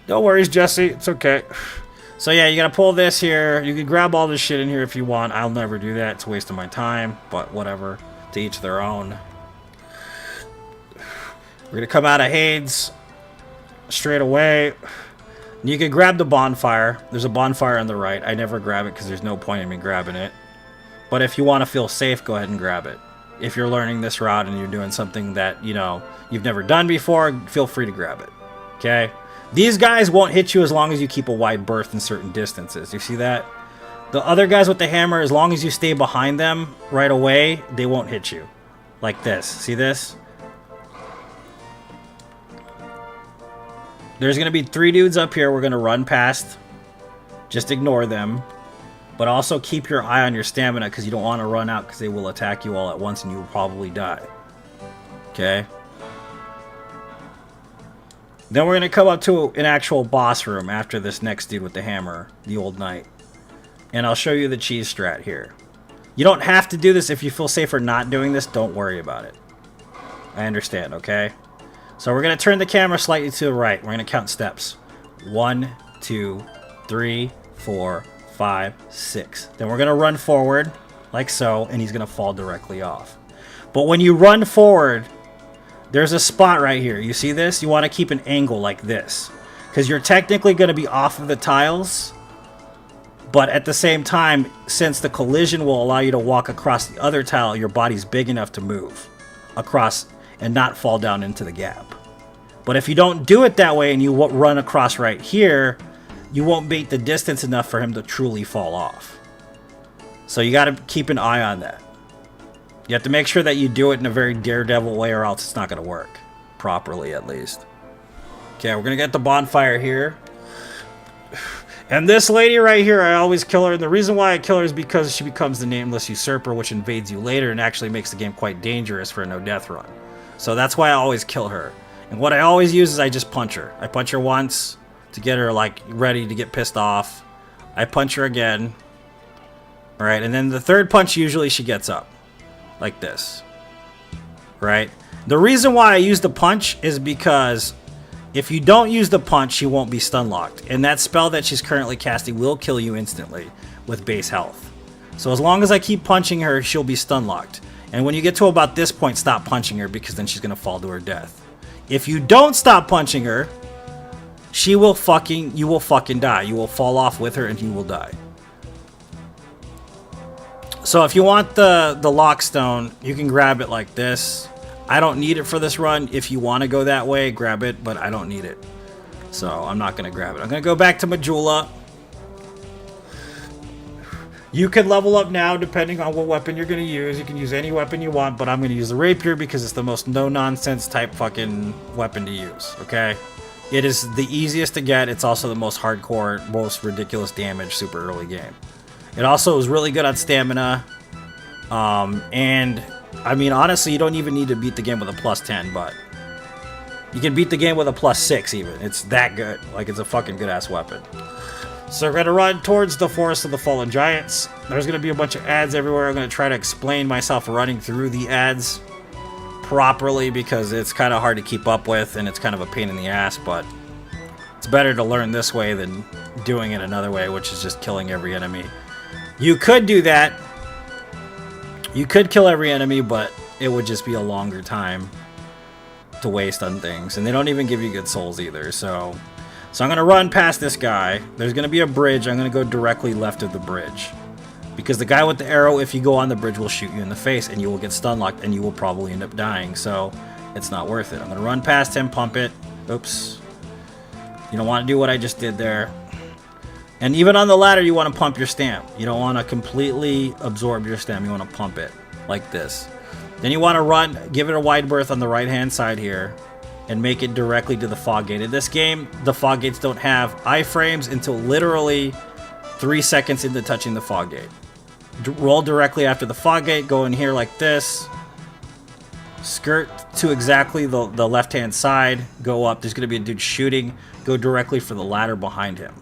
No worries, Jesse. It's okay. So yeah, you got to pull this here. You can grab all this shit in here if you want. I'll never do that. It's a waste of my time, but whatever. To each their own. We're going to come out of Hades straight away. You can grab the bonfire. There's a bonfire on the right. I never grab it because there's no point in me grabbing it. But if you want to feel safe, go ahead and grab it. If you're learning this route and you're doing something that, you know, you've never done before, feel free to grab it. Okay? These guys won't hit you as long as you keep a wide berth in certain distances. You see that? The other guys with the hammer, as long as you stay behind them right away, they won't hit you. Like this. See this? There's going to be 3 dudes up here we're going to run past. Just ignore them. But also keep your eye on your stamina, because you don't want to run out, because they will attack you all at once and you will probably die. Okay? Then we're going to come up to an actual boss room after this next dude with the hammer, the old knight. And I'll show you the cheese strat here. You don't have to do this. If you feel safer not doing this, don't worry about it. I understand, okay? So we're going to turn the camera slightly to the right. We're going to count steps. 1, 2, 3, 4, 5, 6. Then we're going to run forward, like so, and he's going to fall directly off. But when you run forward, there's a spot right here. You see this? You want to keep an angle like this, because you're technically going to be off of the tiles, but at the same time, since the collision will allow you to walk across the other tile, your body's big enough to move across and not fall down into the gap. But if you don't do it that way and you run across right here, you won't beat the distance enough for him to truly fall off. So you got to keep an eye on that. You have to make sure that you do it in a very daredevil way, or else it's not going to work properly, at least. Okay, we're going to get the bonfire here. And this lady right here, I always kill her. And the reason why I kill her is because she becomes the nameless usurper, which invades you later and actually makes the game quite dangerous for a no-death run. So that's why I always kill her. And what I always use is I just punch her. I punch her once to get her, like, ready to get pissed off. I punch her again. Alright, and then the third punch, usually she gets up. Like this. Right? The reason why I use the punch is because If you don't use the punch, she won't be stun locked. And that spell that she's currently casting will kill you instantly with base health. So as long as I keep punching her, she'll be stun locked. And when you get to about this point, stop punching her because then she's going to fall to her death. If you don't stop punching her, you will fucking die. You will fall off with her and you will die. So if you want the lockstone, you can grab it like this. I don't need it for this run. If you want to go that way, grab it, but I don't need it. So I'm not going to grab it. I'm going to go back to Majula. You can level up now depending on what weapon you're going to use. You can use any weapon you want, but I'm going to use the rapier because it's the most no-nonsense type fucking weapon to use, okay? It is the easiest to get. It's also the most hardcore, most ridiculous damage super early game. It also is really good on stamina. And, I mean, honestly, you don't even need to beat the game with a plus 10, but you can beat the game with a plus 6 even. It's that good. Like, it's a fucking good-ass weapon. So we're going to run towards the Forest of the Fallen Giants. There's going to be a bunch of ads everywhere. I'm going to try to explain myself running through the ads properly because it's kind of hard to keep up with and it's kind of a pain in the ass, but it's better to learn this way than doing it another way, which is just killing every enemy. You could do that. You could kill every enemy, but it would just be a longer time to waste on things. And they don't even give you good souls either. So I'm going to run past this guy. There's going to be a bridge. I'm going to go directly left of the bridge. Because the guy with the arrow, if you go on the bridge, will shoot you in the face. And you will get stun locked. And you will probably end up dying. So it's not worth it. I'm going to run past him, pump it. Oops. You don't want to do what I just did there. And even on the ladder, you want to pump your stamp. You don't want to completely absorb your stamp. You want to pump it like this. Then you want to run, give it a wide berth on the right-hand side here, and make it directly to the fog gate. In this game, the fog gates don't have iframes until literally 3 seconds into touching the fog gate. Roll directly after the fog gate, go in here like this. Skirt to exactly the left-hand side, go up. There's going to be a dude shooting. Go directly for the ladder behind him.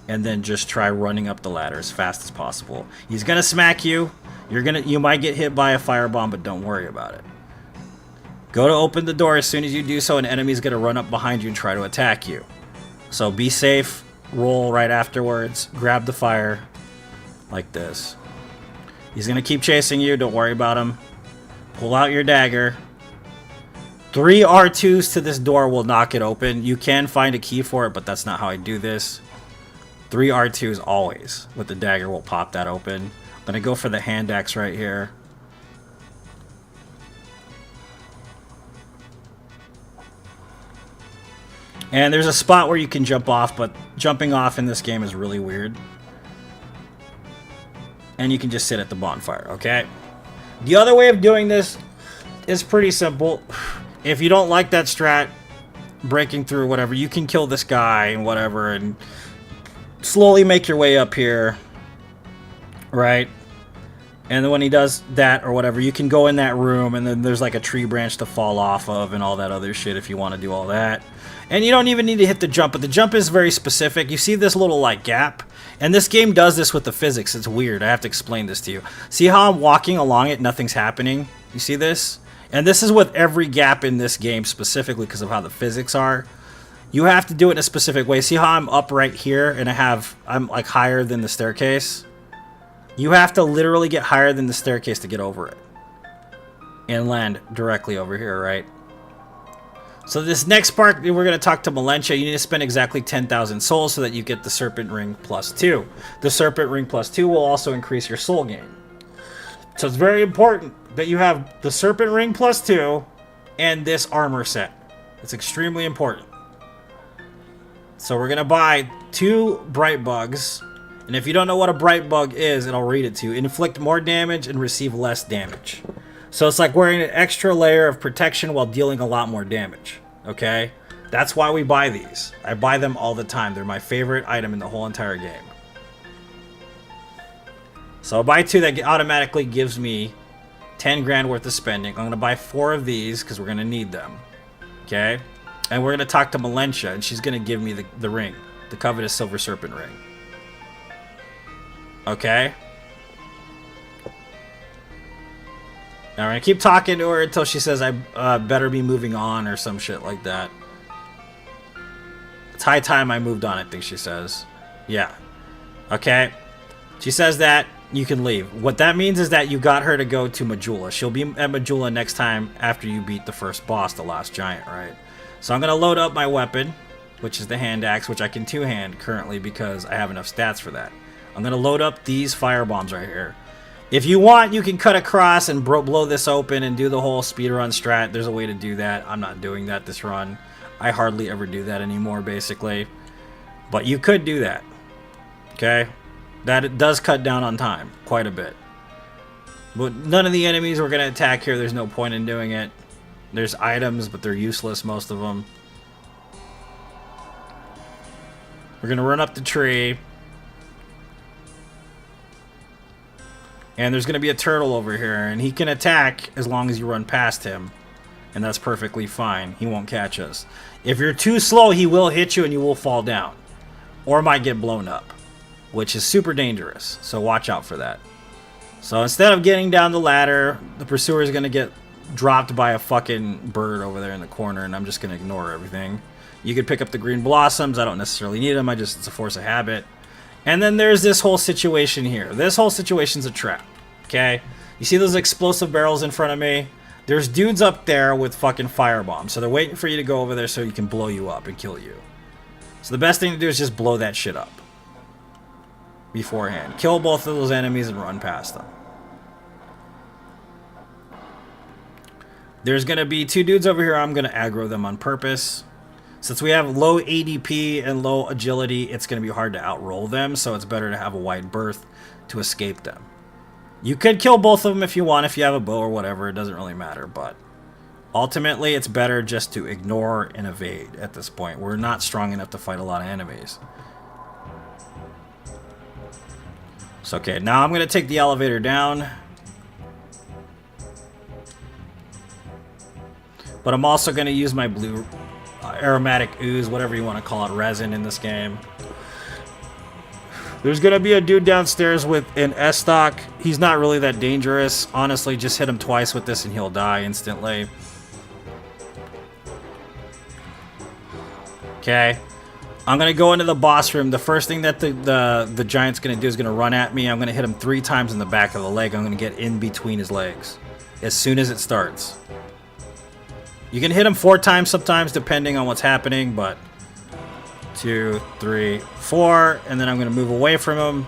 And then just try running up the ladder as fast as possible. He's gonna smack you. You might get hit by a firebomb, but don't worry about it. Go to open the door. As soon as you do so, an enemy's gonna run up behind you and try to attack you. So be safe. Roll right afterwards. Grab the fire like this. He's gonna keep chasing you. Don't worry about him. Pull out your dagger. 3 R2s to this door will knock it open. You can find a key for it, but that's not how I do this. 3 R2s always with the dagger will pop that open. I'm going to go for the hand axe right here. And there's a spot where you can jump off, but jumping off in this game is really weird. And you can just sit at the bonfire, okay? The other way of doing this is pretty simple. If you don't like that strat, breaking through whatever, you can kill this guy and whatever and slowly make your way up here, right? And then when he does that or whatever, you can go in that room and then there's like a tree branch to fall off of and all that other shit if you want to do all that. And you don't even need to hit the jump, but the jump is very specific. You see this little like gap? And this game does this with the physics. It's weird. I have to explain this to you. See how I'm walking along it? Nothing's happening. You see this? And this is with every gap in this game specifically because of how the physics are. You have to do it in a specific way. See how I'm up right here and I'm like higher than the staircase? You have to literally get higher than the staircase to get over it. And land directly over here, right? So this next part, we're going to talk to Melentia. You need to spend exactly 10,000 souls so that you get the Serpent Ring plus 2. The Serpent Ring plus 2 will also increase your soul gain. So it's very important that you have the Serpent Ring plus 2 and this armor set. It's extremely important. So we're going to buy 2 Bright Bugs. And if you don't know what a Bright Bug is, it'll read it to you. Inflict more damage and receive less damage. So it's like wearing an extra layer of protection while dealing a lot more damage. Okay? That's why we buy these. I buy them all the time. They're my favorite item in the whole entire game. So I'll buy 2 that automatically gives me 10 grand worth of spending. I'm going to buy 4 of these because we're going to need them. Okay? And we're going to talk to Melentia, and she's going to give me the ring. The covetous Silver Serpent Ring. Okay? Now we're going to keep talking to her until she says I better be moving on or some shit like that. It's high time I moved on, I think she says. Yeah. Okay. She says that you can leave. What that means is that you got her to go to Majula. She'll be at Majula next time after you beat the first boss, the last giant, right? So I'm going to load up my weapon, which is the hand axe, which I can two-hand currently because I have enough stats for that. I'm going to load up these fire bombs right here. If you want, you can cut across and blow this open and do the whole speedrun strat. There's a way to do that. I'm not doing that this run. I hardly ever do that anymore, basically. But you could do that. Okay? That it does cut down on time quite a bit. But none of the enemies we're going to attack here, there's no point in doing it. There's items, but they're useless, most of them. We're going to run up the tree. And there's going to be a turtle over here, and he can attack as long as you run past him. And that's perfectly fine. He won't catch us. If you're too slow, he will hit you and you will fall down. Or might get blown up, which is super dangerous. So watch out for that. So instead of getting down the ladder, the pursuer is going to get dropped by a fucking bird over there in the corner, and I'm just going to ignore everything. You could pick up the green blossoms. I don't necessarily need them. It's a force of habit. And then there's this whole situation here. This whole situation's a trap, okay? You see those explosive barrels in front of me? There's dudes up there with fucking firebombs. So they're waiting for you to go over there so you can blow you up and kill you. So the best thing to do is just blow that shit up beforehand. Kill both of those enemies and run past them. There's going to be two dudes over here. I'm going to aggro them on purpose. Since we have low ADP and low agility, it's going to be hard to outroll them, so it's better to have a wide berth to escape them. You could kill both of them if you want, if you have a bow or whatever. It doesn't really matter, but ultimately, it's better just to ignore and evade at this point. We're not strong enough to fight a lot of enemies. So, okay, now I'm going to take the elevator down. But I'm also going to use my blue aromatic ooze, whatever you want to call it, resin in this game. There's going to be a dude downstairs with an S-stock. He's not really that dangerous. Honestly, just hit him twice with this and he'll die instantly. Okay. I'm going to go into the boss room. The first thing that the giant's going to do is going to run at me. I'm going to hit him 3 times in the back of the leg. I'm going to get in between his legs as soon as it starts. You can hit him 4 times sometimes, depending on what's happening, but 2, 3, 4, and then I'm going to move away from him.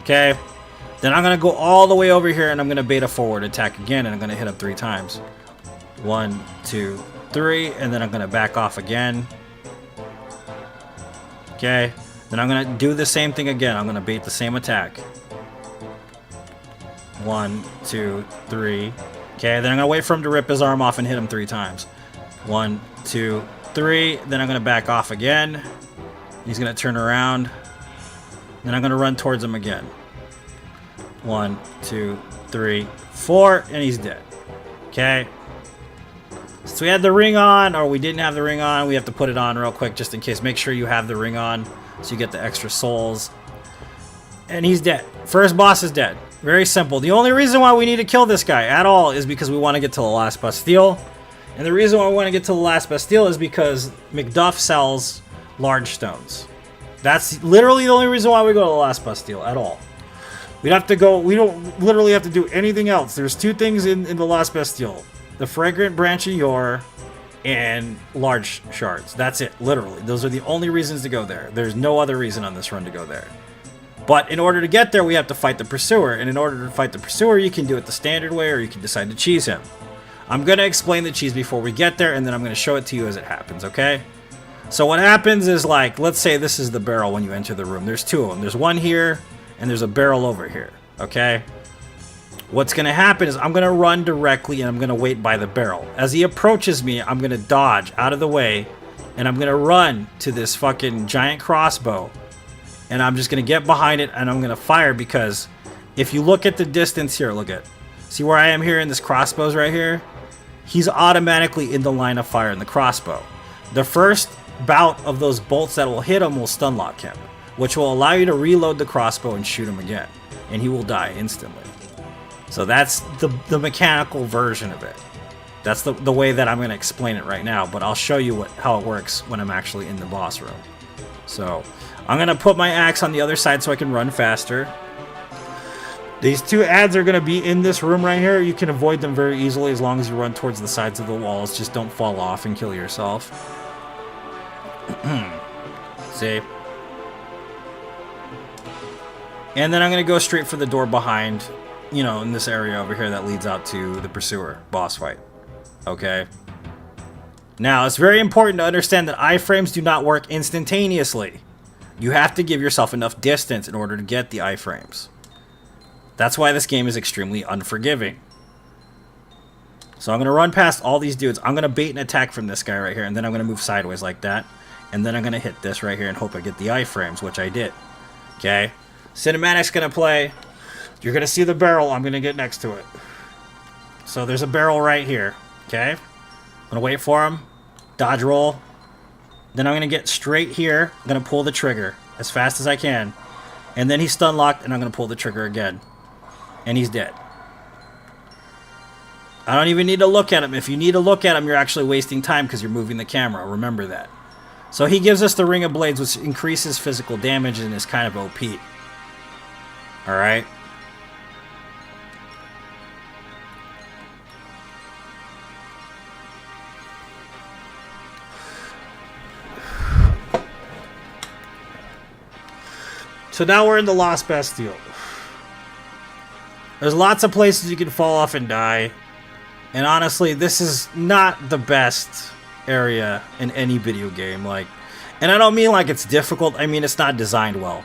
Okay. Then I'm going to go all the way over here, and I'm going to bait a forward attack again, and I'm going to hit him 3 times. 1, 2, 3, and then I'm going to back off again. Okay. Then I'm going to do the same thing again. I'm going to bait the same attack. 1, 2, 3. Okay, then I'm going to wait for him to rip his arm off and hit him 3 times. 1, 2, 3. Then I'm going to back off again. He's going to turn around. Then I'm going to run towards him again. 1, 2, 3, 4. And he's dead. Okay. So we had the ring on, or we didn't have the ring on. We have to put it on real quick just in case. Make sure you have the ring on so you get the extra souls. And he's dead. First boss is dead. Very simple. The only reason why we need to kill this guy at all is because we want to get to the last Bastille. And the reason why we want to get to the last Bastille is because Macduff sells large stones. That's literally the only reason why we go to the last Bastille at all. We'd have to go, we don't literally have to do anything else. There's 2 things in the last Bastille. The fragrant branch of yore and large shards. That's it, literally. Those are the only reasons to go there. There's no other reason on this run to go there. But in order to get there, we have to fight the pursuer. And in order to fight the pursuer, you can do it the standard way or you can decide to cheese him. I'm going to explain the cheese before we get there, and then I'm going to show it to you as it happens, okay? So what happens is, like, let's say this is the barrel when you enter the room. There's 2 of them. There's one here, and there's a barrel over here, okay? What's going to happen is I'm going to run directly, and I'm going to wait by the barrel. As he approaches me, I'm going to dodge out of the way, and I'm going to run to this fucking giant crossbow. And I'm just going to get behind it, and I'm going to fire, because if you look at the distance here, look at, see where I am here in this crossbows right here? He's automatically in the line of fire in the crossbow. The first bout of those bolts that will hit him will stun lock him, which will allow you to reload the crossbow and shoot him again, and he will die instantly. So that's the mechanical version of it. That's the way that I'm going to explain it right now, but I'll show you how it works when I'm actually in the boss room. So, I'm going to put my axe on the other side so I can run faster. These two ads are going to be in this room right here. You can avoid them very easily as long as you run towards the sides of the walls. Just don't fall off and kill yourself. See? And then I'm going to go straight for the door behind, you know, in this area over here that leads out to the Pursuer boss fight. Okay? Now, it's very important to understand that iframes do not work instantaneously. You have to give yourself enough distance in order to get the iframes. That's why this game is extremely unforgiving. So I'm going to run past all these dudes. I'm going to bait an attack from this guy right here, and then I'm going to move sideways like that. And then I'm going to hit this right here and hope I get the iframes, which I did. Okay? Cinematic's going to play. You're going to see the barrel. I'm going to get next to it. So there's a barrel right here. Okay? I'm going to wait for him. Dodge roll. Then I'm going to get straight here. I'm going to pull the trigger as fast as I can. And then he's stun locked, and I'm going to pull the trigger again. And he's dead. I don't even need to look at him. If you need to look at him, you're actually wasting time because you're moving the camera. Remember that. So he gives us the Ring of Blades, which increases physical damage and is kind of OP. Alright? So now we're in the Lost Bastille. There's lots of places you can fall off and die. And honestly, this is not the best area in any video game. Like, and I don't mean like it's difficult. I mean it's not designed well.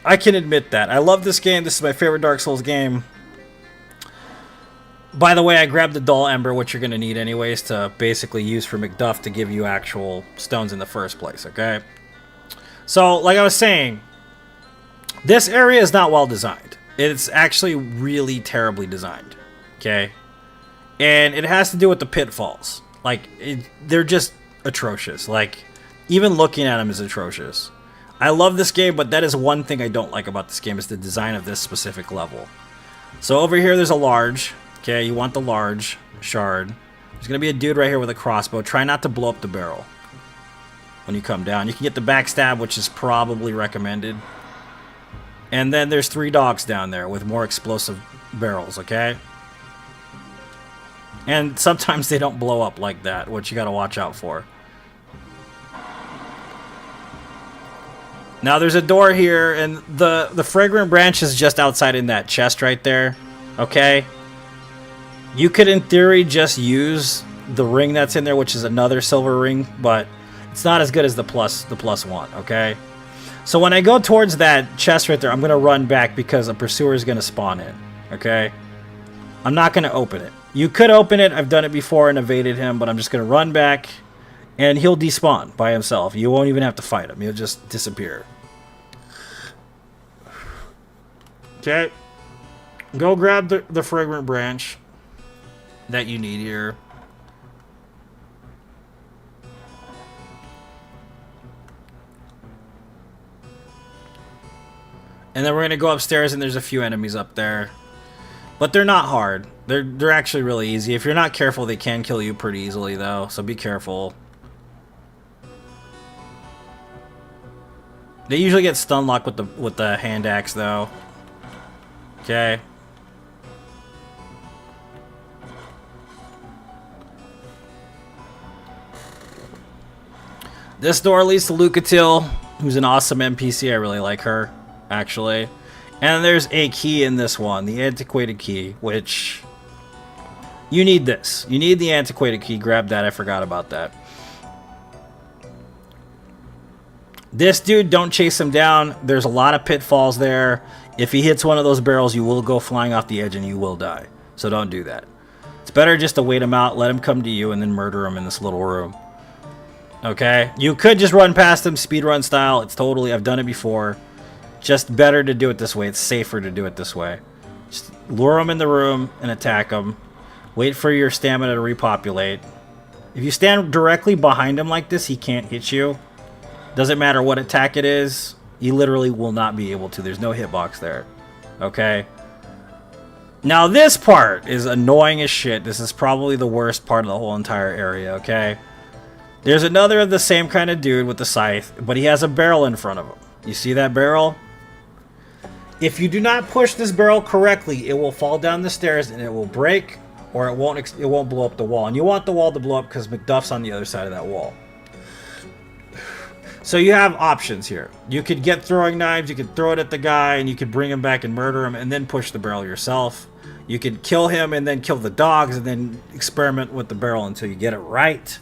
I can admit that. I love this game. This is my favorite Dark Souls game. By the way, I grabbed the Dull Ember, which you're going to need anyways to basically use for McDuff to give you actual stones in the first place, okay? So, like I was saying, this area is not well designed. It's actually really terribly designed, okay? And it has to do with the pitfalls. Like, they're just atrocious. Like, even looking at them is atrocious. I love this game, but that is one thing I don't like about this game, is the design of this specific level. So over here, there's a large. Okay, you want the large shard. There's going to be a dude right here with a crossbow. Try not to blow up the barrel when you come down. You can get the backstab, which is probably recommended. And then there's 3 dogs down there with more explosive barrels, okay? And sometimes they don't blow up like that, which you got to watch out for. Now there's a door here, and the fragrant branch is just outside in that chest right there, okay? You could, in theory, just use the ring that's in there, which is another silver ring, but it's not as good as the plus one, okay? So when I go towards that chest right there, I'm going to run back because a pursuer is going to spawn in, okay? I'm not going to open it. You could open it. I've done it before and evaded him, but I'm just going to run back, and he'll despawn by himself. You won't even have to fight him. He'll just disappear. Okay. Go grab the fragrant branch that you need here. And then we're going to go upstairs, and there's a few enemies up there. But they're not hard. They're actually really easy. If you're not careful, they can kill you pretty easily, though. So be careful. They usually get stun locked with the hand axe, though. Okay. This door leads to Lucatil, who's an awesome NPC. I really like her, actually. And there's a key in this one, the antiquated key, which you need this. You need the antiquated key. Grab that. I forgot about that. This dude, don't chase him down. There's a lot of pitfalls there. If he hits one of those barrels, you will go flying off the edge and you will die. So don't do that. It's better just to wait him out, let him come to you, and then murder him in this little room. Okay? You could just run past him speedrun style. It's totally, I've done it before. Just better to do it this way. It's safer to do it this way. Just lure him in the room and attack him. Wait for your stamina to repopulate. If you stand directly behind him like this, he can't hit you. Doesn't matter what attack it is. You literally will not be able to. There's no hitbox there. Okay? Now this part is annoying as shit. This is probably the worst part of the whole entire area, okay? There's another of the same kind of dude with the scythe, but he has a barrel in front of him. You see that barrel? If you do not push this barrel correctly, it will fall down the stairs and it will break, or it won't blow up the wall. And you want the wall to blow up because Macduff's on the other side of that wall. So you have options here. You could get throwing knives, you could throw it at the guy, and you could bring him back and murder him, and then push the barrel yourself. You could kill him and then kill the dogs, and then experiment with the barrel until you get it right.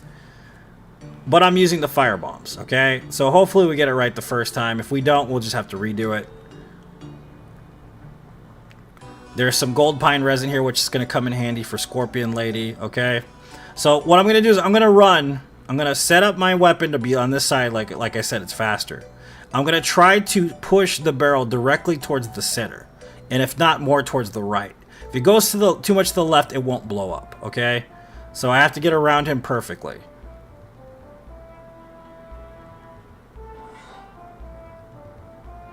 But I'm using the fire bombs, okay? So hopefully we get it right the first time. If we don't, we'll just have to redo it. There's some gold pine resin here, which is going to come in handy for Scorpion Lady, okay? So what I'm going to do is I'm going to run. I'm going to set up my weapon to be on this side. Like I said, it's faster. I'm going to try to push the barrel directly towards the center. And if not, more towards the right. If it goes to too much to the left, it won't blow up, okay? So I have to get around him perfectly.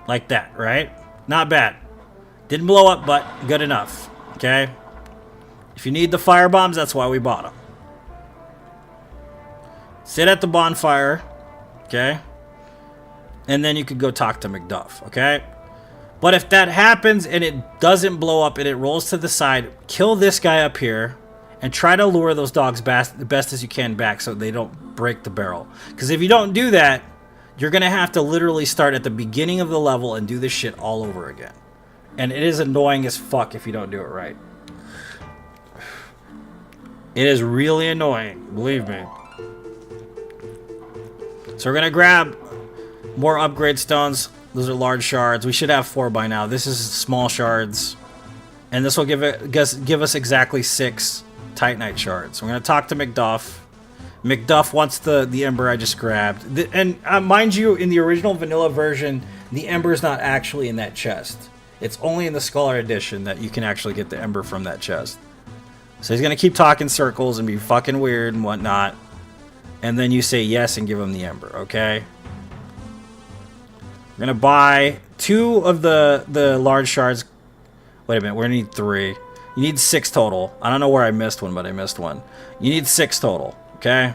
Like that, right? Not bad. Didn't blow up, but good enough, okay? If you need the fire bombs, that's why we bought them. Sit at the bonfire, okay? And then you could go talk to Macduff, okay? But if that happens and it doesn't blow up and it rolls to the side, kill this guy up here and try to lure those dogs the best as you can back so they don't break the barrel. Because if you don't do that, you're going to have to literally start at the beginning of the level and do this shit all over again. And it is annoying as fuck if you don't do it right. It is really annoying, believe me. So we're going to grab more upgrade stones. Those are large shards. We should have 4 by now. This is small shards. And this will give us exactly 6 Titanite shards. We're going to talk to Macduff. Macduff wants the ember I just grabbed. And mind you, in the original vanilla version, the ember is not actually in that chest. It's only in the Scholar Edition that you can actually get the ember from that chest. So he's going to keep talking circles and be fucking weird and whatnot. And then you say yes and give him the ember, okay? We're going to buy 2 of the large shards. Wait a minute, we're going to need 3. You need 6 total. I don't know where I missed one, but I missed one. You need 6 total, okay?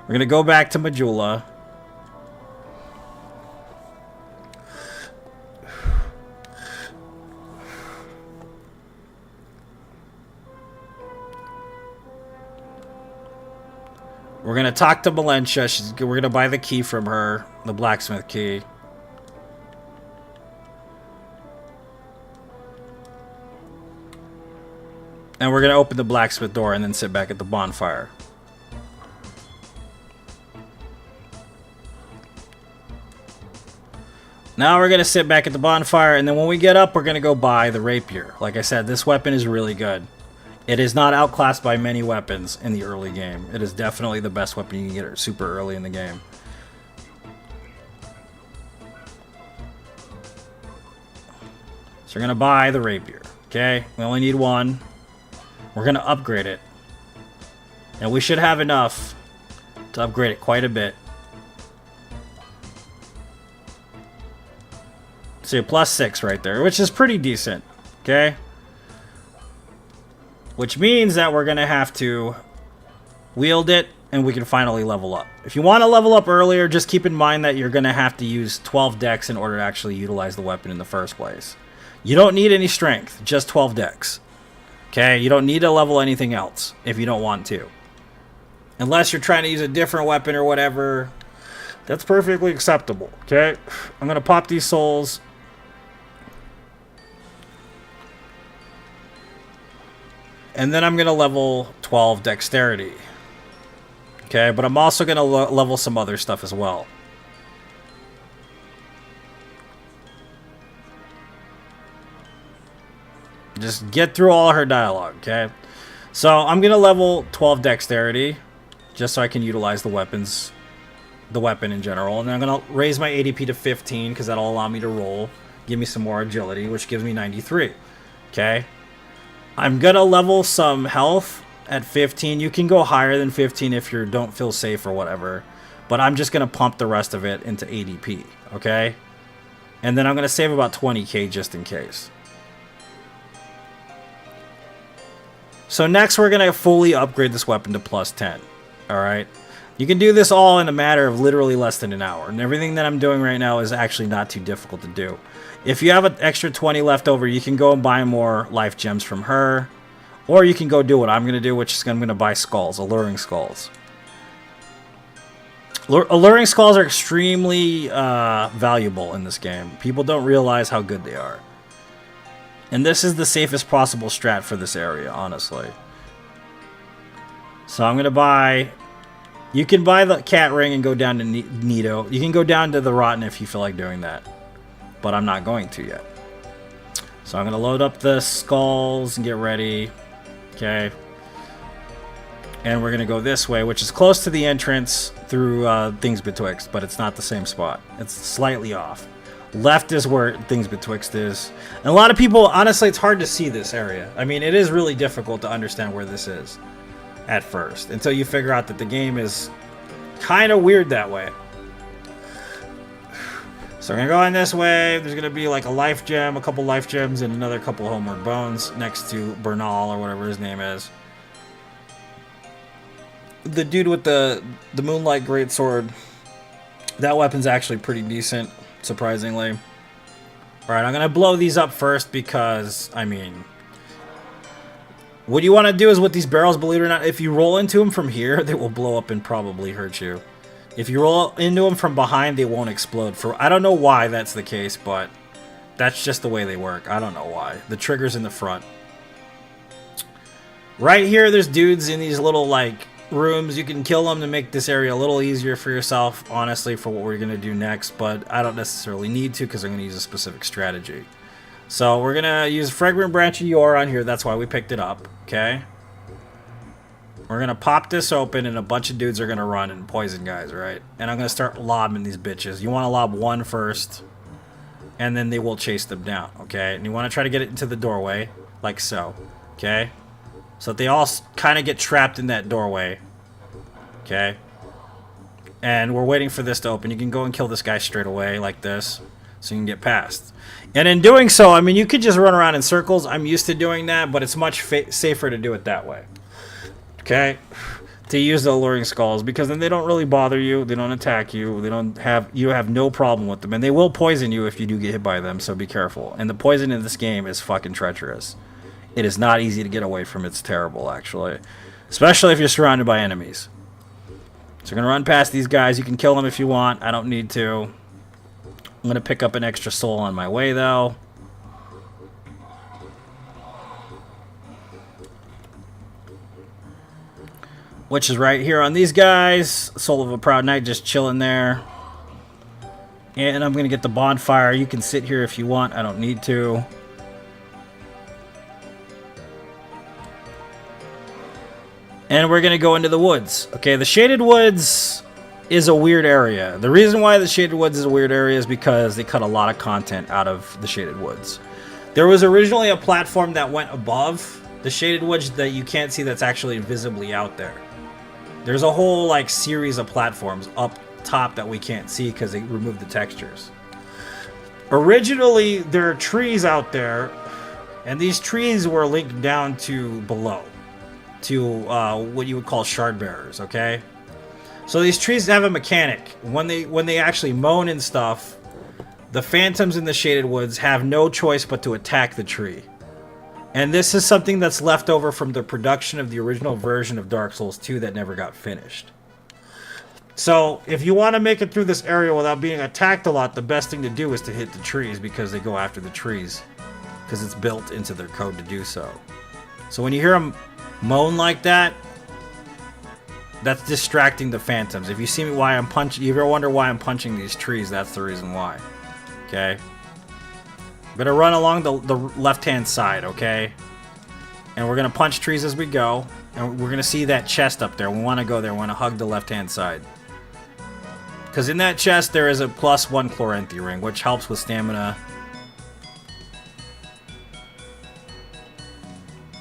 We're going to go back to Majula. We're going to talk to Valencia. We're going to buy the key from her, the blacksmith key. And we're going to open the blacksmith door and then sit back at the bonfire. Now we're going to sit back at the bonfire, and then when we get up, we're going to go buy the rapier. Like I said, this weapon is really good. It is not outclassed by many weapons in the early game. It is definitely the best weapon you can get super early in the game. So we're going to buy the rapier. Okay? We only need 1. We're going to upgrade it. And we should have enough to upgrade it quite a bit. So +6 right there, which is pretty decent. Okay? Which means that we're going to have to wield it and we can finally level up. If you want to level up earlier, just keep in mind that you're going to have to use 12 dex in order to actually utilize the weapon in the first place. You don't need any strength, just 12 dex. Okay, you don't need to level anything else if you don't want to. Unless you're trying to use a different weapon or whatever, that's perfectly acceptable. Okay, I'm going to pop these souls. And then I'm going to level 12 dexterity. Okay, but I'm also going to level some other stuff as well. Just get through all her dialogue, okay? So I'm going to level 12 dexterity, just so I can utilize the weapon in general. And then I'm going to raise my ADP to 15, because that'll allow me to roll. Give me some more agility, which gives me 93. Okay? I'm going to level some health at 15. You can go higher than 15 if you don't feel safe or whatever. But I'm just going to pump the rest of it into ADP, okay? And then I'm going to save about 20k just in case. So next we're going to fully upgrade this weapon to plus 10. Alright? You can do this all in a matter of literally less than an hour. And everything that I'm doing right now is actually not too difficult to do. If you have an extra 20 left over, you can go and buy more life gems from her. Or you can go do what I'm going to do, which is I'm going to buy skulls, alluring skulls. Alluring skulls are extremely valuable in this game. People don't realize how good they are. And this is the safest possible strat for this area, honestly. So I'm going to buy... You can buy the cat ring and go down to Nito. You can go down to the Rotten if you feel like doing that. But I'm not going to yet. So I'm going to load up the skulls and get ready. Okay. And we're going to go this way, which is close to the entrance through Things Betwixt, but it's not the same spot. It's slightly off. Left is where Things Betwixt is. And a lot of people, honestly, it's hard to see this area. I mean, it is really difficult to understand where this is at first, until you figure out that the game is kind of weird that way. So we're going to go in this way. There's going to be like a life gem, a couple life gems, and another couple homeward bones next to Bernal or whatever his name is. The dude with the Moonlight Greatsword, that weapon's actually pretty decent, surprisingly. Alright, I'm going to blow these up first because, I mean... What you want to do is with these barrels, believe it or not, if you roll into them from here, they will blow up and probably hurt you. If you roll into them from behind, they won't explode. I don't know why that's the case, but that's just the way they work. I don't know why. The trigger's in the front. Right here, there's dudes in these little, like, rooms. You can kill them to make this area a little easier for yourself, honestly, for what we're going to do next, but I don't necessarily need to because I'm going to use a specific strategy. So we're going to use Fragrant Branch of Yore on here. That's why we picked it up, okay? We're going to pop this open, and a bunch of dudes are going to run and poison guys, right? And I'm going to start lobbing these bitches. You want to lob one first, and then they will chase them down, okay? And you want to try to get it into the doorway, like so, okay? So that they all kind of get trapped in that doorway, okay? And we're waiting for this to open. You can go and kill this guy straight away, like this, so you can get past. And in doing so, I mean, you could just run around in circles. I'm used to doing that, but it's much safer to do it that way. Okay? To use the alluring skulls, because then they don't really bother you. They don't attack you. You have no problem with them. And they will poison you if you do get hit by them, so be careful. And the poison in this game is fucking treacherous. It is not easy to get away from. It's terrible, actually. Especially if you're surrounded by enemies. So you're going to run past these guys. You can kill them if you want. I don't need to. I'm going to pick up an extra soul on my way, though. Which is right here on these guys. Soul of a Proud Knight just chilling there. And I'm going to get the bonfire. You can sit here if you want. I don't need to. And we're going to go into the woods. Okay, the Shaded Woods is a weird area. The reason why the Shaded Woods is a weird area is because they cut a lot of content out of the Shaded Woods. There was originally a platform that went above the Shaded Woods that you can't see that's actually visibly out there. There's a whole like series of platforms up top that we can't see because they removed the textures. Originally, there are trees out there, and these trees were linked down to below, to what you would call shard bearers, okay? So these trees have a mechanic. When they actually moan and stuff, the phantoms in the Shaded Woods have no choice but to attack the tree. And this is something that's left over from the production of the original version of Dark Souls 2 that never got finished. So if you want to make it through this area without being attacked a lot, the best thing to do is to hit the trees, because they go after the trees. Because it's built into their code to do so. So when you hear them moan like that, that's distracting the phantoms. If you see me why I'm punching, you ever wonder why I'm punching these trees, that's the reason why. Okay? I'm gonna run along the left-hand side, okay? And we're gonna punch trees as we go. And we're gonna see that chest up there. We wanna go there, we wanna hug the left-hand side. Because in that chest there is a +1 Chloranthy ring, which helps with stamina.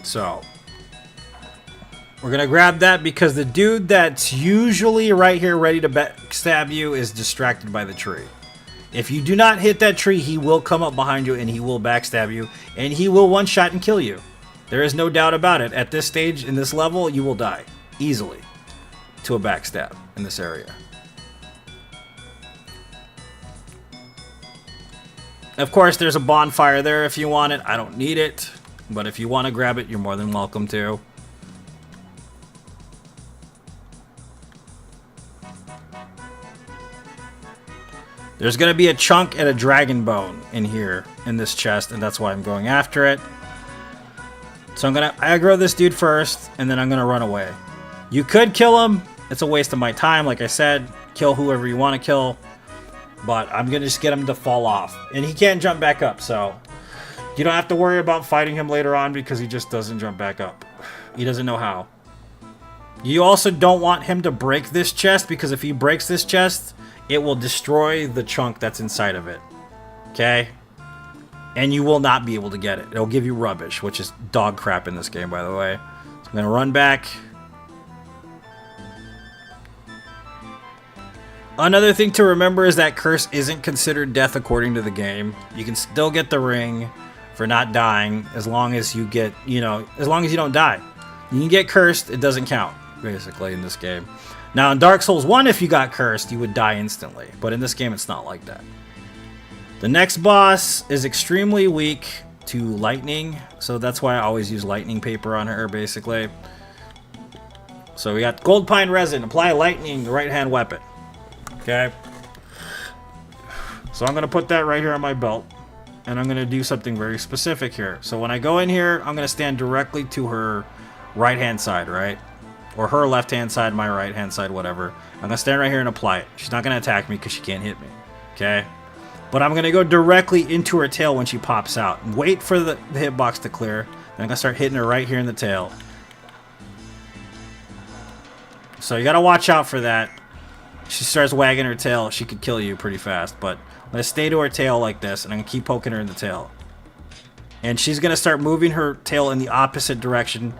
So we're going to grab that because the dude that's usually right here ready to backstab you is distracted by the tree. If you do not hit that tree, he will come up behind you and he will backstab you. And he will one-shot and kill you. There is no doubt about it. At this stage, in this level, you will die. Easily. To a backstab in this area. Of course, there's a bonfire there if you want it. I don't need it. But if you want to grab it, you're more than welcome to. There's going to be a chunk and a dragon bone in here, in this chest, and that's why I'm going after it. So I'm going to aggro this dude first, and then I'm going to run away. You could kill him. It's a waste of my time, like I said. Kill whoever you want to kill. But I'm going to just get him to fall off. And he can't jump back up, so you don't have to worry about fighting him later on because he just doesn't jump back up. He doesn't know how. You also don't want him to break this chest, because if he breaks this chest, it will destroy the chunk that's inside of it. Okay? And you will not be able to get it. It'll give you rubbish, which is dog crap in this game, by the way. So I'm going to run back. Another thing to remember is that curse isn't considered death according to the game. You can still get the ring for not dying as long as you get, as long as you don't die. You can get cursed, it doesn't count, basically, in this game. Now, in Dark Souls 1, if you got cursed, you would die instantly. But in this game, it's not like that. The next boss is extremely weak to lightning. So that's why I always use lightning paper on her, basically. So we got gold pine resin. Apply lightning, the right-hand weapon. Okay. So I'm going to put that right here on my belt. And I'm going to do something very specific here. So when I go in here, I'm going to stand directly to her right-hand side, right? Or her left-hand side, my right-hand side, whatever. I'm going to stand right here and apply it. She's not going to attack me because she can't hit me. Okay? But I'm going to go directly into her tail when she pops out. And wait for the hitbox to clear. Then I'm going to start hitting her right here in the tail. So you got to watch out for that. She starts wagging her tail, she could kill you pretty fast. But I'm going to stay to her tail like this, and I'm going to keep poking her in the tail. And she's going to start moving her tail in the opposite direction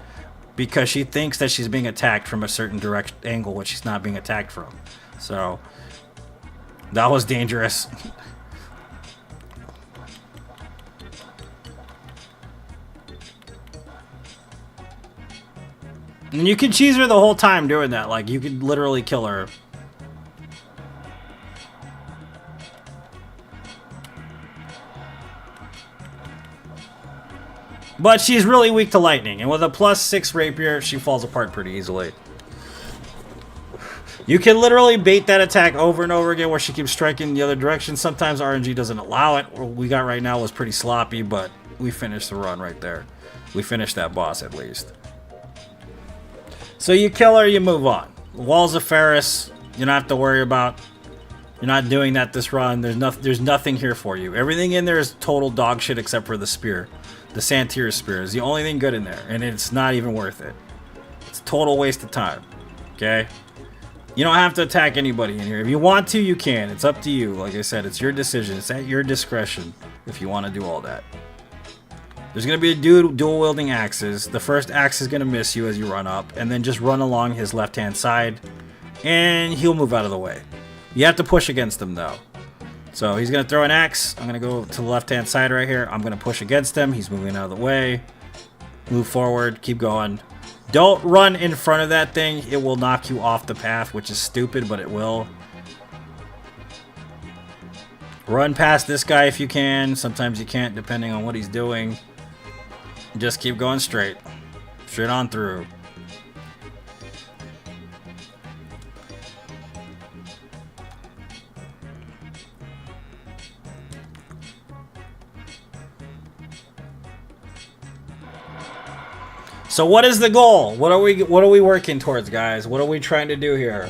because she thinks that she's being attacked from a certain direct angle, which she's not being attacked from. So, that was dangerous. And you can cheese her the whole time doing that. Like, you could literally kill her. But she's really weak to lightning, and with a +6 rapier, she falls apart pretty easily. You can literally bait that attack over and over again where she keeps striking the other direction. Sometimes RNG doesn't allow it. What we got right now was pretty sloppy, but we finished the run right there. We finished that boss at least. So you kill her, you move on. Walls of Ferris, you don't have to worry about. You're not doing that this run. There's nothing here for you. Everything in there is total dog shit except for the spear. The Santir spear is the only thing good in there, and it's not even worth it. It's a total waste of time. Okay? You don't have to attack anybody in here. If you want to, you can. It's up to you. Like I said, it's your decision. It's at your discretion if you want to do all that. There's going to be a dude dual-wielding axes. The first axe is going to miss you as you run up, and then just run along his left-hand side, and he'll move out of the way. You have to push against him, though. So he's going to throw an axe. I'm going to go to the left-hand side right here. I'm going to push against him. He's moving out of the way. Move forward. Keep going. Don't run in front of that thing. It will knock you off the path, which is stupid, but it will. Run past this guy if you can. Sometimes you can't, depending on what he's doing. Just keep going straight. Straight on through. So what is the goal? What are we working towards, guys? What are we trying to do here?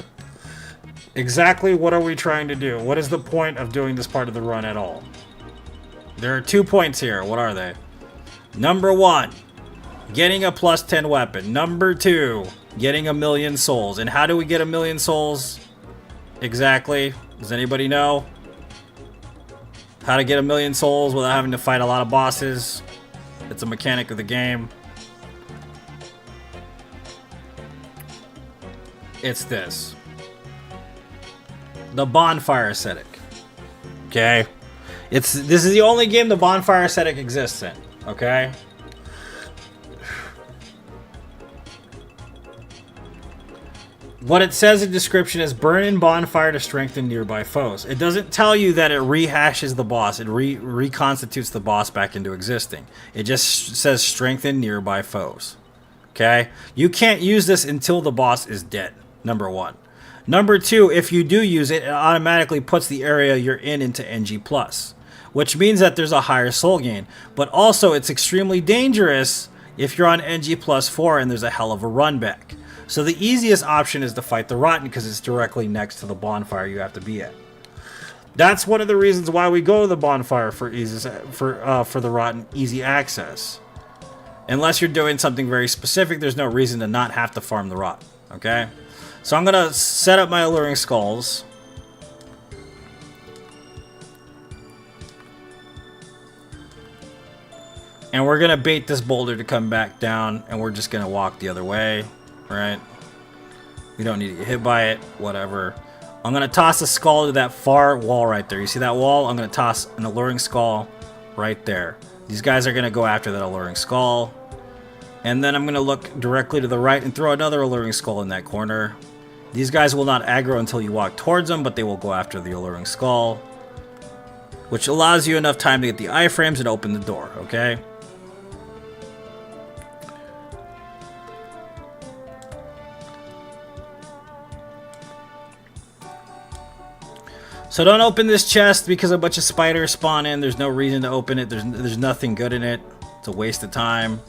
Exactly what are we trying to do? What is the point of doing this part of the run at all? There are 2 points here. What are they? Number 1, getting a +10 weapon. Number 2, getting 1,000,000 souls. And how do we get 1,000,000 souls? Exactly. Does anybody know? How to get 1,000,000 souls without having to fight a lot of bosses. It's a mechanic of the game. It's this. The bonfire ascetic. Okay? This is the only game the bonfire ascetic exists in. Okay? what it says in description is burn in bonfire to strengthen nearby foes. It doesn't tell you that it rehashes the boss. It reconstitutes the boss back into existing. It just says strengthen nearby foes. Okay? You can't use this until the boss is dead, number one. Number two, if you do use it, it automatically puts the area you're in into NG+, which means that there's a higher soul gain. But also, it's extremely dangerous if you're on NG plus 4 and there's a hell of a run back. So the easiest option is to fight the Rotten because it's directly next to the bonfire you have to be at. That's one of the reasons why we go to the bonfire for the Rotten easy access. Unless you're doing something very specific, there's no reason to not have to farm the Rotten. Okay? So I'm going to set up my Alluring Skulls. And we're going to bait this boulder to come back down, and we're just going to walk the other way, right? We don't need to get hit by it, whatever. I'm going to toss a skull to that far wall right there. You see that wall? I'm going to toss an Alluring Skull right there. These guys are going to go after that Alluring Skull. And then I'm going to look directly to the right and throw another Alluring Skull in that corner. These guys will not aggro until you walk towards them, but they will go after the Alluring Skull, which allows you enough time to get the iframes and open the door, okay? So don't open this chest because a bunch of spiders spawn in. There's no reason to open it. There's nothing good in it. It's a waste of time.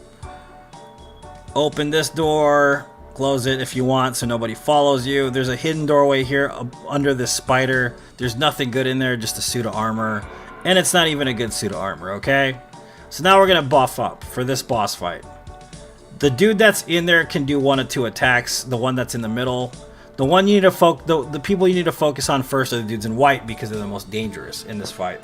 Open this door. Close it if you want so nobody follows you. There's a hidden doorway here under this spider. There's nothing good in there, just a suit of armor. And it's not even a good suit of armor, okay? So now we're going to buff up for this boss fight. The dude that's in there can do 1 of 2 attacks. The one that's in the middle. The one you need to the people you need to focus on first are the dudes in white because they're the most dangerous in this fight.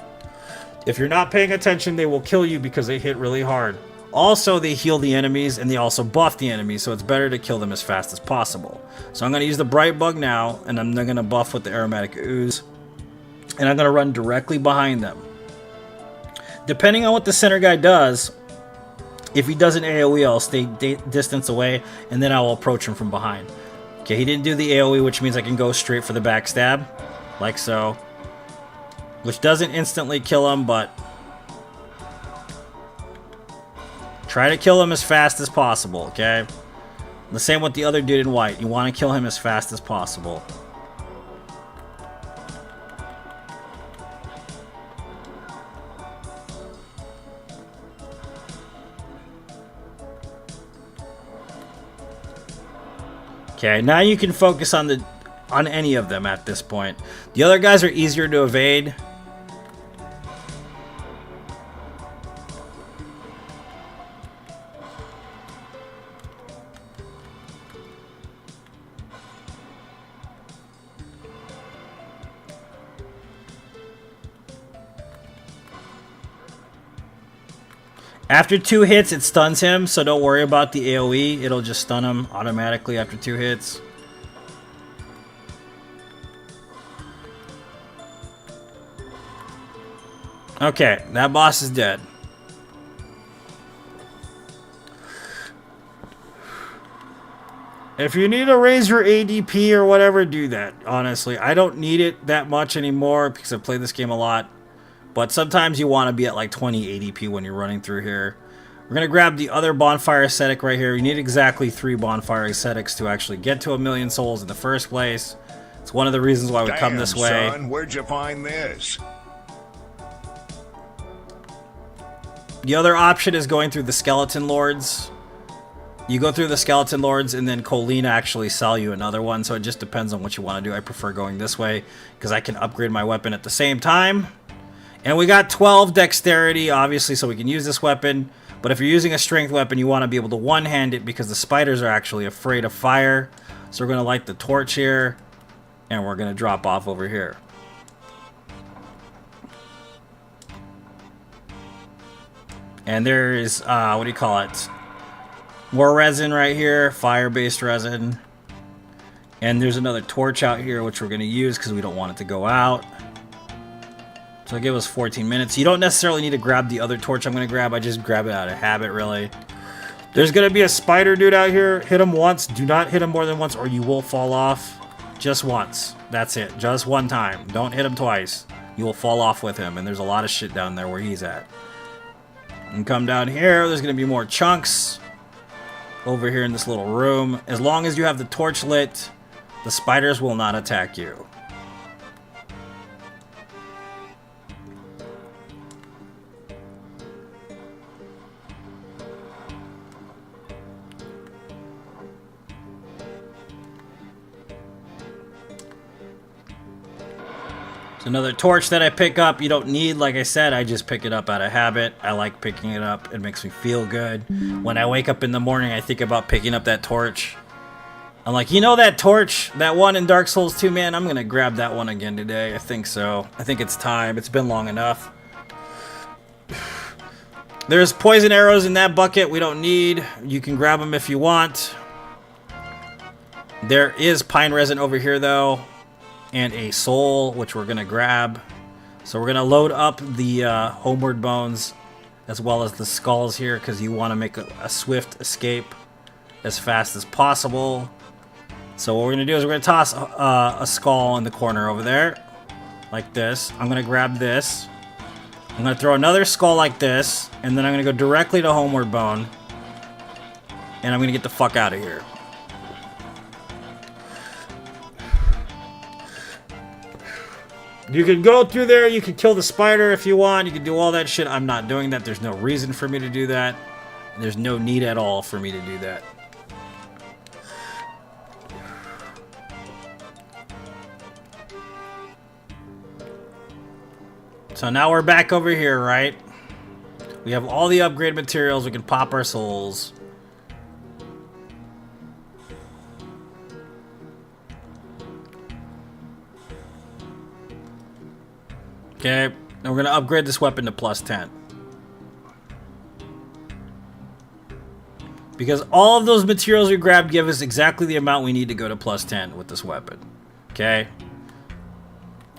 If you're not paying attention, they will kill you because they hit really hard. Also, they heal the enemies and they also buff the enemies, so it's better to kill them as fast as possible. So I'm going to use the Bright Bug now, and I'm going to buff with the Aromatic Ooze. And I'm going to run directly behind them. Depending on what the center guy does, if he does an AoE, I'll stay distance away, and then I will approach him from behind. Okay, he didn't do the AoE, which means I can go straight for the backstab, like so. Which doesn't instantly kill him, but try to kill him as fast as possible, okay? The same with the other dude in white. You want to kill him as fast as possible. Okay, now you can focus on any of them at this point. The other guys are easier to evade. After 2 hits, it stuns him, so don't worry about the AoE. It'll just stun him automatically after 2 hits. Okay, that boss is dead. If you need to raise your ADP or whatever, do that, honestly. I don't need it that much anymore because I've played this game a lot. But sometimes you want to be at like 20 ADP when you're running through here. We're going to grab the other bonfire ascetic right here. You need exactly 3 bonfire ascetics to actually get to 1,000,000 souls in the first place. It's one of the reasons why we come this way. Son, where'd you find this? The other option is going through the skeleton lords. You go through the skeleton lords and then Colleen actually sell you another one. So it just depends on what you want to do. I prefer going this way because I can upgrade my weapon at the same time. And we got 12 dexterity, obviously, so we can use this weapon. But if you're using a strength weapon, you want to be able to one-hand it because the spiders are actually afraid of fire. So we're going to light the torch here, and we're going to drop off over here. And there is, what do you call it? More resin right here, fire-based resin. And there's another torch out here, which we're going to use because we don't want it to go out. So it'll give us 14 minutes. You don't necessarily need to grab the other torch I'm going to grab. I just grab it out of habit, really. There's gonna be a spider dude out here. Hit him once. Do not hit him more than once or you will fall off. Just once. That's it. Just one time. Don't hit him twice. You will fall off with him. And there's a lot of shit down there where he's at. And come down here. There's gonna be more chunks. Over here in this little room. As long as you have the torch lit, the spiders will not attack you. It's another torch that I pick up. You don't need, like I said, I just pick it up out of habit. I like picking it up. It makes me feel good. When I wake up in the morning, I think about picking up that torch. I'm like, you know that torch? That one in Dark Souls 2, man? I'm going to grab that one again today. I think so. I think it's time. It's been long enough. There's poison arrows in that bucket we don't need. You can grab them if you want. There is pine resin over here, though. And a soul, which we're going to grab. So we're going to load up the homeward bones as well as the skulls here because you want to make a swift escape as fast as possible. So what we're going to do is we're going to toss a skull in the corner over there like this. I'm going to grab this. I'm going to throw another skull like this and then I'm going to go directly to homeward bone and I'm going to get the fuck out of here. You can go through there, you can kill the spider if you want, you can do all that shit. I'm not doing that. There's no reason for me to do that. There's no need at all for me to do that. So now we're back over here, right? We have all the upgrade materials. We can pop our souls. Okay, and we're going to upgrade this weapon to plus 10. Because all of those materials we grabbed give us exactly the amount we need to go to plus 10 with this weapon. Okay?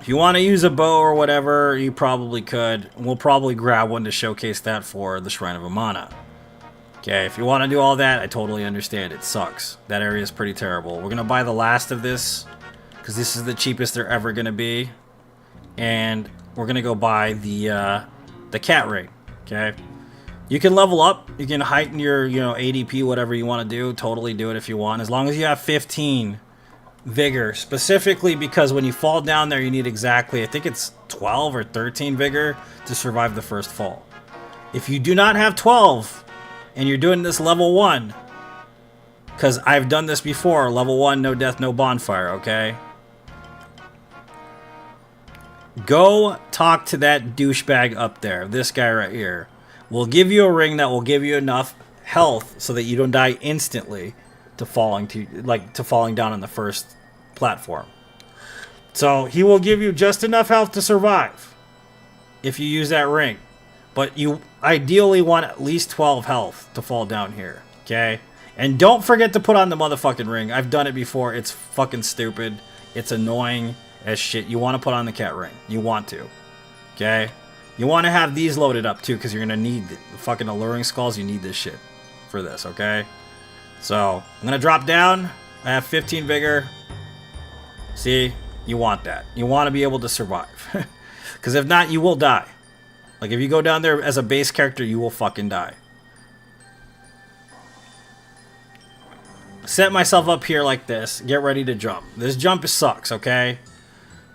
If you want to use a bow or whatever, you probably could. We'll probably grab one to showcase that for the Shrine of Amana. Okay, if you want to do all that, I totally understand. It sucks. That area is pretty terrible. We're going to buy the last of this because this is the cheapest they're ever going to be. And we're going to go buy the cat ring. Okay? You can level up. You can heighten your, ADP, whatever you want to do. Totally do it if you want. As long as you have 15 vigor. Specifically because when you fall down there, you need exactly, I think it's 12 or 13 vigor to survive the first fall. If you do not have 12 and you're doing this level 1, because I've done this before, level 1, no death, no bonfire, okay? Go talk to that douchebag up there, this guy right here. We'll give you a ring that will give you enough health so that you don't die instantly to falling down on the first platform. So he will give you just enough health to survive if you use that ring. But you ideally want at least 12 health to fall down here, okay? And don't forget to put on the motherfucking ring. I've done it before. It's fucking stupid. It's annoying as shit. You want to put on the cat ring. You want to, okay? You want to have these loaded up too because you're going to need the fucking alluring skulls. You need this shit for this, okay? So, I'm going to drop down. I have 15 vigor. See? You want that. You want to be able to survive. Because if not, you will die. Like, if you go down there as a base character, you will fucking die. Set myself up here like this. Get ready to jump. This jump sucks, okay?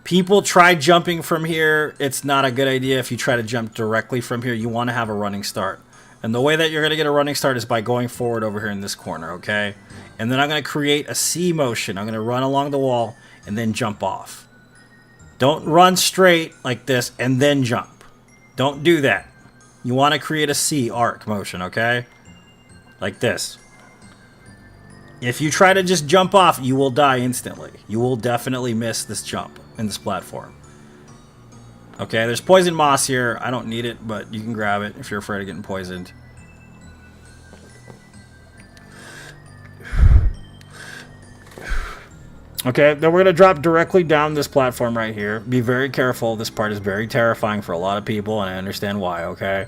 People try jumping from here. It's not a good idea if you try to jump directly from here. You want to have a running start. And the way that you're going to get a running start is by going forward over here in this corner, okay? And then I'm going to create a C motion. I'm going to run along the wall and then jump off. Don't run straight like this and then jump. Don't do that. You want to create a C arc motion, okay? Like this. If you try to just jump off, you will die instantly. You will definitely miss this jump in this platform. Okay, there's poison moss here. I don't need it, but you can grab it if you're afraid of getting poisoned. Okay, then we're going to drop directly down this platform right here. Be very careful. This part is very terrifying for a lot of people, and I understand why, okay?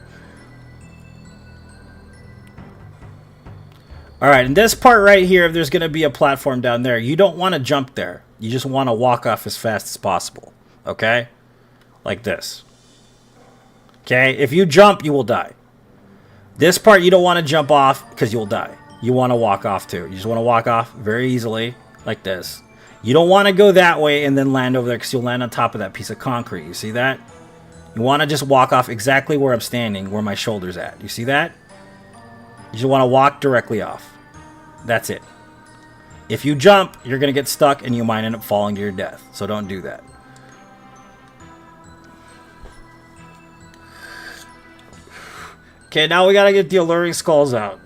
Alright, in this part right here, if there's going to be a platform down there, you don't want to jump there. You just want to walk off as fast as possible. Okay? Like this. Okay? If you jump, you will die. This part, you don't want to jump off because you'll die. You want to walk off too. You just want to walk off very easily, like this. You don't want to go that way and then land over there because you'll land on top of that piece of concrete. You see that? You want to just walk off exactly where I'm standing, where my shoulder's at. You see that? You just want to walk directly off. That's it. If you jump, you're going to get stuck and you might end up falling to your death. So don't do that. Okay, now we got to get the alluring skulls out.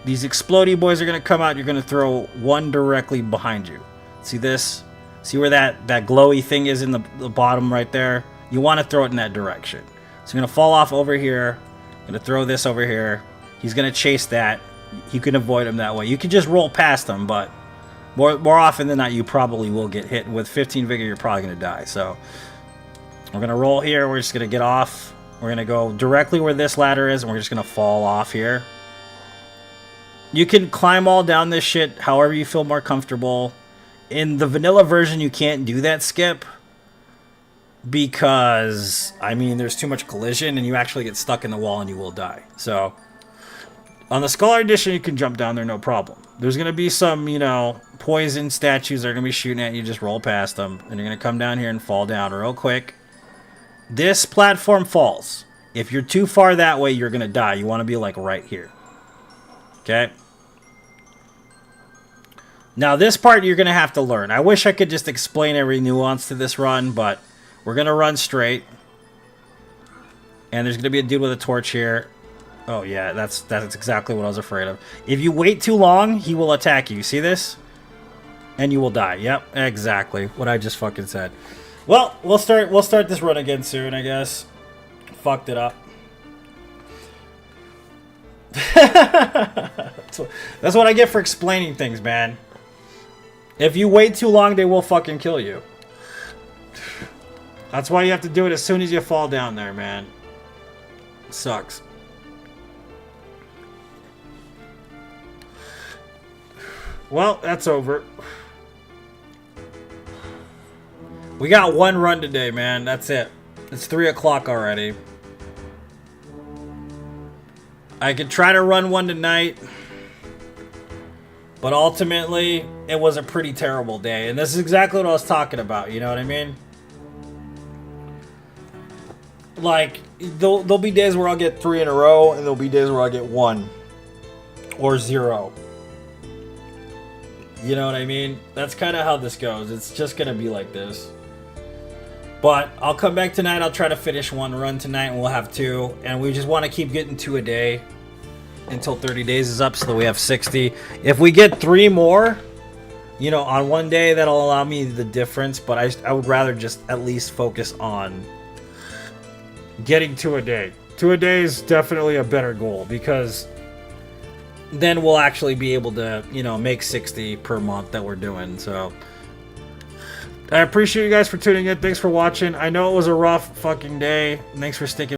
These explodey boys are going to come out. You're going to throw one directly behind you. See this? See where that glowy thing is in the bottom right there? You want to throw it in that direction. So you're going to fall off over here. Going to throw this over here. He's going to chase that. You can avoid him that way. You can just roll past him, but more often than not, you probably will get hit. With 15 vigor, you're probably going to die. So we're going to roll here. We're just going to get off. We're going to go directly where this ladder is, and we're just going to fall off here. You can climb all down this shit however you feel more comfortable. In the vanilla version, you can't do that skip. Because, I mean, there's too much collision, and you actually get stuck in the wall, and you will die. So, on the Scholar Edition, you can jump down there, no problem. There's going to be some, you know, poison statues that are going to be shooting at you. Just roll past them, and you're going to come down here and fall down real quick. This platform falls. If you're too far that way, you're going to die. You want to be, like, right here. Okay? Now, this part you're going to have to learn. I wish I could just explain every nuance to this run, but we're going to run straight. And there's going to be a dude with a torch here. Oh, yeah, that's exactly what I was afraid of. If you wait too long, he will attack you. See this? And you will die. Yep, exactly what I just fucking said. Well, we'll start this run again soon, I guess. Fucked it up. That's what I get for explaining things, man. If you wait too long, they will fucking kill you. That's why you have to do it as soon as you fall down there, man. It sucks. Well, that's over. We got one run today, man. That's it. It's 3 o'clock already. I could try to run one tonight. But ultimately, it was a pretty terrible day. And this is exactly what I was talking about. You know what I mean? Like, there'll be days where I'll get 3 in a row. And there'll be days where I'll get 1. Or 0. You know what I mean? That's kind of how this goes. It's just going to be like this. But I'll come back tonight. I'll try to finish one run tonight. And we'll have 2. And we just want to keep getting 2 a day. Until 30 days is up, so that we have 60. If we get 3 more, you know, on one day, that'll allow me the difference. But I would rather just at least focus on getting 2 a day. 2 a day is definitely a better goal, because then we'll actually be able to, you know, make 60 per month that we're doing. So I appreciate you guys for tuning in. Thanks for watching. I know it was a rough fucking day. Thanks for sticking